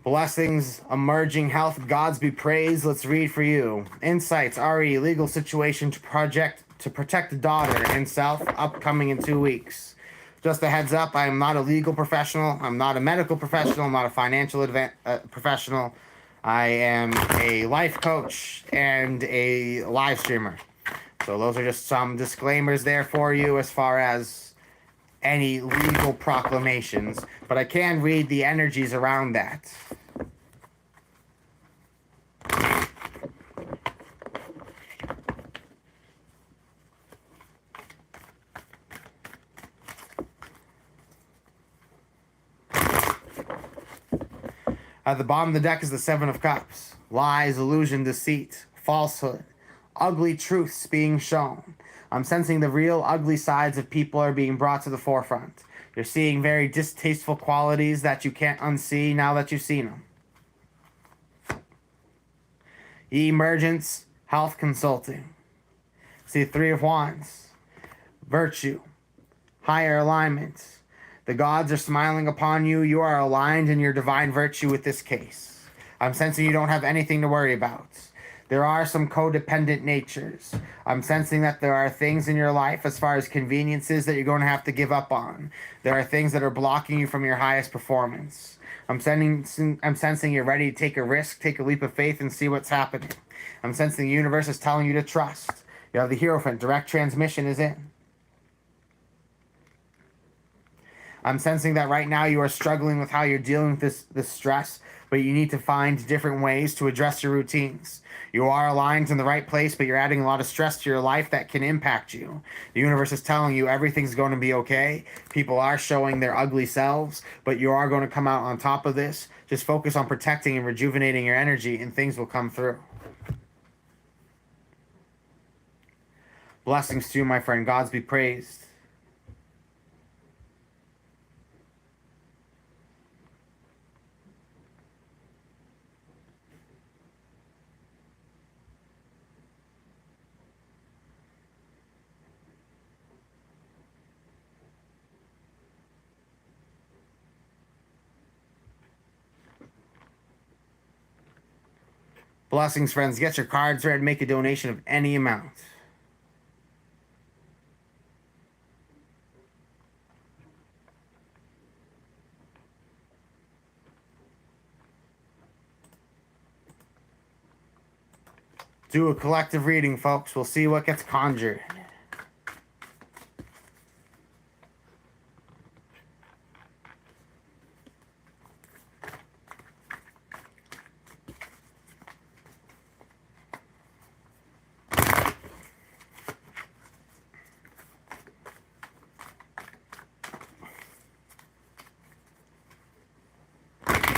Blessings, emerging health, gods be praised. Let's read for you. Insights, RE, legal situation to protect the daughter in South, upcoming in 2 weeks. Just a heads up, I am not a legal professional. I'm not a medical professional. I'm not a financial professional. I am a life coach and a live streamer. So those are just some disclaimers there for you as far as any legal proclamations, but I can read the energies around that. At the bottom of the deck is the Seven of Cups. Lies, illusion, deceit, falsehood, ugly truths being shown. I'm sensing the real ugly sides of people are being brought to the forefront. You're seeing very distasteful qualities that you can't unsee now that you've seen them. Emergence, health consulting. See, Three of Wands. Virtue, higher alignment. The gods are smiling upon you. You are aligned in your divine virtue with this case. I'm sensing you don't have anything to worry about. There are some codependent natures. I'm sensing that there are things in your life as far as conveniences that you're going to have to give up on. There are things that are blocking you from your highest performance. I'm sensing you're ready to take a risk, take a leap of faith, and see what's happening. I'm sensing the universe is telling you to trust. You have the Hierophant. Direct transmission is in. I'm sensing that right now you are struggling with how you're dealing with this stress, but you need to find different ways to address your routines. You are aligned in the right place, but you're adding a lot of stress to your life that can impact you. The universe is telling you everything's going to be okay. People are showing their ugly selves, but you are going to come out on top of this. Just focus on protecting and rejuvenating your energy, and things will come through. Blessings to you, my friend. Gods be praised. Blessings, friends. Get your cards ready. Make a donation of any amount. Do a collective reading, folks. We'll see what gets conjured.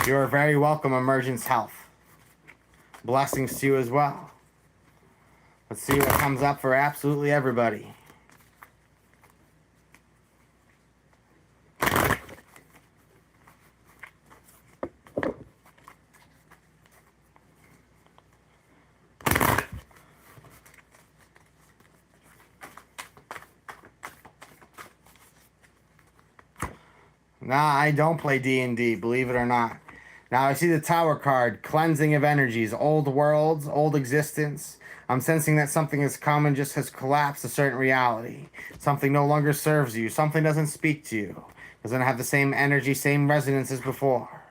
You are very welcome, Emergence Health. Blessings to you as well. Let's see what comes up for absolutely everybody. Nah, I don't play D&D, believe it or not. Now I see the Tower card, cleansing of energies, old worlds, old existence. I'm sensing that something has come and just has collapsed a certain reality. Something no longer serves you. Something doesn't speak to you. Doesn't have the same energy, same resonance as before.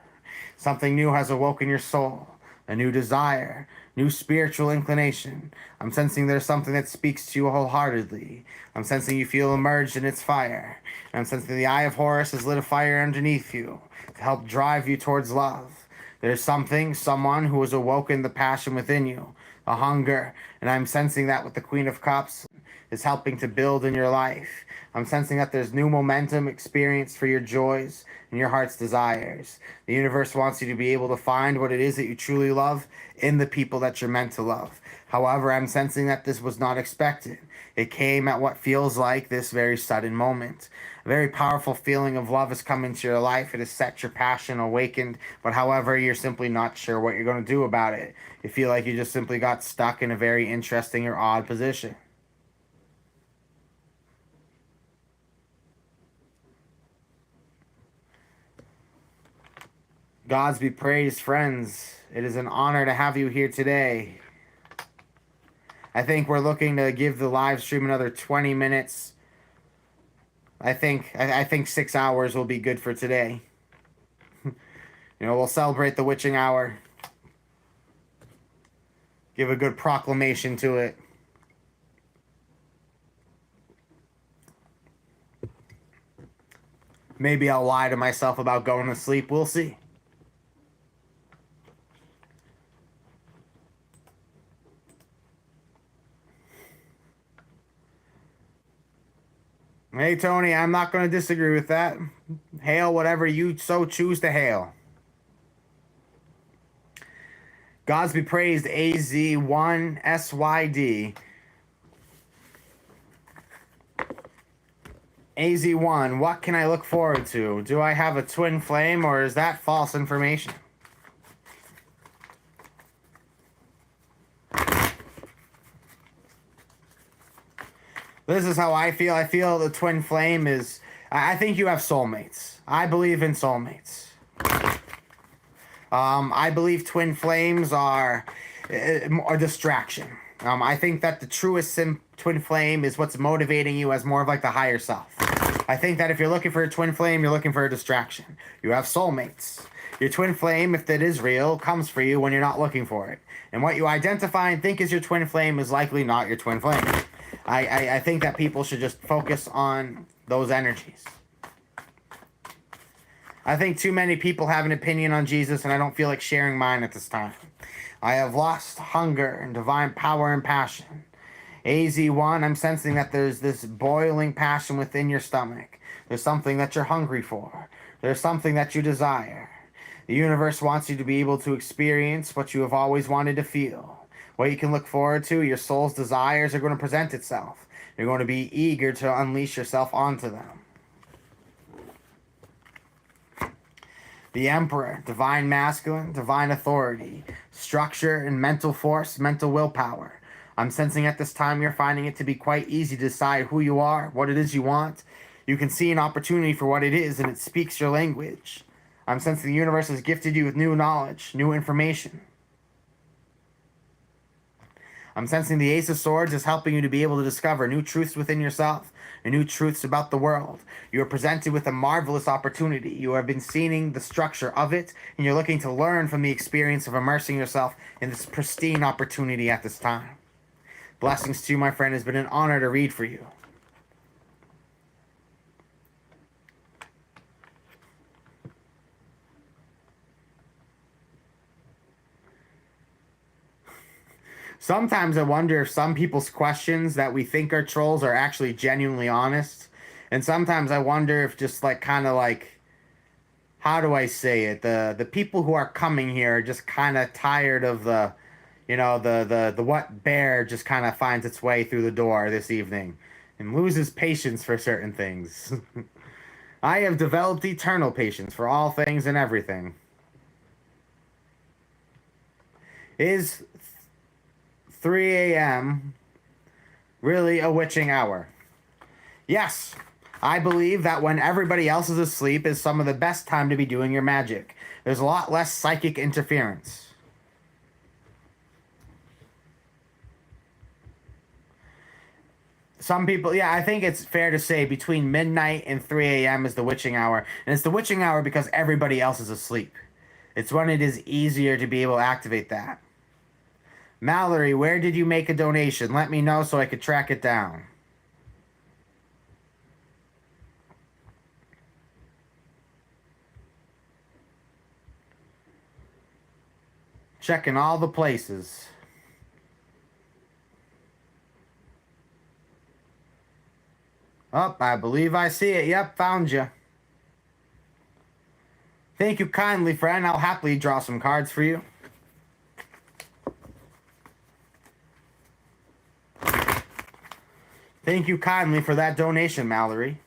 Something new has awoken your soul. A new desire, new spiritual inclination. I'm sensing there's something that speaks to you wholeheartedly. I'm sensing you feel immersed in its fire. And I'm sensing the eye of Horus has lit a fire underneath you to help drive you towards love. There's something, someone who has awoken the passion within you, a hunger, and I'm sensing that with the Queen of Cups is helping to build in your life. I'm sensing that there's new momentum experienced for your joys and your heart's desires. The universe wants you to be able to find what it is that you truly love in the people that you're meant to love. However, I'm sensing that this was not expected. It came at what feels like this very sudden moment. A very powerful feeling of love has come into your life. It has set your passion awakened, but however, you're simply not sure what you're going to do about it. You feel like you just simply got stuck in a very interesting or odd position. Gods be praised, friends. It is an honor to have you here today. I think we're looking to give the live stream another 20 minutes. I think 6 hours will be good for today. We'll celebrate the witching hour. Give a good proclamation to it. Maybe I'll lie to myself about going to sleep. We'll see. Hey, Tony, I'm not going to disagree with that. Hail whatever you so choose to hail. Gods be praised, AZ1SYD. AZ1, what can I look forward to? Do I have a twin flame, or is that false information? This is how I feel. I feel the twin flame is... I think you have soulmates. I believe in soulmates. I believe twin flames are a distraction. I think that the truest twin flame is what's motivating you as more of like the higher self. I think that if you're looking for a twin flame, you're looking for a distraction. You have soulmates. Your twin flame, if that is real, comes for you when you're not looking for it. And what you identify and think is your twin flame is likely not your twin flame. I think that people should just focus on those energies. I think too many people have an opinion on Jesus, and I don't feel like sharing mine at this time. I have lost hunger and divine power and passion. AZ1, I'm sensing that there's this boiling passion within your stomach. There's something that you're hungry for. There's something that you desire. The universe wants you to be able to experience what you have always wanted to feel. What you can look forward to, your soul's desires are going to present itself. You're going to be eager to unleash yourself onto them. The Emperor, divine masculine, divine authority, structure and mental force, mental willpower. I'm sensing at this time you're finding it to be quite easy to decide who you are, what it is you want. You can see an opportunity for what it is, and it speaks your language. I'm sensing the universe has gifted you with new knowledge, new information. I'm sensing the Ace of Swords is helping you to be able to discover new truths within yourself and new truths about the world. You are presented with a marvelous opportunity. You have been seeing the structure of it, and you're looking to learn from the experience of immersing yourself in this pristine opportunity at this time. Blessings to you, my friend. It's been an honor to read for you. Sometimes I wonder if some people's questions that we think are trolls are actually genuinely honest. And sometimes I wonder if just like kind of like how do I say it? The people who are coming here are just kind of tired of the, the what bear just kind of finds its way through the door this evening and loses patience for certain things. I have developed eternal patience for all things and everything. Is 3 a.m. really a witching hour? Yes, I believe that when everybody else is asleep is some of the best time to be doing your magic. There's a lot less psychic interference. Some people, yeah, I think it's fair to say between midnight and 3 a.m. is the witching hour. And it's the witching hour because everybody else is asleep. It's when it is easier to be able to activate that. Mallory, where did you make a donation? Let me know so I could track it down. Checking all the places. Oh, I believe I see it. Yep, found you. Thank you kindly, friend. I'll happily draw some cards for you. Thank you kindly for that donation, Mallory.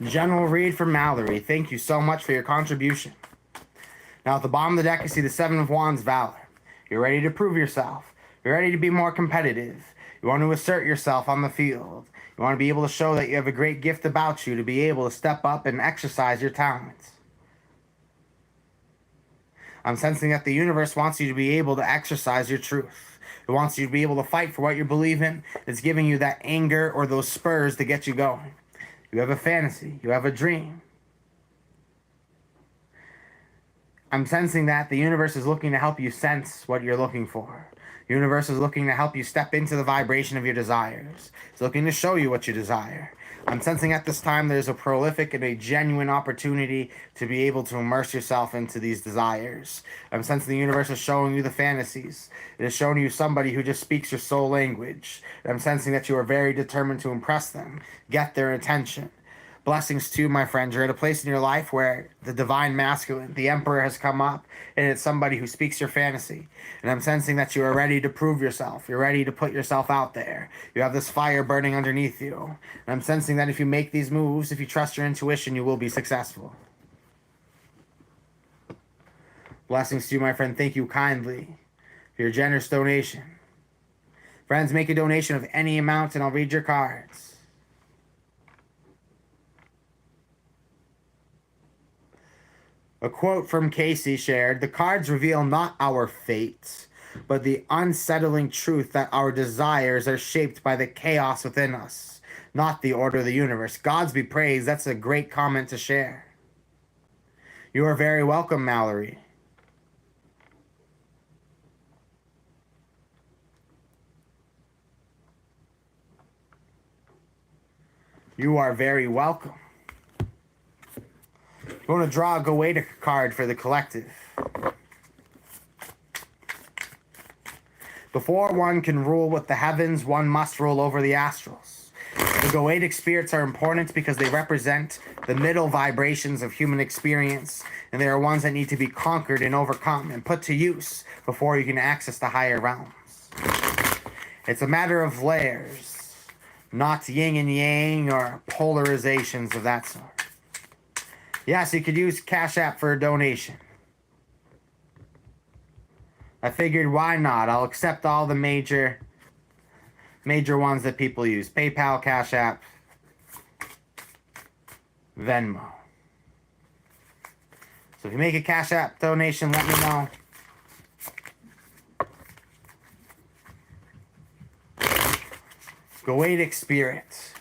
General read from Mallory. Thank you so much for your contribution. Now at the bottom of the deck, you see the Seven of Wands, Valor. You're ready to prove yourself. You're ready to be more competitive. You want to assert yourself on the field. You want to be able to show that you have a great gift about you to be able to step up and exercise your talents. I'm sensing that the universe wants you to be able to exercise your truth. It wants you to be able to fight for what you believe in. It's giving you that anger or those spurs to get you going. You have a fantasy. You have a dream. I'm sensing that the universe is looking to help you sense what you're looking for. The universe is looking to help you step into the vibration of your desires. It's looking to show you what you desire. I'm sensing at this time there's a prolific and a genuine opportunity to be able to immerse yourself into these desires. I'm sensing the universe is showing you the fantasies. It is showing you somebody who just speaks your soul language. I'm sensing that you are very determined to impress them, get their attention. Blessings to you, my friend. You're at a place in your life where the divine masculine, the emperor, has come up, and it's somebody who speaks your fantasy. And I'm sensing that you are ready to prove yourself. You're ready to put yourself out there. You have this fire burning underneath you. And I'm sensing that if you make these moves, if you trust your intuition, you will be successful. Blessings to you, my friend. Thank you kindly for your generous donation. Friends, make a donation of any amount, and I'll read your cards. A quote from Casey shared, "The cards reveal not our fates, but the unsettling truth that our desires are shaped by the chaos within us, not the order of the universe." Gods be praised. That's a great comment to share. You are very welcome, Mallory. You are very welcome. You want to draw a Goetic card for the collective. Before one can rule with the heavens, one must rule over the astrals. The Goetic spirits are important because they represent the middle vibrations of human experience, and they are ones that need to be conquered and overcome and put to use before you can access the higher realms. It's a matter of layers, not yin and yang or polarizations of that sort. Yes, you could use Cash App for a donation. I figured, why not? I'll accept all the major ones that people use. PayPal, Cash App, Venmo. So if you make a Cash App donation, let me know. Goetic Spirit.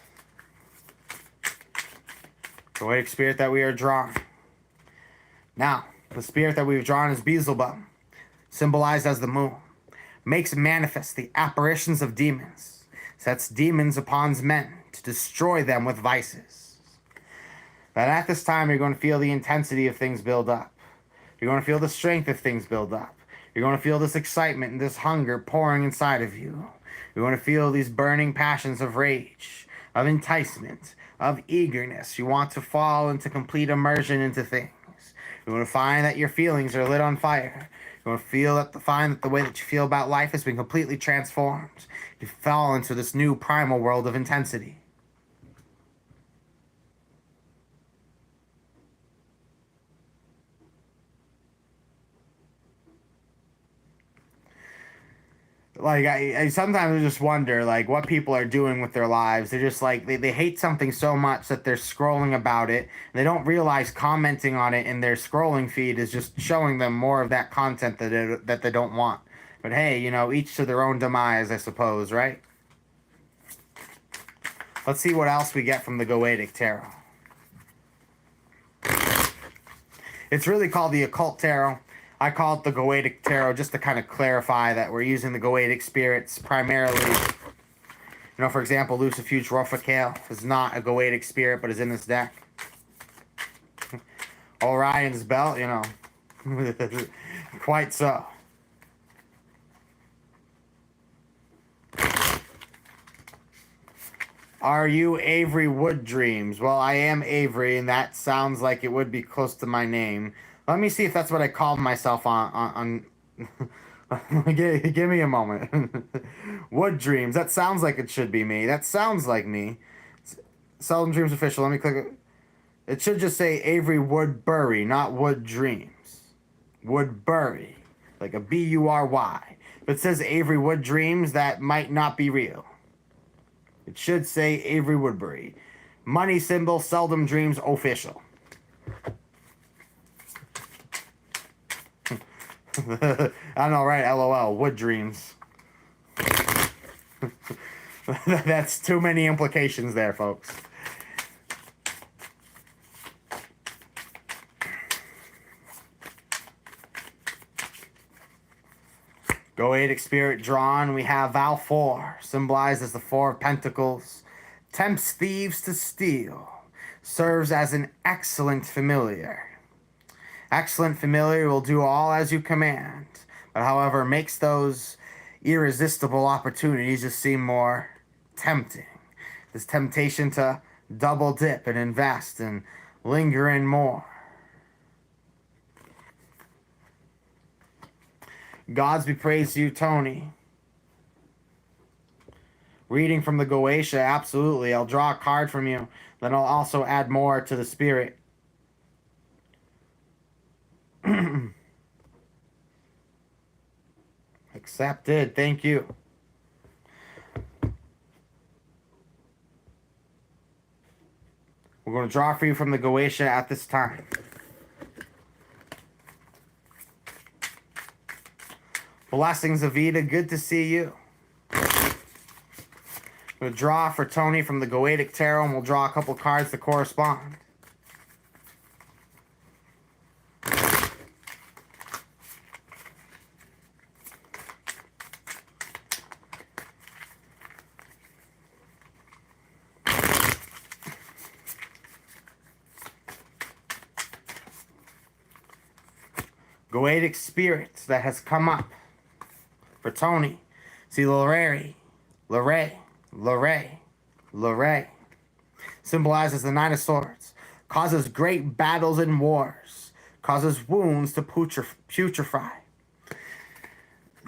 Goetic spirit that we are drawing. Now, the spirit that we've drawn is Beelzebub, symbolized as the moon. makes manifest the apparitions of demons, sets demons upon men to destroy them with vices. But at this time, you're going to feel the intensity of things build up. You're going to feel the strength of things build up. You're going to feel this excitement and this hunger pouring inside of you. You're going to feel these burning passions of rage, of enticement, of eagerness. You want to fall into complete immersion into things. You're going to find that your feelings are lit on fire. You're going to find that the way that you feel about life has been completely transformed. You fall into this new primal world of intensity. Like, I sometimes just wonder, like, what people are doing with their lives. They're just like, they hate something so much that they're scrolling about it. And they don't realize commenting on it in their scrolling feed is just showing them more of that content that they don't want. But hey, you know, each to their own demise, I suppose, right? Let's see what else we get from the Goetic Tarot. It's really called the Occult Tarot. I call it the Goetic Tarot just to kind of clarify that we're using the Goetic spirits primarily. You know, for example, Lucifuge Rofakale is not a Goetic spirit, but is in this deck. Orion's Belt, you know. Quite so. Are you Avery Wood Dreams? Well, I am Avery, and that sounds like it would be close to my name. Let me see if that's what I called myself on give me a moment. Wood Dreams. That sounds like it should be me. That sounds like me. Seldom Dreams Official. Let me click it. It should just say Avery Woodbury, not Wood Dreams. Woodbury. Like a B-U-R-Y. If it says Avery Wood Dreams, that might not be real. It should say Avery Woodbury. Money symbol, Seldom Dreams Official. I know, right? LOL. Wood Dreams. That's too many implications there, folks. Goetic Spirit drawn, we have Val 4, symbolized as the Four of Pentacles. Tempts thieves to steal. Serves as an excellent familiar. Excellent familiar will do all as you command, but however makes those irresistible opportunities just seem more tempting. This temptation to double dip and invest and linger in more. Gods be praised to you, Tony. Reading from the Goetia, absolutely. I'll draw a card from you. Then I'll also add more to the spirit. Accepted. Thank you. We're going to draw for you from the Goetia at this time. Blessings, Avita. Good to see you. We'll draw for Tony from the Goetic Tarot, and we'll draw a couple cards to correspond. Goetic Spirit that has come up for Tony. See, Lorray. Symbolizes the Nine of Swords. Causes great battles and wars. Causes wounds to putrefy.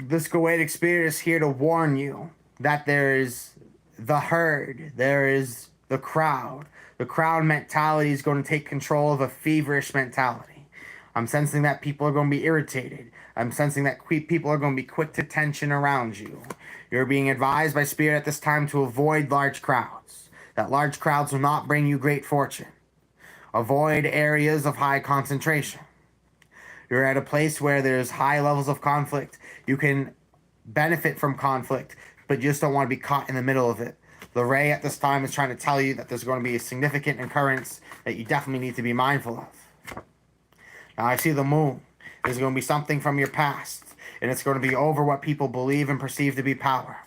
This Goetic Spirit is here to warn you that there is the herd. There is the crowd. The crowd mentality is going to take control of a feverish mentality. I'm sensing that people are going to be irritated. I'm sensing that people are going to be quick to tension around you. You're being advised by Spirit at this time to avoid large crowds. That large crowds will not bring you great fortune. Avoid areas of high concentration. You're at a place where there's high levels of conflict. You can benefit from conflict, but you just don't want to be caught in the middle of it. Lorray at this time is trying to tell you that there's going to be a significant occurrence that you definitely need to be mindful of. Now I see the moon. There's going to be something from your past. and it's going to be over what people believe and perceive to be power.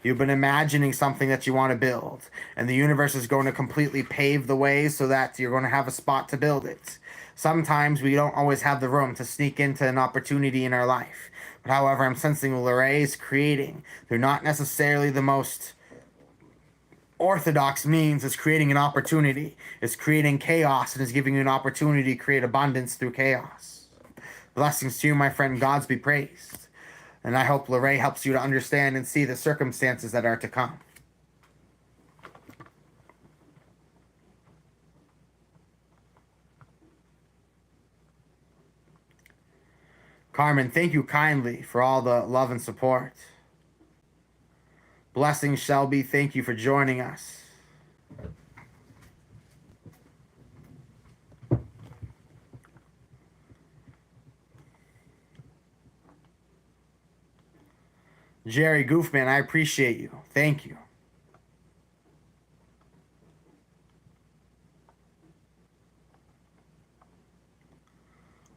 You've been imagining something that you want to build, and the universe is going to completely pave the way so that you're going to have a spot to build it. Sometimes we don't always have the room to sneak into an opportunity in our life. But however, I'm sensing Luray is creating. They're not necessarily the most orthodox means. Is creating an opportunity. It's creating chaos and is giving you an opportunity to create abundance through chaos. Blessings to you, my friend. Gods be praised. And I hope Luray helps you to understand and see the circumstances that are to come. Carmen, thank you kindly for all the love and support. Blessings, Shelby, thank you for joining us. Jerry Goofman, I appreciate you. Thank you.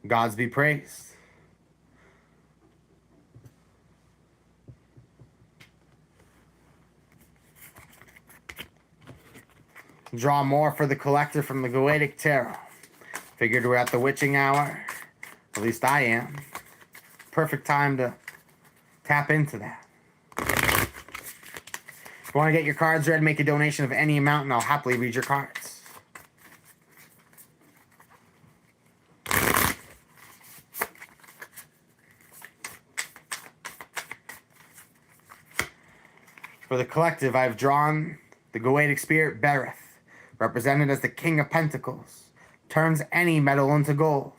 Gods be praised. Draw more for the collector from the Goetic Tarot. Figured we're at the witching hour. At least I am. Perfect time to tap into that. If you want to get your cards read, make a donation of any amount and I'll happily read your cards. For the collective, I've drawn the Goetic spirit Bereth, represented as the King of Pentacles, turns any metal into gold,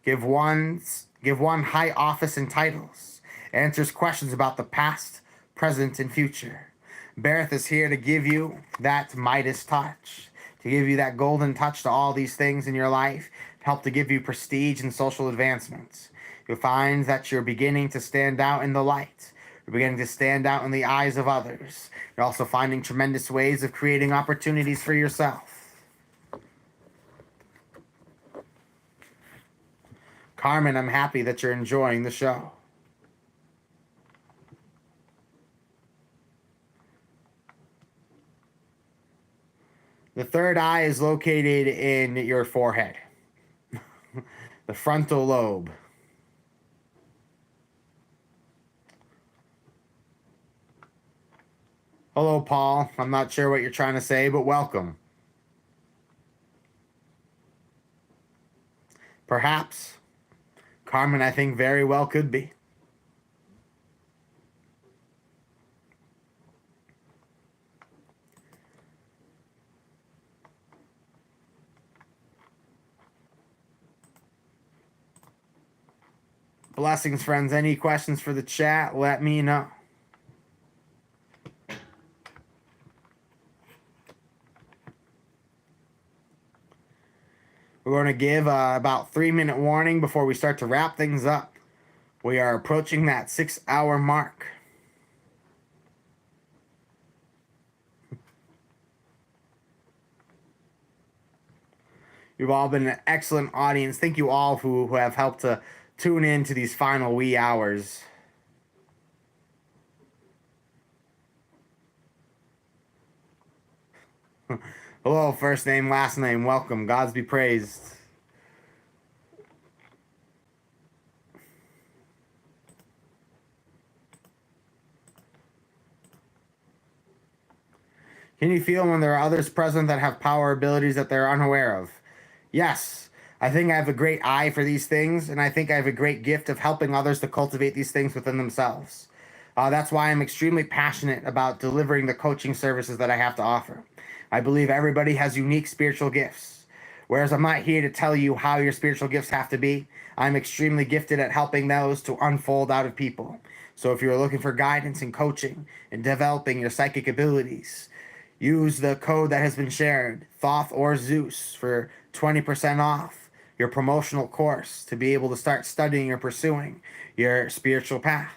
give one high office and titles, answers questions about the past, present, and future. Bereth is here to give you that Midas touch, to give you that golden touch to all these things in your life, help to give you prestige and social advancements. You'll find that you're beginning to stand out in the light. You're beginning to stand out in the eyes of others. You're also finding tremendous ways of creating opportunities for yourself. Carmen, I'm happy that you're enjoying the show. The third eye is located in your forehead, the frontal lobe. Hello, Paul. I'm not sure what you're trying to say, but welcome. Perhaps. Carmen, I think very well could be. Blessings, friends. Any questions for the chat, let me know. We're going to give about 3-minute warning before we start to wrap things up. We are approaching that 6-hour mark. You've all been an excellent audience. Thank you all who have helped to tune in to these final wee hours. Hello, first name, last name, welcome. Gods be praised. Can you feel when there are others present that have power abilities that they're unaware of? Yes. I think I have a great eye for these things, and I think I have a great gift of helping others to cultivate these things within themselves. That's why I'm extremely passionate about delivering the coaching services that I have to offer. I believe everybody has unique spiritual gifts. Whereas I'm not here to tell you how your spiritual gifts have to be, I'm extremely gifted at helping those to unfold out of people. So if you're looking for guidance and coaching and developing your psychic abilities, use the code that has been shared, Thoth or Zeus, for 20% off your promotional course to be able to start studying or pursuing your spiritual path.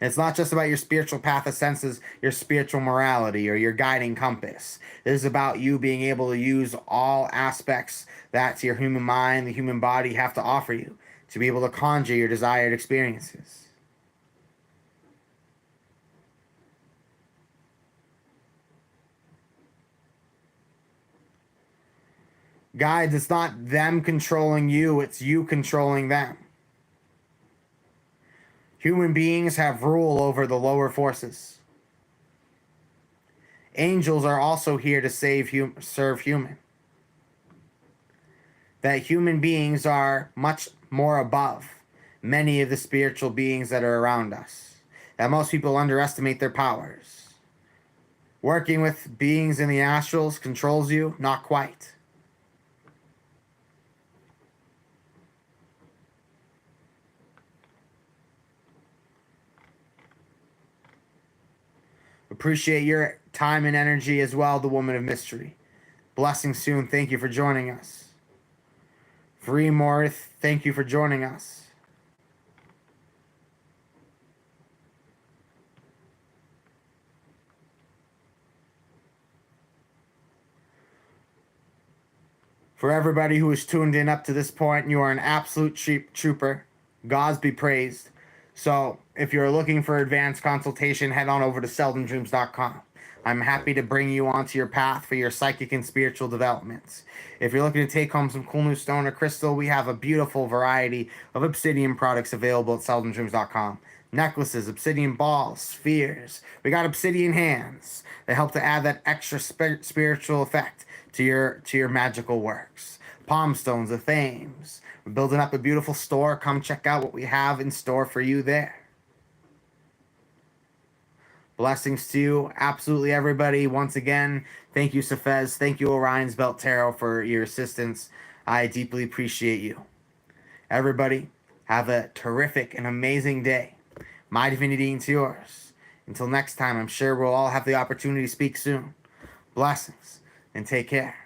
And it's not just about your spiritual path that senses your spiritual morality or your guiding compass. It is about you being able to use all aspects that your human mind, the human body have to offer you to be able to conjure your desired experiences. Guides, it's not them controlling you, it's you controlling them. Human beings have rule over the lower forces. Angels are also here to serve human. That human beings are much more above many of the spiritual beings that are around us. That most people underestimate their powers. Working with beings in the astrals controls you? Not quite. Appreciate your time and energy as well, the Woman of Mystery. Blessings soon. Thank you for joining us. Free Morith, thank you for joining us. For everybody who is tuned in up to this point, you are an absolute trooper. Gods be praised. So, if you're looking for advanced consultation, head on over to seldomdreams.com. I'm happy to bring you onto your path for your psychic and spiritual developments. If you're looking to take home some cool new stone or crystal, we have a beautiful variety of obsidian products available at seldomdreams.com. Necklaces, obsidian balls, spheres. We got obsidian hands. They help to add that extra spiritual effect to your magical works. Palm stones, the thames. We're building up a beautiful store. Come check out what we have in store for you there. Blessings to you, absolutely everybody. Once again, thank you, Safez. Thank you, Orion's Belt Tarot, for your assistance. I deeply appreciate you. Everybody, have a terrific and amazing day. My divinity into yours. Until next time, I'm sure we'll all have the opportunity to speak soon. Blessings, and take care.